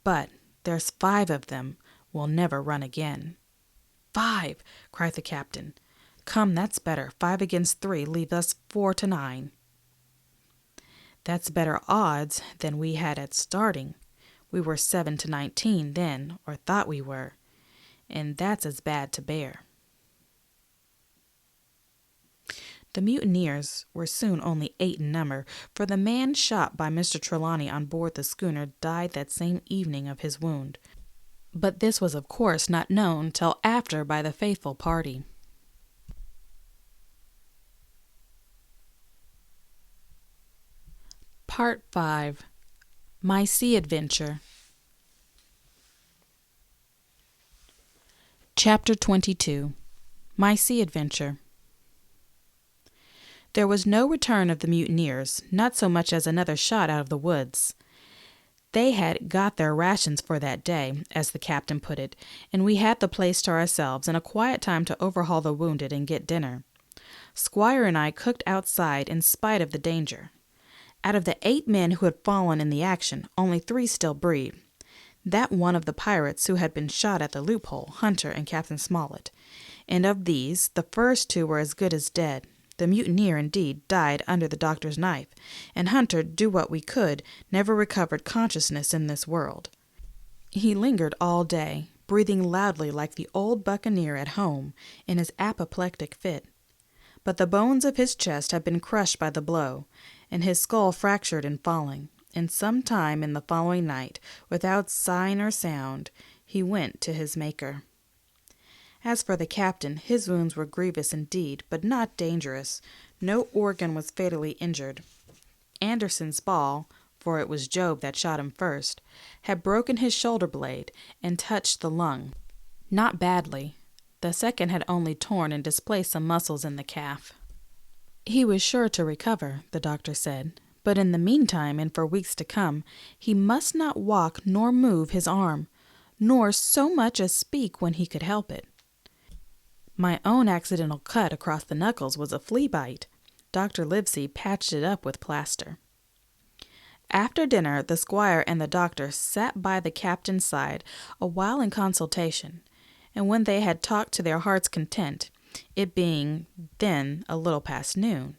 "But there's 5 of them will never run again." "5!" cried the captain. "Come, that's better. 5 against 3 leave us 4 to 9. "That's better odds than we had at starting. We were 7 to 19 then, or thought we were, and that's as bad to bear." The mutineers were soon only 8 in number, for the man shot by Mr. Trelawney on board the schooner died that same evening of his wound. But this was of course not known till after by the faithful party. Part 5. My Sea Adventure. Chapter 22. My Sea Adventure. There was no return of the mutineers, not so much as another shot out of the woods. They had got their rations for that day, as the captain put it, and we had the place to ourselves and a quiet time to overhaul the wounded and get dinner. Squire and I cooked outside in spite of the danger. Out of the 8 men who had fallen in the action, only 3 still breathed. That one of the pirates who had been shot at the loophole, Hunter and Captain Smollett. And of these, the first 2 were as good as dead. The mutineer, indeed, died under the doctor's knife, and Hunter, do what we could, never recovered consciousness in this world. He lingered all day, breathing loudly like the old buccaneer at home in his apoplectic fit. But the bones of his chest had been crushed by the blow, and his skull fractured in falling, and some time in the following night, without sign or sound, he went to his Maker. As for the captain, his wounds were grievous indeed, but not dangerous. No organ was fatally injured. Anderson's ball, for it was Job that shot him first, had broken his shoulder blade and touched the lung. Not badly. The second had only torn and displaced some muscles in the calf. He was sure to recover, the doctor said, but in the meantime and for weeks to come, he must not walk nor move his arm, nor so much as speak when he could help it. My own accidental cut across the knuckles was a flea bite. Dr. Livesey patched it up with plaster. After dinner, the squire and the doctor sat by the captain's side a while in consultation, and when they had talked to their heart's content, it being then a little past noon,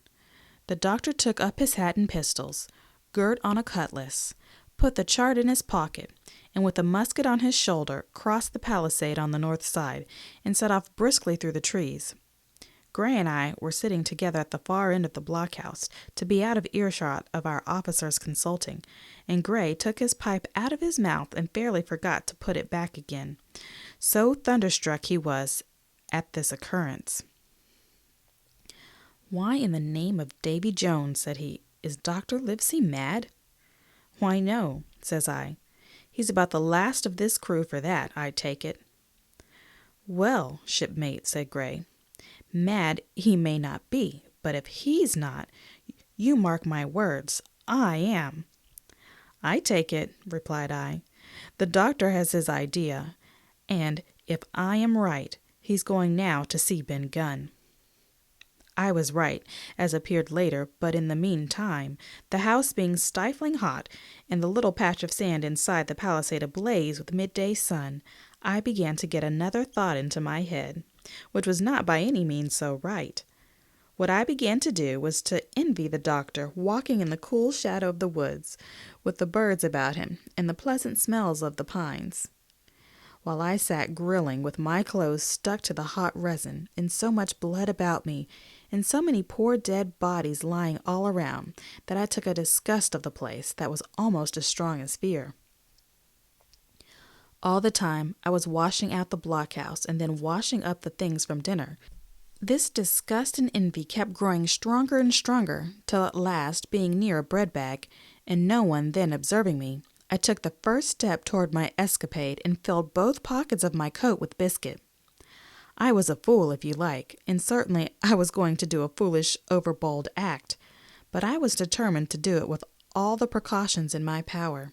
the doctor took up his hat and pistols, girt on a cutlass, put the chart in his pocket, and with a musket on his shoulder crossed the palisade on the north side and set off briskly through the trees. Gray and I were sitting together at the far end of the blockhouse to be out of earshot of our officers consulting, and Gray took his pipe out of his mouth and fairly forgot to put it back again. So thunderstruck he was at this occurrence. "Why in the name of Davy Jones," said he, "is Dr. Livesey mad?" "Why, no," says I. "He's about the last of this crew for that, I take it." "Well, shipmate," said Gray, "mad he may not be, but if he's not, you mark my words, I am." "I take it," replied I. "The doctor has his idea, and, if I am right, He's going now to see Ben Gunn. I was right, as appeared later, but in the meantime, the house being stifling hot and the little patch of sand inside the palisade ablaze with midday sun, I began to get another thought into my head, which was not by any means so right. What I began to do was to envy the doctor walking in the cool shadow of the woods, with the birds about him and the pleasant smells of the pines, while I sat grilling with my clothes stuck to the hot resin, and so much blood about me, and so many poor dead bodies lying all around, that I took a disgust of the place that was almost as strong as fear. All the time I was washing out the blockhouse and then washing up the things from dinner. This disgust and envy kept growing stronger and stronger, till at last, being near a bread bag, and no one then observing me, I took the first step toward my escapade and filled both pockets of my coat with biscuit. I was a fool, if you like, and certainly I was going to do a foolish, overbold act, but I was determined to do it with all the precautions in my power.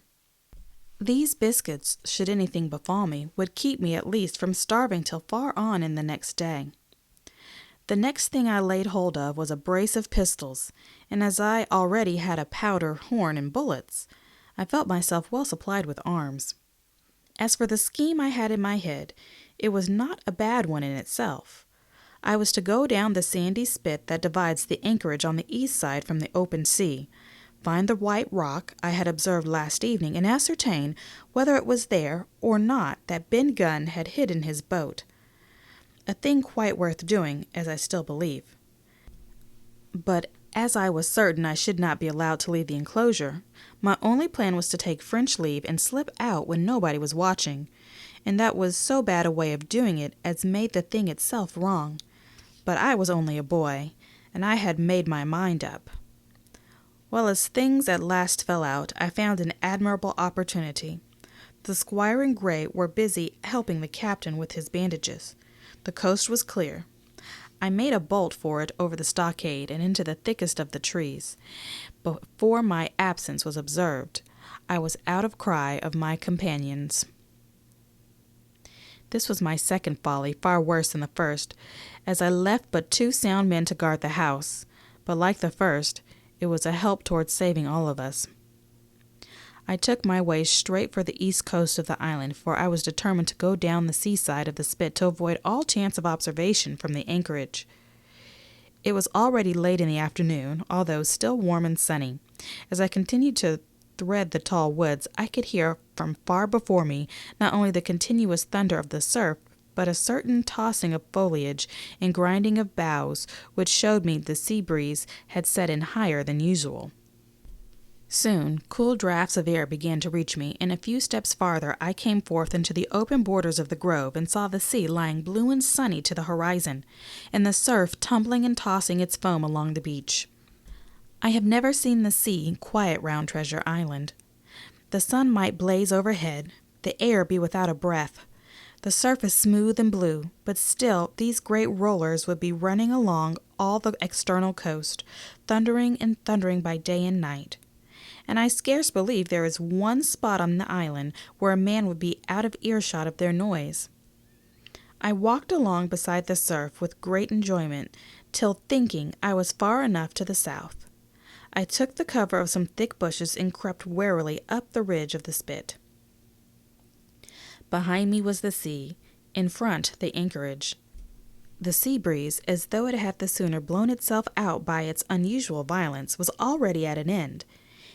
These biscuits, should anything befall me, would keep me at least from starving till far on in the next day. The next thing I laid hold of was a brace of pistols, and as I already had a powder horn and bullets, I felt myself well supplied with arms. As for the scheme I had in my head, it was not a bad one in itself. I was to go down the sandy spit that divides the anchorage on the east side from the open sea, find the white rock I had observed last evening, and ascertain whether it was there or not that Ben Gunn had hidden his boat. A thing quite worth doing, as I still believe. But as I was certain I should not be allowed to leave the enclosure, my only plan was to take French leave and slip out when nobody was watching, and that was so bad a way of doing it as made the thing itself wrong. But I was only a boy, and I had made my mind up. Well, as things at last fell out, I found an admirable opportunity. The Squire and Gray were busy helping the captain with his bandages. The coast was clear. I made a bolt for it over the stockade and into the thickest of the trees. Before my absence was observed, I was out of cry of my companions. This was my second folly, far worse than the first, as I left but 2 sound men to guard the house, but like the first, it was a help towards saving all of us. I took my way straight for the east coast of the island, for I was determined to go down the seaside of the spit to avoid all chance of observation from the anchorage. It was already late in the afternoon, although still warm and sunny. As I continued to thread the tall woods, I could hear from far before me not only the continuous thunder of the surf, but a certain tossing of foliage and grinding of boughs, which showed me the sea breeze had set in higher than usual. Soon cool draughts of air began to reach me, and a few steps farther I came forth into the open borders of the grove and saw the sea lying blue and sunny to the horizon, and the surf tumbling and tossing its foam along the beach. I have never seen the sea quiet round Treasure Island. The sun might blaze overhead, the air be without a breath, the surface smooth and blue, but still these great rollers would be running along all the external coast, thundering and thundering by day and night. And I scarce believe there is one spot on the island where a man would be out of earshot of their noise. I walked along beside the surf with great enjoyment, till thinking I was far enough to the south, I took the cover of some thick bushes and crept warily up the ridge of the spit. Behind me was the sea, in front the anchorage. The sea breeze, as though it had the sooner blown itself out by its unusual violence, was already at an end.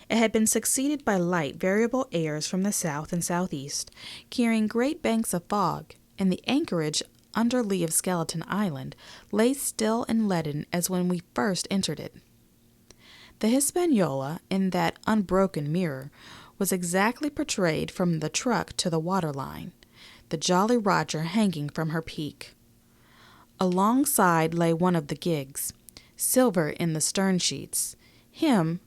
It had been succeeded by light, variable airs from the south and southeast, carrying great banks of fog, and the anchorage, under lee of Skeleton Island, lay still and leaden as when we first entered it. The Hispaniola, in that unbroken mirror, was exactly portrayed from the truck to the waterline, the Jolly Roger hanging from her peak. Alongside lay one of the gigs, silver in the stern sheets. Him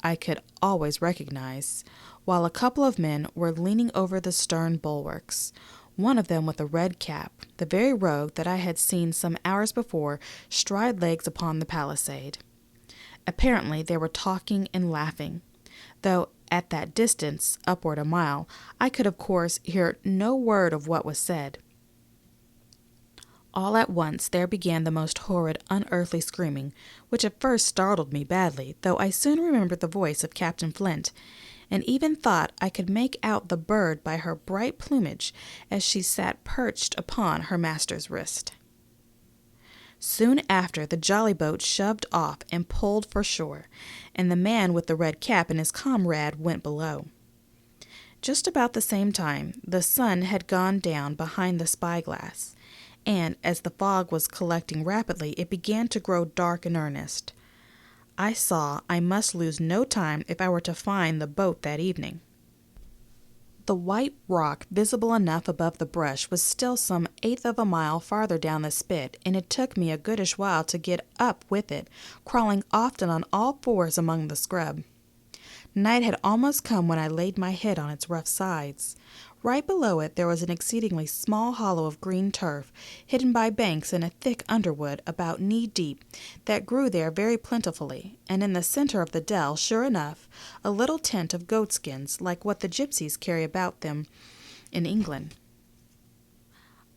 I could always recognize, while a couple of men were leaning over the stern bulwarks, one of them with a red cap, the very rogue that I had seen some hours before stride legs upon the palisade. Apparently they were talking and laughing, though at that distance, upward a mile, I could of course hear no word of what was said. All at once there began the most horrid, unearthly screaming, which at first startled me badly, though I soon remembered the voice of Captain Flint, and even thought I could make out the bird by her bright plumage as she sat perched upon her master's wrist. Soon after, the jolly boat shoved off and pulled for shore, and the man with the red cap and his comrade went below. Just about the same time, the sun had gone down behind the spyglass, and as the fog was collecting rapidly, it began to grow dark in earnest. I saw I must lose no time if I were to find the boat that evening. The white rock, visible enough above the brush, was still some 1/8 of a mile farther down the spit, and it took me a goodish while to get up with it, crawling often on all fours among the scrub. Night had almost come when I laid my head on its rough sides. Right below it there was an exceedingly small hollow of green turf, hidden by banks and a thick underwood about knee-deep, that grew there very plentifully, and in the center of the dell, sure enough, a little tent of goatskins, like what the gypsies carry about them in England.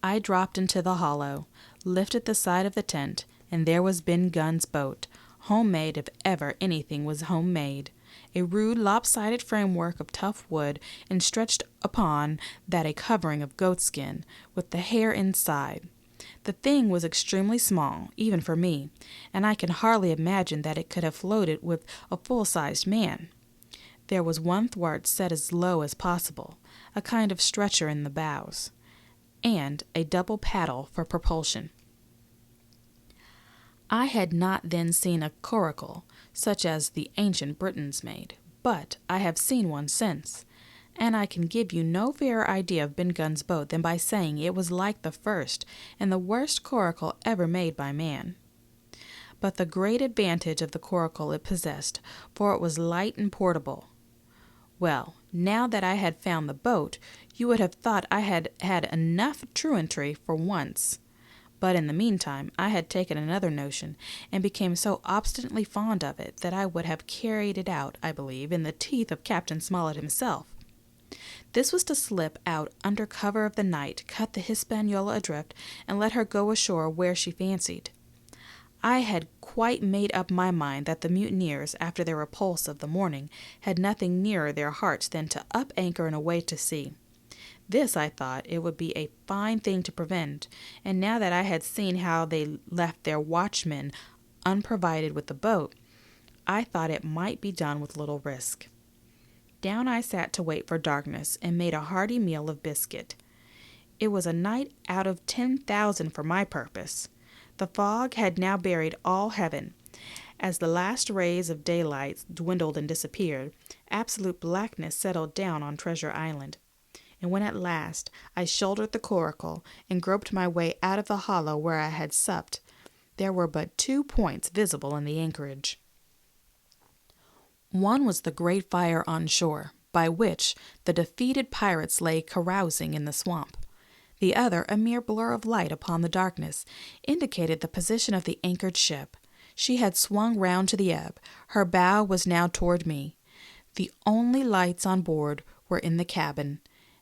I dropped into the hollow, lifted the side of the tent, and there was Ben Gunn's boat, homemade if ever anything was homemade. A rude, lopsided framework of tough wood, and stretched upon that a covering of goatskin, with the hair inside. The thing was extremely small, even for me, and I can hardly imagine that it could have floated with a full-sized man. There was one thwart set as low as possible, a kind of stretcher in the bows, and a double paddle for propulsion. I had not then seen a coracle, such as the ancient Britons made, but I have seen one since, and I can give you no fairer idea of Ben Gunn's boat than by saying it was like the first and the worst coracle ever made by man. But the great advantage of the coracle it possessed, for it was light and portable. Well, now that I had found the boat, you would have thought I had had enough truantry for once. But in the meantime I had taken another notion, and became so obstinately fond of it that I would have carried it out, I believe, in the teeth of Captain Smollett himself. This was to slip out under cover of the night, cut the Hispaniola adrift, and let her go ashore where she fancied. I had quite made up my mind that the mutineers, after their repulse of the morning, had nothing nearer their hearts than to up anchor and away to sea. This, I thought, it would be a fine thing to prevent, and now that I had seen how they left their watchmen unprovided with the boat, I thought it might be done with little risk. Down I sat to wait for darkness, and made a hearty meal of biscuit. It was a night out of 10,000 for my purpose. The fog had now buried all heaven. As the last rays of daylight dwindled and disappeared, absolute blackness settled down on Treasure Island. And when at last I shouldered the coracle and groped my way out of the hollow where I had supped, there were but 2 points visible in the anchorage. One was the great fire on shore, by which the defeated pirates lay carousing in the swamp. The other, a mere blur of light upon the darkness, indicated the position of the anchored ship. She had swung round to the ebb. Her bow was now toward me. The only lights on board were in the cabin,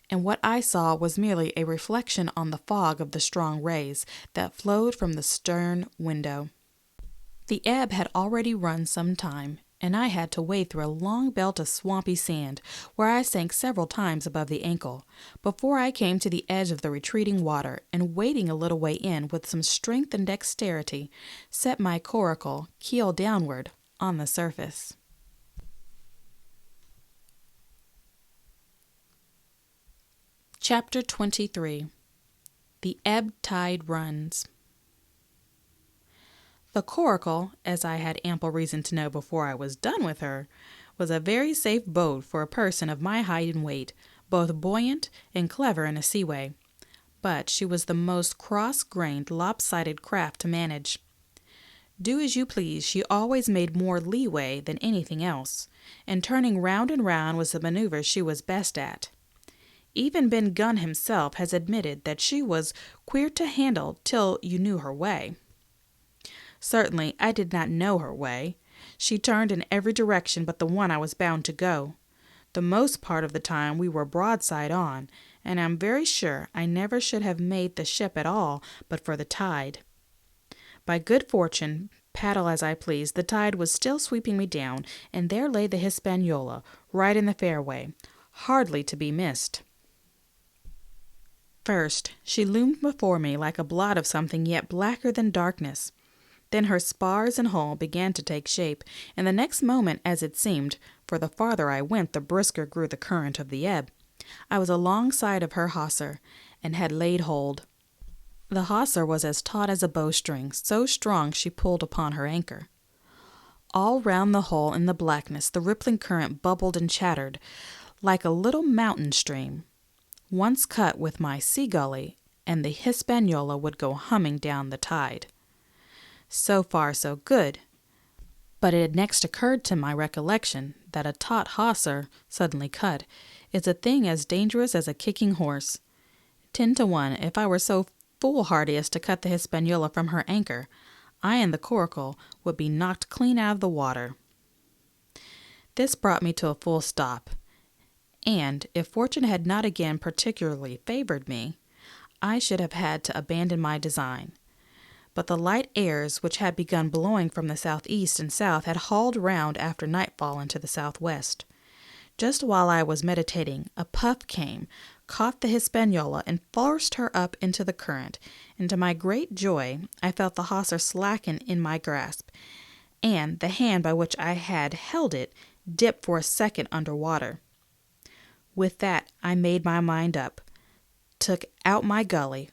and what I saw was merely a reflection on the fog of the strong rays that flowed from the stern window. The ebb had already run some time, and I had to wade through a long belt of swampy sand, where I sank several times above the ankle, before I came to the edge of the retreating water, and wading a little way in with some strength and dexterity, set my coracle, keel downward, on the surface. Chapter 23. The Ebb Tide Runs. The coracle, as I had ample reason to know before I was done with her, was a very safe boat for a person of my height and weight, both buoyant and clever in a seaway. But she was the most cross-grained, lopsided craft to manage. Do as you please, she always made more leeway than anything else, and turning round and round was the maneuver she was best at. Even Ben Gunn himself has admitted that she was queer to handle till you knew her way. Certainly, I did not know her way. She turned in every direction but the one I was bound to go. The most part of the time we were broadside on, and I'm very sure I never should have made the ship at all but for the tide. By good fortune, paddle as I pleased, the tide was still sweeping me down, and there lay the Hispaniola, right in the fairway, hardly to be missed. First, she loomed before me like a blot of something yet blacker than darkness. Then her spars and hull began to take shape, and the next moment, as it seemed, for the farther I went the brisker grew the current of the ebb, I was alongside of her hawser, and had laid hold. The hawser was as taut as a bowstring, so strong she pulled upon her anchor. All round the hull in the blackness the rippling current bubbled and chattered, like a little mountain stream. Once cut with my sea gully, and the Hispaniola would go humming down the tide. So far so good, but it had next occurred to my recollection that a taut hawser, suddenly cut, is a thing as dangerous as a kicking horse. 10 to 1, if I were so foolhardy as to cut the Hispaniola from her anchor, I and the coracle would be knocked clean out of the water. This brought me to a full stop, and if fortune had not again particularly favored me, I should have had to abandon my design. But the light airs which had begun blowing from the southeast and south had hauled round after nightfall into the southwest. Just while I was meditating, a puff came, caught the Hispaniola, and forced her up into the current, and to my great joy I felt the hawser slacken in my grasp, and the hand by which I had held it dip for a second under water. With that I made my mind up, took out my gully,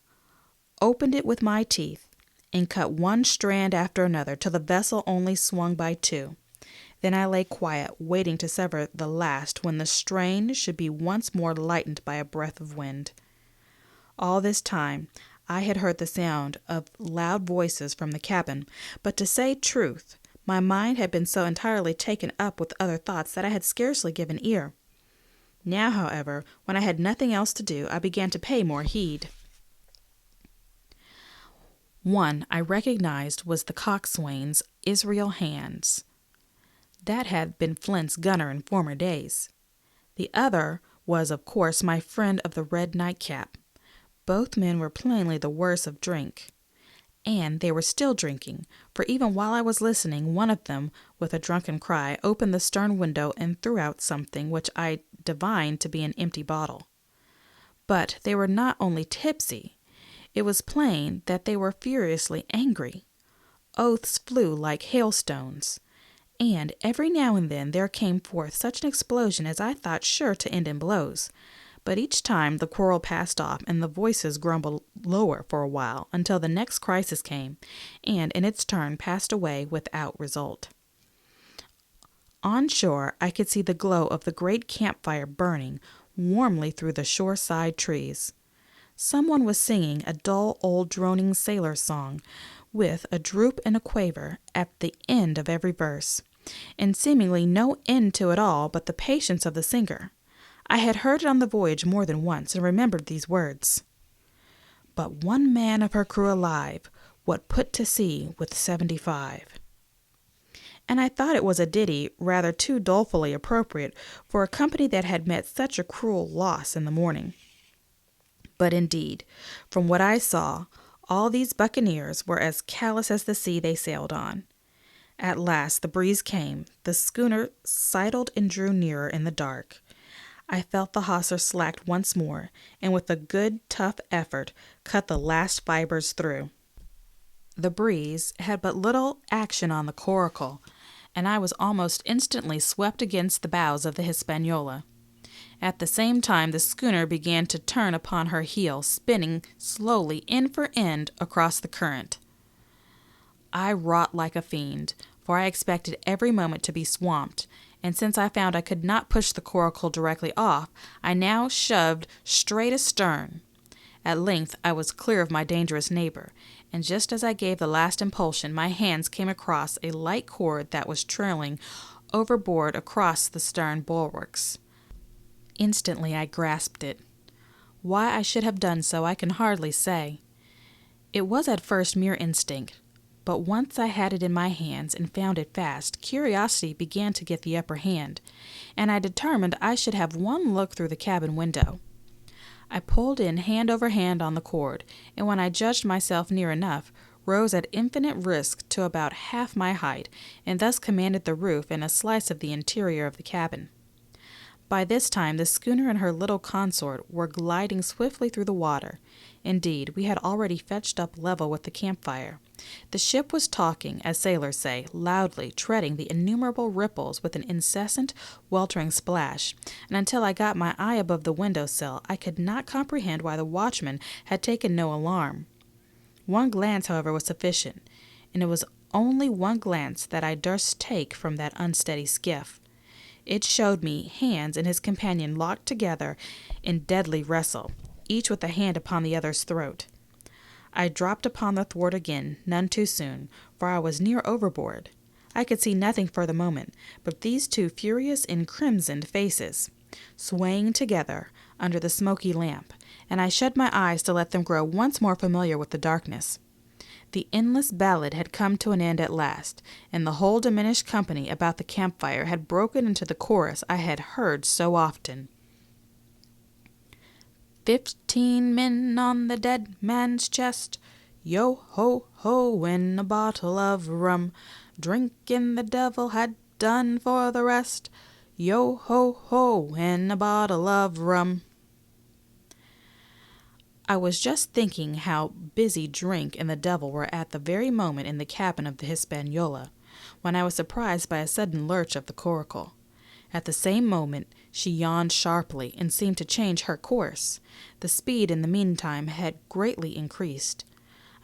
opened it with my teeth, and cut one strand after another till the vessel only swung by 2. Then I lay quiet, waiting to sever the last when the strain should be once more lightened by a breath of wind. All this time I had heard the sound of loud voices from the cabin, but to say truth, my mind had been so entirely taken up with other thoughts that I had scarcely given ear. Now, however, when I had nothing else to do, I began to pay more heed. One I recognized was the coxswain's Israel Hands. That had been Flint's gunner in former days. The other was, of course, my friend of the red nightcap. Both men were plainly the worse of drink. And they were still drinking, for even while I was listening, one of them, with a drunken cry, opened the stern window and threw out something which I divined to be an empty bottle. But they were not only tipsy. It was plain that they were furiously angry. Oaths flew like hailstones, and every now and then there came forth such an explosion as I thought sure to end in blows. But each time the quarrel passed off, and the voices grumbled lower for a while until the next crisis came, and in its turn passed away without result. On shore I could see the glow of the great campfire burning warmly through the shoreside trees. Someone was singing a dull old droning sailor song, with a droop and a quaver at the end of every verse, and seemingly no end to it all but the patience of the singer. I had heard it on the voyage more than once, and remembered these words: "But one man of her crew alive, what put to sea with 75." And I thought it was a ditty rather too dolefully appropriate for a company that had met such a cruel loss in the morning. But indeed, from what I saw, all these buccaneers were as callous as the sea they sailed on. At last the breeze came, the schooner sidled and drew nearer in the dark. I felt the hawser slacked once more, and with a good tough effort cut the last fibers through. The breeze had but little action on the coracle, and I was almost instantly swept against the bows of the Hispaniola. At the same time the schooner began to turn upon her heel, spinning slowly end for end across the current. I wrought like a fiend, for I expected every moment to be swamped, and since I found I could not push the coracle directly off, I now shoved straight astern. At length I was clear of my dangerous neighbor, and just as I gave the last impulsion, my hands came across a light cord that was trailing overboard across the stern bulwarks. Instantly I grasped it. Why I should have done so I can hardly say. It was at first mere instinct, but once I had it in my hands and found it fast, curiosity began to get the upper hand, and I determined I should have one look through the cabin window. I pulled in hand over hand on the cord, and when I judged myself near enough, rose at infinite risk to about half my height, and thus commanded the roof and a slice of the interior of the cabin. By this time the schooner and her little consort were gliding swiftly through the water. Indeed, we had already fetched up level with the campfire. The ship was talking, as sailors say, loudly, treading the innumerable ripples with an incessant, weltering splash, and until I got my eye above the window-sill, I could not comprehend why the watchman had taken no alarm. One glance, however, was sufficient, and it was only one glance that I durst take from that unsteady skiff. It showed me Hans and his companion locked together in deadly wrestle, each with a hand upon the other's throat. I dropped upon the thwart again, none too soon, for I was near overboard. I could see nothing for the moment but these two furious and crimsoned faces, swaying together under the smoky lamp, and I shut my eyes to let them grow once more familiar with the darkness. The endless ballad had come to an end at last, and the whole diminished company about the campfire had broken into the chorus I had heard so often. 15 men on the dead man's chest, yo ho ho, and a bottle of rum. Drinking the devil had done for the rest, yo ho ho, and a bottle of rum. I was just thinking how busy drink and the devil were at the very moment in the cabin of the Hispaniola, when I was surprised by a sudden lurch of the coracle. At the same moment she yawned sharply and seemed to change her course. The speed in the meantime had greatly increased.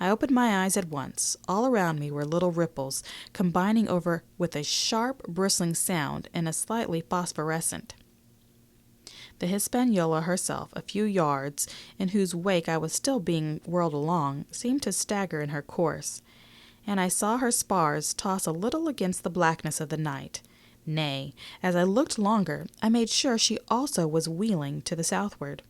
I opened my eyes at once. All around me were little ripples, combining over with a sharp, bristling sound and a slightly phosphorescent. The Hispaniola herself, a few yards, in whose wake I was still being whirled along, seemed to stagger in her course, and I saw her spars toss a little against the blackness of the night. Nay, as I looked longer, I made sure she also was wheeling to the southward.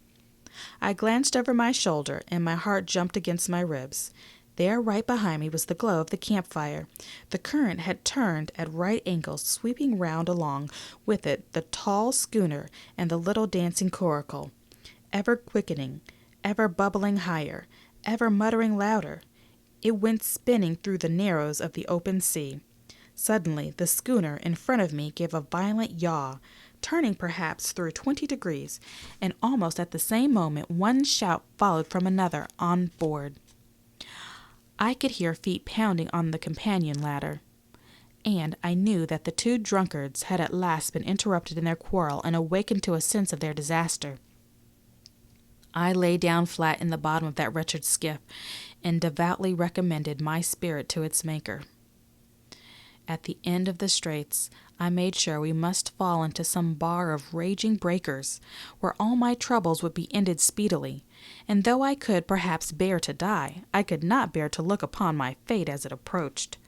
I glanced over my shoulder, and my heart jumped against my ribs. There, right behind me, was the glow of the campfire. The current had turned at right angles, sweeping round along with it the tall schooner and the little dancing coracle, ever quickening, ever bubbling higher, ever muttering louder. It went spinning through the narrows of the open sea. Suddenly, the schooner in front of me gave a violent yaw, turning perhaps through 20 degrees, and almost at the same moment one shout followed from another on board. I could hear feet pounding on the companion ladder, and I knew that the two drunkards had at last been interrupted in their quarrel and awakened to a sense of their disaster. I lay down flat in the bottom of that wretched skiff, and devoutly recommended my spirit to its Maker. At the end of the straits, I made sure we must fall into some bar of raging breakers, where all my troubles would be ended speedily, and though I could perhaps bear to die, I could not bear to look upon my fate as it approached.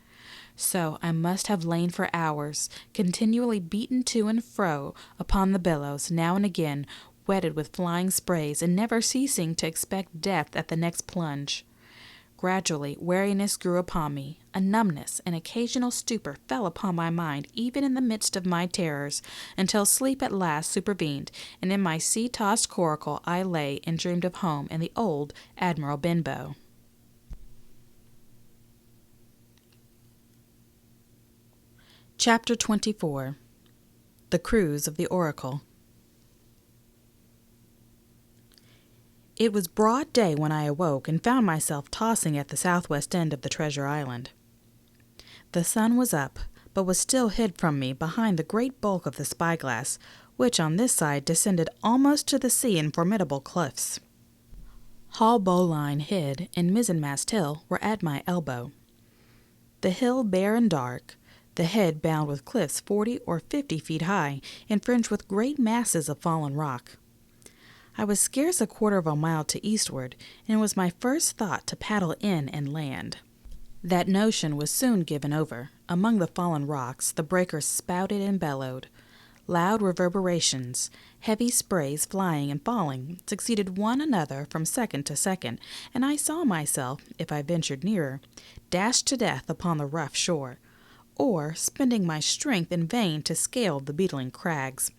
So I must have lain for hours, continually beaten to and fro upon the billows, now and again wetted with flying sprays, and never ceasing to expect death at the next plunge. Gradually, weariness grew upon me. A numbness, an occasional stupor fell upon my mind even in the midst of my terrors, until sleep at last supervened, and in my sea-tossed coracle I lay and dreamed of home and the old Admiral Benbow. Chapter 24. The Cruise of the Oracle. It was broad day when I awoke and found myself tossing at the southwest end of the Treasure Island. The sun was up, but was still hid from me behind the great bulk of the spyglass, which on this side descended almost to the sea in formidable cliffs. Hull bowline hid and mizzenmast hill were at my elbow. The hill bare and dark, the head bound with cliffs 40 or 50 feet high and fringed with great masses of fallen rock. I was scarce a quarter of a mile to eastward, and it was my first thought to paddle in and land. That notion was soon given over. Among the fallen rocks the breakers spouted and bellowed. Loud reverberations, heavy sprays flying and falling, succeeded one another from second to second, and I saw myself, if I ventured nearer, dashed to death upon the rough shore, or spending my strength in vain to scale the beetling crags.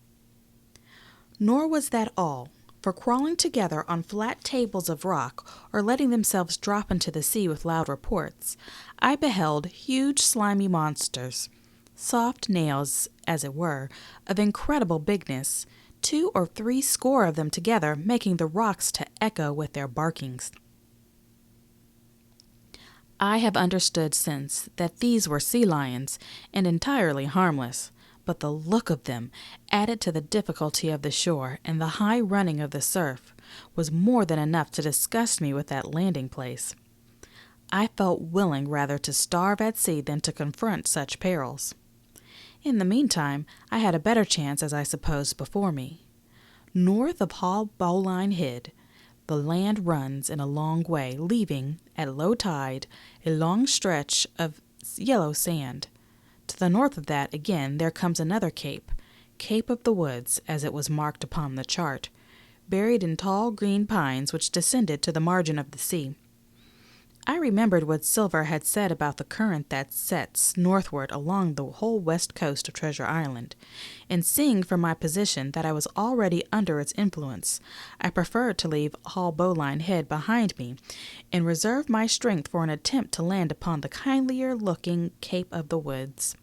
Nor was that all. for crawling together on flat tables of rock or letting themselves drop into the sea with loud reports, I beheld huge slimy monsters, soft nails, as it were, of incredible bigness, 2 or 3 score of them together, making the rocks to echo with their barkings. I have understood since that these were sea lions, and entirely harmless, but the look of them, added to the difficulty of the shore and the high running of the surf, was more than enough to disgust me with that landing place. I felt willing rather to starve at sea than to confront such perils. In the meantime, I had a better chance, as I supposed, before me. North of Hall Bowline Head, the land runs in a long way, leaving, at low tide, a long stretch of yellow sand. To the north of that, again, there comes another cape, Cape of the Woods, as it was marked upon the chart, buried in tall green pines which descended to the margin of the sea. I remembered what Silver had said about the current that sets northward along the whole west coast of Treasure Island, and seeing from my position that I was already under its influence, I preferred to leave Hall Bowline Head behind me and reserve my strength for an attempt to land upon the kindlier-looking Cape of the Woods.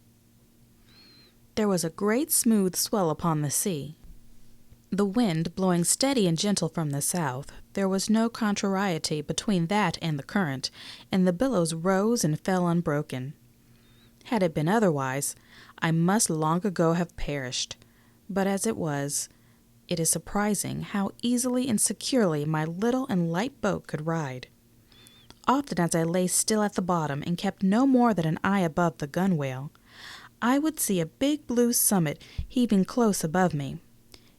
There was a great smooth swell upon the sea. The wind blowing steady and gentle from the south, there was no contrariety between that and the current, and the billows rose and fell unbroken. Had it been otherwise, I must long ago have perished, but as it was, it is surprising how easily and securely my little and light boat could ride. Often as I lay still at the bottom and kept no more than an eye above the gunwale, I would see a big blue summit heaving close above me.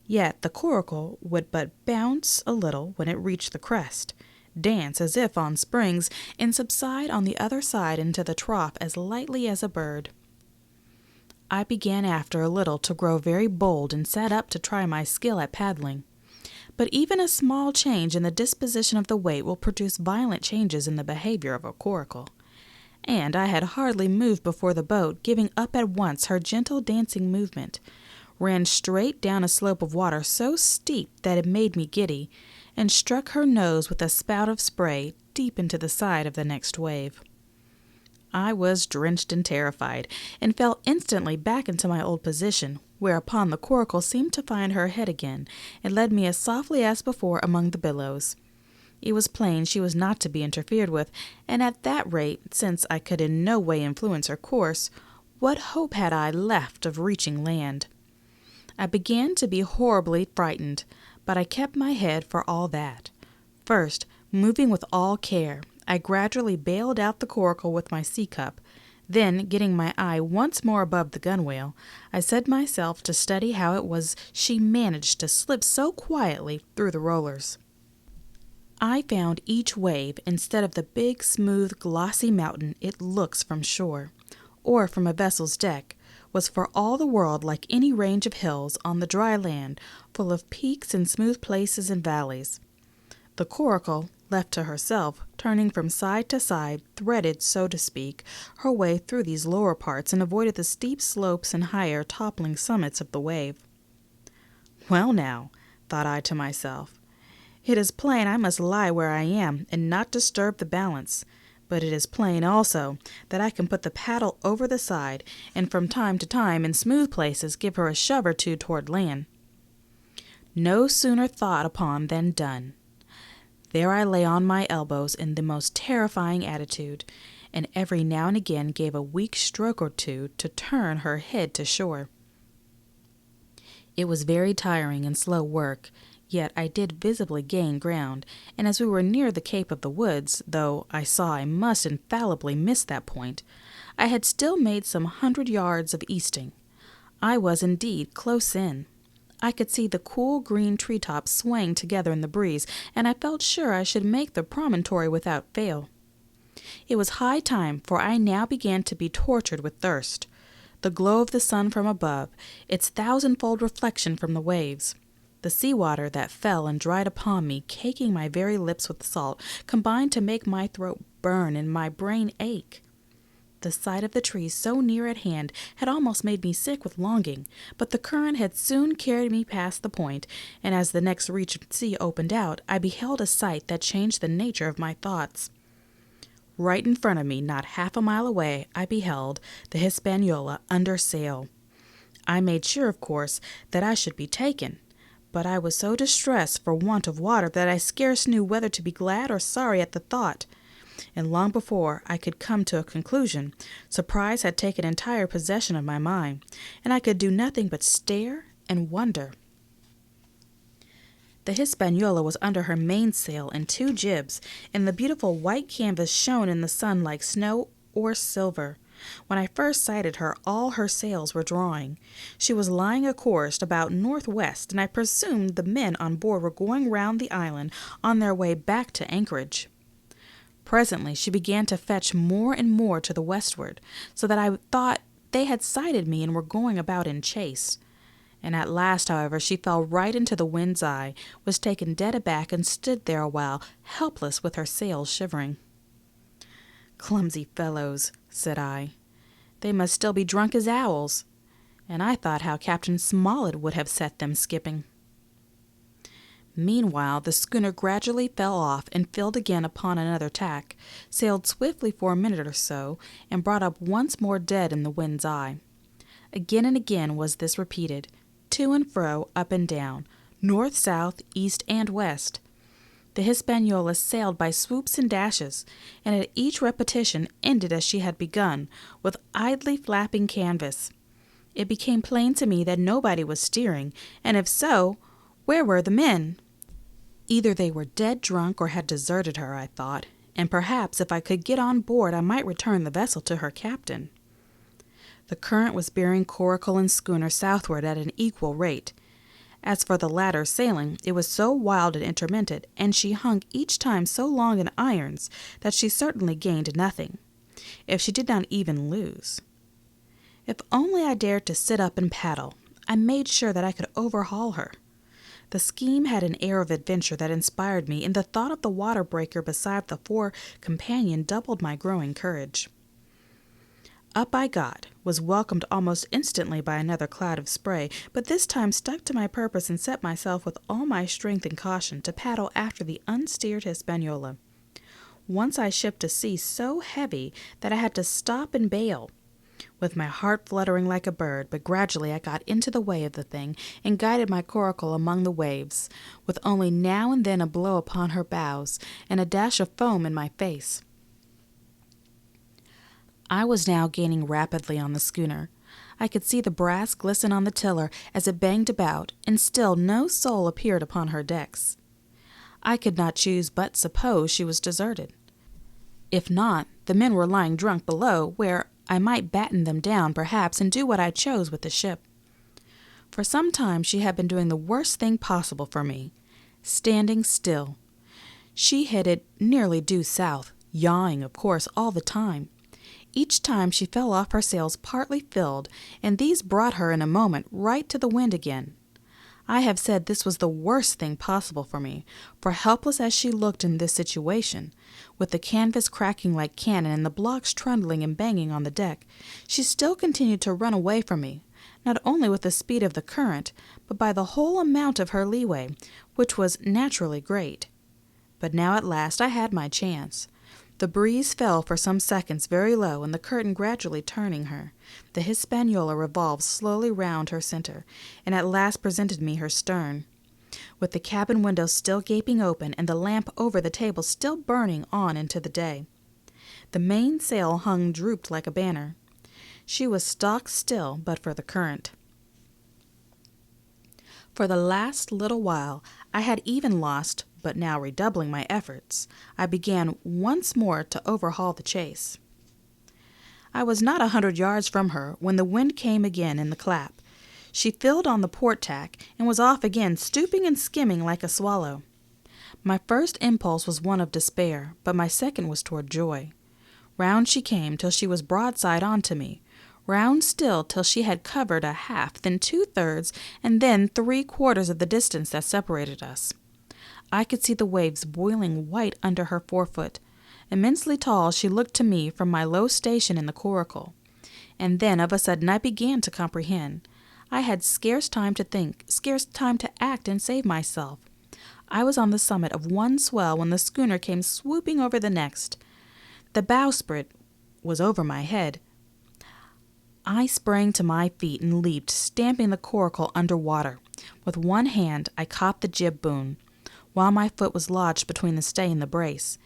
Yet the coracle would but bounce a little when it reached the crest, dance as if on springs, and subside on the other side into the trough as lightly as a bird. I began after a little to grow very bold and sat up to try my skill at paddling. But even a small change in the disposition of the weight will produce violent changes in the behavior of a coracle. And I had hardly moved before the boat, giving up at once her gentle dancing movement, ran straight down a slope of water so steep that it made me giddy, and struck her nose with a spout of spray deep into the side of the next wave. I was drenched and terrified, and fell instantly back into my old position, whereupon the coracle seemed to find her head again, and led me as softly as before among the billows. It was plain she was not to be interfered with, and at that rate, since I could in no way influence her course, what hope had I left of reaching land? I began to be horribly frightened, but I kept my head for all that. First, moving with all care, I gradually bailed out the coracle with my sea-cup. Then, getting my eye once more above the gunwale, I set myself to study how it was she managed to slip so quietly through the rollers. I found each wave, instead of the big, smooth, glossy mountain it looks from shore, or from a vessel's deck, was for all the world like any range of hills on the dry land, full of peaks and smooth places and valleys. The coracle, left to herself, turning from side to side, threaded, so to speak, her way through these lower parts and avoided the steep slopes and higher, toppling summits of the wave. Well now, thought I to myself, it is plain I must lie where I am and not disturb the balance. But it is plain also that I can put the paddle over the side, and from time to time in smooth places give her a shove or two toward land. No sooner thought upon than done. There I lay on my elbows in the most terrifying attitude, and every now and again gave a weak stroke or two to turn her head to shore. It was very tiring and slow work, yet I did visibly gain ground, and as we were near the Cape of the Woods, though I saw I must infallibly miss that point, I had still made some 100 yards of easting. I was indeed close in. I could see the cool green treetops swaying together in the breeze, and I felt sure I should make the promontory without fail. It was high time, for I now began to be tortured with thirst. The glow of the sun from above, its thousandfold reflection from the waves, the sea-water that fell and dried upon me, caking my very lips with salt, combined to make my throat burn and my brain ache. The sight of the trees so near at hand had almost made me sick with longing, but the current had soon carried me past the point, and as the next reach of sea opened out, I beheld a sight that changed the nature of my thoughts. Right in front of me, not half a mile away, I beheld the Hispaniola under sail. I made sure, of course, that I should be taken, but I was so distressed for want of water that I scarce knew whether to be glad or sorry at the thought. And long before I could come to a conclusion, surprise had taken entire possession of my mind, and I could do nothing but stare and wonder. The Hispaniola was under her mainsail and 2 jibs, and the beautiful white canvas shone in the sun like snow or silver. When I first sighted her, all her sails were drawing. She was lying a course about northwest, and I presumed the men on board were going round the island on their way back to anchorage. Presently she began to fetch more and more to the westward, so that I thought they had sighted me and were going about in chase. And at last, however, she fell right into the wind's eye, was taken dead aback, and stood there a while, helpless with her sails shivering. "Clumsy fellows," said I. "They must still be drunk as owls." And I thought how Captain Smollett would have set them skipping. Meanwhile, the schooner gradually fell off and filled again upon another tack, sailed swiftly for a minute or so, and brought up once more dead in the wind's eye. Again and again was this repeated, to and fro, up and down, north, south, east, and west. The Hispaniola sailed by swoops and dashes, and at each repetition ended as she had begun, with idly flapping canvas. It became plain to me that nobody was steering, and if so, where were the men? Either they were dead drunk or had deserted her, I thought, and perhaps if I could get on board I might return the vessel to her captain. The current was bearing coracle and schooner southward at an equal rate. As for the latter's sailing, it was so wild and intermittent, and she hung each time so long in irons, that she certainly gained nothing, if she did not even lose. If only I dared to sit up and paddle, I made sure that I could overhaul her. The scheme had an air of adventure that inspired me, and the thought of the water breaker beside the fore companion doubled my growing courage. Up I got, was welcomed almost instantly by another cloud of spray, but this time stuck to my purpose and set myself with all my strength and caution to paddle after the unsteered Hispaniola. Once I shipped a sea so heavy that I had to stop and bail, with my heart fluttering like a bird, but gradually I got into the way of the thing and guided my coracle among the waves, with only now and then a blow upon her bows and a dash of foam in my face. I was now gaining rapidly on the schooner. I could see the brass glisten on the tiller as it banged about, and still no soul appeared upon her decks. I could not choose but suppose she was deserted. If not, the men were lying drunk below, where I might batten them down, perhaps, and do what I chose with the ship. For some time she had been doing the worst thing possible for me, standing still. She headed nearly due south, yawing, of course, all the time. Each time she fell off her sails partly filled, and these brought her in a moment right to the wind again. I have said this was the worst thing possible for me, for helpless as she looked in this situation, with the canvas cracking like cannon and the blocks trundling and banging on the deck, she still continued to run away from me, not only with the speed of the current, but by the whole amount of her leeway, which was naturally great. But now at last I had my chance. The breeze fell for some seconds very low, and the curtain gradually turning her, the Hispaniola revolved slowly round her center, and at last presented me her stern, with the cabin window still gaping open, and the lamp over the table still burning on into the day. The mainsail hung drooped like a banner. She was stock still but for the current. For the last little while I had even lost, but now redoubling my efforts, I began once more to overhaul the chase. I was not 100 yards from her when the wind came again in the clap. She filled on the port tack and was off again, stooping and skimming like a swallow. My first impulse was one of despair, but my second was toward joy. Round she came till she was broadside on to me, round still till she had covered a half, then 2/3, and then 3/4 of the distance that separated us. I could see the waves boiling white under her forefoot, Immensely tall, she looked to me from my low station in the coracle. And then, of a sudden, I began to comprehend. I had scarce time to think, scarce time to act and save myself. I was on the summit of one swell when the schooner came swooping over the next. The bowsprit was over my head. I sprang to my feet and leaped, stamping the coracle under water. With one hand I caught the jib boom, while my foot was lodged between the stay and the brace.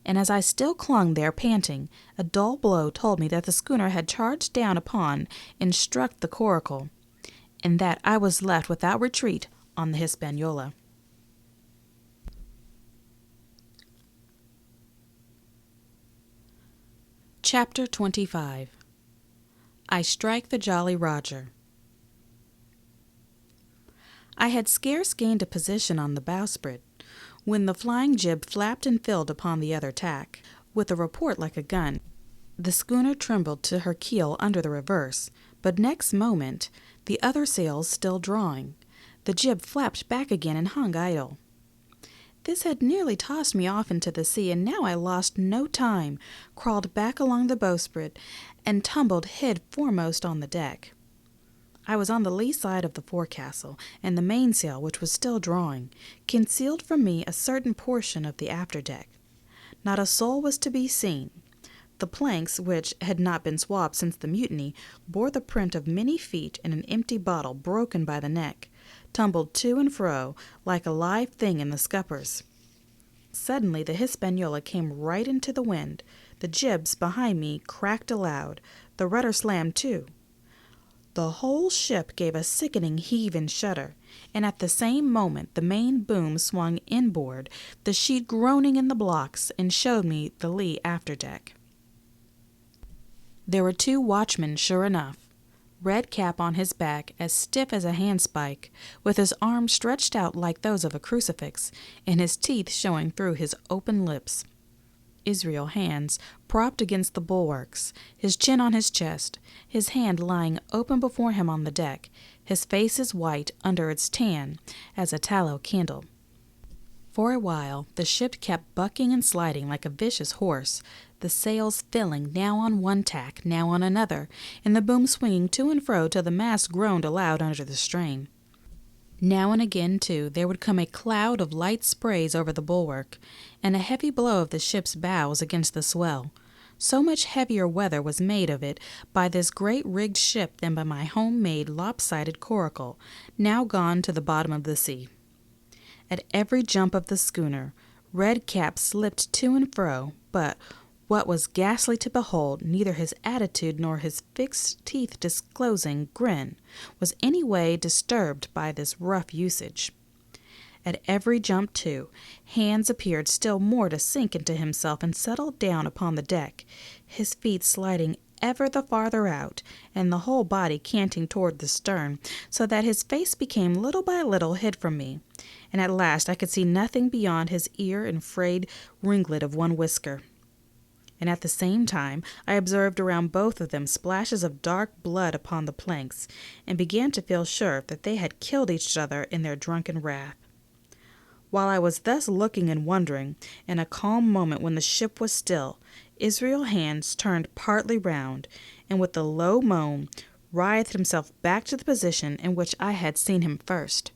And as I still clung there panting, a dull blow told me that the schooner had charged down upon and struck the coracle, and that I was left without retreat on the Hispaniola. Chapter 25. I Strike the Jolly Roger. I had scarce gained a position on the bowsprit when the flying jib flapped and filled upon the other tack. With a report like a gun, the schooner trembled to her keel under the reverse, but next moment, the other sails still drawing, the jib flapped back again and hung idle. This had nearly tossed me off into the sea, and now I lost no time, crawled back along the bowsprit, and tumbled head foremost on the deck. I was on the lee side of the forecastle, and the mainsail, which was still drawing, concealed from me a certain portion of the afterdeck. Not a soul was to be seen. The planks, which had not been swabbed since the mutiny, bore the print of many feet and an empty bottle broken by the neck, tumbled to and fro like a live thing in the scuppers. Suddenly the Hispaniola came right into the wind. The jibs behind me cracked aloud. The rudder slammed to. The whole ship gave a sickening heave and shudder, and at the same moment the main boom swung inboard, the sheet groaning in the blocks, and showed me the lee afterdeck. There were 2 watchmen, sure enough. Red Cap on his back, as stiff as a handspike, with his arms stretched out like those of a crucifix, and his teeth showing through his open lips. Israel Hands propped against the bulwarks, his chin on his chest, his hand lying open before him on the deck, his face as white under its tan as a tallow candle. For a while the ship kept bucking and sliding like a vicious horse, the sails filling now on one tack, now on another, and the boom swinging to and fro till the mast groaned aloud under the strain. Now and again, too, there would come a cloud of light sprays over the bulwark, and a heavy blow of the ship's bows against the swell. So much heavier weather was made of it by this great rigged ship than by my home-made lopsided coracle, now gone to the bottom of the sea. At every jump of the schooner, Red Cap slipped to and fro, but what was ghastly to behold, neither his attitude nor his fixed teeth disclosing grin was any way disturbed by this rough usage. At every jump, too, Hands appeared still more to sink into himself and settle down upon the deck, his feet sliding ever the farther out, and the whole body canting toward the stern, so that his face became little by little hid from me, and at last I could see nothing beyond his ear and frayed ringlet of one whisker. And at the same time I observed around both of them splashes of dark blood upon the planks, and began to feel sure that they had killed each other in their drunken wrath. While I was thus looking and wondering, in a calm moment when the ship was still, Israel Hands turned partly round, and with a low moan writhed himself back to the position in which I had seen him first.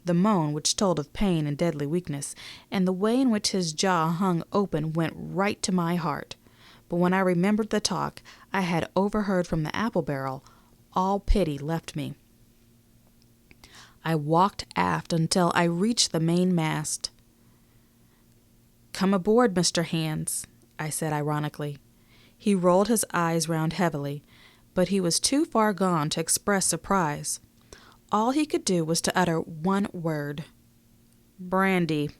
The moan, which told of pain and deadly weakness, and the way in which his jaw hung open went right to my heart. But when I remembered the talk I had overheard from the apple barrel, all pity left me. I walked aft until I reached the mainmast. "Come aboard, Mr. Hands," I said ironically. He rolled his eyes round heavily, but he was too far gone to express surprise. All he could do was to utter one word: "Brandy."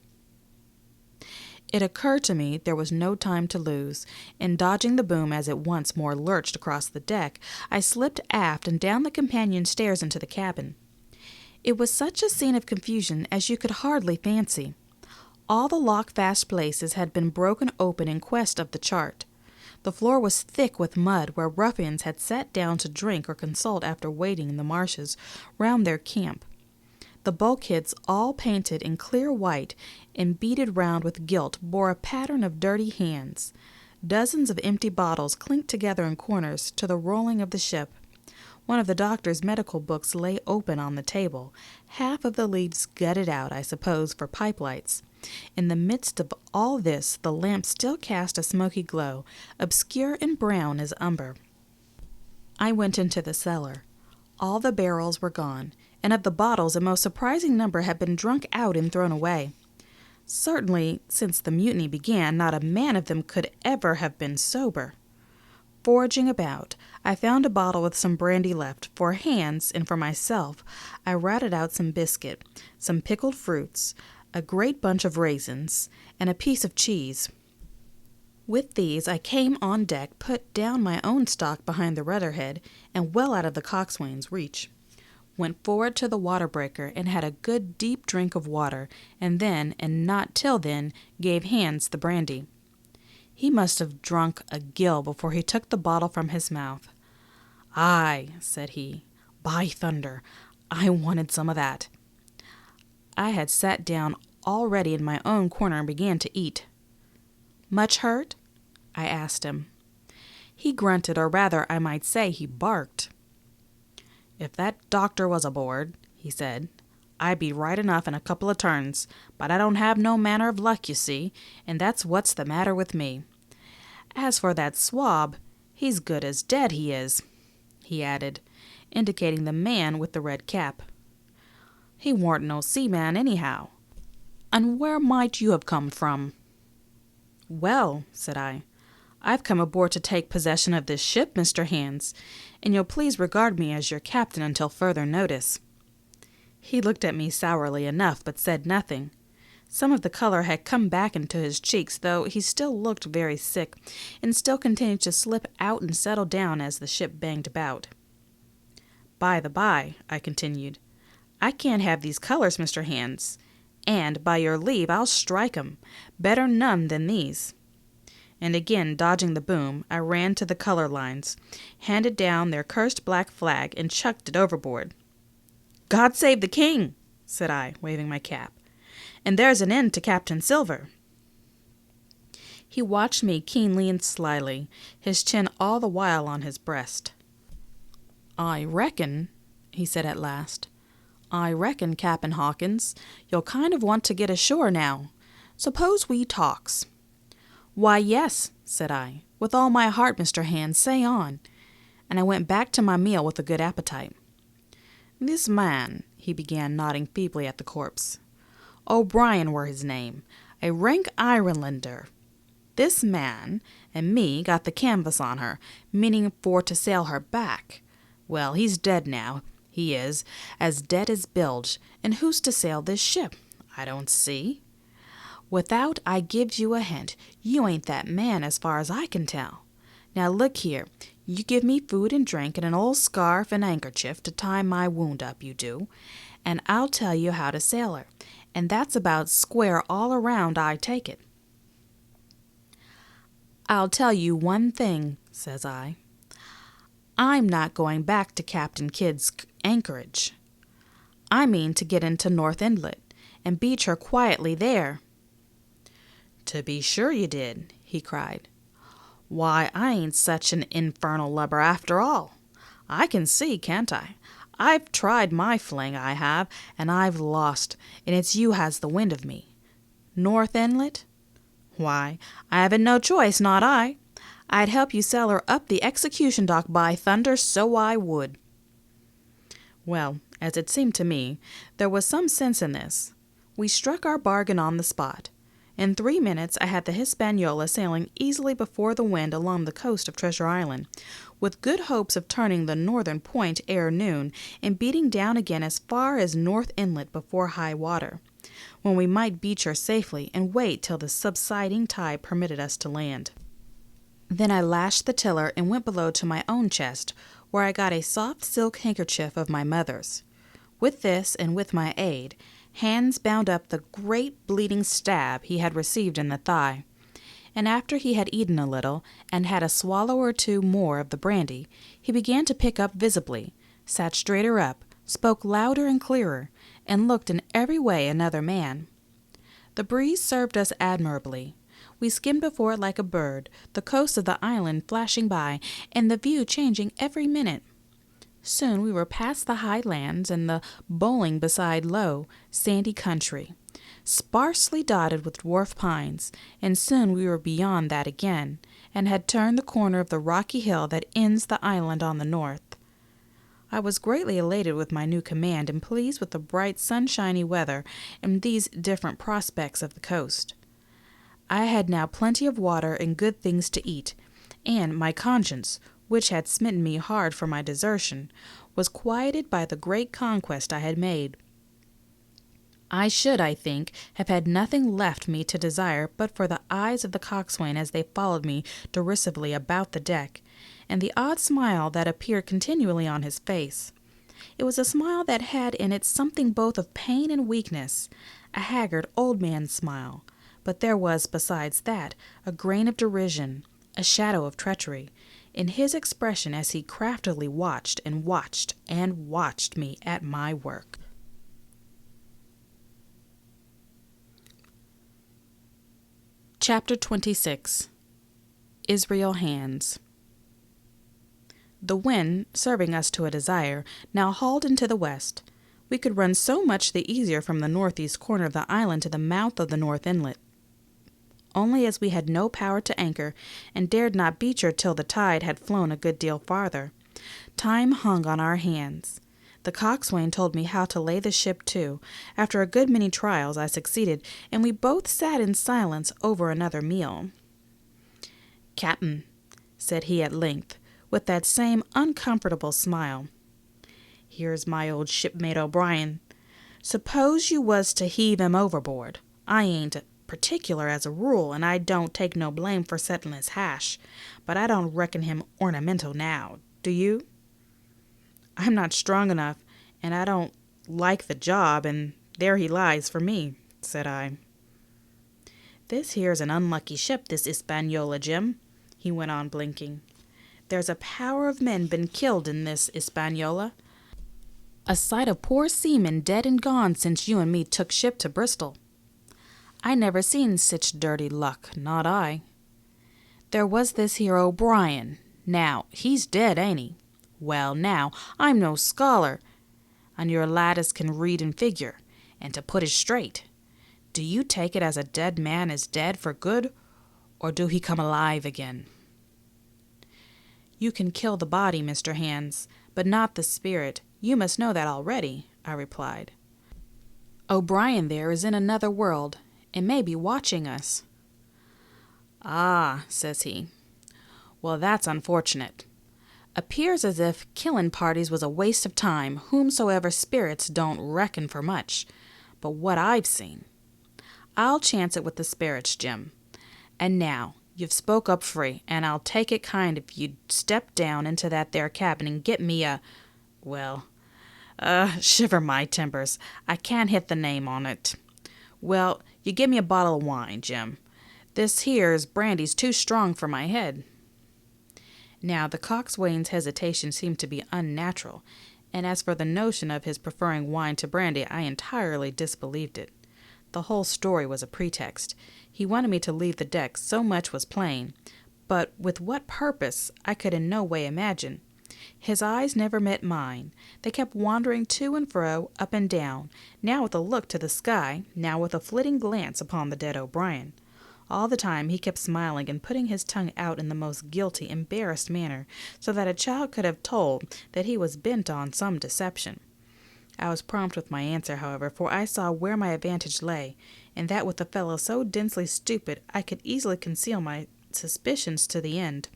It occurred to me there was no time to lose, and dodging the boom as it once more lurched across the deck, I slipped aft and down the companion stairs into the cabin. It was such a scene of confusion as you could hardly fancy. All the lock-fast places had been broken open in quest of the chart. The floor was thick with mud where ruffians had sat down to drink or consult after wading in the marshes round their camp. The bulkheads, all painted in clear white and beaded round with gilt, bore a pattern of dirty hands. Dozens of empty bottles clinked together in corners to the rolling of the ship. One of the doctor's medical books lay open on the table, half of the leaves gutted out, I suppose, for pipe lights. In the midst of all this, the lamp still cast a smoky glow, obscure and brown as umber. I went into the cellar. All the barrels were gone, and of the bottles a most surprising number had been drunk out and thrown away. Certainly, since the mutiny began, not a man of them could ever have been sober. Foraging about, I found a bottle with some brandy left. For Hans and for myself, I routed out some biscuit, some pickled fruits, a great bunch of raisins, and a piece of cheese. With these I came on deck, put down my own stock behind the rudder-head, and well out of the coxswain's reach. Went forward to the water-breaker and had a good deep drink of water, and then, and not till then, gave Hans the brandy. He must have drunk a gill before he took the bottle from his mouth. "Aye," said he, "by thunder, I wanted some of that." I had sat down already in my own corner and began to eat. "Much hurt?" I asked him. He grunted, or rather, I might say he barked. "If that doctor was aboard," he said, "I'd be right enough in a couple of turns, but I don't have no manner of luck, you see, and that's what's the matter with me. As for that swab, he's good as dead, he is," he added, indicating the man with the red cap. "He warn't no seaman anyhow. And where might you have come from?" "Well," said I, "I've come aboard to take possession of this ship, Mr. Hans, and you'll please regard me as your captain until further notice." He looked at me sourly enough, but said nothing. Some of the color had come back into his cheeks, though he still looked very sick, and still continued to slip out and settle down as the ship banged about. "By the by," I continued, "I can't have these colors, Mr. Hans, and, by your leave, I'll strike 'em. Better none than these." And again dodging the boom, I ran to the color lines, handed down their cursed black flag, and chucked it overboard. "God save the king," said I, waving my cap, "and there's an end to Captain Silver." He watched me keenly and slyly, his chin all the while on his breast. "I reckon," he said at last, "I reckon, Cap'n Hawkins, you'll kind of want to get ashore now. Suppose we talks." "Why, yes," said I, "with all my heart, Mr. Hans, say on," and I went back to my meal with a good appetite. "This man," he began, nodding feebly at the corpse, "O'Brien were his name, a rank Irelandner. This man and me got the canvas on her, meaning for to sail her back. Well, he's dead now, he is, as dead as bilge, and who's to sail this ship? I don't see. Without I gives you a hint, you ain't that man as far as I can tell. Now look here, you give me food and drink and an old scarf and handkerchief to tie my wound up, you do, and I'll tell you how to sail her, and that's about square all around, I take it." "I'll tell you one thing," says I. "I'm not going back to Captain Kidd's anchorage. I mean to get into North Inlet and beach her quietly there." "To be sure you did," he cried. "Why, I ain't such an infernal lubber after all. I can see, can't I? I've tried my fling, I have, and I've lost, and it's you has the wind of me. North Inlet? Why, I haven't no choice, not I. I'd help you sail her up the execution dock, by thunder, so I would." Well, as it seemed to me, there was some sense in this. We struck our bargain on the spot. In 3 minutes I had the Hispaniola sailing easily before the wind along the coast of Treasure Island, with good hopes of turning the northern point ere noon and beating down again as far as North Inlet before high water, when we might beach her safely and wait till the subsiding tide permitted us to land. Then I lashed the tiller and went below to my own chest, where I got a soft silk handkerchief of my mother's. With this, and with my aid, Hans bound up the great bleeding stab he had received in the thigh, and after he had eaten a little, and had a swallow or two more of the brandy, he began to pick up visibly, sat straighter up, spoke louder and clearer, and looked in every way another man. The breeze served us admirably. We skimmed before it like a bird, the coast of the island flashing by, and the view changing every minute. Soon we were past the high lands and the bowling beside low, sandy country, sparsely dotted with dwarf pines, and soon we were beyond that again, and had turned the corner of the rocky hill that ends the island on the north. I was greatly elated with my new command and pleased with the bright sunshiny weather and these different prospects of the coast. I had now plenty of water and good things to eat, and my conscience, which had smitten me hard for my desertion, was quieted by the great conquest I had made. I should, I think, have had nothing left me to desire but for the eyes of the coxswain as they followed me derisively about the deck, and the odd smile that appeared continually on his face. It was a smile that had in it something both of pain and weakness, a haggard old man's smile, but there was, besides that, a grain of derision, a shadow of treachery, in his expression as he craftily watched and watched and watched me at my work. Chapter 26. Israel Hands. The wind, serving us to a desire, now hauled into the west. We could run so much the easier from the northeast corner of the island to the mouth of the north inlet. Only as we had no power to anchor, and dared not beach her till the tide had flown a good deal farther, time hung on our hands. The coxswain told me how to lay the ship to. After a good many trials I succeeded, and we both sat in silence over another meal. "Cap'n," said he at length, with that same uncomfortable smile, "here's my old shipmate O'Brien. Suppose you was to heave him overboard. I ain't particular as a rule, and I don't take no blame for settlin' his hash, but I don't reckon him ornamental now, do you?" "I'm not strong enough, and I don't like the job, and there he lies for me," said I. "This here's an unlucky ship, this Hispaniola, Jim," he went on, blinking. "There's a power of men been killed in this Hispaniola. A sight of poor seamen dead and gone since you and me took ship to Bristol. I never seen sich dirty luck, not I. There was this here O'Brien. Now, he's dead, ain't he? Well, now, I'm no scholar, and your laddies can read and figure, and to put it straight, do you take it as a dead man is dead for good, or do he come alive again?" "You can kill the body, Mr. Hands, but not the spirit. You must know that already," I replied. "O'Brien there is in another world, and may be watching us." "Ah," says he. "Well, that's unfortunate. Appears as if killin' parties was a waste of time, whomsoever spirits don't reckon for much. But what I've seen, I'll chance it with the spirits, Jim. And now, you've spoke up free, and I'll take it kind if you'd step down into that there cabin and get me shiver my timbers, I can't hit the name on it. Well, you give me a bottle of wine, Jim. This here's brandy's too strong for my head." Now, the coxswain's hesitation seemed to be unnatural, and as for the notion of his preferring wine to brandy, I entirely disbelieved it. The whole story was a pretext. He wanted me to leave the deck, so much was plain, but with what purpose I could in no way imagine. His eyes never met mine. They kept wandering to and fro, up and down, now with a look to the sky, now with a flitting glance upon the dead O'Brien. All the time he kept smiling and putting his tongue out in the most guilty, embarrassed manner, so that a child could have told that he was bent on some deception. I was prompt with my answer, however, for I saw where my advantage lay, and that with a fellow so densely stupid I could easily conceal my suspicions to the end.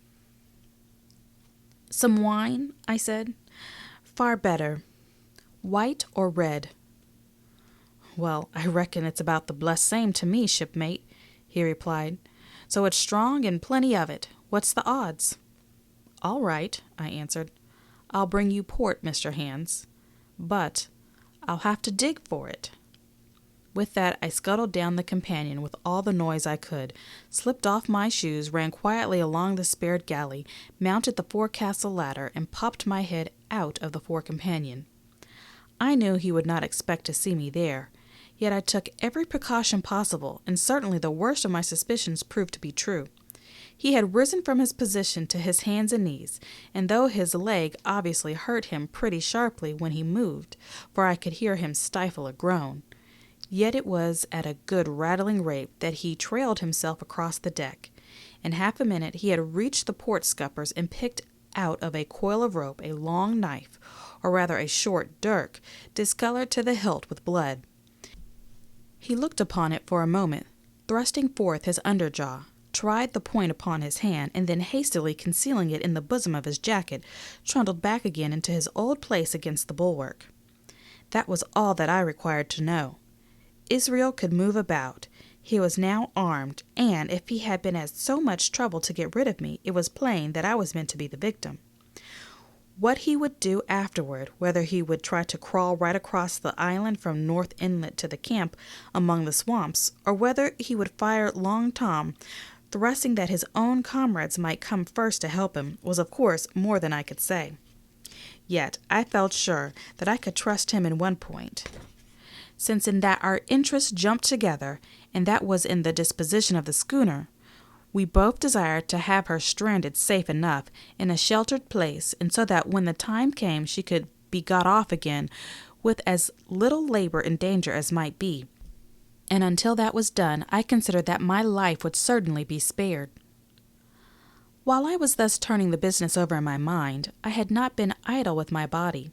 "Some wine?" I said. "Far better. White or red?" "Well, I reckon it's about the blessed same to me, shipmate," he replied. "So it's strong and plenty of it. What's the odds?" "All right," I answered. "I'll bring you port, Mr. Hands. But I'll have to dig for it." With that, I scuttled down the companion with all the noise I could, slipped off my shoes, ran quietly along the spared galley, mounted the forecastle ladder, and popped my head out of the fore companion. I knew he would not expect to see me there, yet I took every precaution possible, and certainly the worst of my suspicions proved to be true. He had risen from his position to his hands and knees, and though his leg obviously hurt him pretty sharply when he moved, for I could hear him stifle a groan, yet it was at a good rattling rate that he trailed himself across the deck. In half a minute he had reached the port scuppers and picked out of a coil of rope a long knife, or rather a short dirk, discolored to the hilt with blood. He looked upon it for a moment, thrusting forth his under jaw, tried the point upon his hand, and then hastily concealing it in the bosom of his jacket, trundled back again into his old place against the bulwark. That was all that I required to know. Israel could move about. He was now armed, and if he had been at so much trouble to get rid of me, it was plain that I was meant to be the victim. What he would do afterward, whether he would try to crawl right across the island from North Inlet to the camp among the swamps, or whether he would fire Long Tom, thrusting that his own comrades might come first to help him, was of course more than I could say. Yet I felt sure that I could trust him in one point, since in that our interests jumped together, and that was in the disposition of the schooner. We both desired to have her stranded safe enough in a sheltered place, and so that when the time came she could be got off again with as little labor and danger as might be. And until that was done, I considered that my life would certainly be spared. While I was thus turning the business over in my mind, I had not been idle with my body.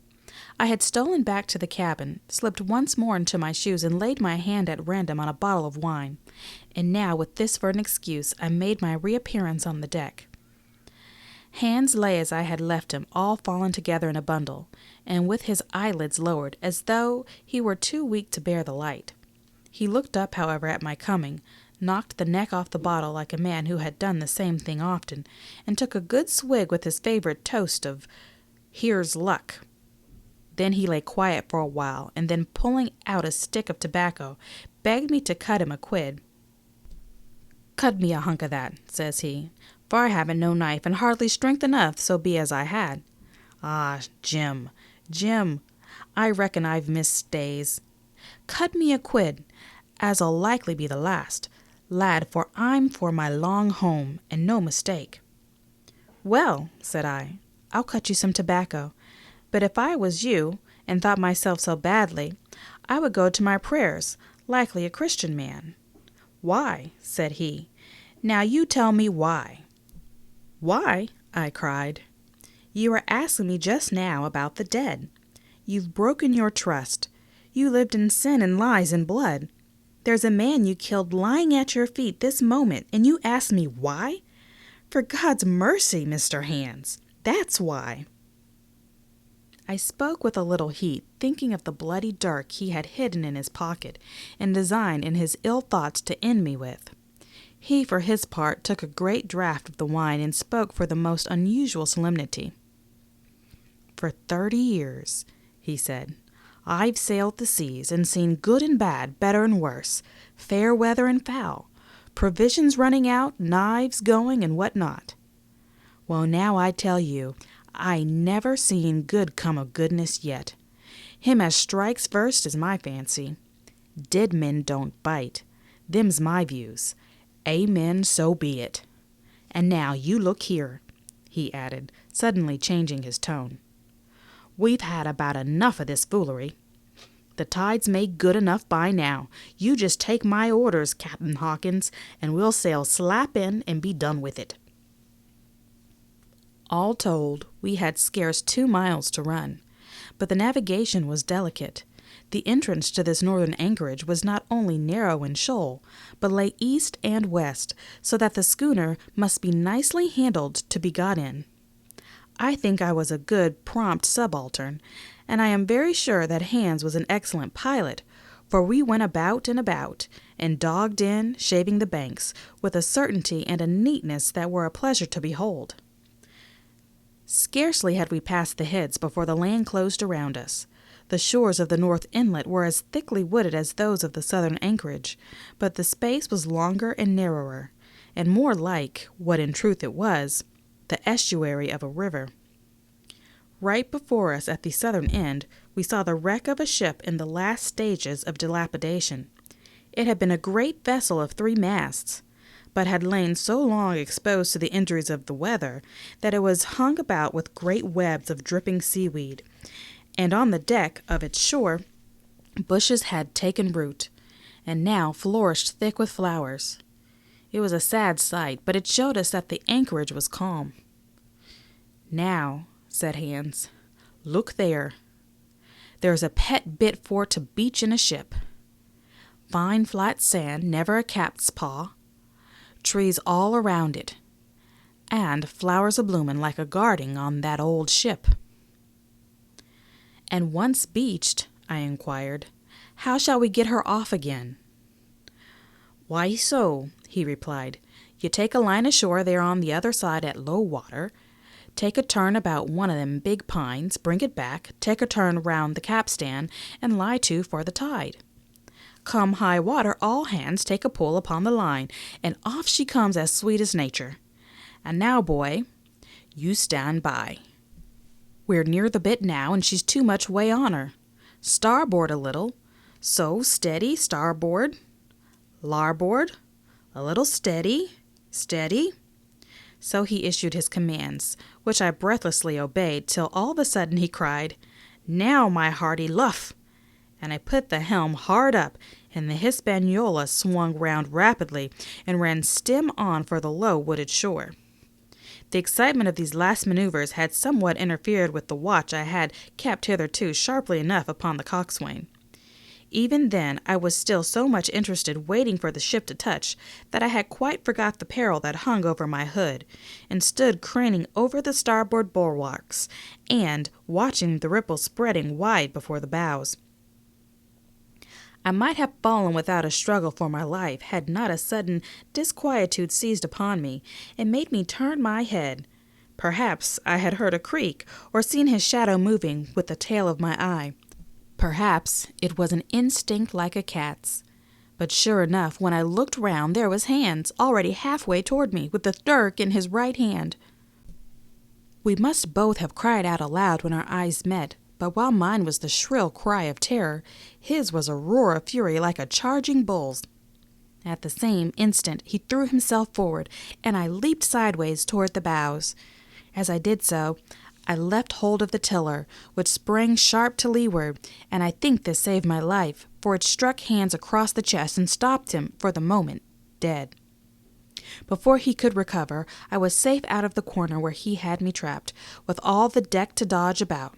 I had stolen back to the cabin, slipped once more into my shoes, and laid my hand at random on a bottle of wine. And now, with this for an excuse, I made my reappearance on the deck. Hans lay as I had left him, all fallen together in a bundle, and with his eyelids lowered, as though he were too weak to bear the light. He looked up, however, at my coming, knocked the neck off the bottle like a man who had done the same thing often, and took a good swig with his favorite toast of "Here's luck." Then he lay quiet for a while, and then pulling out a stick of tobacco, begged me to cut him a quid. "Cut me a hunk of that," says he, "for I haven't no knife, and hardly strength enough, so be as I had." "Ah, Jim, I reckon I've missed stays. Cut me a quid, as'll likely be the last, lad, for I'm for my long home, and no mistake." "Well," said I, "I'll cut you some tobacco. But if I was you, and thought myself so badly, I would go to my prayers, likely a Christian man." "Why?" said he. "Now you tell me why." "Why?" I cried. "You were asking me just now about the dead. You've broken your trust. You lived in sin and lies and blood. There's a man you killed lying at your feet this moment, and you ask me why? For God's mercy, Mr. Hans, that's why." I spoke with a little heat, thinking of the bloody dirk he had hidden in his pocket, and designed in his ill thoughts to end me with. He, for his part, took a great draught of the wine, and spoke for the most unusual solemnity. "For 30 years, he said, "I've sailed the seas, and seen good and bad, better and worse, fair weather and foul, provisions running out, knives going, and what not. Well, now I tell you, I never seen good come of goodness yet. Him as strikes first is my fancy. Dead men don't bite. Them's my views. Amen, so be it. And now you look here," he added, suddenly changing his tone. "We've had about enough of this foolery. The tide's made good enough by now. You just take my orders, Captain Hawkins, and we'll sail slap in and be done with it." All told, we had scarce 2 miles to run, but the navigation was delicate. The entrance to this northern anchorage was not only narrow and shoal, but lay east and west, so that the schooner must be nicely handled to be got in. I think I was a good, prompt subaltern, and I am very sure that Hans was an excellent pilot, for we went about and dogged in, shaving the banks, with a certainty and a neatness that were a pleasure to behold. Scarcely had we passed the heads before the land closed around us. The shores of the North Inlet were as thickly wooded as those of the southern anchorage, but the space was longer and narrower, and more like, what in truth it was, the estuary of a river. Right before us at the southern end, we saw the wreck of a ship in the last stages of dilapidation. It had been a great vessel of 3 masts, but had lain so long exposed to the injuries of the weather that it was hung about with great webs of dripping seaweed, and on the deck of its shore bushes had taken root, and now flourished thick with flowers. It was a sad sight, but it showed us that the anchorage was calm. "Now," said Hans, "look there. There's a pet bit for to beach in a ship. Fine flat sand, never a cat's paw, trees all around it, and flowers a-bloomin' like a garden on that old ship." "And once beached," I inquired, "how shall we get her off again?" "Why so," he replied. "You take a line ashore there on the other side at low water, take a turn about one of them big pines, bring it back, take a turn round the capstan, and lie to for the tide. Come high water, all hands take a pull upon the line, and off she comes as sweet as nature. And now, boy, you stand by. We're near the bit now, and she's too much way on her. Starboard a little. So, steady, starboard. Larboard. A little steady, steady." So he issued his commands, which I breathlessly obeyed, till all of a sudden he cried, "Now, my hearty luff!" And I put the helm hard up, and the Hispaniola swung round rapidly and ran stem on for the low wooded shore. The excitement of these last maneuvers had somewhat interfered with the watch I had kept hitherto sharply enough upon the coxswain. Even then I was still so much interested waiting for the ship to touch that I had quite forgot the peril that hung over my hood, and stood craning over the starboard bulwarks and watching the ripples spreading wide before the bows. I might have fallen without a struggle for my life had not a sudden disquietude seized upon me and made me turn my head. Perhaps I had heard a creak or seen his shadow moving with the tail of my eye. Perhaps it was an instinct like a cat's. But sure enough, when I looked round, there was Hans, already halfway toward me, with the dirk in his right hand. We must both have cried out aloud when our eyes met, but while mine was the shrill cry of terror, his was a roar of fury like a charging bull's. At the same instant he threw himself forward, and I leaped sideways toward the bows. As I did so, I left hold of the tiller, which sprang sharp to leeward, and I think this saved my life, for it struck Hans across the chest and stopped him, for the moment, dead. Before he could recover, I was safe out of the corner where he had me trapped, with all the deck to dodge about.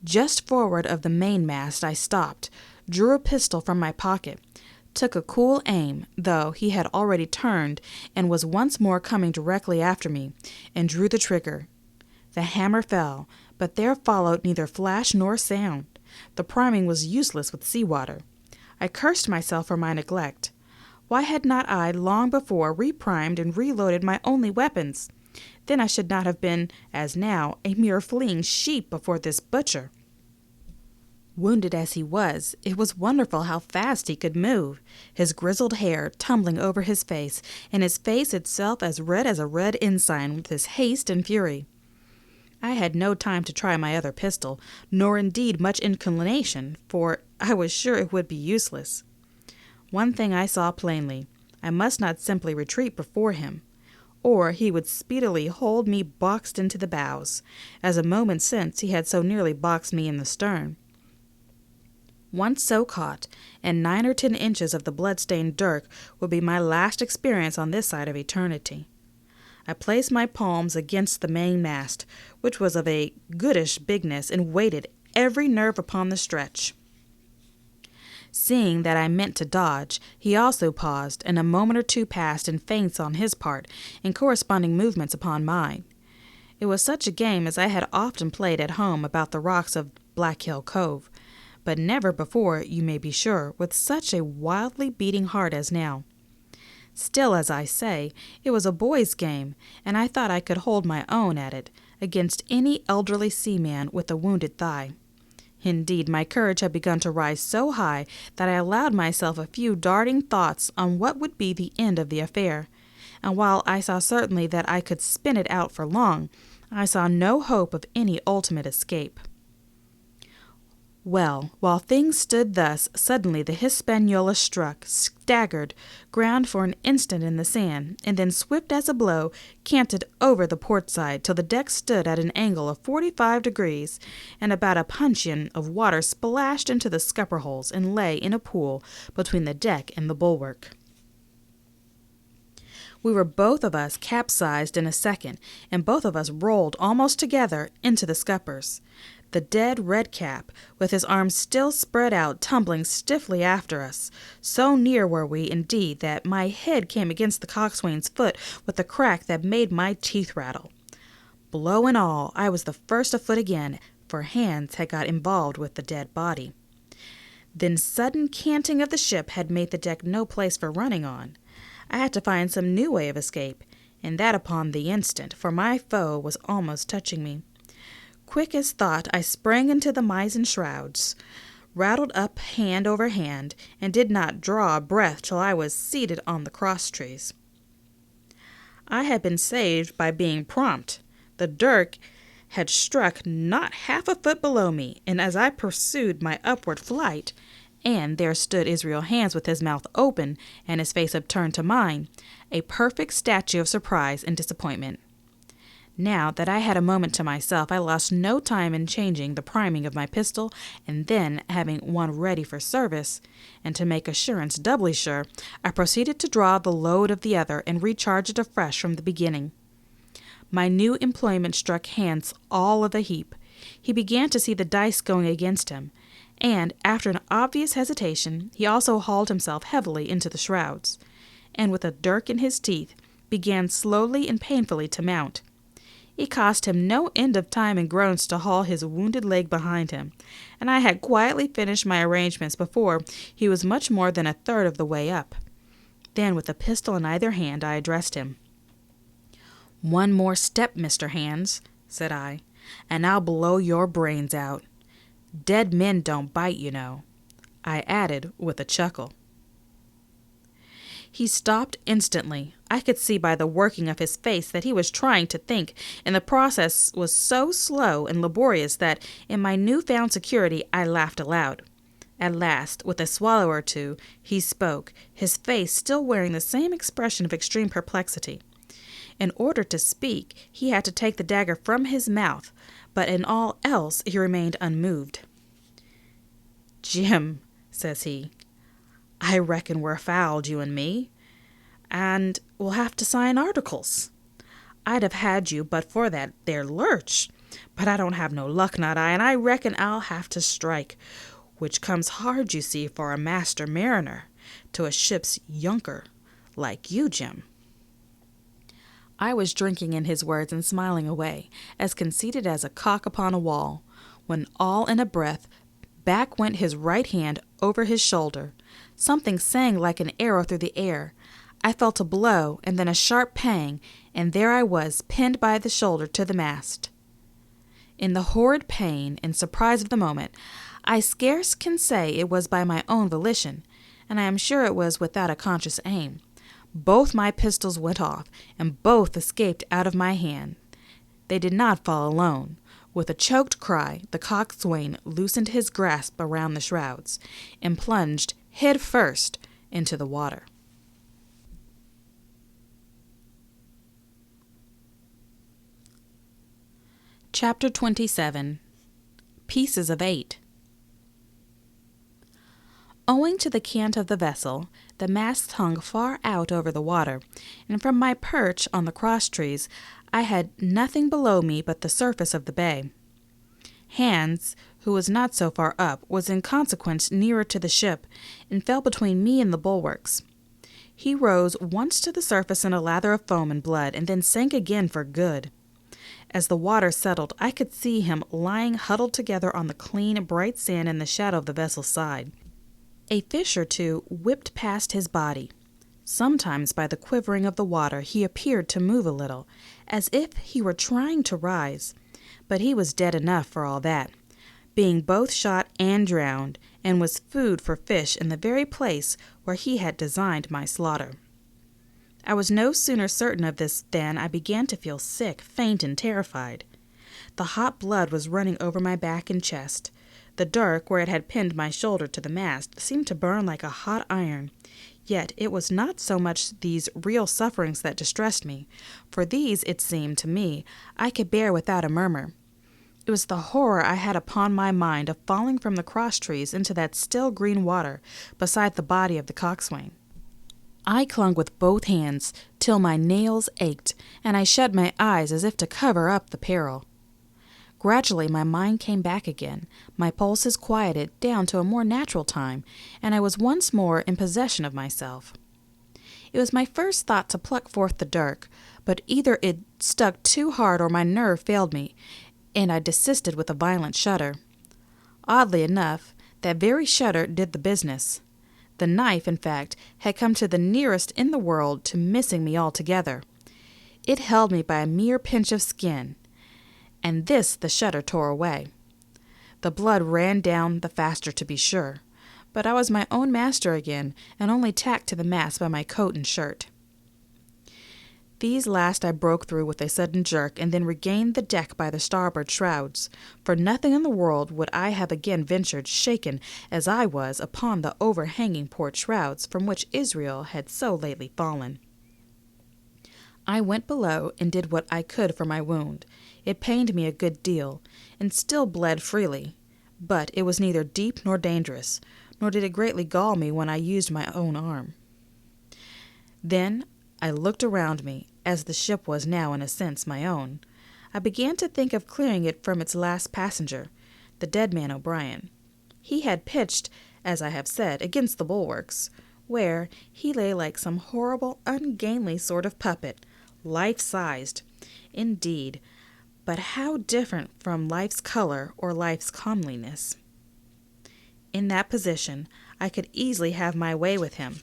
Just forward of the mainmast I stopped, drew a pistol from my pocket, took a cool aim, though he had already turned and was once more coming directly after me, and drew the trigger. The hammer fell, but there followed neither flash nor sound. The priming was useless with sea-water. I cursed myself for my neglect. Why had not I long before reprimed and reloaded my only weapons? Then I should not have been, as now, a mere fleeing sheep before this butcher. Wounded as he was, it was wonderful how fast he could move, his grizzled hair tumbling over his face, and his face itself as red as a red ensign with his haste and fury. I had no time to try my other pistol, nor indeed much inclination, for I was sure it would be useless. One thing I saw plainly: I must not simply retreat before him, or he would speedily hold me boxed into the bows, as a moment since he had so nearly boxed me in the stern. Once so caught, and 9 or 10 inches of the blood-stained dirk would be my last experience on this side of eternity. I placed my palms against the mainmast, which was of a goodish bigness, and waited, every nerve upon the stretch. Seeing that I meant to dodge, he also paused, and a moment or two passed in feints on his part, and corresponding movements upon mine. It was such a game as I had often played at home about the rocks of Black Hill Cove, but never before, you may be sure, with such a wildly beating heart as now. Still, as I say, it was a boy's game, and I thought I could hold my own at it against any elderly seaman with a wounded thigh. Indeed, my courage had begun to rise so high that I allowed myself a few darting thoughts on what would be the end of the affair, and while I saw certainly that I could spin it out for long, I saw no hope of any ultimate escape. Well, while things stood thus, suddenly the Hispaniola struck, staggered, ground for an instant in the sand, and then, swift as a blow, canted over the port side till the deck stood at an angle of 45 degrees, and about a puncheon of water splashed into the scupper holes and lay in a pool between the deck and the bulwark. We were both of us capsized in a second, and both of us rolled almost together into the scuppers. The dead Redcap, with his arms still spread out, tumbling stiffly after us. So near were we, indeed, that my head came against the coxswain's foot with a crack that made my teeth rattle. Blow and all, I was the first afoot again, for hands had got involved with the dead body. Then sudden canting of the ship had made the deck no place for running on. I had to find some new way of escape, and that upon the instant, for my foe was almost touching me. Quick as thought, I sprang into the mizzen shrouds, rattled up hand over hand, and did not draw a breath till I was seated on the cross-trees. I had been saved by being prompt. The dirk had struck not half a foot below me, and as I pursued my upward flight, and there stood Israel Hands with his mouth open and his face upturned to mine, a perfect statue of surprise and disappointment. Now that I had a moment to myself, I lost no time in changing the priming of my pistol, and then, having one ready for service, and to make assurance doubly sure, I proceeded to draw the load of the other and recharge it afresh from the beginning. My new employment struck Hans all of a heap. He began to see the dice going against him, and, after an obvious hesitation, he also hauled himself heavily into the shrouds, and with a dirk in his teeth, began slowly and painfully to mount. It cost him no end of time and groans to haul his wounded leg behind him, and I had quietly finished my arrangements before he was much more than a third of the way up. Then, with a pistol in either hand, I addressed him. "One more step, Mr. Hands," said I, "and I'll blow your brains out. Dead men don't bite, you know," I added with a chuckle. He stopped instantly. I could see by the working of his face that he was trying to think, and the process was so slow and laborious that, in my new-found security, I laughed aloud. At last, with a swallow or two, he spoke, his face still wearing the same expression of extreme perplexity. In order to speak, he had to take the dagger from his mouth, but in all else he remained unmoved. "Jim," says he, "I reckon we're fouled, you and me, and we'll have to sign articles. I'd have had you but for that there lurch, but I don't have no luck, not I, and I reckon I'll have to strike, which comes hard, you see, for a master mariner, to a ship's younker like you, Jim." I was drinking in his words and smiling away, as conceited as a cock upon a wall, when all in a breath back went his right hand over his shoulder. Something sang like an arrow through the air. I felt a blow, and then a sharp pang, and there I was, pinned by the shoulder to the mast. In the horrid pain and surprise of the moment, I scarce can say it was by my own volition, and I am sure it was without a conscious aim. Both my pistols went off, and both escaped out of my hand. They did not fall alone. With a choked cry, the coxswain loosened his grasp around the shrouds, and plunged head first into the water. Chapter 27. Pieces of 8. Owing to the cant of the vessel, the masts hung far out over the water, and from my perch on the cross-trees I had nothing below me but the surface of the bay. Hans, who was not so far up, was in consequence nearer to the ship, and fell between me and the bulwarks. He rose once to the surface in a lather of foam and blood, and then sank again for good. As the water settled, I could see him lying huddled together on the clean, bright sand in the shadow of the vessel's side. A fish or two whipped past his body. Sometimes by the quivering of the water he appeared to move a little, as if he were trying to rise, but he was dead enough for all that, being both shot and drowned, and was food for fish in the very place where he had designed my slaughter. I was no sooner certain of this than I began to feel sick, faint, and terrified. The hot blood was running over my back and chest. The dirk, where it had pinned my shoulder to the mast, seemed to burn like a hot iron. Yet it was not so much these real sufferings that distressed me, for these, it seemed to me, I could bear without a murmur. It was the horror I had upon my mind of falling from the cross-trees into that still green water beside the body of the coxswain. I clung with both hands till my nails ached, and I shut my eyes as if to cover up the peril. Gradually my mind came back again, my pulses quieted down to a more natural time, and I was once more in possession of myself. It was my first thought to pluck forth the dirk, but either it stuck too hard or my nerve failed me, and I desisted with a violent shudder. Oddly enough, that very shudder did the business. The knife, in fact, had come to the nearest in the world to missing me altogether. It held me by a mere pinch of skin, and this the shudder tore away. The blood ran down the faster, to be sure, but I was my own master again, and only tacked to the mast by my coat and shirt. These last I broke through with a sudden jerk, and then regained the deck by the starboard shrouds. For nothing in the world would I have again ventured, shaken as I was, upon the overhanging port shrouds from which Israel had so lately fallen. I went below and did what I could for my wound. It pained me a good deal, and still bled freely, but it was neither deep nor dangerous, nor did it greatly gall me when I used my own arm. Then I looked around me, as the ship was now in a sense my own. I began to think of clearing it from its last passenger, the dead man O'Brien. He had pitched, as I have said, against the bulwarks, where he lay like some horrible, ungainly sort of puppet, life-sized, indeed, but how different from life's color or life's comeliness. In that position, I could easily have my way with him,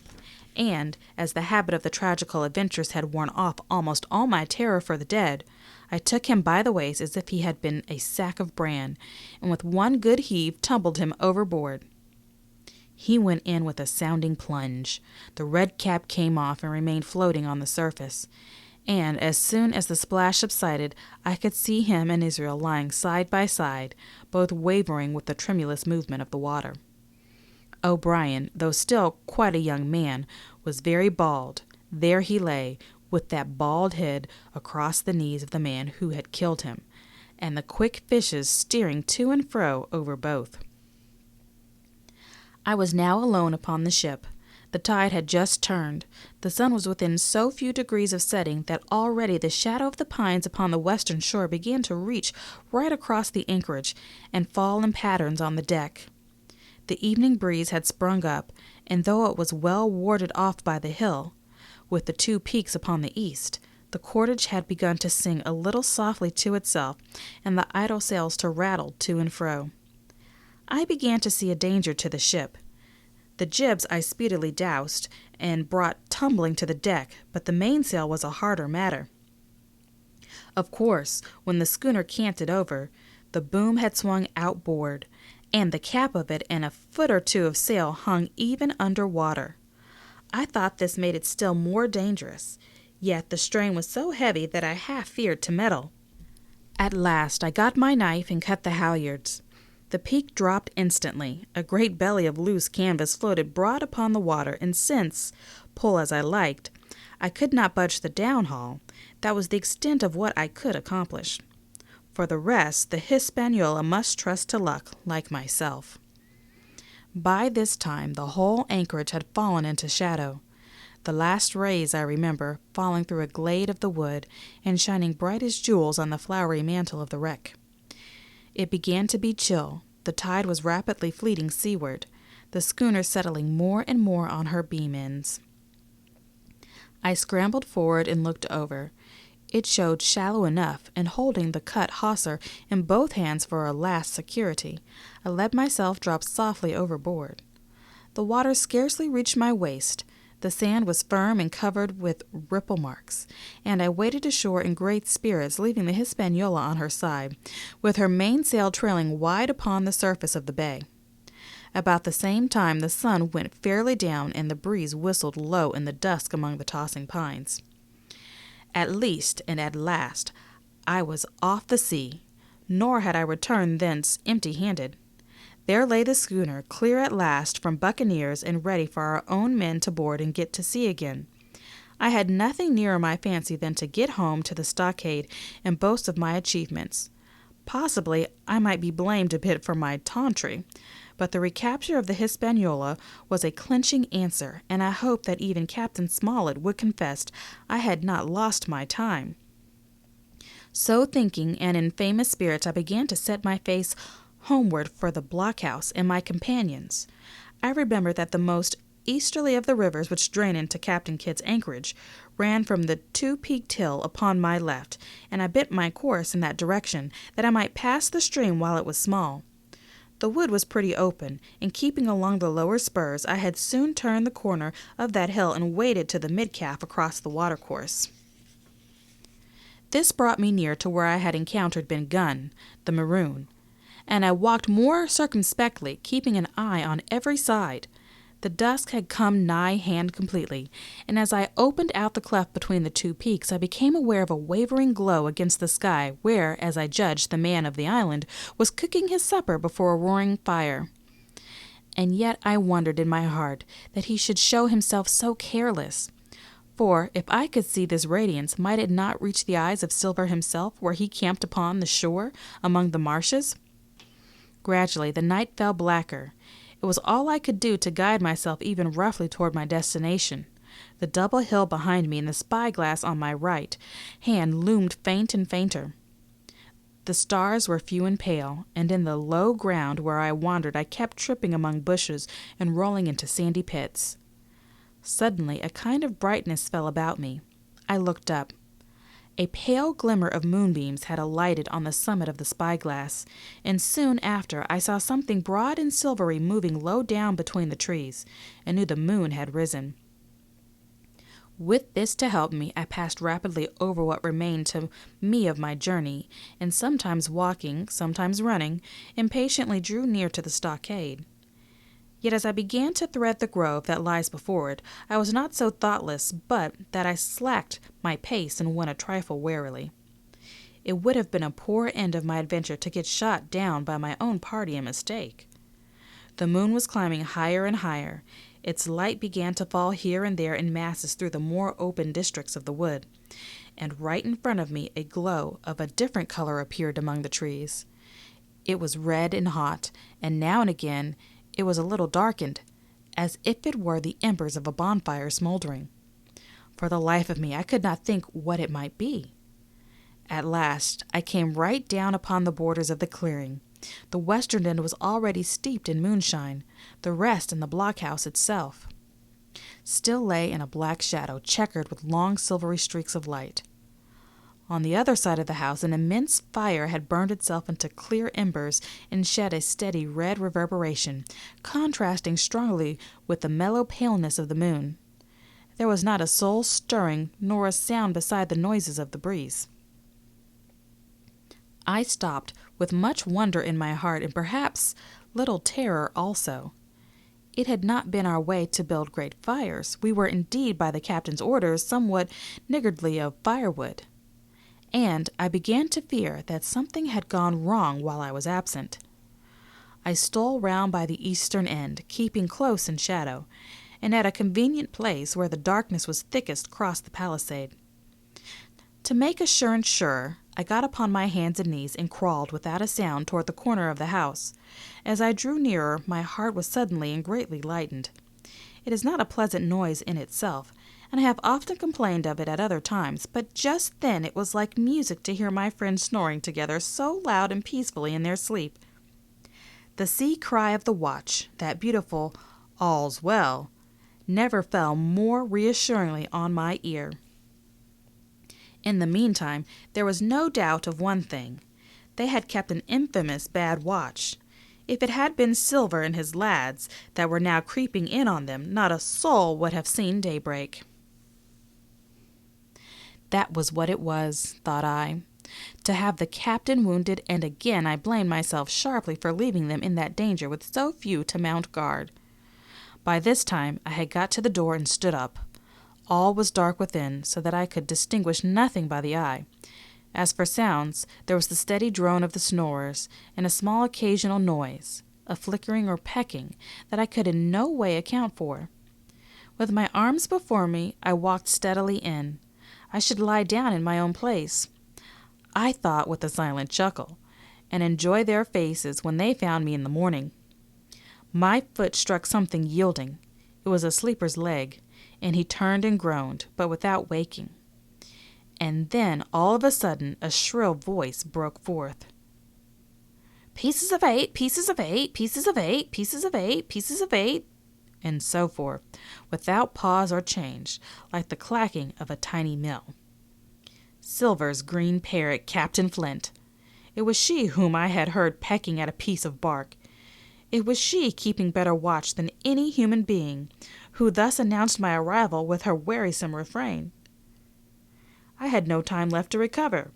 and, as the habit of the tragical adventures had worn off almost all my terror for the dead, I took him by the waist as if he had been a sack of bran, and with one good heave tumbled him overboard. He went in with a sounding plunge. The red cap came off and remained floating on the surface, and as soon as the splash subsided, I could see him and Israel lying side by side, both wavering with the tremulous movement of the water. O'Brien, though still quite a young man, was very bald. There he lay, with that bald head across the knees of the man who had killed him, and the quick fishes steering to and fro over both. I was now alone upon the ship. The tide had just turned. The sun was within so few degrees of setting that already the shadow of the pines upon the western shore began to reach right across the anchorage and fall in patterns on the deck. The evening breeze had sprung up, and though it was well warded off by the hill, with the two peaks upon the east, the cordage had begun to sing a little softly to itself, and the idle sails to rattle to and fro. I began to see a danger to the ship. The jibs I speedily doused, and brought tumbling to the deck, but the mainsail was a harder matter. Of course, when the schooner canted over, the boom had swung outboard, and the cap of it and a foot or two of sail hung even under water. I thought this made it still more dangerous, yet the strain was so heavy that I half feared to meddle. At last I got my knife and cut the halyards. The peak dropped instantly. A great belly of loose canvas floated broad upon the water, and since, pull as I liked, I could not budge the downhaul, that was the extent of what I could accomplish. For the rest, the Hispaniola must trust to luck, like myself. By this time the whole anchorage had fallen into shadow, the last rays, I remember, falling through a glade of the wood and shining bright as jewels on the flowery mantle of the wreck. It began to be chill. The tide was rapidly fleeting seaward, the schooner settling more and more on her beam ends. I scrambled forward and looked over. It showed shallow enough, and holding the cut hawser in both hands for a last security, I let myself drop softly overboard. The water scarcely reached my waist. The sand was firm and covered with ripple marks, and I waded ashore in great spirits, leaving the Hispaniola on her side, with her mainsail trailing wide upon the surface of the bay. About the same time the sun went fairly down and the breeze whistled low in the dusk among the tossing pines. At least, and at last, I was off the sea, nor had I returned thence empty-handed. There lay the schooner, clear at last from buccaneers and ready for our own men to board and get to sea again. I had nothing nearer my fancy than to get home to the stockade and boast of my achievements. Possibly I might be blamed a bit for my tawdry, but the recapture of the Hispaniola was a clinching answer, and I hoped that even Captain Smollett would confess I had not lost my time. So thinking, and in famous spirits, I began to set my face homeward for the blockhouse and my companions. I remembered that the most easterly of the rivers which drain into Captain Kidd's anchorage ran from the two-peaked hill upon my left, and I bent my course in that direction, that I might pass the stream while it was small. The wood was pretty open, and keeping along the lower spurs, I had soon turned the corner of that hill and waded to the midcalf across the watercourse. This brought me near to where I had encountered Ben Gunn, the maroon, and I walked more circumspectly, keeping an eye on every side. The dusk had come nigh hand completely, and as I opened out the cleft between the two peaks, I became aware of a wavering glow against the sky, where, as I judged, the man of the island was cooking his supper before a roaring fire. And yet I wondered in my heart that he should show himself so careless. For, if I could see this radiance, might it not reach the eyes of Silver himself, where he camped upon the shore, among the marshes? Gradually the night fell blacker. It was all I could do to guide myself even roughly toward my destination. The double hill behind me and the spyglass on my right hand loomed faint and fainter. The stars were few and pale, and in the low ground where I wandered I kept tripping among bushes and rolling into sandy pits. Suddenly a kind of brightness fell about me. I looked up. A pale glimmer of moonbeams had alighted on the summit of the spyglass, and soon after I saw something broad and silvery moving low down between the trees, and knew the moon had risen. With this to help me, I passed rapidly over what remained to me of my journey, and sometimes walking, sometimes running, impatiently drew near to the stockade. Yet as I began to thread the grove that lies before it, I was not so thoughtless but that I slacked my pace and went a trifle warily. It would have been a poor end of my adventure to get shot down by my own party in mistake. The moon was climbing higher and higher. Its light began to fall here and there in masses through the more open districts of the wood, and right in front of me a glow of a different color appeared among the trees. It was red and hot, and now and again it was a little darkened, as if it were the embers of a bonfire smoldering. For the life of me, I could not think what it might be. At last, I came right down upon the borders of the clearing. The western end was already steeped in moonshine, the rest in the blockhouse itself still lay in a black shadow, checkered with long silvery streaks of light. On the other side of the house an immense fire had burned itself into clear embers and shed a steady red reverberation, contrasting strongly with the mellow paleness of the moon. There was not a soul stirring, nor a sound beside the noises of the breeze. I stopped, with much wonder in my heart, and perhaps little terror also. It had not been our way to build great fires. We were indeed, by the captain's orders, somewhat niggardly of firewood. And I began to fear that something had gone wrong while I was absent. I stole round by the eastern end, keeping close in shadow, and at a convenient place where the darkness was thickest crossed the palisade. To make assurance surer, I got upon my hands and knees and crawled without a sound toward the corner of the house. As I drew nearer, my heart was suddenly and greatly lightened. It is not a pleasant noise in itself, and I have often complained of it at other times, but just then it was like music to hear my friends snoring together so loud and peacefully in their sleep. The sea cry of the watch, that beautiful "All's well," never fell more reassuringly on my ear. In the meantime, there was no doubt of one thing. They had kept an infamous bad watch. If it had been Silver and his lads that were now creeping in on them, not a soul would have seen daybreak. That was what it was, thought I. To have the captain wounded, and again I blamed myself sharply for leaving them in that danger with so few to mount guard. By this time I had got to the door and stood up. All was dark within, so that I could distinguish nothing by the eye. As for sounds, there was the steady drone of the snorers, and a small occasional noise, a flickering or pecking, that I could in no way account for. With my arms before me, I walked steadily in. I should lie down in my own place, I thought with a silent chuckle, and enjoy their faces when they found me in the morning. My foot struck something yielding. It was a sleeper's leg, and he turned and groaned, but without waking. And then, all of a sudden, a shrill voice broke forth. "Pieces of 8, pieces of 8, pieces of 8, pieces of 8, pieces of 8, and so forth, without pause or change, like the clacking of a tiny mill. Silver's green parrot, Captain Flint. It was she whom I had heard pecking at a piece of bark. It was she keeping better watch than any human being, who thus announced my arrival with her wearisome refrain. I had no time left to recover.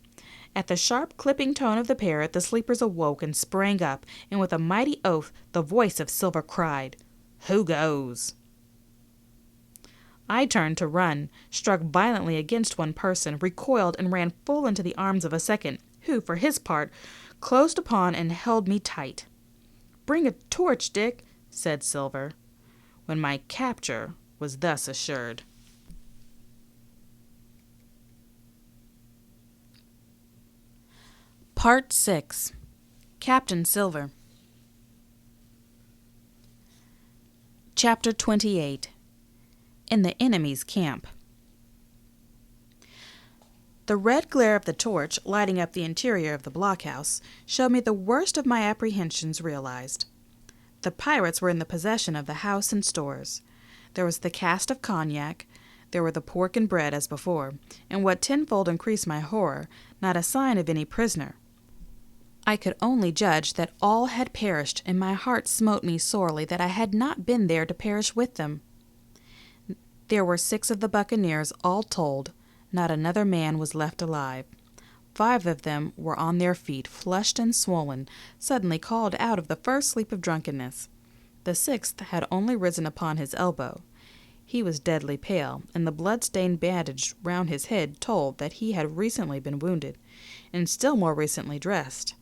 At the sharp clipping tone of the parrot, the sleepers awoke and sprang up, and with a mighty oath the voice of Silver cried, "Who goes?" I turned to run, struck violently against one person, recoiled, and ran full into the arms of a second, who, for his part, closed upon and held me tight. "Bring a torch, Dick," said Silver, when my capture was thus assured. Part 6. Captain Silver. Chapter 28. In the enemy's camp. The red glare of the torch, lighting up the interior of the blockhouse, showed me the worst of my apprehensions realized. The pirates were in the possession of the house and stores. There was the cask of cognac, there were the pork and bread as before, and what tenfold increased my horror, not a sign of any prisoner. I could only judge that all had perished, and my heart smote me sorely that I had not been there to perish with them. There were 6 of the buccaneers, all told. Not another man was left alive. 5 of them were on their feet, flushed and swollen, suddenly called out of the first sleep of drunkenness. The 6th had only risen upon his elbow. He was deadly pale, and the blood-stained bandage round his head told that he had recently been wounded, and still more recently dressed.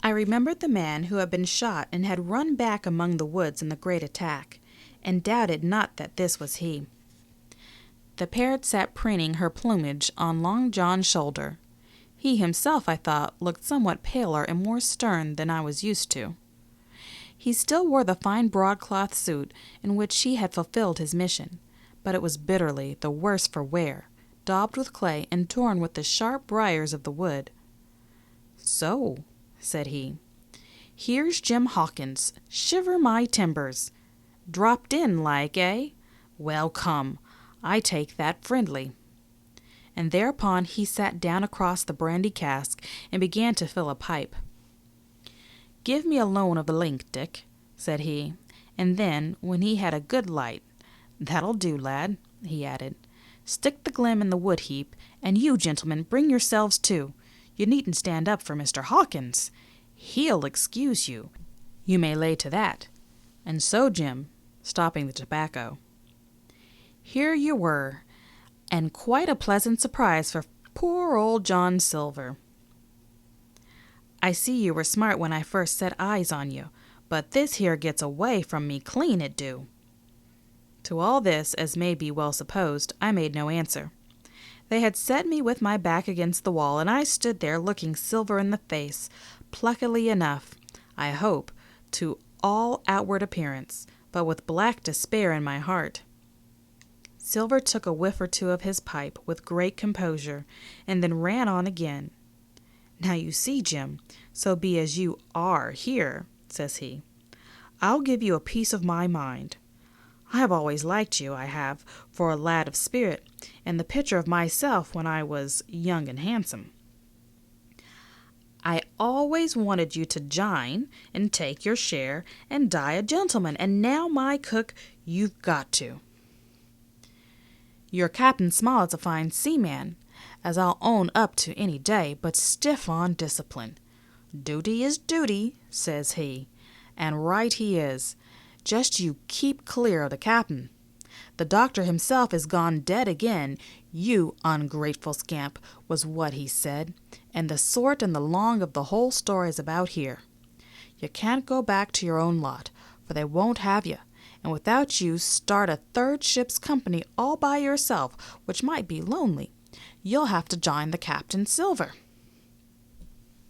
I remembered the man who had been shot and had run back among the woods in the great attack, and doubted not that this was he. The parrot sat preening her plumage on Long John's shoulder. He himself, I thought, looked somewhat paler and more stern than I was used to. He still wore the fine broadcloth suit in which he had fulfilled his mission, but it was bitterly the worse for wear, daubed with clay and torn with the sharp briars of the wood. "So," said he, "here's Jim Hawkins, shiver my timbers. Dropped in like, eh? Well, come, I take that friendly." And thereupon he sat down across the brandy cask and began to fill a pipe. "Give me a loan of a link, Dick," said he, and then, when he had a good light, "That'll do, lad," he added. "Stick the glim in the wood heap, and you, gentlemen, bring yourselves too. You needn't stand up for Mr. Hawkins. He'll excuse you. You may lay to that. And so, Jim," stopping the tobacco, "here you were, and quite a pleasant surprise for poor old John Silver. I see you were smart when I first set eyes on you, but this here gets away from me clean, it do." To all this, as may be well supposed, I made no answer. They had set me with my back against the wall, and I stood there looking Silver in the face, pluckily enough, I hope, to all outward appearance, but with black despair in my heart. Silver took a whiff or two of his pipe with great composure, and then ran on again. "Now you see, Jim, so be as you are here," says he. "I'll give you a piece of my mind. I have always liked you, I have, for a lad of spirit, and the picture of myself when I was young and handsome. I always wanted you to jine and take your share and die a gentleman, and now, my cook, you've got to. Your Captain Smollett's a fine seaman, as I'll own up to any day, but stiff on discipline. Duty is duty, says he, and right he is. Just you keep clear of the captain. The doctor himself is gone dead again, you ungrateful scamp, was what he said, and the sort and the long of the whole story is about here. You can't go back to your own lot, for they won't have you, and without you start a third ship's company all by yourself, which might be lonely. You'll have to join the Captain Silver.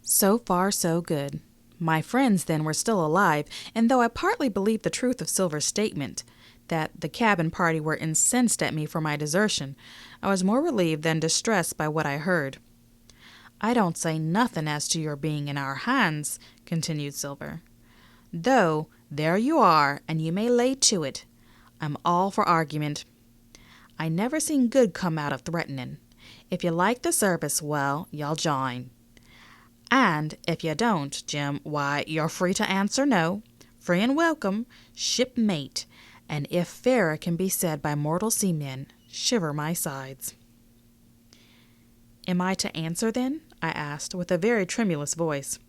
So far, so good. My friends then were still alive, and though I partly believed the truth of Silver's statement, that the cabin party were incensed at me for my desertion, I was more relieved than distressed by what I heard. I don't say nothing as to your being in our hands, continued Silver. Though, there you are, and you may lay to it. I'm all for argument. I never seen good come out of threatening. If you like the service, well, you'll join. And if you don't, Jim, why, you're free to answer no, free and welcome, shipmate, and if fairer can be said by mortal seamen, shiver my sides. Am I to answer then? I asked, with a very tremulous voice.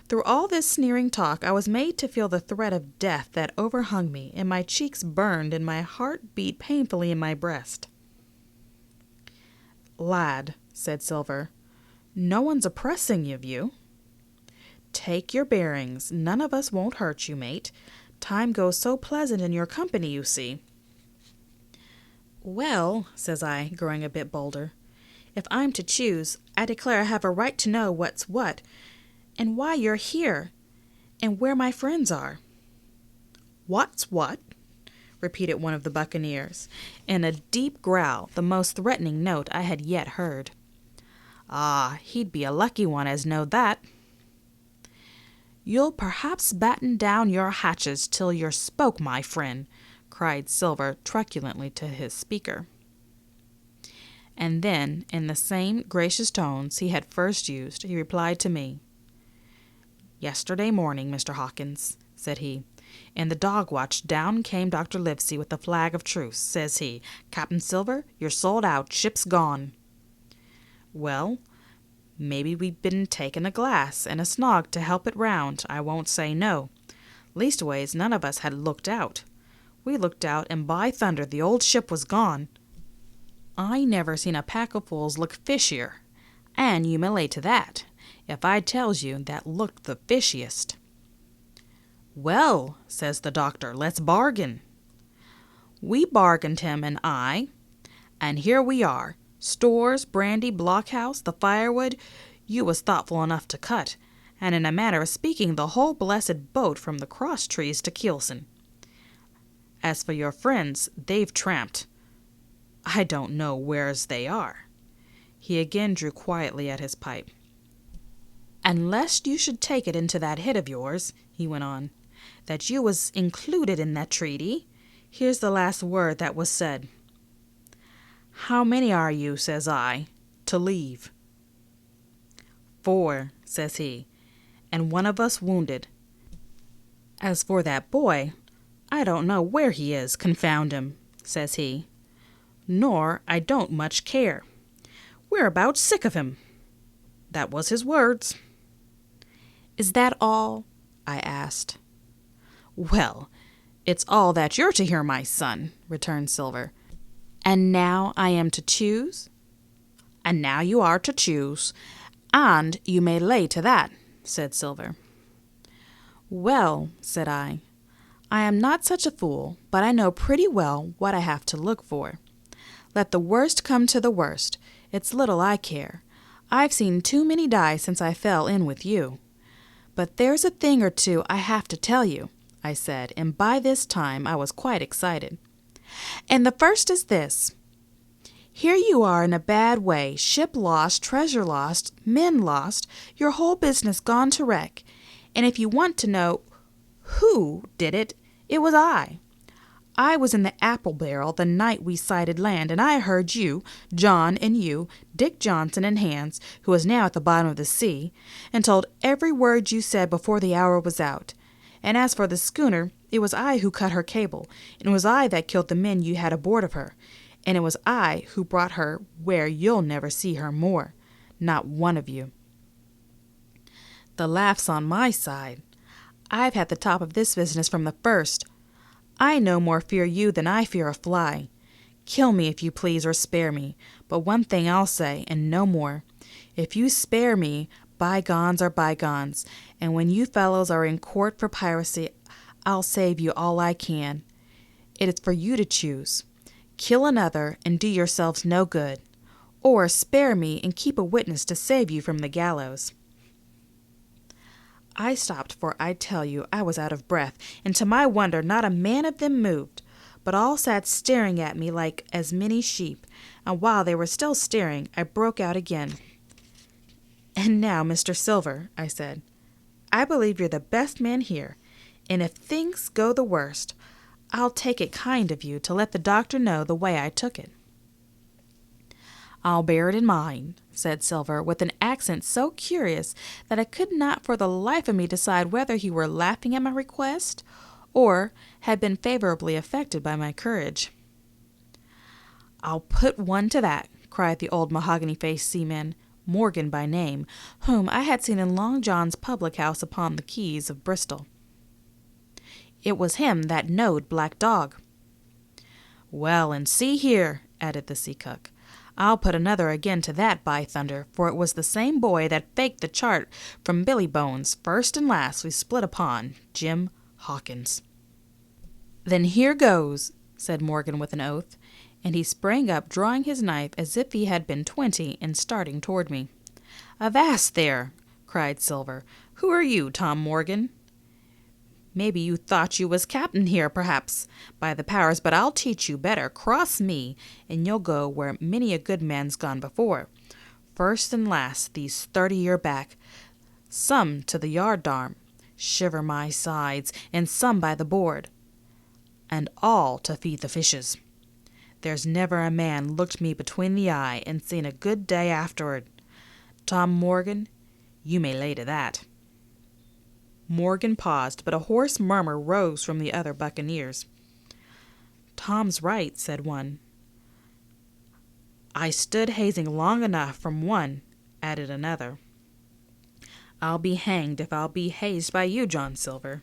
Through all this sneering talk, I was made to feel the threat of death that overhung me, and my cheeks burned, and my heart beat painfully in my breast. Lad, said Silver, no one's oppressing you. Take your bearings. None of us won't hurt you, mate. Time goes so pleasant in your company, you see. Well, says I, growing a bit bolder, if I'm to choose, I declare I have a right to know what's what, and why you're here, and where my friends are. What's what? Repeated one of the buccaneers, in a deep growl, the most threatening note I had yet heard. Ah, he'd be a lucky one as knowed that. You'll perhaps batten down your hatches till you're spoke, my friend, cried Silver truculently to his speaker. And then, in the same gracious tones he had first used, he replied to me. Yesterday morning, Mr. Hawkins, said he, in the dog watch down came Dr. Livesey with a flag of truce. Says he, Captain Silver, you're sold out, ship's gone. Well, maybe we'd been taking a glass and a snog to help it round, I won't say no. Leastways, none of us had looked out. We looked out, and by thunder, the old ship was gone. I never seen a pack of fools look fishier, and you may lay to that, if I tells you that looked the fishiest. Well, says the doctor, let's bargain. We bargained him and I, and here we are. Stores, brandy, blockhouse, the firewood, you was thoughtful enough to cut, and in a manner of speaking, the whole blessed boat from the cross trees to Kielson. As for your friends, they've tramped. I don't know where's they are. He again drew quietly at his pipe. And lest you should take it into that head of yours, he went on, that you was included in that treaty, here's the last word that was said. How many are you, says I, to leave? 4, says he, and one of us wounded. As for that boy, I don't know where he is, confound him, says he. Nor I don't much care. We're about sick of him. That was his words. Is that all? I asked. Well, it's all that you're to hear, my son, returned Silver. And now I am to choose? And now you are to choose, and you may lay to that, said Silver. Well, said I am not such a fool, but I know pretty well what I have to look for. Let the worst come to the worst. It's little I care. I've seen too many die since I fell in with you. But there's a thing or two I have to tell you, I said, and by this time I was quite excited. And the first is this. Here you are in a bad way, ship lost, treasure lost, men lost, your whole business gone to wreck. And if you want to know who did it, it was I. I was in the apple barrel the night we sighted land, and I heard you, John and you, Dick Johnson and Hans, who is now at the bottom of the sea, and told every word you said before the hour was out. And as for the schooner, it was I who cut her cable, and it was I that killed the men you had aboard of her. and it was I who brought her where you'll never see her more, not one of you." The laugh's on my side. I've had the top of this business from the first. I no more fear you than I fear a fly. Kill me if you please, or spare me, but one thing I'll say, and no more. If you spare me, bygones are bygones, and when you fellows are in court for piracy, I'll save you all I can. It is for you to choose. Kill another and do yourselves no good, or spare me and keep a witness to save you from the gallows." I stopped, for I tell you I was out of breath, and to my wonder not a man of them moved, but all sat staring at me like as many sheep, and while they were still staring, I broke out again. "And now, Mr. Silver," I said, "I believe you're the best man here, and if things go the worst, I'll take it kind of you to let the doctor know the way I took it." "I'll bear it in mind," said Silver, with an accent so curious that I could not for the life of me decide whether he were laughing at my request or had been favorably affected by my courage. "I'll put one to that," cried the old mahogany-faced seaman, Morgan by name, whom I had seen in Long John's public house upon the quays of Bristol. "It was him that knowed Black Dog." "Well, and see here," added the sea cook, "I'll put another again to that, by thunder, for it was the same boy that faked the chart from Billy Bones, first and last we split upon, Jim Hawkins." "Then here goes," said Morgan with an oath, and he sprang up, drawing his knife as if he had been 20, and starting toward me. "Avast there!" cried Silver. "Who are you, Tom Morgan?" "Maybe you thought you was captain here, perhaps. By the powers, but I'll teach you better. Cross me, and you'll go where many a good man's gone before. First and last, these 30 year back, some to the yardarm, shiver my sides, and some by the board, and all to feed the fishes. There's never a man looked me between the eye and seen a good day afterward. Tom Morgan, you may lay to that." Morgan paused, but a hoarse murmur rose from the other buccaneers. "Tom's right," said one. "I stood hazing long enough from one," added another. "I'll be hanged if I'll be hazed by you, John Silver."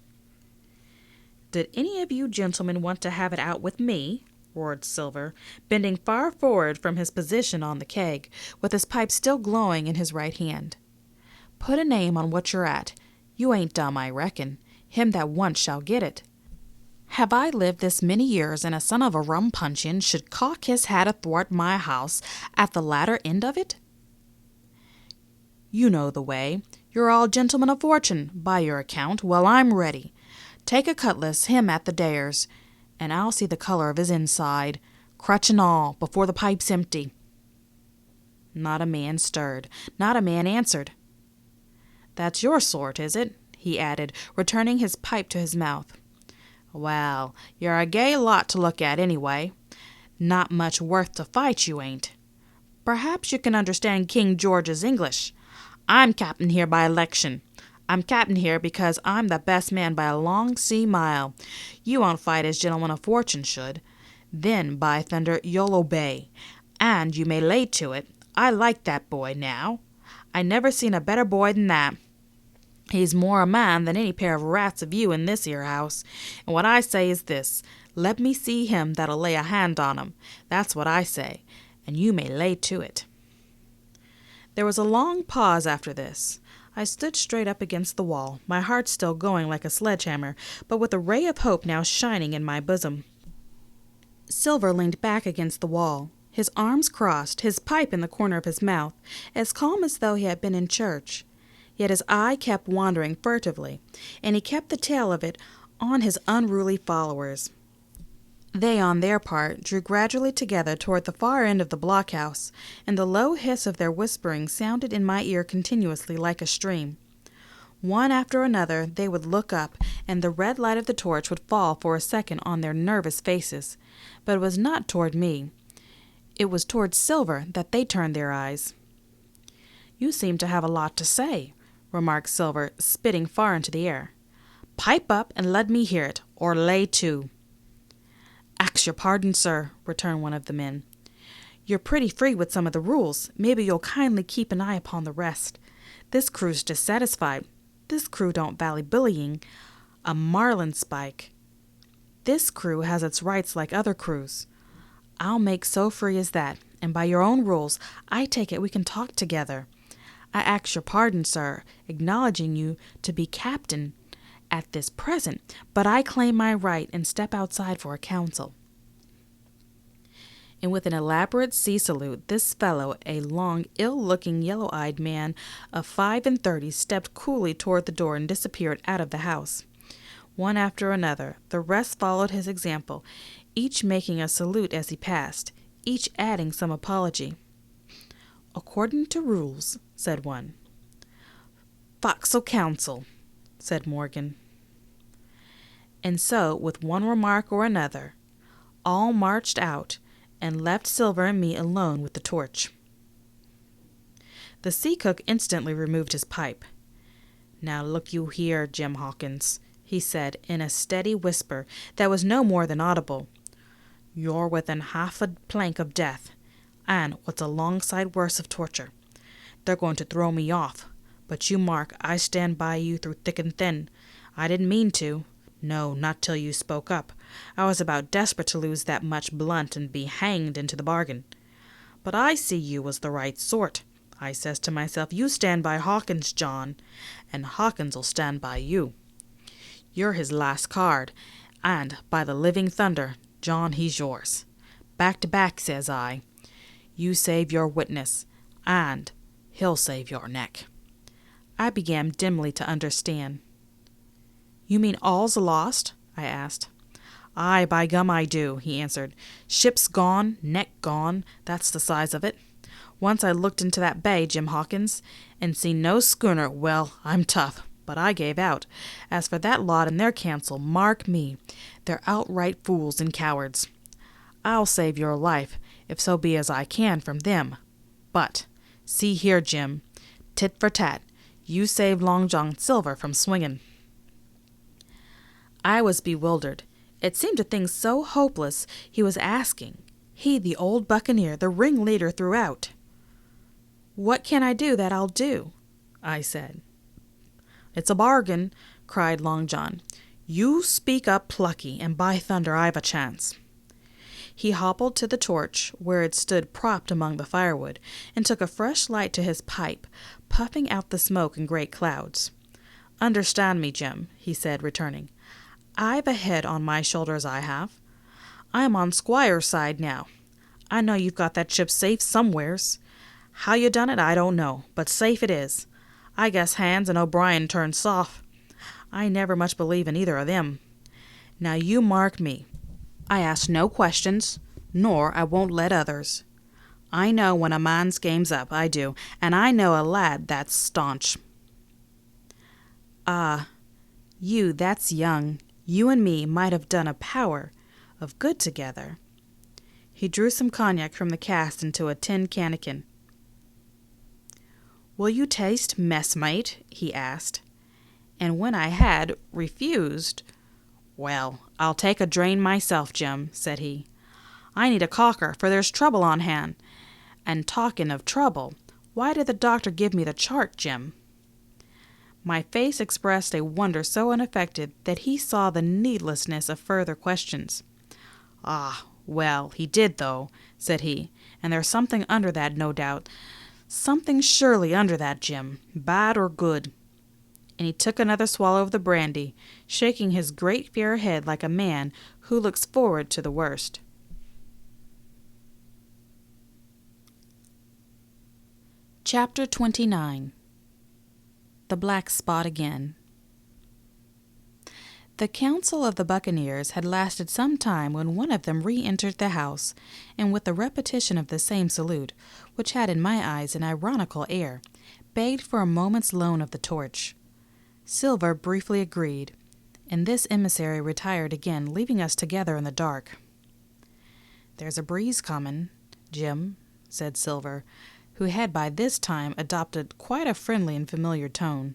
"Did any of you gentlemen want to have it out with me?" roared Silver, bending far forward from his position on the keg, with his pipe still glowing in his right hand. "Put a name on what you're at. You ain't dumb, I reckon. Him that wants shall get it. Have I lived this many years, and a son of a rum puncheon should cock his hat athwart my house at the latter end of it? You know the way. You're all gentlemen of fortune, by your account. Well, I'm ready. Take a cutlass, him at the dares, and I'll see the color of his inside, crutch and all, before the pipe's empty." Not a man stirred. Not a man answered. "That's your sort, is it?" he added, returning his pipe to his mouth. "Well, you're a gay lot to look at, anyway. Not much worth to fight, you ain't. Perhaps you can understand King George's English. I'm captain here by election. I'm captain here because I'm the best man by a long sea mile. You won't fight as gentlemen of fortune should. Then, by thunder, you'll obey. And you may lay to it, I like that boy, now. I never seen a better boy than that. He's more a man than any pair of rats of you in this here house. And what I say is this, let me see him that'll lay a hand on him. That's what I say, and you may lay to it." There was a long pause after this. I stood straight up against the wall, my heart still going like a sledgehammer, but with a ray of hope now shining in my bosom. Silver leaned back against the wall, his arms crossed, his pipe in the corner of his mouth, as calm as though he had been in church. Yet his eye kept wandering furtively, and he kept the tail of it on his unruly followers. They, on their part, drew gradually together toward the far end of the blockhouse, and the low hiss of their whispering sounded in my ear continuously like a stream. One after another they would look up, and the red light of the torch would fall for a second on their nervous faces, but it was not toward me. It was toward Silver that they turned their eyes. "You seem to have a lot to say," remarked Silver, spitting far into the air. "Pipe up and let me hear it, or lay to." "Ax your pardon, sir," returned one of the men. You're pretty free with some of the rules. Maybe you'll kindly keep an eye upon the rest. This crew's dissatisfied. This crew don't value bullying a marlinspike. This crew has its rights like other crews. I'll make so free as that, and by your own rules, I take it we can talk together. I ask your pardon, sir, acknowledging you to be captain at this present, but I claim my right and step outside for a council. And with an elaborate sea salute, this fellow, a long, ill-looking, yellow-eyed man of 35, stepped coolly toward the door and disappeared out of the house. One after another, the rest followed his example, each making a salute as he passed, each adding some apology. According to rules, said one. Forecastle council, said Morgan. And so, with one remark or another, all marched out and left Silver and me alone with the torch. The sea cook instantly removed his pipe. Now look you here, Jim Hawkins, he said in a steady whisper that was no more than audible. You're within half a plank of death, and what's alongside worse of torture. They're going to throw me off, but you mark I stand by you through thick and thin. I didn't mean to. No, not till you spoke up. I was about desperate to lose that much blunt and be hanged into the bargain. But I see you was the right sort. I says to myself, you stand by Hawkins, John, and Hawkins'll stand by you. You're his last card, and, by the living thunder, John, he's yours. Back to back, says I. You save your witness, and he'll save your neck. I began dimly to understand. You mean all's lost? I asked. Aye, by gum I do, he answered. Ship's gone, neck gone, that's the size of it. Once I looked into that bay, Jim Hawkins, and seen no schooner. Well, I'm tough, but I gave out. As for that lot and their council, mark me, they're outright fools and cowards. I'll save your life, if so be as I can from them. But, see here, Jim, tit for tat, you saved Long John Silver from swinging. I was bewildered. It seemed a thing so hopeless he was asking. He, the old buccaneer, the ringleader throughout. What can I do that I'll do? I said. It's a bargain, cried Long John. You speak up plucky, and by thunder I've a chance. He hobbled to the torch, where it stood propped among the firewood, and took a fresh light to his pipe, puffing out the smoke in great clouds. Understand me, Jim, he said, returning. I've a head on my shoulders, I have. I'm on Squire's side now. I know you've got that ship safe somewheres. How you done it, I don't know, but safe it is. I guess Hans and O'Brien turned soft. I never much believe in either of them. Now you mark me. I ask no questions, nor I won't let others. I know when a man's game's up, I do, and I know a lad that's staunch. Ah, you, that's young. You and me might have done a power of good together. He drew some cognac from the cask into a tin cannikin. Will you taste, messmate? He asked. And when I had refused, well, I'll take a drain myself, Jim, said he. I need a caulker, for there's trouble on hand. And talking of trouble, why did the doctor give me the chart, Jim? My face expressed a wonder so unaffected that he saw the needlessness of further questions. Ah, well, he did, though, said he, and there's something under that, no doubt. Something surely under that, Jim, bad or good. And he took another swallow of the brandy, shaking his great fair head like a man who looks forward to the worst. Chapter 29. The Black Spot Again. The council of the buccaneers had lasted some time when one of them re-entered the house, and with the repetition of the same salute, which had in my eyes an ironical air, begged for a moment's loan of the torch. Silver briefly agreed, and this emissary retired again, leaving us together in the dark. "There's a breeze comin', Jim," said Silver, who had by this time adopted quite a friendly and familiar tone.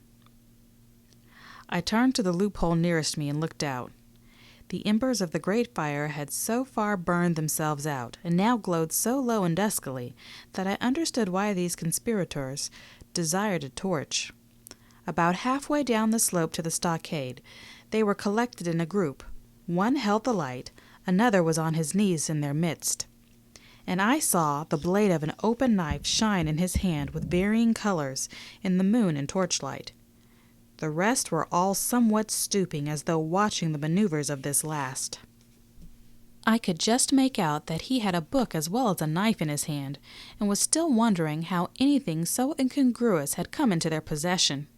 I turned to the loophole nearest me and looked out. The embers of the great fire had so far burned themselves out, and now glowed so low and duskily, that I understood why these conspirators desired a torch. About halfway down the slope to the stockade, they were collected in a group. One held the light, another was on his knees in their midst, and I saw the blade of an open knife shine in his hand with varying colors in the moon and torchlight. The rest were all somewhat stooping, as though watching the maneuvers of this last. I could just make out that he had a book as well as a knife in his hand, and was still wondering how anything so incongruous had come into their possession,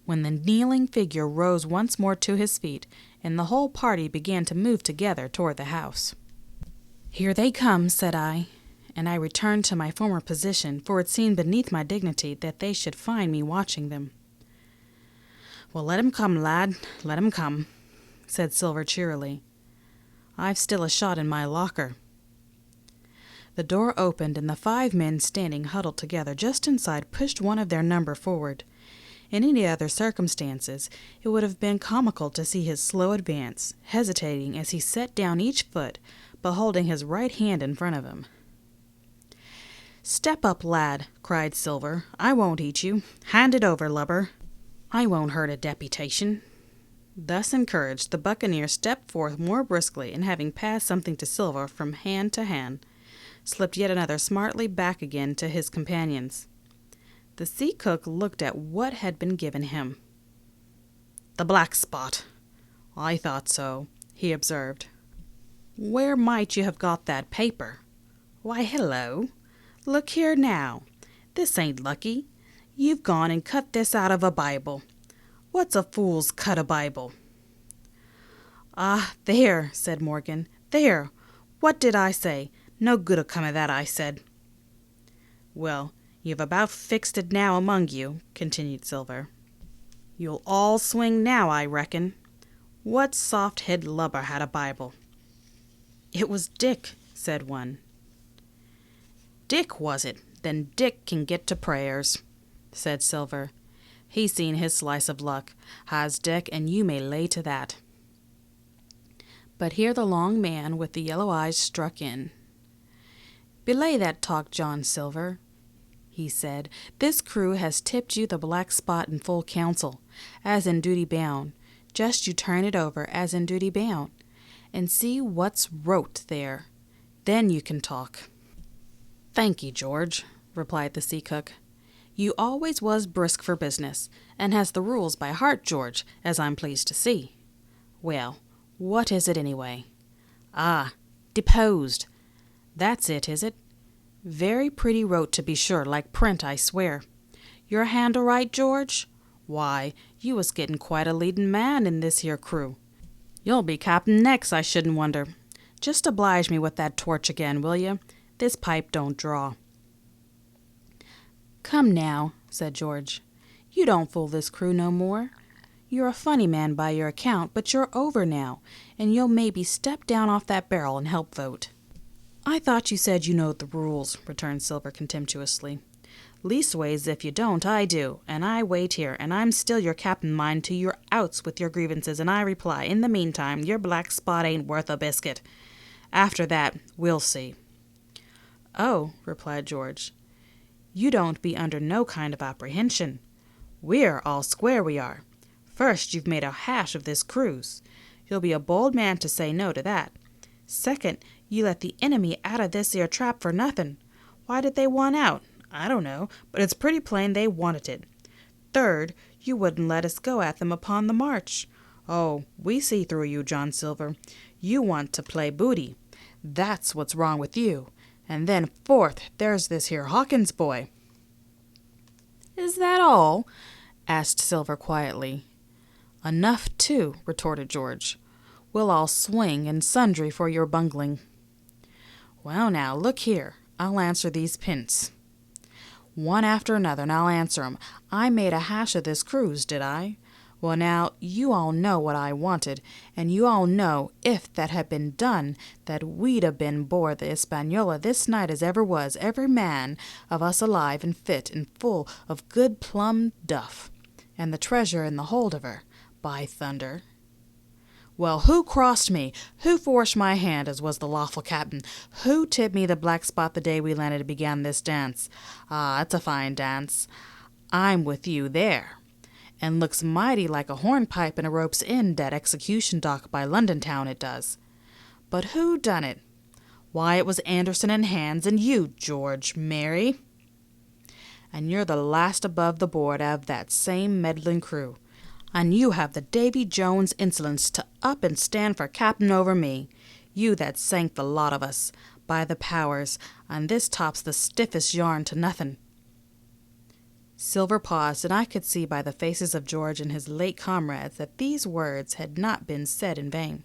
when the kneeling figure rose once more to his feet, and the whole party began to move together toward the house. "Here they come," said I, and I returned to my former position, for it seemed beneath my dignity that they should find me watching them. "Well, let 'em come, lad, let 'em come," said Silver cheerily. "I've still a shot in my locker." The door opened, and the 5 men standing huddled together just inside pushed one of their number forward. In any other circumstances, it would have been comical to see his slow advance, hesitating as he set down each foot, but holding his right hand in front of him. "Step up, lad," cried Silver. "I won't eat you. Hand it over, lubber. I won't hurt a deputation." Thus encouraged, the buccaneer stepped forth more briskly, and having passed something to Silver from hand to hand, slipped yet another smartly back again to his companions. The sea cook looked at what had been given him. "The black spot. I thought so," he observed. "Where might you have got that paper? Why, hello! Look here now. This ain't lucky. You've gone and cut this out of a Bible. What's a fool's cut a Bible?" "Ah, there," said Morgan. "There. What did I say? No good'll come of that, I said." "Well, you've about fixed it now among you," continued Silver. "You'll all swing now, I reckon. What soft-head lubber had a Bible?" "It was Dick," said one. "Dick, was it? Then Dick can get to prayers," said Silver. "He's seen his slice of luck, has Dick, and you may lay to that." But here the long man with the yellow eyes struck in. "Belay that talk, John Silver," he said. "This crew has tipped you the black spot in full council, as in duty bound. Just you turn it over, as in duty bound, and see what's wrote there. Then you can talk." "Thank ye, George," replied the sea cook. "You always was brisk for business, and has the rules by heart, George, as I'm pleased to see. Well, what is it anyway? Ah, deposed. That's it, is it? Very pretty wrote, to be sure, like print, I swear. Your hand all right, George? Why, you was getting quite a leading man in this here crew. You'll be captain next, I shouldn't wonder. Just oblige me with that torch again, will you? This pipe don't draw." "Come now," said George. "You don't fool this crew no more. You're a funny man by your account, but you're over now, and you'll maybe step down off that barrel and help vote." "I thought you said you knowed the rules," returned Silver contemptuously. "Leastways, if you don't, I do, and I wait here, and I'm still your captain, mind, till you're outs with your grievances, and I reply, in the meantime, your black spot ain't worth a biscuit. After that, we'll see." "Oh," replied George, "you don't be under no kind of apprehension. We're all square, we are. First, you've made a hash of this cruise. You'll be a bold man to say no to that. Second, you let the enemy out of this here trap for nothing. Why did they want out? I don't know, but it's pretty plain they wanted it. Third, you wouldn't let us go at them upon the march. Oh, we see through you, John Silver. You want to play booty. That's what's wrong with you. And then fourth, there's this here Hawkins boy." "Is that all?" asked Silver quietly. "Enough, too," retorted George. "We'll all swing and sundry for your bungling." "Well, now, look here. I'll answer these pints." "One after another, and I'll answer 'em. I made a hash of this cruise, did I? Well, now, you all know what I wanted, and you all know, if that had been done, that we'd a been aboard the Hispaniola this night as ever was, every man of us alive and fit and full of good plum duff, and the treasure in the hold of her, by thunder." Well, who crossed me? Who forced my hand as was the lawful captain? Who tipped me the black spot the day we landed and began this dance? Ah, it's a fine dance. I'm with you there. And looks mighty like a hornpipe in a rope's end, that execution dock by London town, it does. But who done it? Why, it was Anderson and Hands and you, George, Mary. And you're the last above the board of that same meddling crew. And you have the Davy Jones insolence to up and stand for captain over me. You that sank the lot of us. By the powers, and this tops the stiffest yarn to nothing. Silver paused, and I could see by the faces of George and his late comrades that these words had not been said in vain.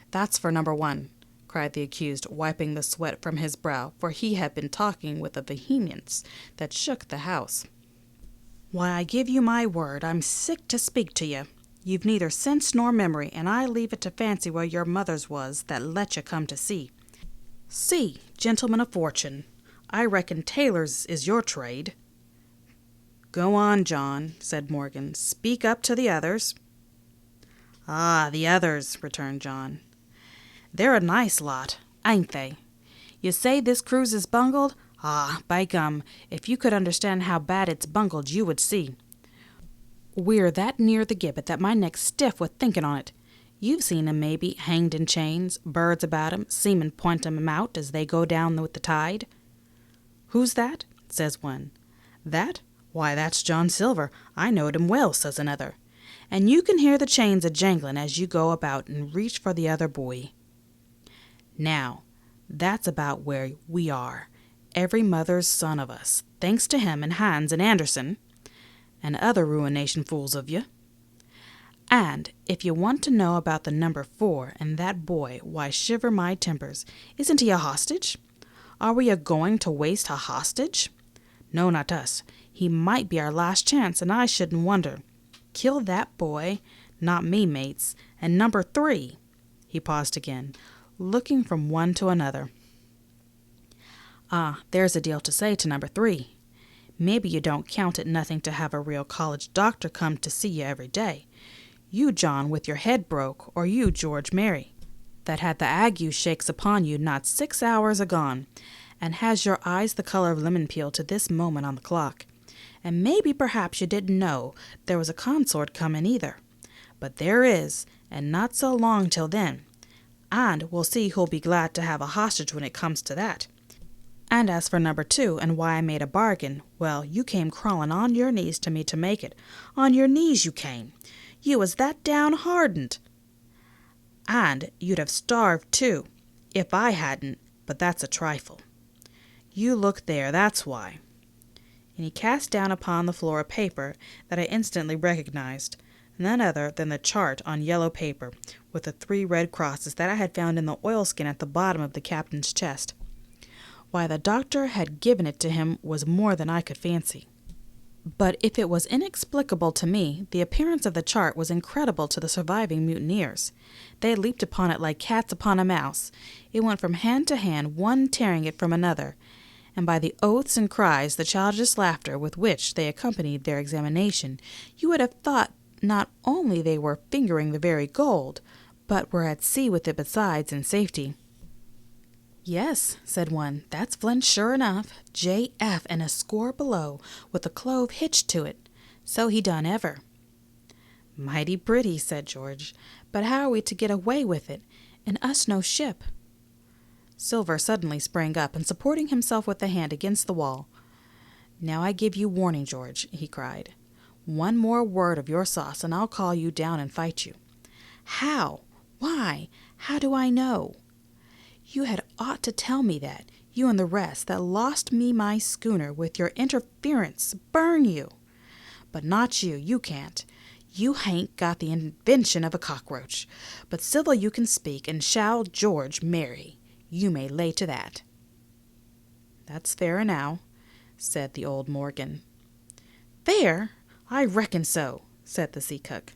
That's for number one, cried the accused, wiping the sweat from his brow, for he had been talking with a vehemence that shook the house. Why, I give you my word, I'm sick to speak to you. You've neither sense nor memory, and I leave it to fancy where your mother's was that let you come to sea. See, gentlemen of fortune, I reckon tailors is your trade. Go on, John, said Morgan. Speak up to the others. Ah, the others, returned John. They're a nice lot, ain't they? You say this cruise is bungled? Ah, by gum, if you could understand how bad it's bungled, you would see. We're that near the gibbet that my neck's stiff with thinking on it. You've seen 'em, maybe, hanged in chains, birds about 'em, seamen point 'em out as they go down with the tide. Who's that? Says one. That? Why, that's John Silver. I knowed him well, says another. And you can hear the chains a-jangling as you go about and reach for the other buoy. Now, that's about where we are. Every mother's son of us, thanks to him and Hans and Anderson, and other ruination fools of you. And if you want to know about the number 4 and that boy, why, shiver my timbers, isn't he a hostage? Are we a-going to waste a hostage? No, not us. He might be our last chance, and I shouldn't wonder. Kill that boy, not me, mates, and number 3. He paused again, looking from one to another. Ah, there's a deal to say to number 3. Maybe you don't count it nothing to have a real college doctor come to see you every day. You, John, with your head broke, or you, George, Mary, that had the ague shakes upon you not 6 hours agone, and has your eyes the color of lemon peel to this moment on the clock. And maybe perhaps you didn't know there was a consort coming either. But there is, and not so long till then. And we'll see who'll be glad to have a hostage when it comes to that. And as for number 2, and why I made a bargain, well, you came crawling on your knees to me to make it. On your knees you came. You was that downhearted. And you'd have starved, too, if I hadn't, but that's a trifle. You look there, that's why. And he cast down upon the floor a paper that I instantly recognized, none other than the chart on yellow paper, with the 3 red crosses that I had found in the oilskin at the bottom of the captain's chest. Why the doctor had given it to him was more than I could fancy. But if it was inexplicable to me, the appearance of the chart was incredible to the surviving mutineers. They leaped upon it like cats upon a mouse. It went from hand to hand, one tearing it from another, and by the oaths and cries, the childish laughter with which they accompanied their examination, you would have thought not only they were fingering the very gold, but were at sea with it besides in safety. Yes, said one, that's Flint sure enough, J.F. and a score below, with a clove hitched to it. So he done ever. Mighty pretty, said George, but how are we to get away with it, and us no ship? Silver suddenly sprang up, and supporting himself with a hand against the wall. Now I give you warning, George, he cried. One more word of your sauce, and I'll call you down and fight you. How? Why? How do I know? You had ought to tell me that, you and the rest that lost me my schooner with your interference. Burn you! But not you, you can't. You hain't got the invention of a cockroach. But civil you can speak, and shall George marry. You may lay to that. That's fair now, said the old Morgan. Fair? I reckon so, said the sea cook.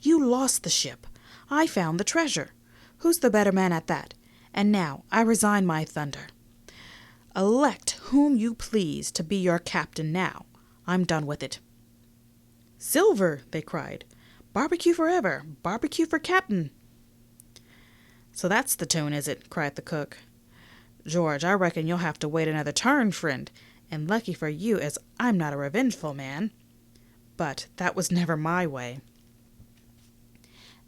You lost the ship. I found the treasure. Who's the better man at that? And now I resign my thunder. Elect whom you please to be your captain now. I'm done with it. Silver, they cried. Barbecue forever. Barbecue for captain. "So that's the tune, is it?" cried the cook. "George, I reckon you'll have to wait another turn, friend, and lucky for you as I'm not a revengeful man. But that was never my way.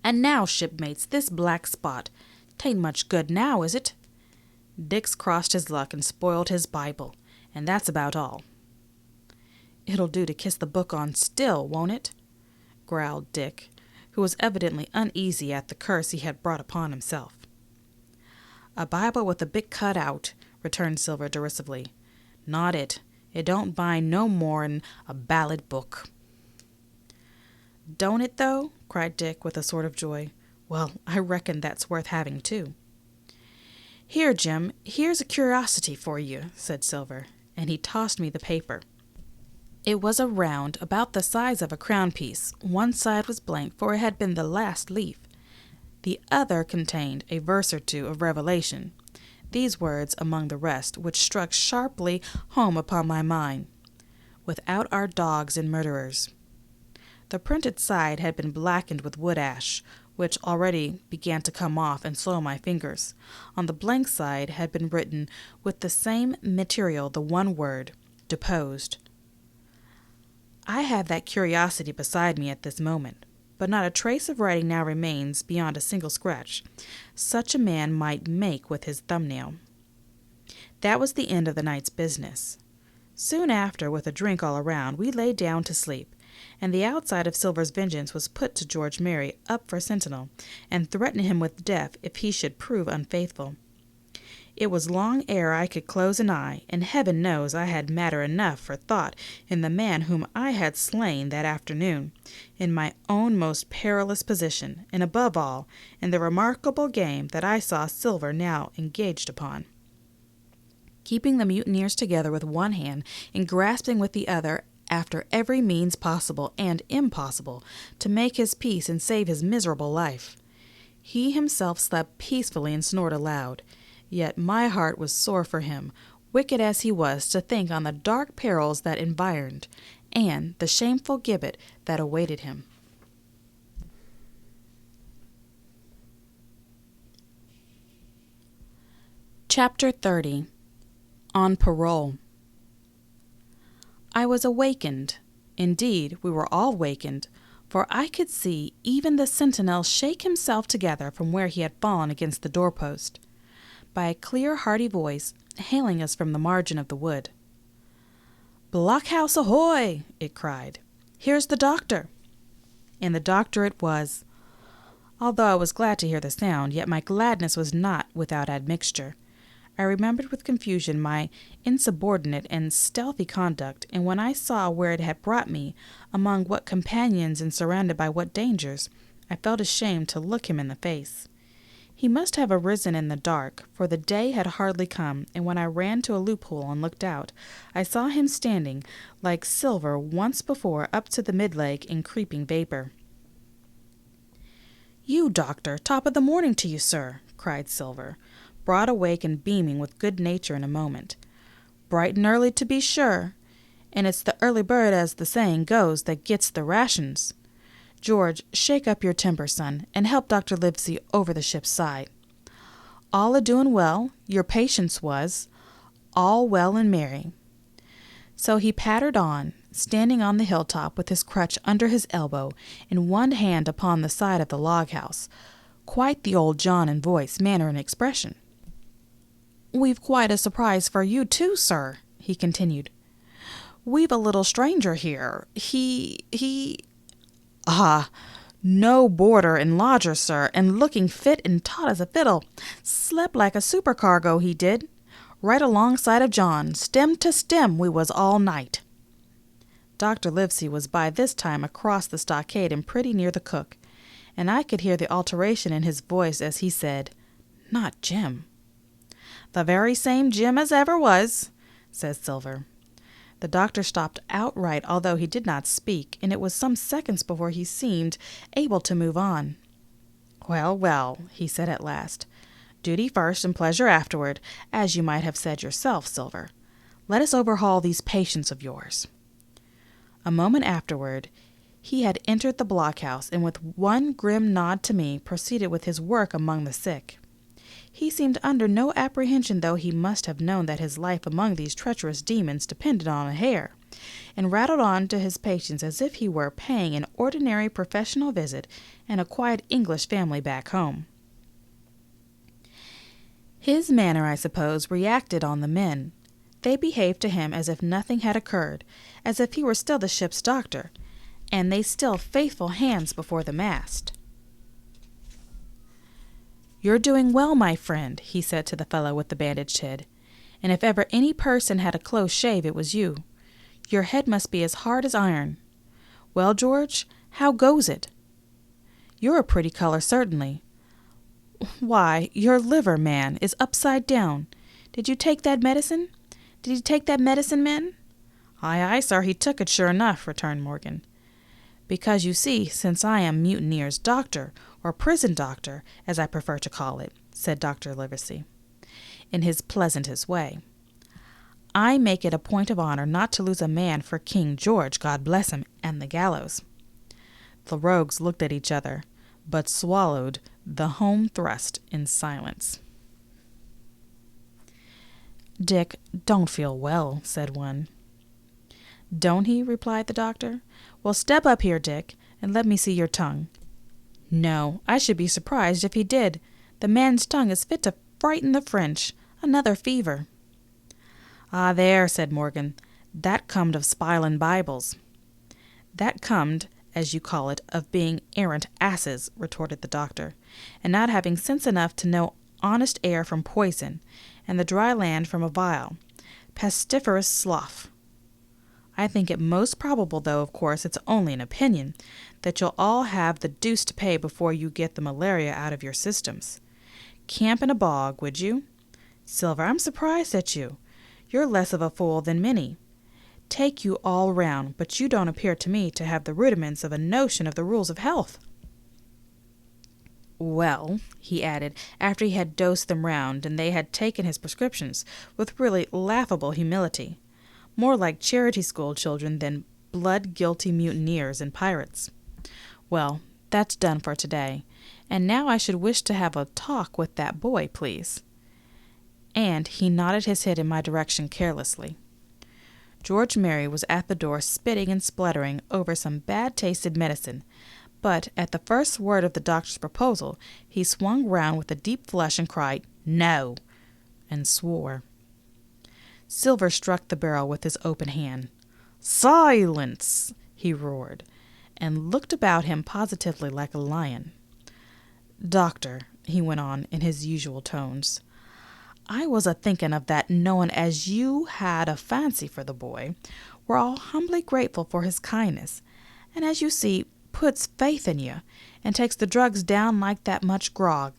And now, shipmates, this black spot, 'tain't much good now, is it? Dick's crossed his luck and spoiled his Bible, and that's about all." "It'll do to kiss the book on still, won't it?" growled Dick, who was evidently uneasy at the curse he had brought upon himself. "A Bible with a bit cut out," returned Silver derisively. "Not it. It don't bind no more'n a ballad book." "Don't it, though?" cried Dick with a sort of joy. "Well, I reckon that's worth having, too." "Here, Jim, here's a curiosity for you," said Silver, and he tossed me the paper. It was a round, about the size of a crown piece. One side was blank, for it had been the last leaf. The other contained a verse or two of Revelation, these words among the rest, which struck sharply home upon my mind: "Without our dogs and murderers." The printed side had been blackened with wood ash, which already began to come off and soil my fingers. On the blank side had been written with the same material the one word, "deposed." I have that curiosity beside me at this moment, but not a trace of writing now remains beyond a single scratch such a man might make with his thumbnail. That was the end of the night's business. Soon after, with a drink all around, we lay down to sleep, and the outside of Silver's vengeance was put to George Merry up for sentinel, and threatened him with death if he should prove unfaithful. It was long ere I could close an eye, and heaven knows I had matter enough for thought in the man whom I had slain that afternoon, in my own most perilous position, and above all, in the remarkable game that I saw Silver now engaged upon. Keeping the mutineers together with one hand, and grasping with the other after every means possible and impossible to make his peace and save his miserable life. He himself slept peacefully and snored aloud. Yet my heart was sore for him, wicked as he was, to think on the dark perils that environed, and the shameful gibbet that awaited him. Chapter 30. On Parole. I was awakened. Indeed, we were all wakened, for I could see even the sentinel shake himself together from where he had fallen against the doorpost, by a clear, hearty voice hailing us from the margin of the wood. "Blockhouse ahoy!" it cried. "Here's the doctor." And the doctor it was. Although I was glad to hear the sound, yet my gladness was not without admixture. I remembered with confusion my insubordinate and stealthy conduct, and when I saw where it had brought me, among what companions and surrounded by what dangers, I felt ashamed to look him in the face. He must have arisen in the dark, for the day had hardly come, and when I ran to a loophole and looked out, I saw him standing, like Silver once before, up to the mid-leg in creeping vapor. "You, doctor, top of the morning to you, sir," cried Silver, broad awake and beaming with good nature in a moment. "Bright and early, to be sure, and it's the early bird, as the saying goes, that gets the rations. George, shake up your temper, son, and help Dr. Livesey over the ship's side. All a-doing well, your patience was, all well and merry." So he pattered on, standing on the hilltop with his crutch under his elbow and one hand upon the side of the log-house, quite the old John in voice, manner, and expression. "We've quite a surprise for you, too, sir," he continued. "We've a little stranger here. Ah, no boarder and lodger, sir, and looking fit and taut as a fiddle. Slept like a supercargo, he did. Right alongside of John, stem to stem we was all night." Dr. Livesey was by this time across the stockade and pretty near the cook, and I could hear the alteration in his voice as he said, "Not Jim." "The very same Jim as ever was," says Silver. The doctor stopped outright, although he did not speak, and it was some seconds before he seemed able to move on. "Well, well," he said at last. "Duty first and pleasure afterward, as you might have said yourself, Silver. Let us overhaul these patients of yours." A moment afterward, he had entered the blockhouse, and with one grim nod to me, proceeded with his work among the sick. He seemed under no apprehension, though he must have known that his life among these treacherous demons depended on a hair, and rattled on to his patients as if he were paying an ordinary professional visit in a quiet English family back home. His manner, I suppose, reacted on the men. They behaved to him as if nothing had occurred, as if he were still the ship's doctor, and they still faithful hands before the mast. "You're doing well, my friend," he said to the fellow with the bandaged head, "and if ever any person had a close shave, it was you. Your head must be as hard as iron. Well, George, how goes it? You're a pretty color, certainly. Why, your liver, man, is upside down. Did you take that medicine? Did he take that medicine, men?" "Aye, aye, sir, he took it sure enough," returned Morgan. "Because, you see, since I am mutineer's doctor, or prison doctor, as I prefer to call it," said Dr. Livesey, in his pleasantest way, "I make it a point of honor not to lose a man for King George, God bless him, and the gallows." The rogues looked at each other, but swallowed the home thrust in silence. "Dick don't feel well," said one. "Don't he?" replied the doctor. "Well, step up here, Dick, and let me see your tongue." "No, I should be surprised if he did. The man's tongue is fit to frighten the French. Another fever." "Ah, there," said Morgan, "that comed of spilin' Bibles." "That comed, as you call it, of being errant asses," retorted the doctor, "and not having sense enough to know honest air from poison, and the dry land from a vial. Pestiferous slough. I think it most probable, though of course it's only an opinion, that you'll all have the deuce to pay before you get the malaria out of your systems. Camp in a bog, would you? Silver, I'm surprised at you. You're less of a fool than many. Take you all round, but you don't appear to me to have the rudiments of a notion of the rules of health. Well," he added, after he had dosed them round, and they had taken his prescriptions, with really laughable humility, more like charity school children than blood-guilty mutineers and pirates. "Well, that's done for today, and now I should wish to have a talk with that boy, please." And he nodded his head in my direction carelessly. George Merry was at the door spitting and spluttering over some bad-tasted medicine, but at the first word of the doctor's proposal he swung round with a deep flush and cried, "No!" and swore. Silver struck the barrel with his open hand. "Silence!" he roared, and looked about him positively like a lion. "Doctor," he went on in his usual tones, "I was a-thinking of that, knowing as you had a fancy for the boy. We're all humbly grateful for his kindness, and as you see, puts faith in you, and takes the drugs down like that much grog,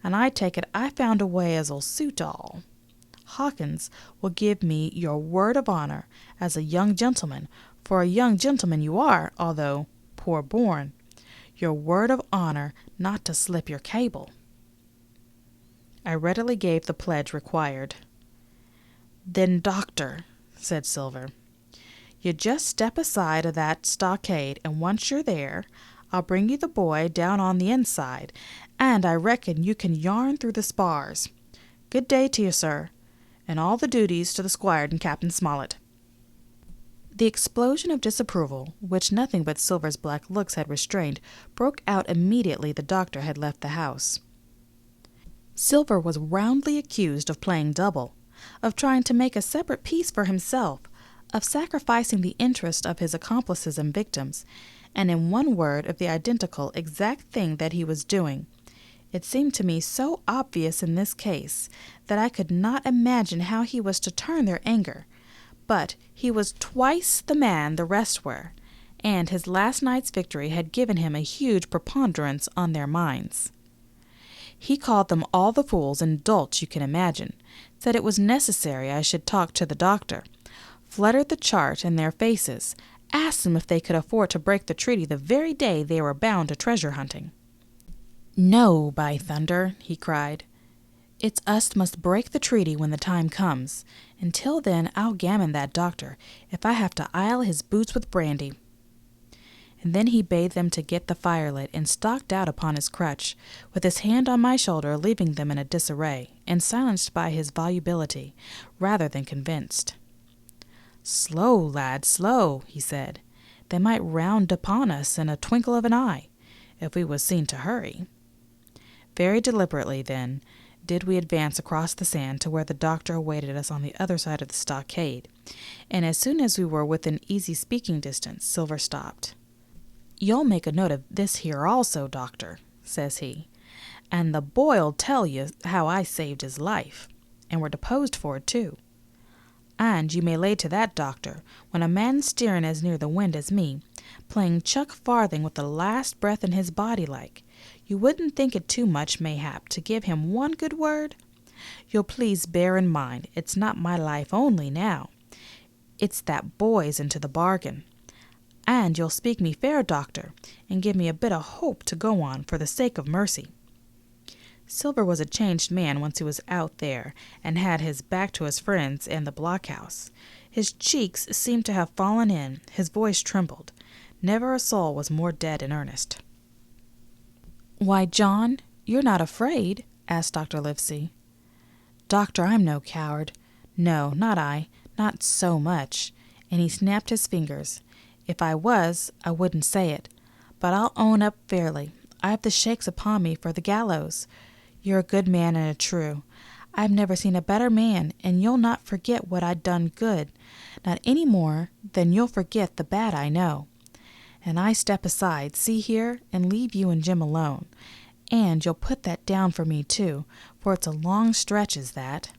and I take it I found a way as'll suit all. Hawkins will give me your word of honor as a young gentleman, for a young gentleman you are, although poor born, your word of honor not to slip your cable." I readily gave the pledge required. "Then, doctor," said Silver, "you just step aside of that stockade, and once you're there, I'll bring you the boy down on the inside, and I reckon you can yarn through the spars. Good day to you, sir, and all the duties to the Squire and Captain Smollett." The explosion of disapproval, which nothing but Silver's black looks had restrained, broke out immediately the doctor had left the house. Silver was roundly accused of playing double, of trying to make a separate peace for himself, of sacrificing the interest of his accomplices and victims, and in one word of the identical exact thing that he was doing. It seemed to me so obvious in this case that I could not imagine how he was to turn their anger, but he was twice the man the rest were, and his last night's victory had given him a huge preponderance on their minds. He called them all the fools and dolts you can imagine, said it was necessary I should talk to the doctor, fluttered the chart in their faces, asked them if they could afford to break the treaty the very day they were bound to treasure hunting. "No, by thunder," he cried. "It's us must break the treaty when the time comes. Until then I'll gammon that doctor, if I have to ile his boots with brandy." and then he bade them to get the fire lit, and stalked out upon his crutch, with his hand on my shoulder, leaving them in a disarray, and silenced by his volubility, rather than convinced. "Slow, lad, slow," he said. "They might round upon us in a twinkle of an eye, if we was seen to hurry." Very deliberately, then, did we advance across the sand to where the doctor awaited us on the other side of the stockade, and as soon as we were within easy speaking distance, Silver stopped. "You'll make a note of this here also, doctor," says he, "and the boy'll tell you how I saved his life, and were deposed for it too. And you may lay to that, doctor, when a man's steering as near the wind as me, playing chuck farthing with the last breath in his body like, you wouldn't think it too much, mayhap, to give him one good word? You'll please bear in mind, it's not my life only now. It's that boy's into the bargain. And you'll speak me fair, doctor, and give me a bit of hope to go on for the sake of mercy." Silver was a changed man once he was out there and had his back to his friends and the blockhouse. His cheeks seemed to have fallen in, his voice trembled. Never a soul was more dead in earnest. "Why, John, you're not afraid?" asked Dr. Livesey. "Doctor, I'm no coward. No, not I, not so much," and he snapped his fingers. "If I was, I wouldn't say it. But I'll own up fairly. I've the shakes upon me for the gallows. You're a good man and a true. I've never seen a better man, and you'll not forget what I done good, not any more than you'll forget the bad I know. And I step aside, see here, and leave you and Jim alone. And you'll put that down for me too, for it's a long stretch is that."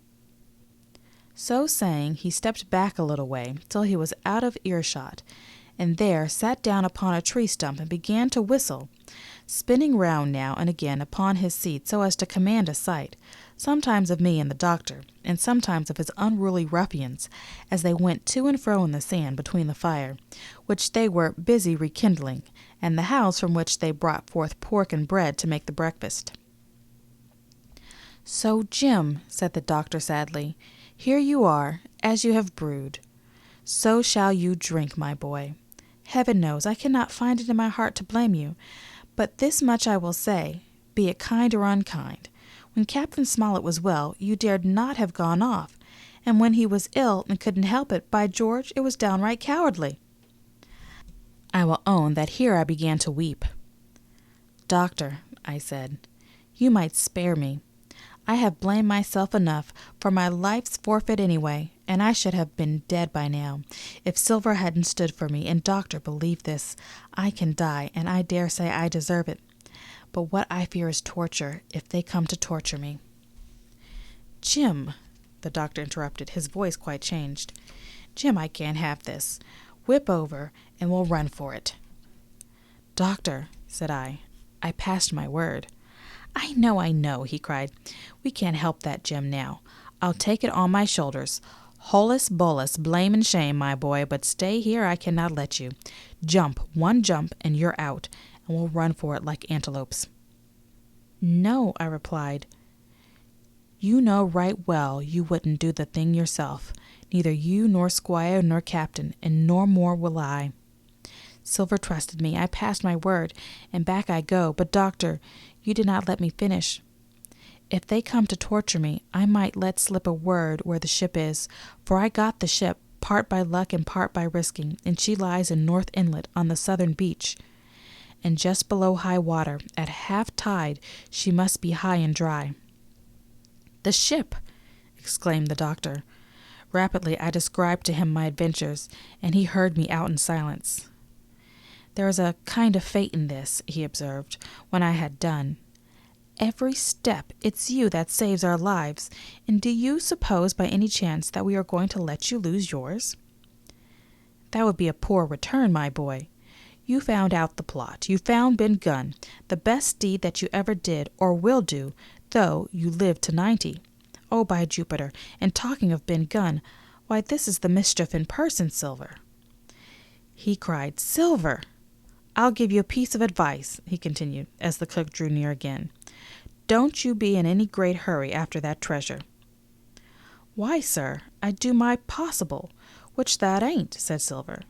So saying, he stepped back a little way till he was out of earshot, and there sat down upon a tree stump and began to whistle, spinning round now and again upon his seat so as to command a sight, sometimes of me and the doctor, and sometimes of his unruly ruffians, as they went to and fro in the sand between the fire, which they were busy rekindling, and the house from which they brought forth pork and bread to make the breakfast. "So, Jim," said the doctor sadly, "here you are, as you have brewed. So shall you drink, my boy. Heaven knows I cannot find it in my heart to blame you, but this much I will say, be it kind or unkind. When Captain Smollett was well, you dared not have gone off, and when he was ill and couldn't help it, by George, it was downright cowardly." I will own that here I began to weep. "Doctor," I said, "you might spare me. I have blamed myself enough, for my life's forfeit anyway, and I should have been dead by now, if Silver hadn't stood for me, and doctor, believe this, I can die, and I dare say I deserve it. But what I fear is torture, if they come to torture me." "Jim," the doctor interrupted, his voice quite changed. "Jim, I can't have this. Whip over, and we'll run for it." "Doctor," said I passed my word." I know," he cried. "We can't help that, Jim, now. I'll take it on my shoulders. Holus bolus, blame and shame, my boy, but stay here I cannot let you. Jump, one jump, and you're out, and we'll run for it like antelopes." "No," I replied. "You know right well you wouldn't do the thing yourself, neither you nor Squire nor Captain, and nor more will I. Silver trusted me. I passed my word, and back I go. But, doctor, you did not let me finish. If they come to torture me, I might let slip a word where the ship is, for I got the ship, part by luck and part by risking, and she lies in North Inlet on the southern beach. And just below high water, at half tide, she must be high and dry." "The ship!" exclaimed the doctor. Rapidly I described to him my adventures, and he heard me out in silence. "There is a kind of fate in this," he observed, when I had done. "Every step it's you that saves our lives, and do you suppose by any chance that we are going to let you lose yours?" "That would be a poor return, my boy. You found out the plot. You found Ben Gunn, the best deed that you ever did or will do, though you live to 90. Oh, by Jupiter, and talking of Ben Gunn, why, this is the mischief in person, Silver." He cried, "Silver! I'll give you a piece of advice," he continued, as the cook drew near again. "Don't you be in any great hurry after that treasure." "Why, sir, I do my possible, which that ain't," said Silver.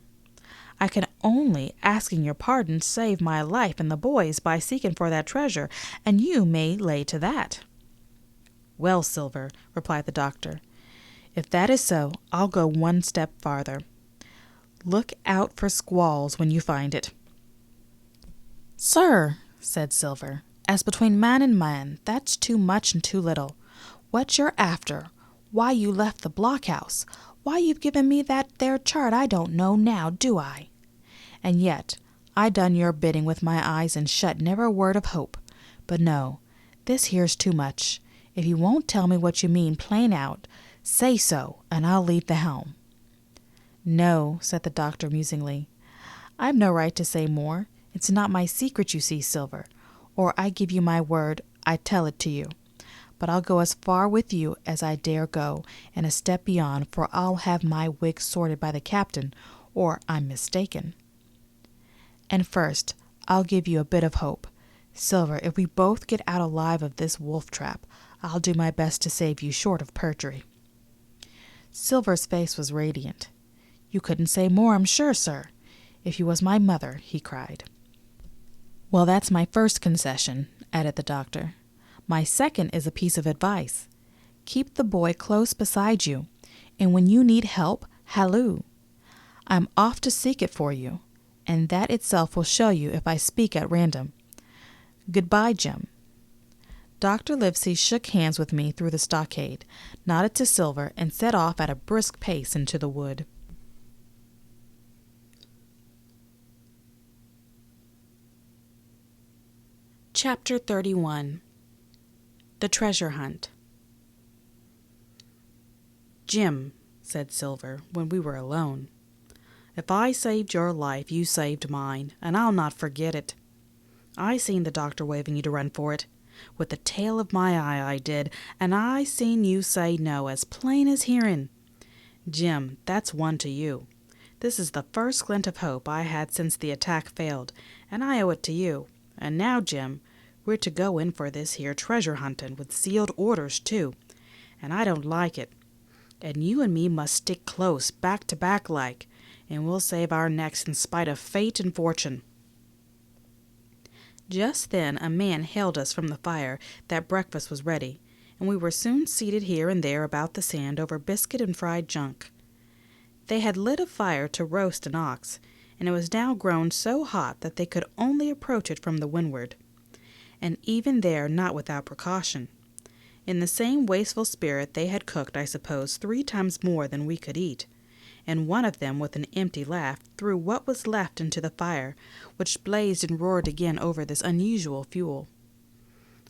I can only, asking your pardon, save my life and the boy's by seeking for that treasure, and you may lay to that." "Well, Silver," replied the doctor, "if that is so, I'll go one step farther. Look out for squalls when you find it." "Sir," said Silver, "as between man and man, that's too much and too little. What you're after, why you left the blockhouse, why you've given me that there chart, I don't know now, do I? And yet I done your bidding with my eyes and shut, never a word of hope. But no, this here's too much. If you won't tell me what you mean plain out, say so, and I'll leave the helm." "No," said the doctor musingly, "I've no right to say more. It's not my secret, you see, Silver, or I give you my word I tell it to you. But I'll go as far with you as I dare go, and a step beyond, for I'll have my wig sorted by the captain, or I'm mistaken. And first, I'll give you a bit of hope. Silver, if we both get out alive of this wolf trap, I'll do my best to save you short of perjury." Silver's face was radiant. "You couldn't say more, I'm sure, sir, if you was my mother," he cried. "Well, that's my first concession," added the doctor. "My second is a piece of advice. Keep the boy close beside you, and when you need help, halloo. I'm off to seek it for you, and that itself will show you if I speak at random. Goodbye, Jim." Dr. Livesey shook hands with me through the stockade, nodded to Silver, and set off at a brisk pace into the wood. Chapter 31. The Treasure Hunt. "Jim," said Silver, when we were alone, "if I saved your life, you saved mine, and I'll not forget it. I seen the doctor waving you to run for it. With the tail of my eye I did, and I seen you say no as plain as hearing. Jim, that's one to you. This is the first glint of hope I had since the attack failed, and I owe it to you. And now, Jim, we're to go in for this here treasure hunting, with sealed orders, too, and I don't like it. And you and me must stick close, back to back like, and we'll save our necks in spite of fate and fortune." Just then a man hailed us from the fire that breakfast was ready, and we were soon seated here and there about the sand over biscuit and fried junk. They had lit a fire to roast an ox, and it was now grown so hot that they could only approach it from the windward, and even there not without precaution. In the same wasteful spirit they had cooked, I suppose, 3 times more than we could eat, and one of them, with an empty laugh, threw what was left into the fire, which blazed and roared again over this unusual fuel.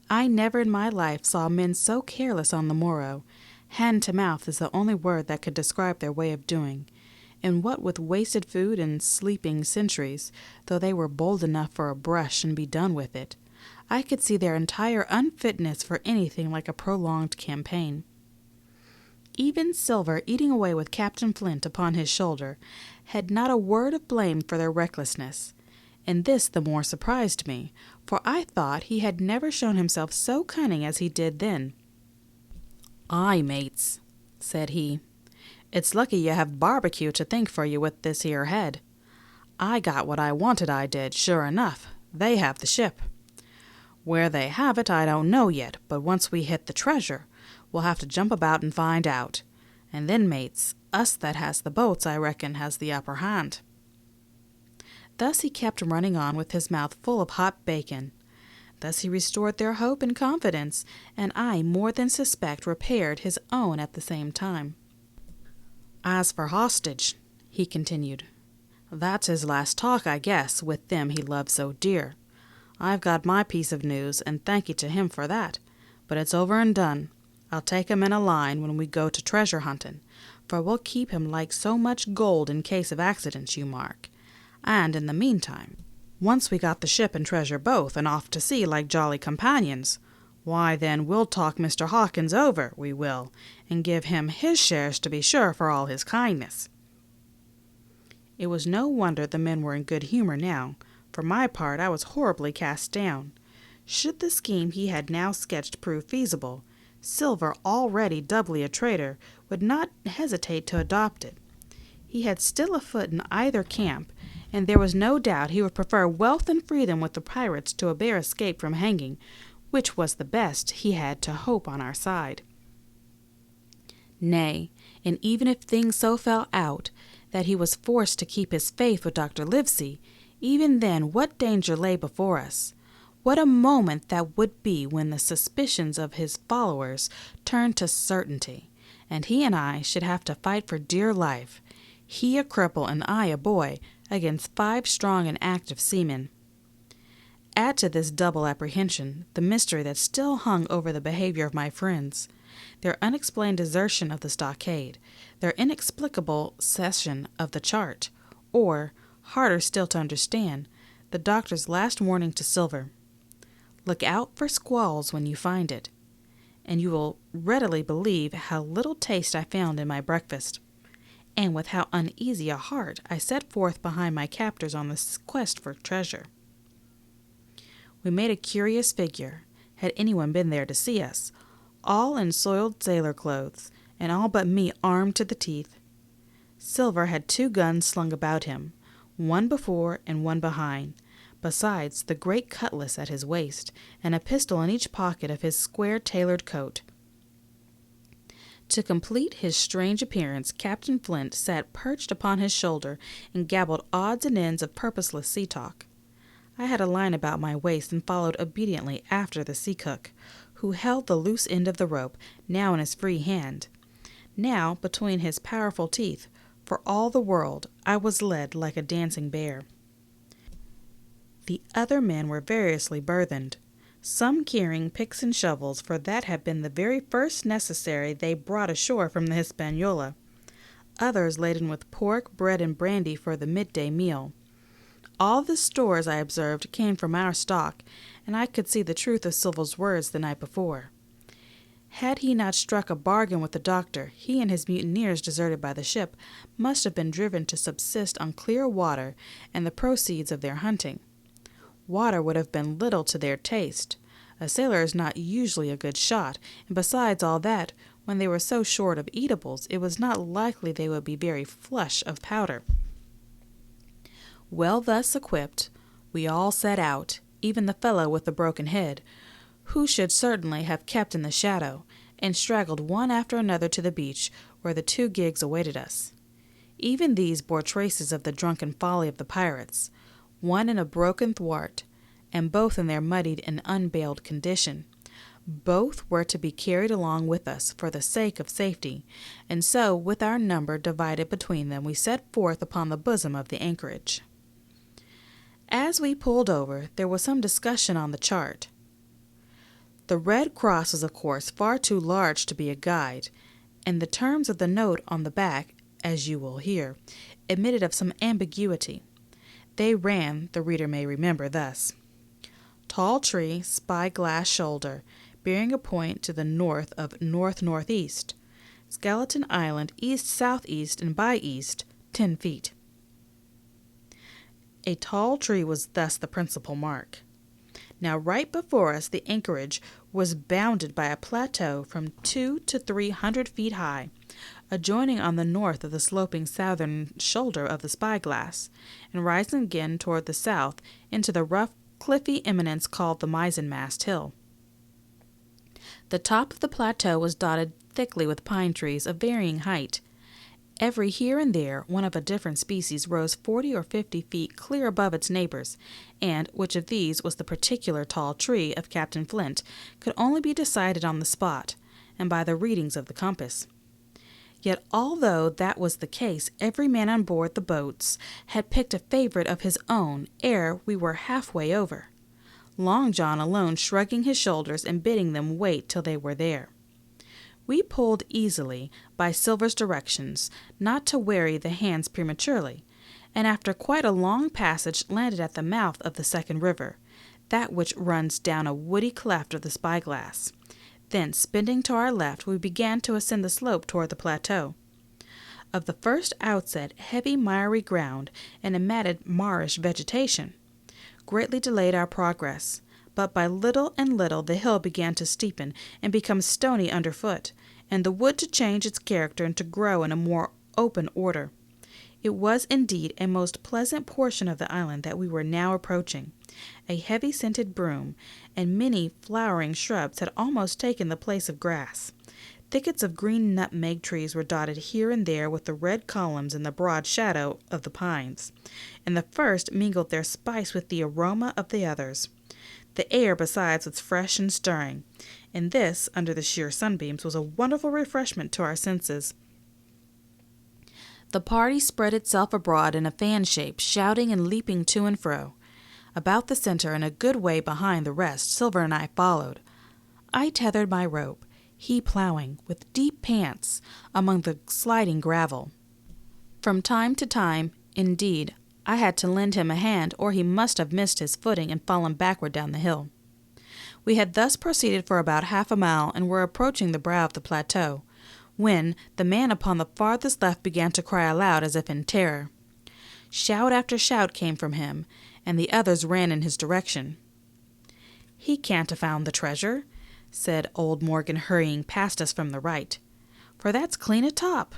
I never in my life saw men so careless on the morrow. Hand to mouth is the only word that could describe their way of doing, and what with wasted food and sleeping sentries, though they were bold enough for a brush and be done with it, I could see their entire unfitness for anything like a prolonged campaign. Even Silver, eating away with Captain Flint upon his shoulder, had not a word of blame for their recklessness, and this the more surprised me, for I thought he had never shown himself so cunning as he did then. "Aye, mates," said he, "it's lucky you have barbecue to think for you with this here head. I got what I wanted, I did, sure enough. They have the ship. Where they have it I don't know yet, but once we hit the treasure, we'll have to jump about and find out. And then, mates, us that has the boats, I reckon, has the upper hand." Thus he kept running on with his mouth full of hot bacon. Thus he restored their hope and confidence, and I more than suspect repaired his own at the same time. "As for hostage," he continued, "that's his last talk, I guess, with them he loves so dear. I've got my piece of news, and thank you to him for that, but it's over and done. I'll take him in a line when we go to treasure hunting, for we'll keep him like so much gold in case of accidents, you mark. And in the meantime, once we got the ship and treasure both, and off to sea like jolly companions, why then we'll talk Mr. Hawkins over, we will, and give him his shares to be sure for all his kindness." It was no wonder the men were in good humor now. For my part, I was horribly cast down. Should the scheme he had now sketched prove feasible, Silver, already doubly a traitor, would not hesitate to adopt it. He had still a foot in either camp, and there was no doubt he would prefer wealth and freedom with the pirates to a bare escape from hanging, which was the best he had to hope on our side. Nay, and even if things so fell out that he was forced to keep his faith with Dr. Livesey, even then what danger lay before us? What a moment that would be when the suspicions of his followers turned to certainty, and he and I should have to fight for dear life, he a cripple and I a boy, against 5 strong and active seamen. Add to this double apprehension the mystery that still hung over the behavior of my friends, their unexplained desertion of the stockade, their inexplicable cession of the chart, or, harder still to understand, the doctor's last warning to Silver. Look out for squalls when you find it, and you will readily believe how little taste I found in my breakfast, and with how uneasy a heart I set forth behind my captors on this quest for treasure. We made a curious figure, had anyone been there to see us, all in soiled sailor clothes, and all but me armed to the teeth. Silver had 2 guns slung about him, one before and one behind, besides the great cutlass at his waist, and a pistol in each pocket of his square-tailored coat. To complete his strange appearance, Captain Flint sat perched upon his shoulder and gabbled odds and ends of purposeless sea talk. I had a line about my waist and followed obediently after the sea cook, who held the loose end of the rope, now in his free hand, now between his powerful teeth. For all the world, I was led like a dancing bear. The other men were variously burthened, some carrying picks and shovels, for that had been the very first necessary they brought ashore from the Hispaniola, others laden with pork, bread, and brandy for the midday meal. All the stores, I observed, came from our stock, and I could see the truth of Silver's words the night before. Had he not struck a bargain with the doctor, he and his mutineers deserted by the ship must have been driven to subsist on clear water and the proceeds of their hunting. Water would have been little to their taste. A sailor is not usually a good shot, and besides all that, when they were so short of eatables, it was not likely they would be very flush of powder. Well thus equipped, we all set out, even the fellow with the broken head, who should certainly have kept in the shadow, and straggled one after another to the beach, where the 2 gigs awaited us. Even these bore traces of the drunken folly of the pirates, one in a broken thwart, and both in their muddied and unbaled condition. Both were to be carried along with us for the sake of safety, and so, with our number divided between them, we set forth upon the bosom of the anchorage. As we pulled over, there was some discussion on the chart. The Red Cross was, of course, far too large to be a guide, and the terms of the note on the back, as you will hear, admitted of some ambiguity. They ran, the reader may remember, thus: Tall tree, spy-glass shoulder, bearing a point to the north of north-northeast. Skeleton Island, east-southeast and by east, 10 feet. A tall tree was thus the principal mark. Now right before us the anchorage was bounded by a plateau from 200 to 300 feet high, adjoining on the north of the sloping southern shoulder of the spyglass, and rising again toward the south into the rough cliffy eminence called the Mizzenmast Hill. The top of the plateau was dotted thickly with pine trees of varying height. Every here and there one of a different species rose 40 or 50 feet clear above its neighbors, and which of these was the particular tall tree of Captain Flint could only be decided on the spot, and by the readings of the compass. Yet although that was the case, every man on board the boats had picked a favorite of his own ere we were halfway over, Long John alone shrugging his shoulders and bidding them wait till they were there. We pulled easily, by Silver's directions, not to weary the hands prematurely, and after quite a long passage landed at the mouth of the second river, that which runs down a woody cleft of the spyglass. Thence, bending to our left, we began to ascend the slope toward the plateau. Of the first outset, heavy miry ground and a matted marish vegetation greatly delayed our progress, but by little and little the hill began to steepen and become stony underfoot, and the wood to change its character and to grow in a more open order. It was indeed a most pleasant portion of the island that we were now approaching. A heavy scented broom and many flowering shrubs had almost taken the place of grass. Thickets of green nutmeg trees were dotted here and there with the red columns in the broad shadow of the pines, and the first mingled their spice with the aroma of the others. The air, besides, was fresh and stirring, and this, under the sheer sunbeams, was a wonderful refreshment to our senses. The party spread itself abroad in a fan shape, shouting and leaping to and fro. About the center and a good way behind the rest, Silver and I followed. I tethered my rope, he plowing, with deep pants, among the sliding gravel. From time to time, indeed, I had to lend him a hand, or he must have missed his footing and fallen backward down the hill. We had thus proceeded for about half a mile, and were approaching the brow of the plateau, when the man upon the farthest left began to cry aloud as if in terror. Shout after shout came from him, and the others ran in his direction. "He can't have found the treasure," said old Morgan, hurrying past us from the right, "for that's clean atop."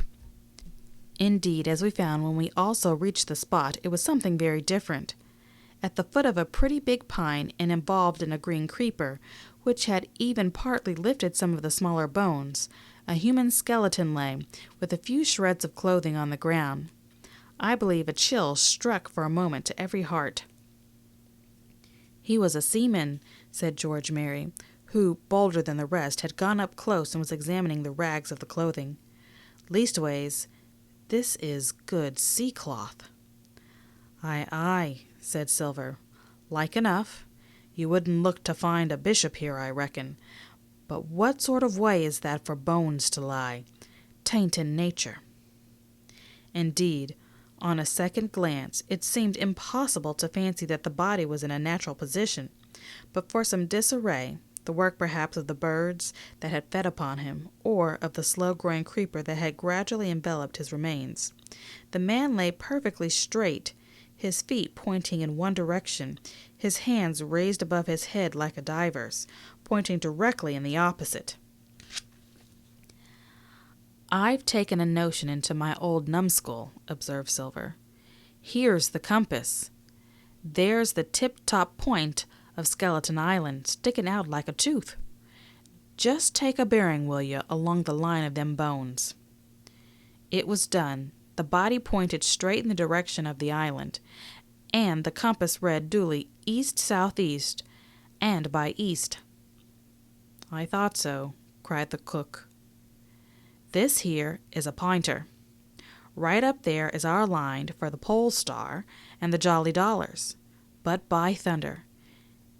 Indeed, as we found when we also reached the spot, it was something very different. At the foot of a pretty big pine, and involved in a green creeper, which had even partly lifted some of the smaller bones, a human skeleton lay, with a few shreds of clothing on the ground. I believe a chill struck for a moment to every heart. "He was a seaman," said George Merry, who, bolder than the rest, had gone up close and was examining the rags of the clothing. "Leastways, this is good sea-cloth." "Aye, aye," said Silver. "Like enough. You wouldn't look to find a bishop here, I reckon. But what sort of way is that for bones to lie? 'Tain't in nature." Indeed, on a second glance, it seemed impossible to fancy that the body was in a natural position, but for some disarray, the work perhaps of the birds that had fed upon him, or of the slow-growing creeper that had gradually enveloped his remains, the man lay perfectly straight, his feet pointing in one direction, his hands raised above his head like a diver's, pointing directly in the opposite. "I've taken a notion into my old numbskull," observed Silver. "Here's the compass. There's the tip-top point of Skeleton Island, sticking out like a tooth. Just take a bearing, will you, along the line of them bones." It was done. The body pointed straight in the direction of the island, and the compass read duly east-southeast, and by east. "I thought so," cried the cook. "This here is a pointer. Right up there is our line for the Pole Star and the Jolly Dollars. But by thunder,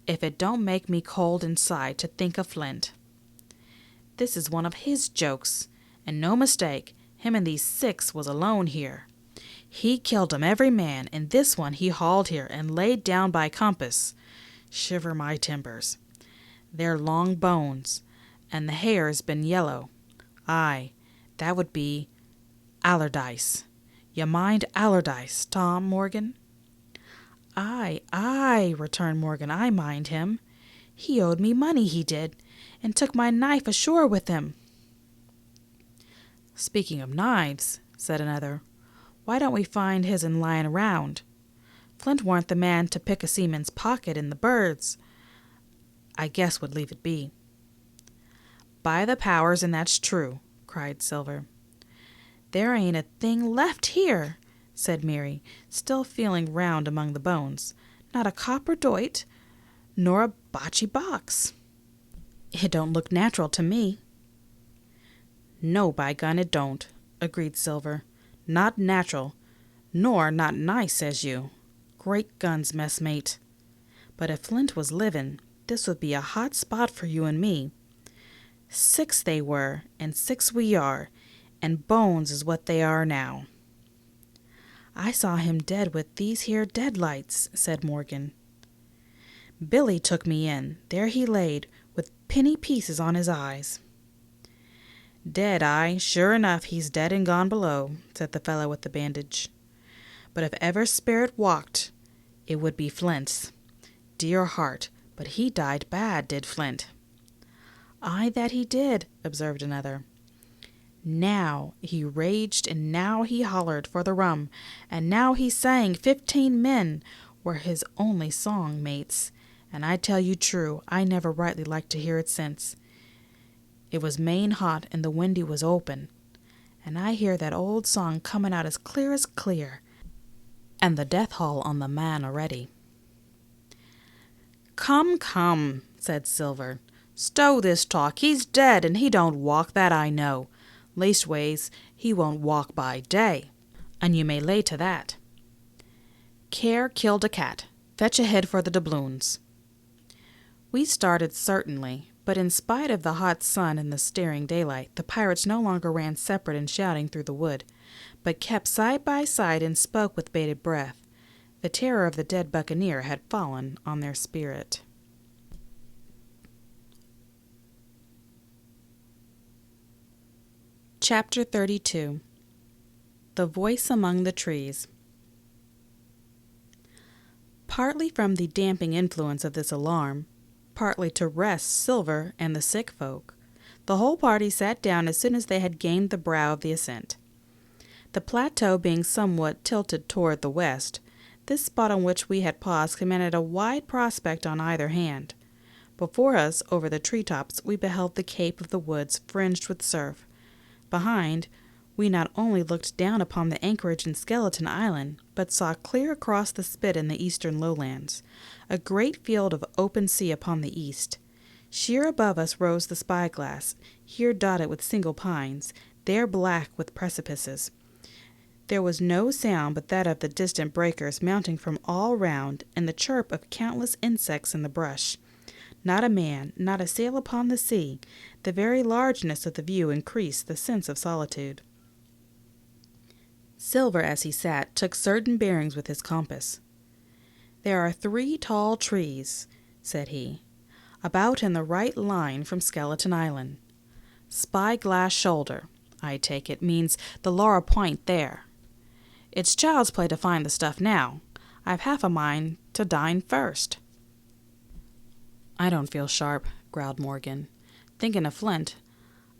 if it don't make me cold inside to think of Flint. This is one of his jokes, and no mistake, him and these 6 was alone here. He killed 'em every man, and this one he hauled here and laid down by compass. Shiver my timbers. They're long bones, and the hair's been yellow. Aye, that would be Allardyce. You mind Allardyce, Tom Morgan?" "Aye, aye," returned Morgan, "I mind him. He owed me money, he did, and took my knife ashore with him." "Speaking of knives," said another, "why don't we find his'n lying around? Flint warn't the man to pick a seaman's pocket in the birds. I guess would leave it be." "By the powers, and that's true," cried Silver. "There ain't a thing left here," said Mary, still feeling round among the bones. "Not a copper doit, nor a botchy box. It don't look natural to me." "No, by gun, it don't," agreed Silver. "Not natural, nor not nice, says you. Great guns, messmate. But if Flint was livin', this would be a hot spot for you and me. 6 they were, and 6 we are, and bones is what they are now." "I saw him dead with these here deadlights," said Morgan. "Billy took me in. There he laid, with penny pieces on his eyes." "Dead, aye, sure enough he's dead and gone below," said the fellow with the bandage. "But if ever spirit walked, it would be Flint's. Dear heart, but he died bad, did Flint." "Aye, that he did," observed another. Now he raged, and now he hollered for the rum, and now he sang 15 men were his only song mates, and I tell you true, I never rightly liked to hear it since. It was main hot, and the windy was open, and I hear that old song comin' out as clear, and the death howl on the man already. Come, said Silver, stow this talk. He's dead, and he don't walk, that I know. Leastways, he won't walk by day, and you may lay to that. Care killed a cat. Fetch a head for the doubloons. We started certainly, but in spite of the hot sun and the staring daylight, the pirates no longer ran separate and shouting through the wood, but kept side by side and spoke with bated breath. The terror of the dead buccaneer had fallen on their spirit. Chapter 32. The Voice Among the Trees. Partly from the damping influence of this alarm, partly to rest Silver and the sick folk, the whole party sat down as soon as they had gained the brow of the ascent. The plateau being somewhat tilted toward the west, this spot on which we had paused commanded a wide prospect on either hand. Before us, over the treetops, we beheld the cape of the woods fringed with surf. Behind, we not only looked down upon the anchorage in Skeleton Island, but saw clear across the spit in the eastern lowlands, a great field of open sea upon the east. Sheer above us rose the spyglass, here dotted with single pines, there black with precipices. There was no sound but that of the distant breakers mounting from all round, and the chirp of countless insects in the brush. Not a man, not a sail upon the sea. The very largeness of the view increased the sense of solitude. Silver, as he sat, took certain bearings with his compass. "There are 3 tall trees," said he, "about in the right line from Skeleton Island. Spyglass Shoulder, I take it, means the Laura Point there. It's child's play to find the stuff now. I've half a mind to dine first." "I don't feel sharp," growled Morgan. "Thinking of Flint,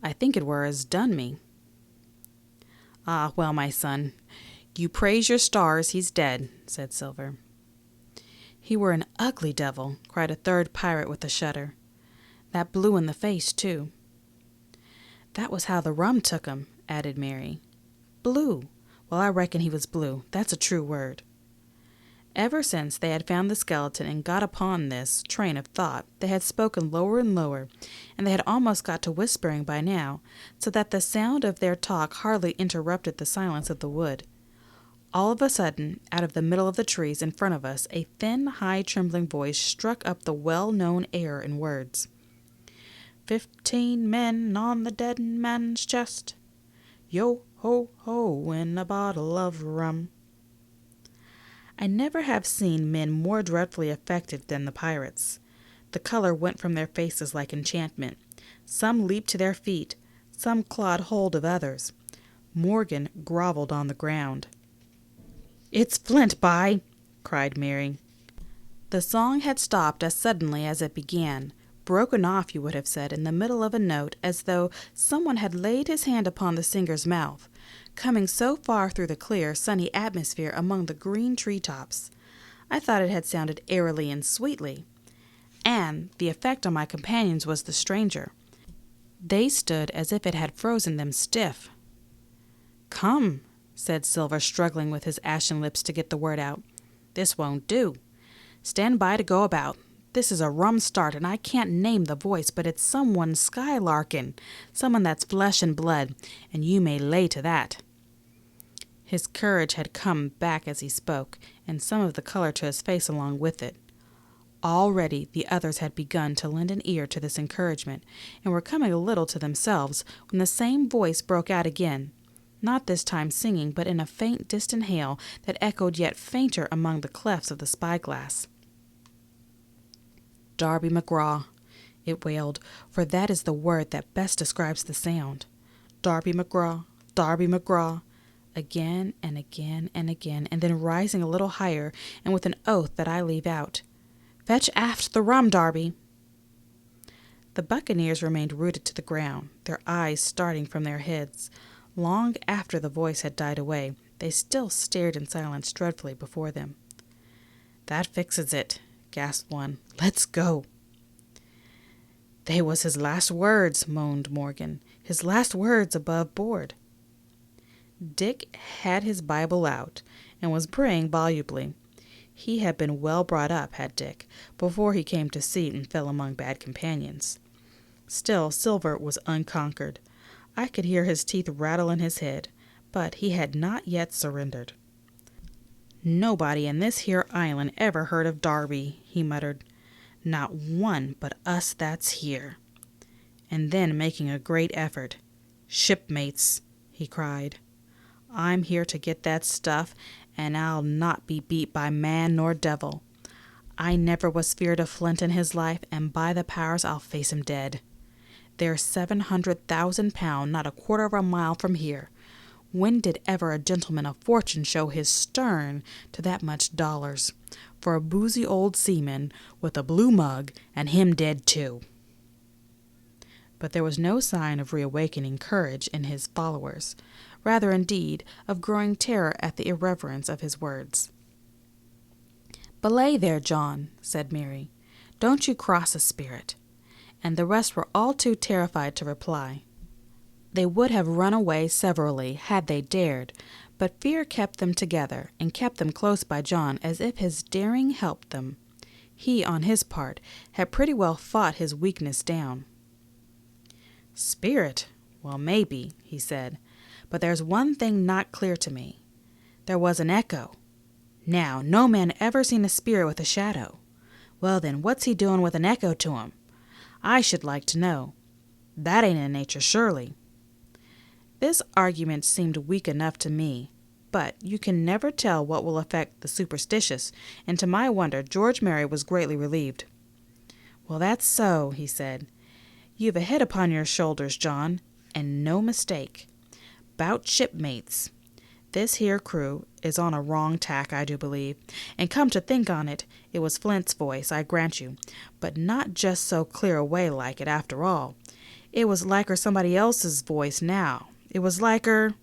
I think it were as done me." "Ah, well, my son, you praise your stars he's dead," said Silver. "He were an ugly devil," cried a third pirate with a shudder. "That blue in the face, too." "That was how the rum took him," added Mary. "Blue. Well, I reckon he was blue. That's a true word." Ever since they had found the skeleton and got upon this train of thought, they had spoken lower and lower, and they had almost got to whispering by now, so that the sound of their talk hardly interrupted the silence of the wood. All of a sudden, out of the middle of the trees in front of us, a thin, high, trembling voice struck up the well-known air in words. 15 men on the dead man's chest. Yo, ho, ho, in a bottle of rum. I never have seen men more dreadfully affected than the pirates. The color went from their faces like enchantment. Some leaped to their feet, some clawed hold of others. Morgan grovelled on the ground. "It's Flint, by!" cried Mary. The song had stopped as suddenly as it began, broken off, you would have said, in the middle of a note, as though someone had laid his hand upon the singer's mouth, coming so far through the clear, sunny atmosphere among the green treetops. I thought it had sounded airily and sweetly, and the effect on my companions was the stranger. They stood as if it had frozen them stiff. "Come," said Silver, struggling with his ashen lips to get the word out. "This won't do. Stand by to go about. This is a rum start, and I can't name the voice, but it's someone skylarking, someone that's flesh and blood, and you may lay to that." His courage had come back as he spoke, and some of the color to his face along with it. Already the others had begun to lend an ear to this encouragement, and were coming a little to themselves, when the same voice broke out again, not this time singing, but in a faint distant hail that echoed yet fainter among the clefts of the spyglass. "Darby McGraw," it wailed, for that is the word that best describes the sound. "Darby McGraw, Darby McGraw," again and again and again, and then rising a little higher, and with an oath that I leave out, "Fetch aft the rum, Darby." The buccaneers remained rooted to the ground, their eyes starting from their heads. Long after the voice had died away, they still stared in silence dreadfully before them. "That fixes it," gasped one. "Let's go." "They was his last words," moaned Morgan. "His last words above board." Dick had his Bible out and was praying volubly. He had been well brought up, had Dick, before he came to sea and fell among bad companions. Still, Silver was unconquered. I could hear his teeth rattle in his head, but he had not yet surrendered. "Nobody in this here island ever heard of Darby," he muttered. "Not one but us that's here." And then, making a great effort, "Shipmates," he cried, "I'm here to get that stuff, and I'll not be beat by man nor devil. I never was feared of Flint in his life, and by the powers I'll face him dead. There's 700,000 pound not a quarter of a mile from here. When did ever a gentleman of fortune show his stern to that much dollars? For a boozy old seaman with a blue mug, and him dead too." But there was no sign of reawakening courage in his followers, rather indeed of growing terror at the irreverence of his words. "Belay there, John," said Mary. "Don't you cross a spirit." And the rest were all too terrified to reply. They would have run away severally had they dared, but fear kept them together and kept them close by John as if his daring helped them. He, on his part, had pretty well fought his weakness down. "Spirit? Well, maybe," he said, "but there's one thing not clear to me. There was an echo. Now, no man ever seen a spirit with a shadow. Well then, what's he doing with an echo to him? I should like to know. That ain't in nature, surely." This argument seemed weak enough to me, but you can never tell what will affect the superstitious, and to my wonder George Merry was greatly relieved. "Well, that's so," he said. "You've a head upon your shoulders, John, and no mistake. 'Bout shipmates. This here crew is on a wrong tack, I do believe, and come to think on it, it was Flint's voice, I grant you, but not just so clear away like it after all. It was liker somebody else's voice now. It was liker—"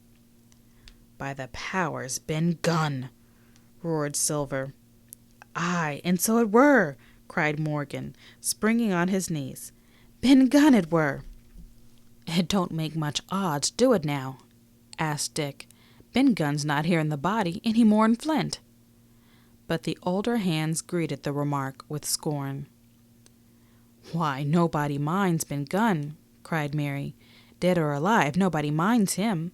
"By the powers, Ben Gunn!" roared Silver. "Aye, and so it were," cried Morgan, springing on his knees. "Ben Gunn it were." "It don't make much odds, do it now?" asked Dick. "Ben Gunn's not here in the body any more'n Flint." But the older hands greeted the remark with scorn. "Why, nobody minds Ben Gunn," cried Mary. "Dead or alive, nobody minds him."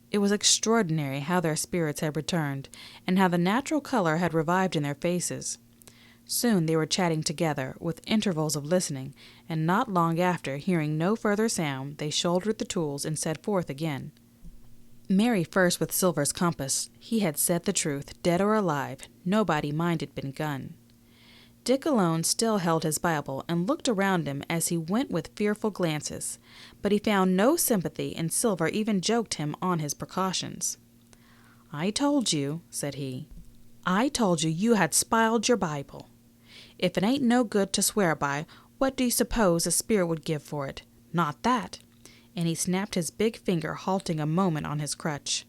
It was extraordinary how their spirits had returned, and how the natural color had revived in their faces. Soon they were chatting together, with intervals of listening, and not long after, hearing no further sound, they shouldered the tools and set forth again. Mary first with Silver's compass. He had said the truth, dead or alive, nobody minded Ben Gunn. Dick alone still held his Bible and looked around him as he went with fearful glances, but he found no sympathy, and Silver even joked him on his precautions. "I told you," said he, "I told you you had spiled your Bible. If it ain't no good to swear by, what do you suppose a spirit would give for it? Not that." And he snapped his big finger, halting a moment on his crutch.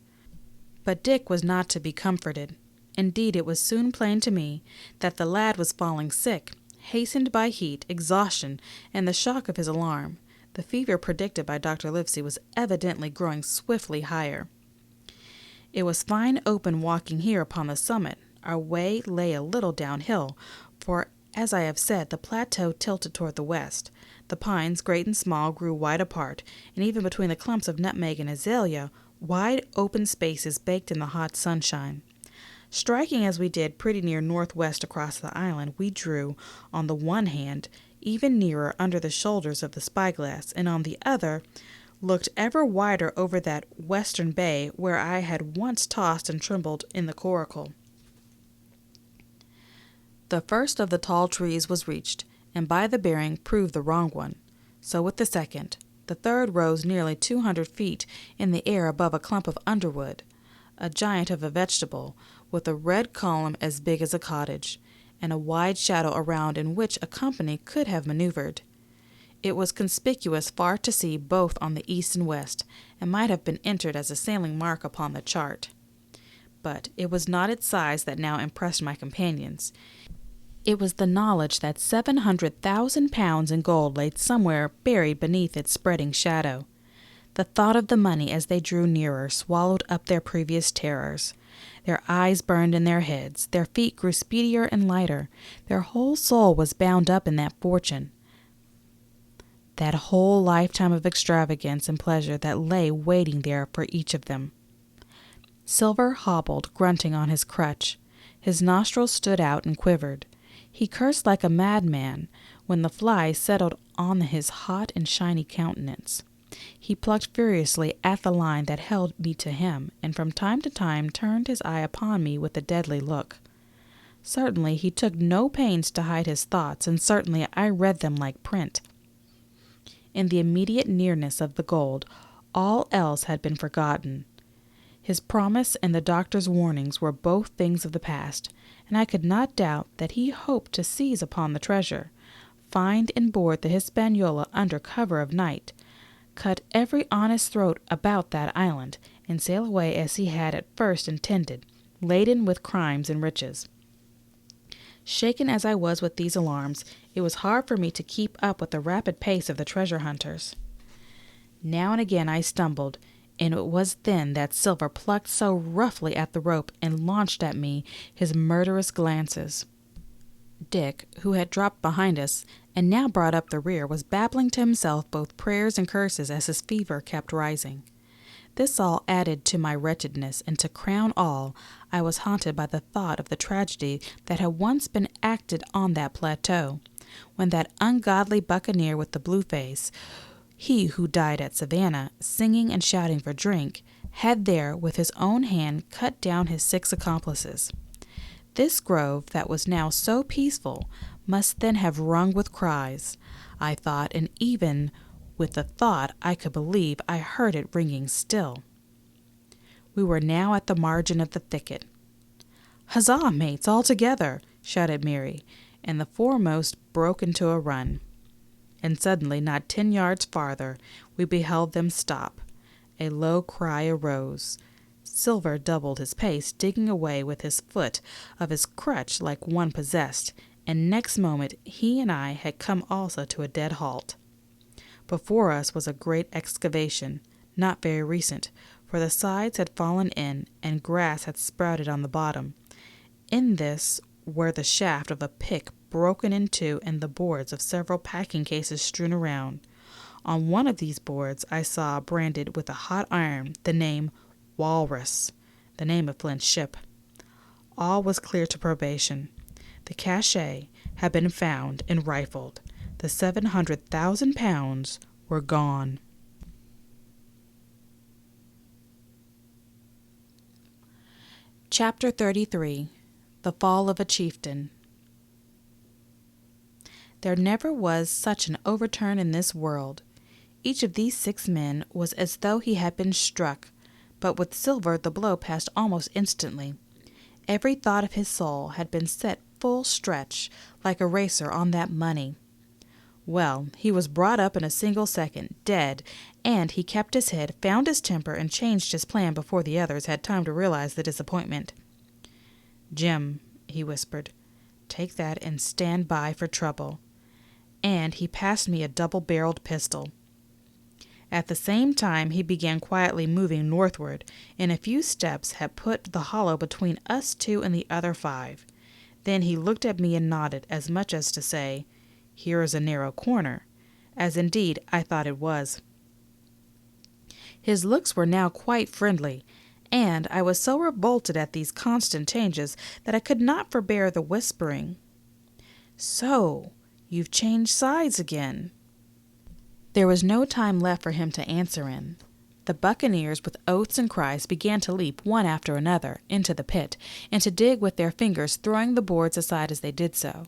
But Dick was not to be comforted. Indeed, it was soon plain to me that the lad was falling sick, hastened by heat, exhaustion, and the shock of his alarm. The fever predicted by Dr. Livesey was evidently growing swiftly higher. It was fine open walking here upon the summit. Our way lay a little downhill, for, as I have said, the plateau tilted toward the west. The pines, great and small, grew wide apart, and even between the clumps of nutmeg and azalea, wide open spaces baked in the hot sunshine. Striking as we did pretty near northwest across the island, we drew, on the one hand, even nearer under the shoulders of the spyglass, and on the other, looked ever wider over that western bay where I had once tossed and trembled in the coracle. The first of the tall trees was reached, and by the bearing proved the wrong one. So with the second. The third rose nearly 200 feet in the air above a clump of underwood, a giant of a vegetable, with a red column as big as a cottage, and a wide shadow around in which a company could have maneuvered. It was conspicuous far to see both on the east and west, and might have been entered as a sailing mark upon the chart. But it was not its size that now impressed my companions. It was the knowledge that 700,000 pounds in gold lay somewhere buried beneath its spreading shadow. The thought of the money as they drew nearer swallowed up their previous terrors. Their eyes burned in their heads, their feet grew speedier and lighter, their whole soul was bound up in that fortune, that whole lifetime of extravagance and pleasure that lay waiting there for each of them. Silver hobbled, grunting on his crutch. His nostrils stood out and quivered. He cursed like a madman when the flies settled on his hot and shiny countenance. He plucked furiously at the line that held me to him, and from time to time turned his eye upon me with a deadly look. Certainly he took no pains to hide his thoughts, and certainly I read them like print. In the immediate nearness of the gold, all else had been forgotten. His promise and the doctor's warnings were both things of the past, and I could not doubt that he hoped to seize upon the treasure, find and board the Hispaniola under cover of night, cut every honest throat about that island, and sail away as he had at first intended, laden with crimes and riches. Shaken as I was with these alarms, it was hard for me to keep up with the rapid pace of the treasure hunters. Now and again I stumbled, and it was then that Silver plucked so roughly at the rope and launched at me his murderous glances. Dick, who had dropped behind us and now brought up the rear, was babbling to himself both prayers and curses as his fever kept rising. This all added to my wretchedness, and to crown all, I was haunted by the thought of the tragedy that had once been acted on that plateau, when that ungodly buccaneer with the blue face, he who died at Savannah, singing and shouting for drink, had there with his own hand cut down his 6 accomplices. This grove that was now so peaceful must then have rung with cries, I thought, and even with the thought I could believe I heard it ringing still. We were now at the margin of the thicket. "Huzzah, mates, all together!" shouted Mary, and the foremost broke into a run. And suddenly, not 10 yards farther, we beheld them stop. A low cry arose. Silver doubled his pace, digging away with his foot of his crutch like one possessed, and next moment he and I had come also to a dead halt. Before us was a great excavation, not very recent, for the sides had fallen in, and grass had sprouted on the bottom. In this were the shaft of a pick broken in two, and the boards of several packing cases strewn around. On one of these boards I saw branded with a hot iron the name Walrus, the name of Flint's ship. All was clear to probation. The cachet had been found and rifled. The 700,000 pounds were gone. Chapter 33. The Fall of a Chieftain. There never was such an overturn in this world. Each of these 6 men was as though he had been struck, but with Silver the blow passed almost instantly. Every thought of his soul had been set full stretch, like a racer on that money. Well, he was brought up in a single second, dead, and he kept his head, found his temper, and changed his plan before the others had time to realize the disappointment. "Jim," he whispered, "take that and stand by for trouble." And he passed me a double-barreled pistol. At the same time he began quietly moving northward, and a few steps had put the hollow between us 2 and the other 5. Then he looked at me and nodded, as much as to say, "Here is a narrow corner," as indeed I thought it was. His looks were now quite friendly, and I was so revolted at these constant changes that I could not forbear the whispering, "So, you've changed sides again." There was no time left for him to answer in. The buccaneers, with oaths and cries, began to leap, one after another, into the pit, and to dig with their fingers, throwing the boards aside as they did so.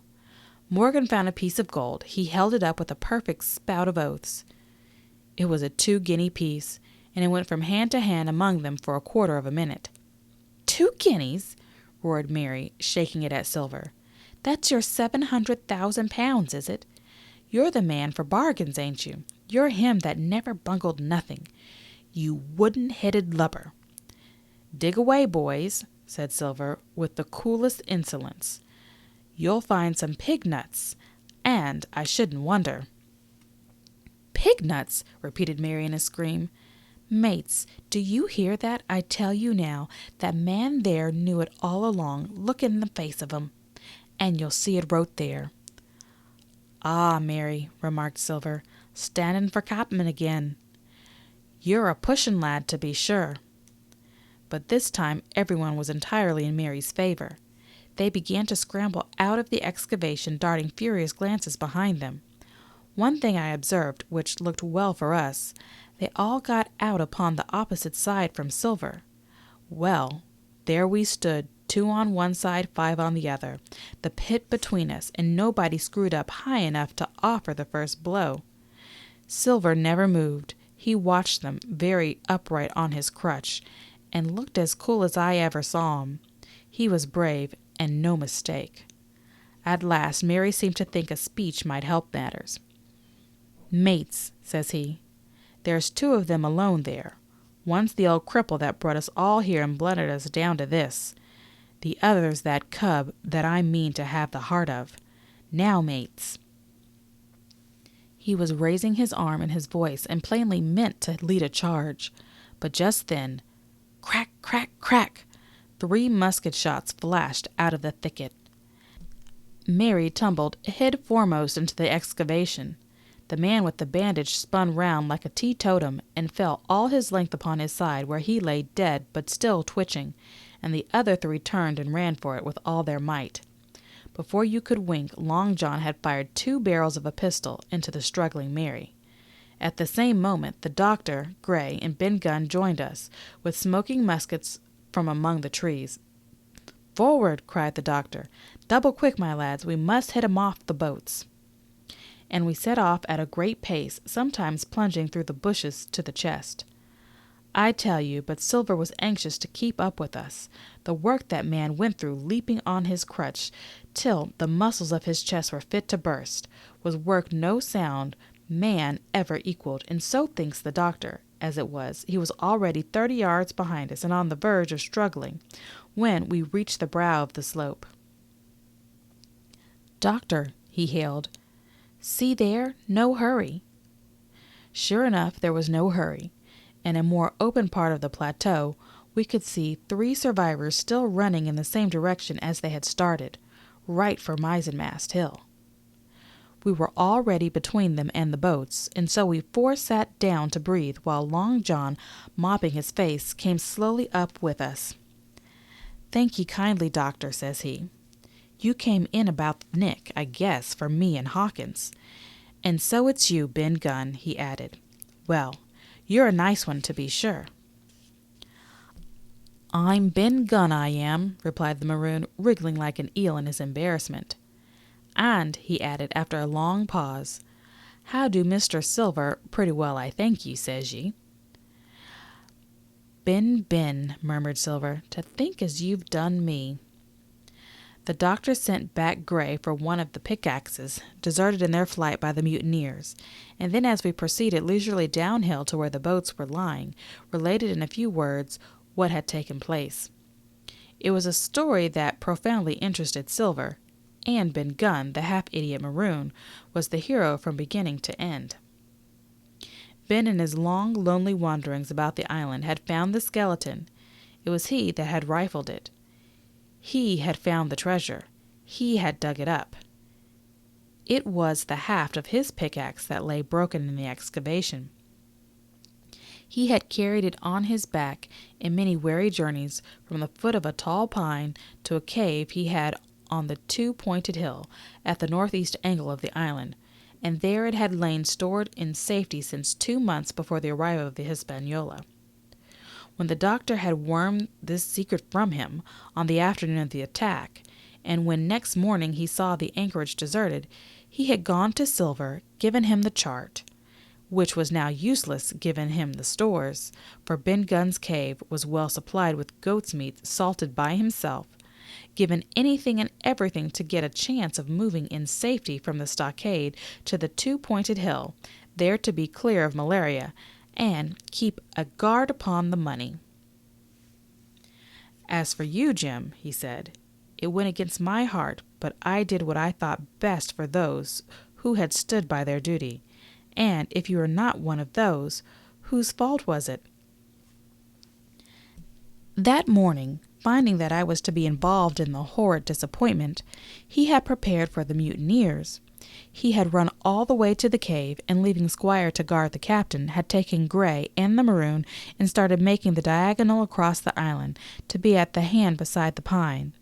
Morgan found a piece of gold. He held it up with a perfect spout of oaths. It was a 2-guinea piece, and it went from hand to hand among them for a quarter of a minute. 2 guineas? Roared Mary, shaking it at Silver. "That's your 700,000 pounds, is it? You're the man for bargains, ain't you? You're him that never bungled nothing. You wooden-headed lubber." "Dig away, boys," said Silver, with the coolest insolence. "You'll find some pig nuts, and I shouldn't wonder." "Pig nuts!" repeated Mary in a scream. "Mates, do you hear that? I tell you now, that man there knew it all along. Look in the face of him, and you'll see it wrote there." "Ah, Mary," remarked Silver, "standing for captain again. You're a pushin' lad, to be sure." But this time everyone was entirely in Mary's favor. They began to scramble out of the excavation, darting furious glances behind them. One thing I observed, which looked well for us: they all got out upon the opposite side from Silver. Well, there we stood, 2 on one side, 5 on the other, the pit between us, and nobody screwed up high enough to offer the first blow. Silver never moved. He watched them, very upright on his crutch, and looked as cool as I ever saw him. He was brave, and no mistake. At last Mary seemed to think a speech might help matters. "Mates," says he, "there's 2 of them alone there. One's the old cripple that brought us all here and blundered us down to this. The other's that cub that I mean to have the heart of. Now, mates." He was raising his arm and his voice, and plainly meant to lead a charge. But just then, crack, crack, crack, 3 musket shots flashed out of the thicket. Mary tumbled head foremost into the excavation. The man with the bandage spun round like a teetotum and fell all his length upon his side, where he lay dead but still twitching, and the other 3 turned and ran for it with all their might. Before you could wink, Long John had fired 2 barrels of a pistol into the struggling Mary. At the same moment, the doctor, Gray, and Ben Gunn joined us, with smoking muskets from among the trees. "Forward!" cried the doctor. "Double quick, my lads. We must hit 'em off the boats." And we set off at a great pace, sometimes plunging through the bushes to the chest. I tell you, but Silver was anxious to keep up with us. The work that man went through, leaping on his crutch till the muscles of his chest were fit to burst, was work no sound man ever equaled, and so thinks the doctor. As it was, he was already 30 yards behind us and on the verge of struggling, when we reached the brow of the slope. "Doctor," he hailed, "see there, no hurry." Sure enough, there was no hurry. In a more open part of the plateau, we could see 3 survivors still running in the same direction as they had started, right for Mizenmast Hill. We were already between them and the boats, and so we 4 sat down to breathe, while Long John, mopping his face, came slowly up with us. "Thank ye kindly, doctor," says he. "You came in about the nick, I guess, for me and Hawkins. And so it's you, Ben Gunn," he added. "Well, you're a nice one, to be sure." "I'm Ben Gunn, I am," replied the maroon, wriggling like an eel in his embarrassment. "And," he added, after a long pause, "how do Mr. Silver? Pretty well, I thank ye, says ye." Ben," murmured Silver, "to think as you've done me." The doctor sent back Gray for one of the pickaxes, deserted in their flight by the mutineers, and then, as we proceeded leisurely downhill to where the boats were lying, related in a few words what had taken place. It was a story that profoundly interested Silver, and Ben Gunn, the half-idiot maroon, was the hero from beginning to end. Ben, in his long, lonely wanderings about the island, had found the skeleton. It was he that had rifled it. He had found the treasure. He had dug it up. It was the haft of his pickaxe that lay broken in the excavation. He had carried it on his back in many weary journeys from the foot of a tall pine to a cave he had on the 2-pointed hill at the northeast angle of the island, and there it had lain stored in safety since 2 months before the arrival of the Hispaniola. When the doctor had wormed this secret from him on the afternoon of the attack, and when next morning he saw the anchorage deserted, he had gone to Silver, given him the chart, which was now useless, given him the stores, for Ben Gunn's cave was well supplied with goat's meat salted by himself, given anything and everything to get a chance of moving in safety from the stockade to the two-pointed hill, there to be clear of malaria, and keep a guard upon the money. As for you, Jim, he said, it went against my heart, but I did what I thought best for those who had stood by their duty. And if you are not one of those, whose fault was it? That morning, finding that I was to be involved in the horrid disappointment, he had prepared for the mutineers. He had run all the way to the cave, and leaving Squire to guard the captain, had taken Gray and the maroon and started making the diagonal across the island to be at the hand beside the pine.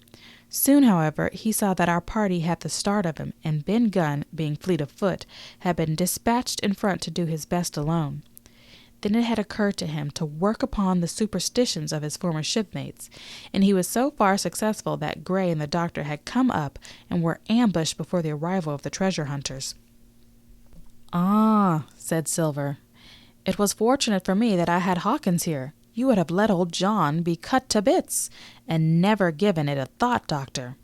Soon, however, he saw that our party had the start of him, and Ben Gunn, being fleet of foot, had been dispatched in front to do his best alone. Then it had occurred to him to work upon the superstitions of his former shipmates, and he was so far successful that Gray and the doctor had come up and were ambushed before the arrival of the treasure hunters. "Ah," said Silver, "it was fortunate for me that I had Hawkins here. You would have let old John be cut to bits, and never given it a thought, Doctor."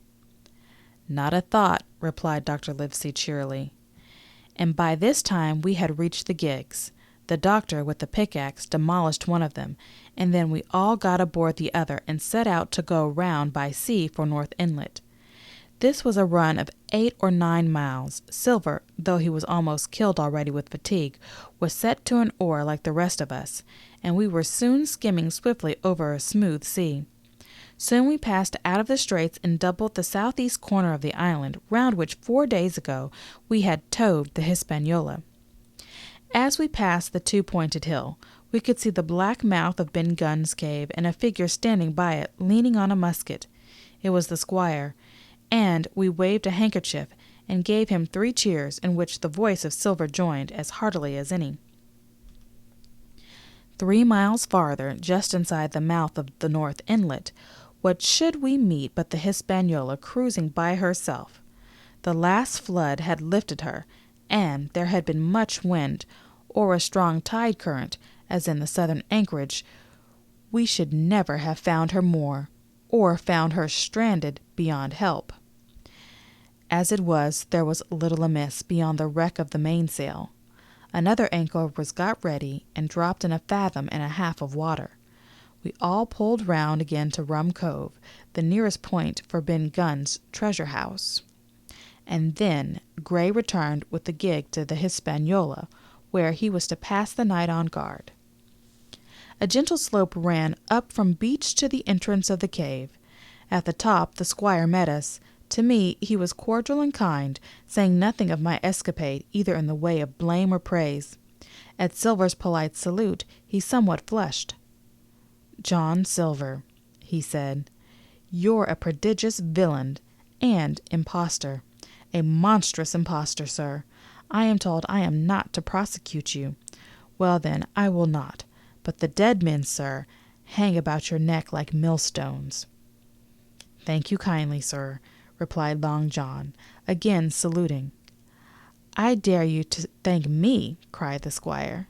"Not a thought," replied Dr. Livesey cheerily. And by this time we had reached the gigs. The doctor, with the pickaxe, demolished one of them, and then we all got aboard the other and set out to go round by sea for North Inlet. This was a run of 8 or 9 miles. Silver, though he was almost killed already with fatigue, was set to an oar like the rest of us, and we were soon skimming swiftly over a smooth sea. Soon we passed out of the straits and doubled the southeast corner of the island, round which 4 days ago we had towed the Hispaniola. As we passed the two-pointed hill, we could see the black mouth of Ben Gunn's cave and a figure standing by it, leaning on a musket. It was the Squire, and we waved a handkerchief and gave him 3 cheers, in which the voice of Silver joined as heartily as any. 3 miles farther, just inside the mouth of the North Inlet, what should we meet but the Hispaniola cruising by herself? The last flood had lifted her, and there had been much wind, or a strong tide current, as in the southern anchorage. We should never have found her more, or found her stranded beyond help. As it was, there was little amiss beyond the wreck of the mainsail. Another anchor was got ready, and dropped in a fathom and a half of water. We all pulled round again to Rum Cove, the nearest point for Ben Gunn's treasure house. And then Gray returned with the gig to the Hispaniola, where he was to pass the night on guard. A gentle slope ran up from beach to the entrance of the cave. At the top the Squire met us. To me he was cordial and kind, saying nothing of my escapade, either in the way of blame or praise. At Silver's polite salute he somewhat flushed. "John Silver," he said, "you're a prodigious villain and impostor. A monstrous impostor, sir. I am told I am not to prosecute you. Well, then, I will not. But the dead men, sir, hang about your neck like millstones." "Thank you kindly, sir," replied Long John, again saluting. "I dare you to thank me," cried the Squire.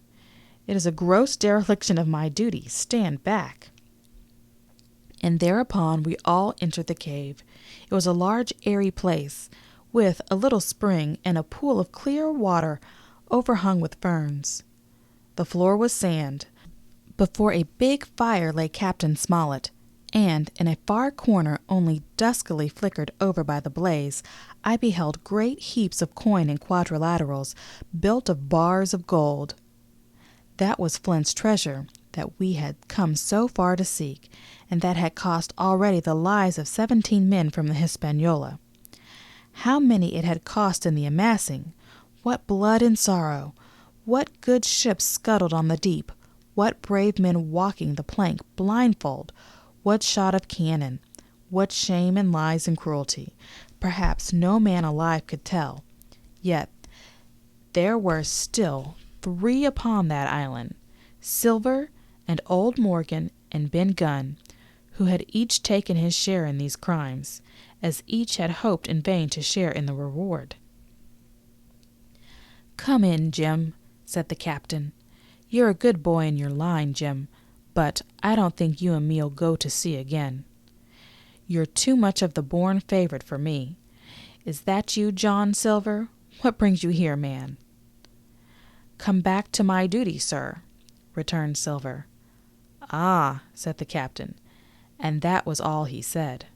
"It is a gross dereliction of my duty. Stand back." And thereupon we all entered the cave. It was a large airy place, with a little spring and a pool of clear water overhung with ferns. The floor was sand. Before a big fire lay Captain Smollett, and in a far corner, only duskily flickered over by the blaze, I beheld great heaps of coin in quadrilaterals, built of bars of gold. That was Flint's treasure that we had come so far to seek, and that had cost already the lives of 17 men from the Hispaniola. How many it had cost in the amassing! What blood and sorrow! What good ships scuttled on the deep! What brave men walking the plank blindfold! What shot of cannon! What shame and lies and cruelty! Perhaps no man alive could tell. Yet there were still 3 upon that island, Silver and old Morgan and Ben Gunn, who had each taken his share in these crimes, as each had hoped in vain to share in the reward. "Come in, Jim," said the captain. "You're a good boy in your line, Jim, but I don't think you and me'll go to sea again." You're too much of the born favorite for me. Is that you, John Silver? What brings you here, man?" "Come back to my duty, sir," returned Silver. "Ah," said the captain, and that was all he said.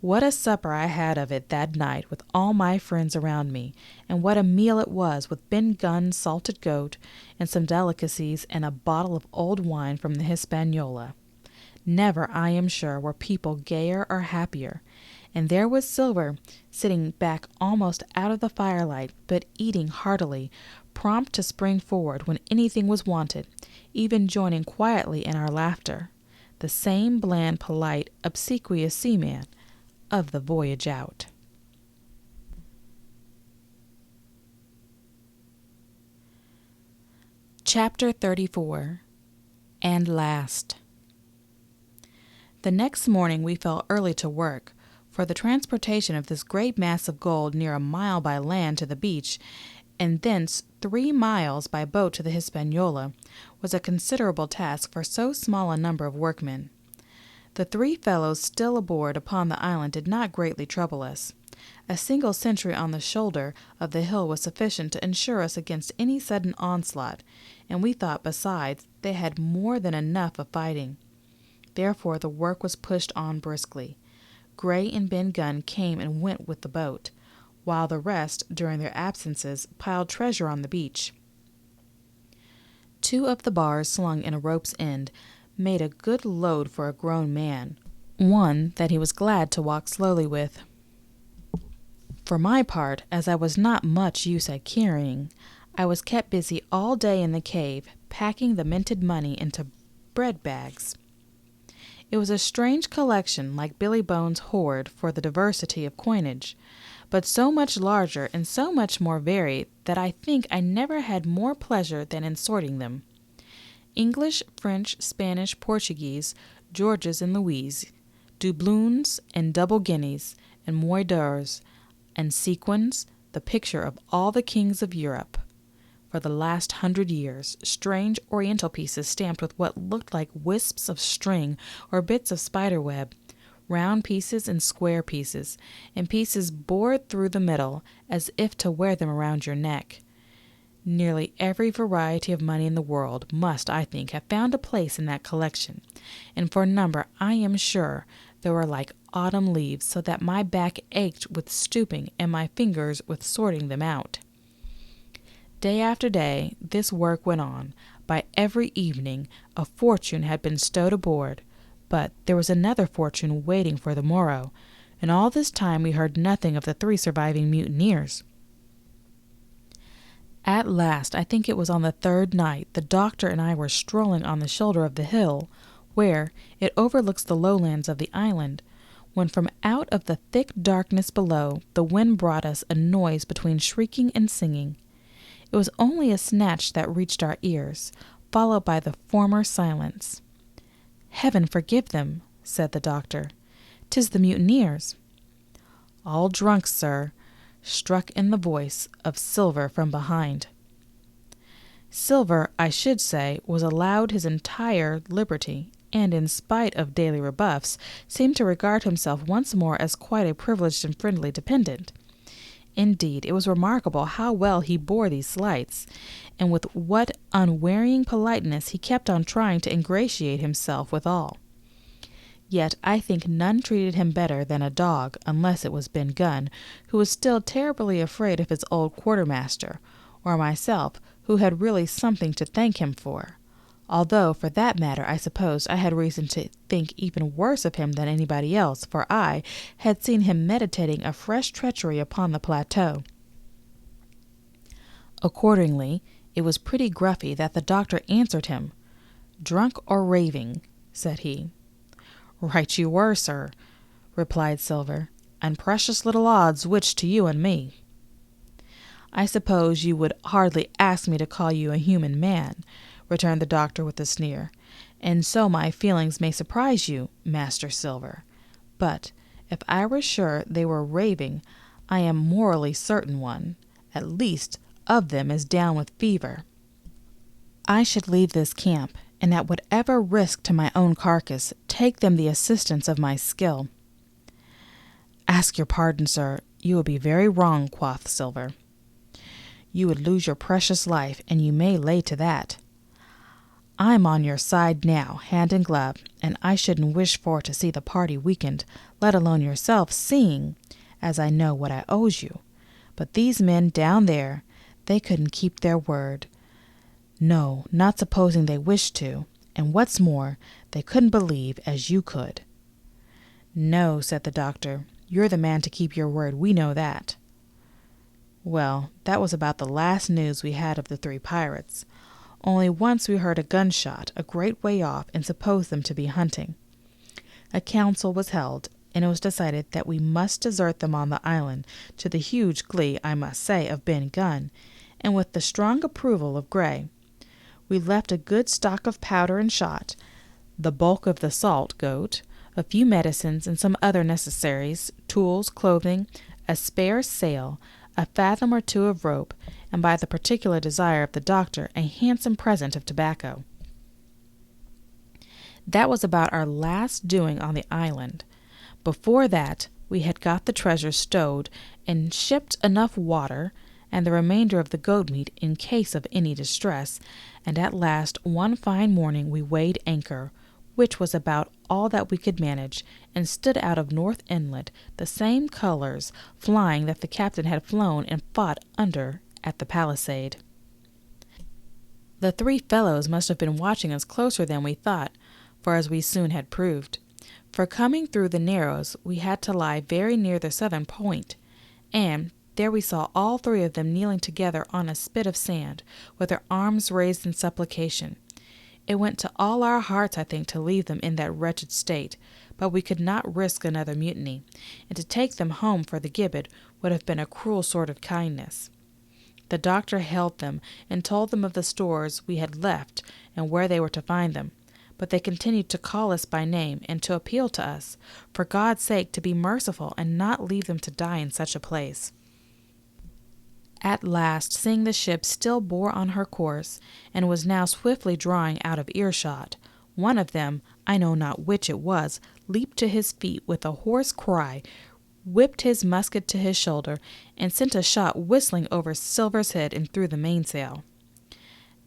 What a supper I had of it that night with all my friends around me, and what a meal it was, with Ben Gunn's salted goat and some delicacies and a bottle of old wine from the Hispaniola. Never, I am sure, were people gayer or happier, and there was Silver sitting back almost out of the firelight, but eating heartily, prompt to spring forward when anything was wanted, even joining quietly in our laughter, the same bland, polite, obsequious seaman of the voyage out. Chapter 34. And Last. The next morning we fell early to work, for the transportation of this great mass of gold near a mile by land to the beach, and thence 3 miles by boat to the Hispaniola, was a considerable task for so small a number of workmen. The 3 fellows still aboard upon the island did not greatly trouble us. A single sentry on the shoulder of the hill was sufficient to ensure us against any sudden onslaught, and we thought, besides, they had more than enough of fighting. Therefore the work was pushed on briskly. Gray and Ben Gunn came and went with the boat, while the rest, during their absences, piled treasure on the beach. 2 of the bars slung in a rope's end made a good load for a grown man, one that he was glad to walk slowly with. For my part, as I was not much use at carrying, I was kept busy all day in the cave, packing the minted money into bread bags. It was a strange collection, like Billy Bones' hoard, for the diversity of coinage, but so much larger and so much more varied that I think I never had more pleasure than in sorting them. English, French, Spanish, Portuguese, Georges and Louis, doubloons and double guineas, and moidores d'ors, and sequins, the picture of all the kings of Europe for the last 100 years, strange oriental pieces stamped with what looked like wisps of string or bits of spider web, round pieces and square pieces, and pieces bored through the middle as if to wear them around your neck. Nearly every variety of money in the world must, I think, have found a place in that collection, and for a number I am sure they were like autumn leaves, so that my back ached with stooping and my fingers with sorting them out. Day after day this work went on. By every evening a fortune had been stowed aboard, but there was another fortune waiting for the morrow, and all this time we heard nothing of the 3 surviving mutineers. At last, I think it was on the 3rd night, the doctor and I were strolling on the shoulder of the hill, where it overlooks the lowlands of the island, when from out of the thick darkness below the wind brought us a noise between shrieking and singing. It was only a snatch that reached our ears, followed by the former silence. "Heaven forgive them," said the doctor. "'Tis the mutineers." "All drunk, sir," struck in the voice of Silver from behind. Silver, I should say, was allowed his entire liberty, and in spite of daily rebuffs, seemed to regard himself once more as quite a privileged and friendly dependent. Indeed, it was remarkable how well he bore these slights, and with what unwearying politeness he kept on trying to ingratiate himself with all. Yet I think none treated him better than a dog, unless it was Ben Gunn, who was still terribly afraid of his old quartermaster, or myself, who had really something to thank him for, although, for that matter, I suppose I had reason to think even worse of him than anybody else, for I had seen him meditating a fresh treachery upon the plateau. Accordingly, it was pretty gruffy that the doctor answered him. "Drunk or raving?" said he. "Right you were, sir," replied Silver, "and precious little odds which to you and me." "I suppose you would hardly ask me to call you a human man," returned the doctor with a sneer, "and so my feelings may surprise you, Master Silver. But if I were sure they were raving, I am morally certain one, at least, of them is down with fever. I should leave this camp, and at whatever risk to my own carcass, take them the assistance of my skill. Ask your pardon, sir. You will be very wrong, quoth Silver. You would lose your precious life, and you may lay to that. I'm on your side now, hand in glove, and I shouldn't wish for to see the party weakened, let alone yourself, seeing, as I know what I owes you. But these men down there, they couldn't keep their word. No, not supposing they wished to, and what's more, they couldn't believe as you could. No, said the doctor, you're the man to keep your word, we know that. Well, that was about the last news we had of the 3 pirates. Only once we heard a gunshot a great way off and supposed them to be hunting. A council was held, and it was decided that we must desert them on the island, to the huge glee, I must say, of Ben Gunn, and with the strong approval of Gray. We left a good stock of powder and shot, the bulk of the salt goat, a few medicines and some other necessaries, tools, clothing, a spare sail, a fathom or 2 of rope, and by the particular desire of the doctor, a handsome present of tobacco. That was about our last doing on the island. Before that, we had got the treasure stowed and shipped enough water and the remainder of the goat meat in case of any distress, and at last one fine morning we weighed anchor, which was about all that we could manage, and stood out of North Inlet, the same colors flying that the captain had flown and fought under at the palisade. The 3 fellows must have been watching us closer than we thought, for as we soon had proved. For coming through the Narrows, we had to lie very near the southern point, and there we saw all 3 of them kneeling together on a spit of sand, with their arms raised in supplication. It went to all our hearts, I think, to leave them in that wretched state, but we could not risk another mutiny, and to take them home for the gibbet would have been a cruel sort of kindness. The doctor held them, and told them of the stores we had left, and where they were to find them. But they continued to call us by name, and to appeal to us, for God's sake, to be merciful, and not leave them to die in such a place. At last, seeing the ship still bore on her course, and was now swiftly drawing out of earshot, one of them, I know not which it was, leaped to his feet with a hoarse cry, whipped his musket to his shoulder, and sent a shot whistling over Silver's head and through the mainsail.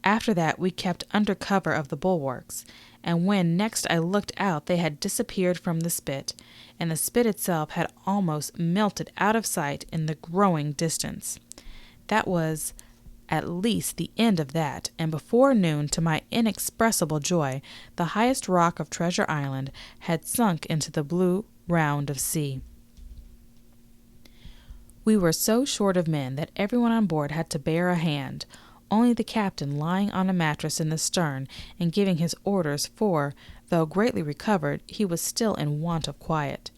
After that we kept under cover of the bulwarks, and when next I looked out they had disappeared from the spit, and the spit itself had almost melted out of sight in the growing distance. That was at least the end of that, and before noon, to my inexpressible joy, the highest rock of Treasure Island had sunk into the blue round of sea. We were so short of men that everyone on board had to bear a hand, only the captain lying on a mattress in the stern and giving his orders, for, though greatly recovered, he was still in want of quiet.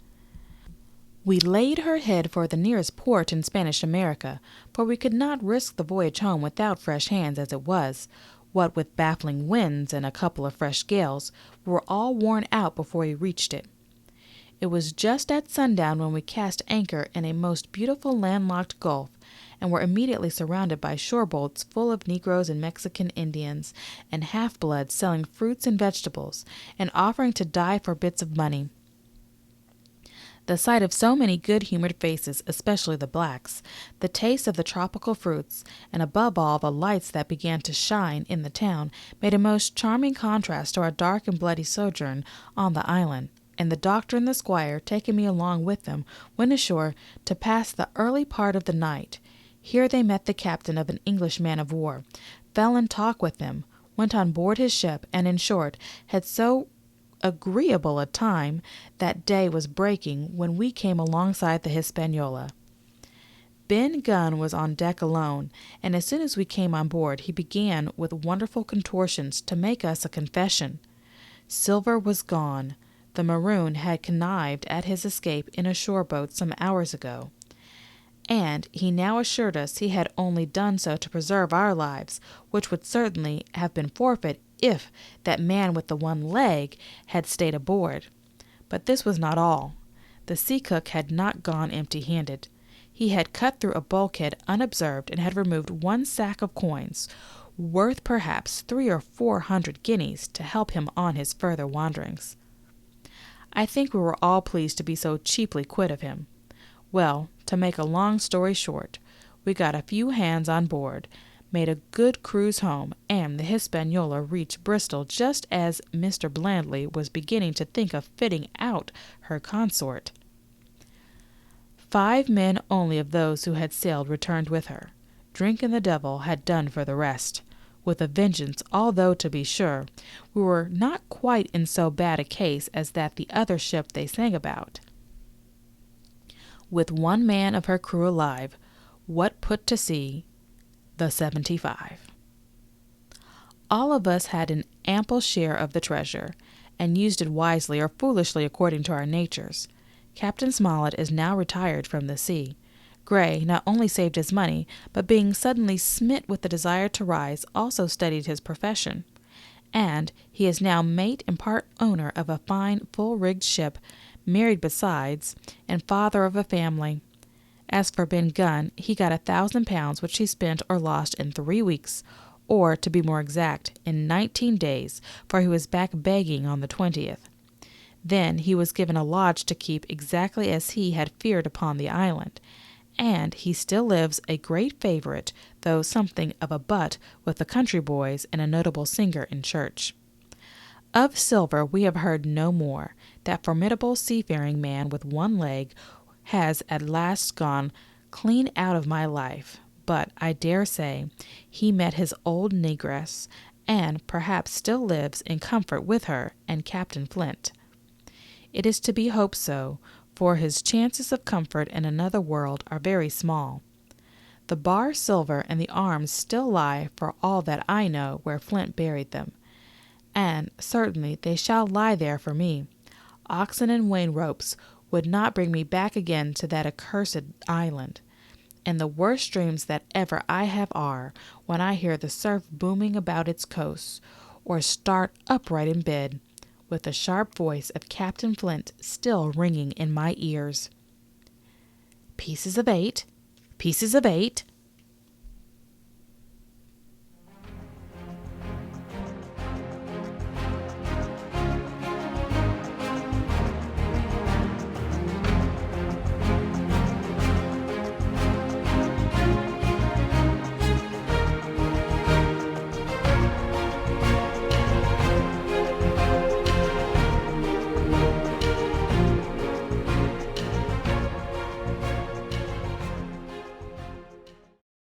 We laid her head for the nearest port in Spanish America, for we could not risk the voyage home without fresh hands as it was. What with baffling winds and a couple of fresh gales, we were all worn out before we reached it. It was just at sundown when we cast anchor in a most beautiful landlocked gulf, and were immediately surrounded by shore boats full of Negroes and Mexican Indians, and half-bloods selling fruits and vegetables, and offering to die for bits of money. The sight of so many good-humored faces, especially the blacks, the taste of the tropical fruits, and above all the lights that began to shine in the town, made a most charming contrast to our dark and bloody sojourn on the island, and the doctor and the squire, taking me along with them, went ashore to pass the early part of the night. Here they met the captain of an English man-of-war, fell in talk with him, went on board his ship, and, in short, had so agreeable a time that day was breaking when we came alongside the Hispaniola. Ben Gunn was on deck alone, and as soon as we came on board he began with wonderful contortions to make us a confession. Silver was gone. The maroon had connived at his escape in a shore boat some hours ago, and he now assured us he had only done so to preserve our lives, which would certainly have been forfeit if that man with the one leg had stayed aboard. But this was not all. The sea cook had not gone empty-handed. He had cut through a bulkhead unobserved and had removed one sack of coins, worth perhaps 300 or 400 guineas, to help him on his further wanderings. I think we were all pleased to be so cheaply quit of him. Well, to make a long story short, we got a few hands on board, made a good cruise home, and the Hispaniola reached Bristol just as Mr. Blandley was beginning to think of fitting out her consort. 5 men only of those who had sailed returned with her. Drink and the devil had done for the rest, with a vengeance, although, to be sure, we were not quite in so bad a case as that the other ship they sang about. With 1 man of her crew alive, what put to sea? The 75. All of us had an ample share of the treasure, and used it wisely or foolishly according to our natures. Captain Smollett is now retired from the sea. Gray not only saved his money, but being suddenly smit with the desire to rise, also studied his profession. And he is now mate and part owner of a fine full-rigged ship, married besides, and father of a family. As for Ben Gunn, he got £1,000, which he spent or lost in 3 weeks, or, to be more exact, in 19 days, for he was back begging on the 20th. Then he was given a lodge to keep exactly as he had feared upon the island, and he still lives a great favourite, though something of a butt with the country boys and a notable singer in church. Of Silver we have heard no more. That formidable seafaring man with 1 leg has at last gone clean out of my life, but I dare say he met his old negress, and perhaps still lives in comfort with her and Captain Flint. It is to be hoped so, for his chances of comfort in another world are very small. The bar silver and the arms still lie, for all that I know, where Flint buried them, and certainly they shall lie there for me. Oxen and wain ropes would not bring me back again to that accursed island, and the worst dreams that ever I have are when I hear the surf booming about its coasts, or start upright in bed, with the sharp voice of Captain Flint still ringing in my ears. Pieces of 8, pieces of 8,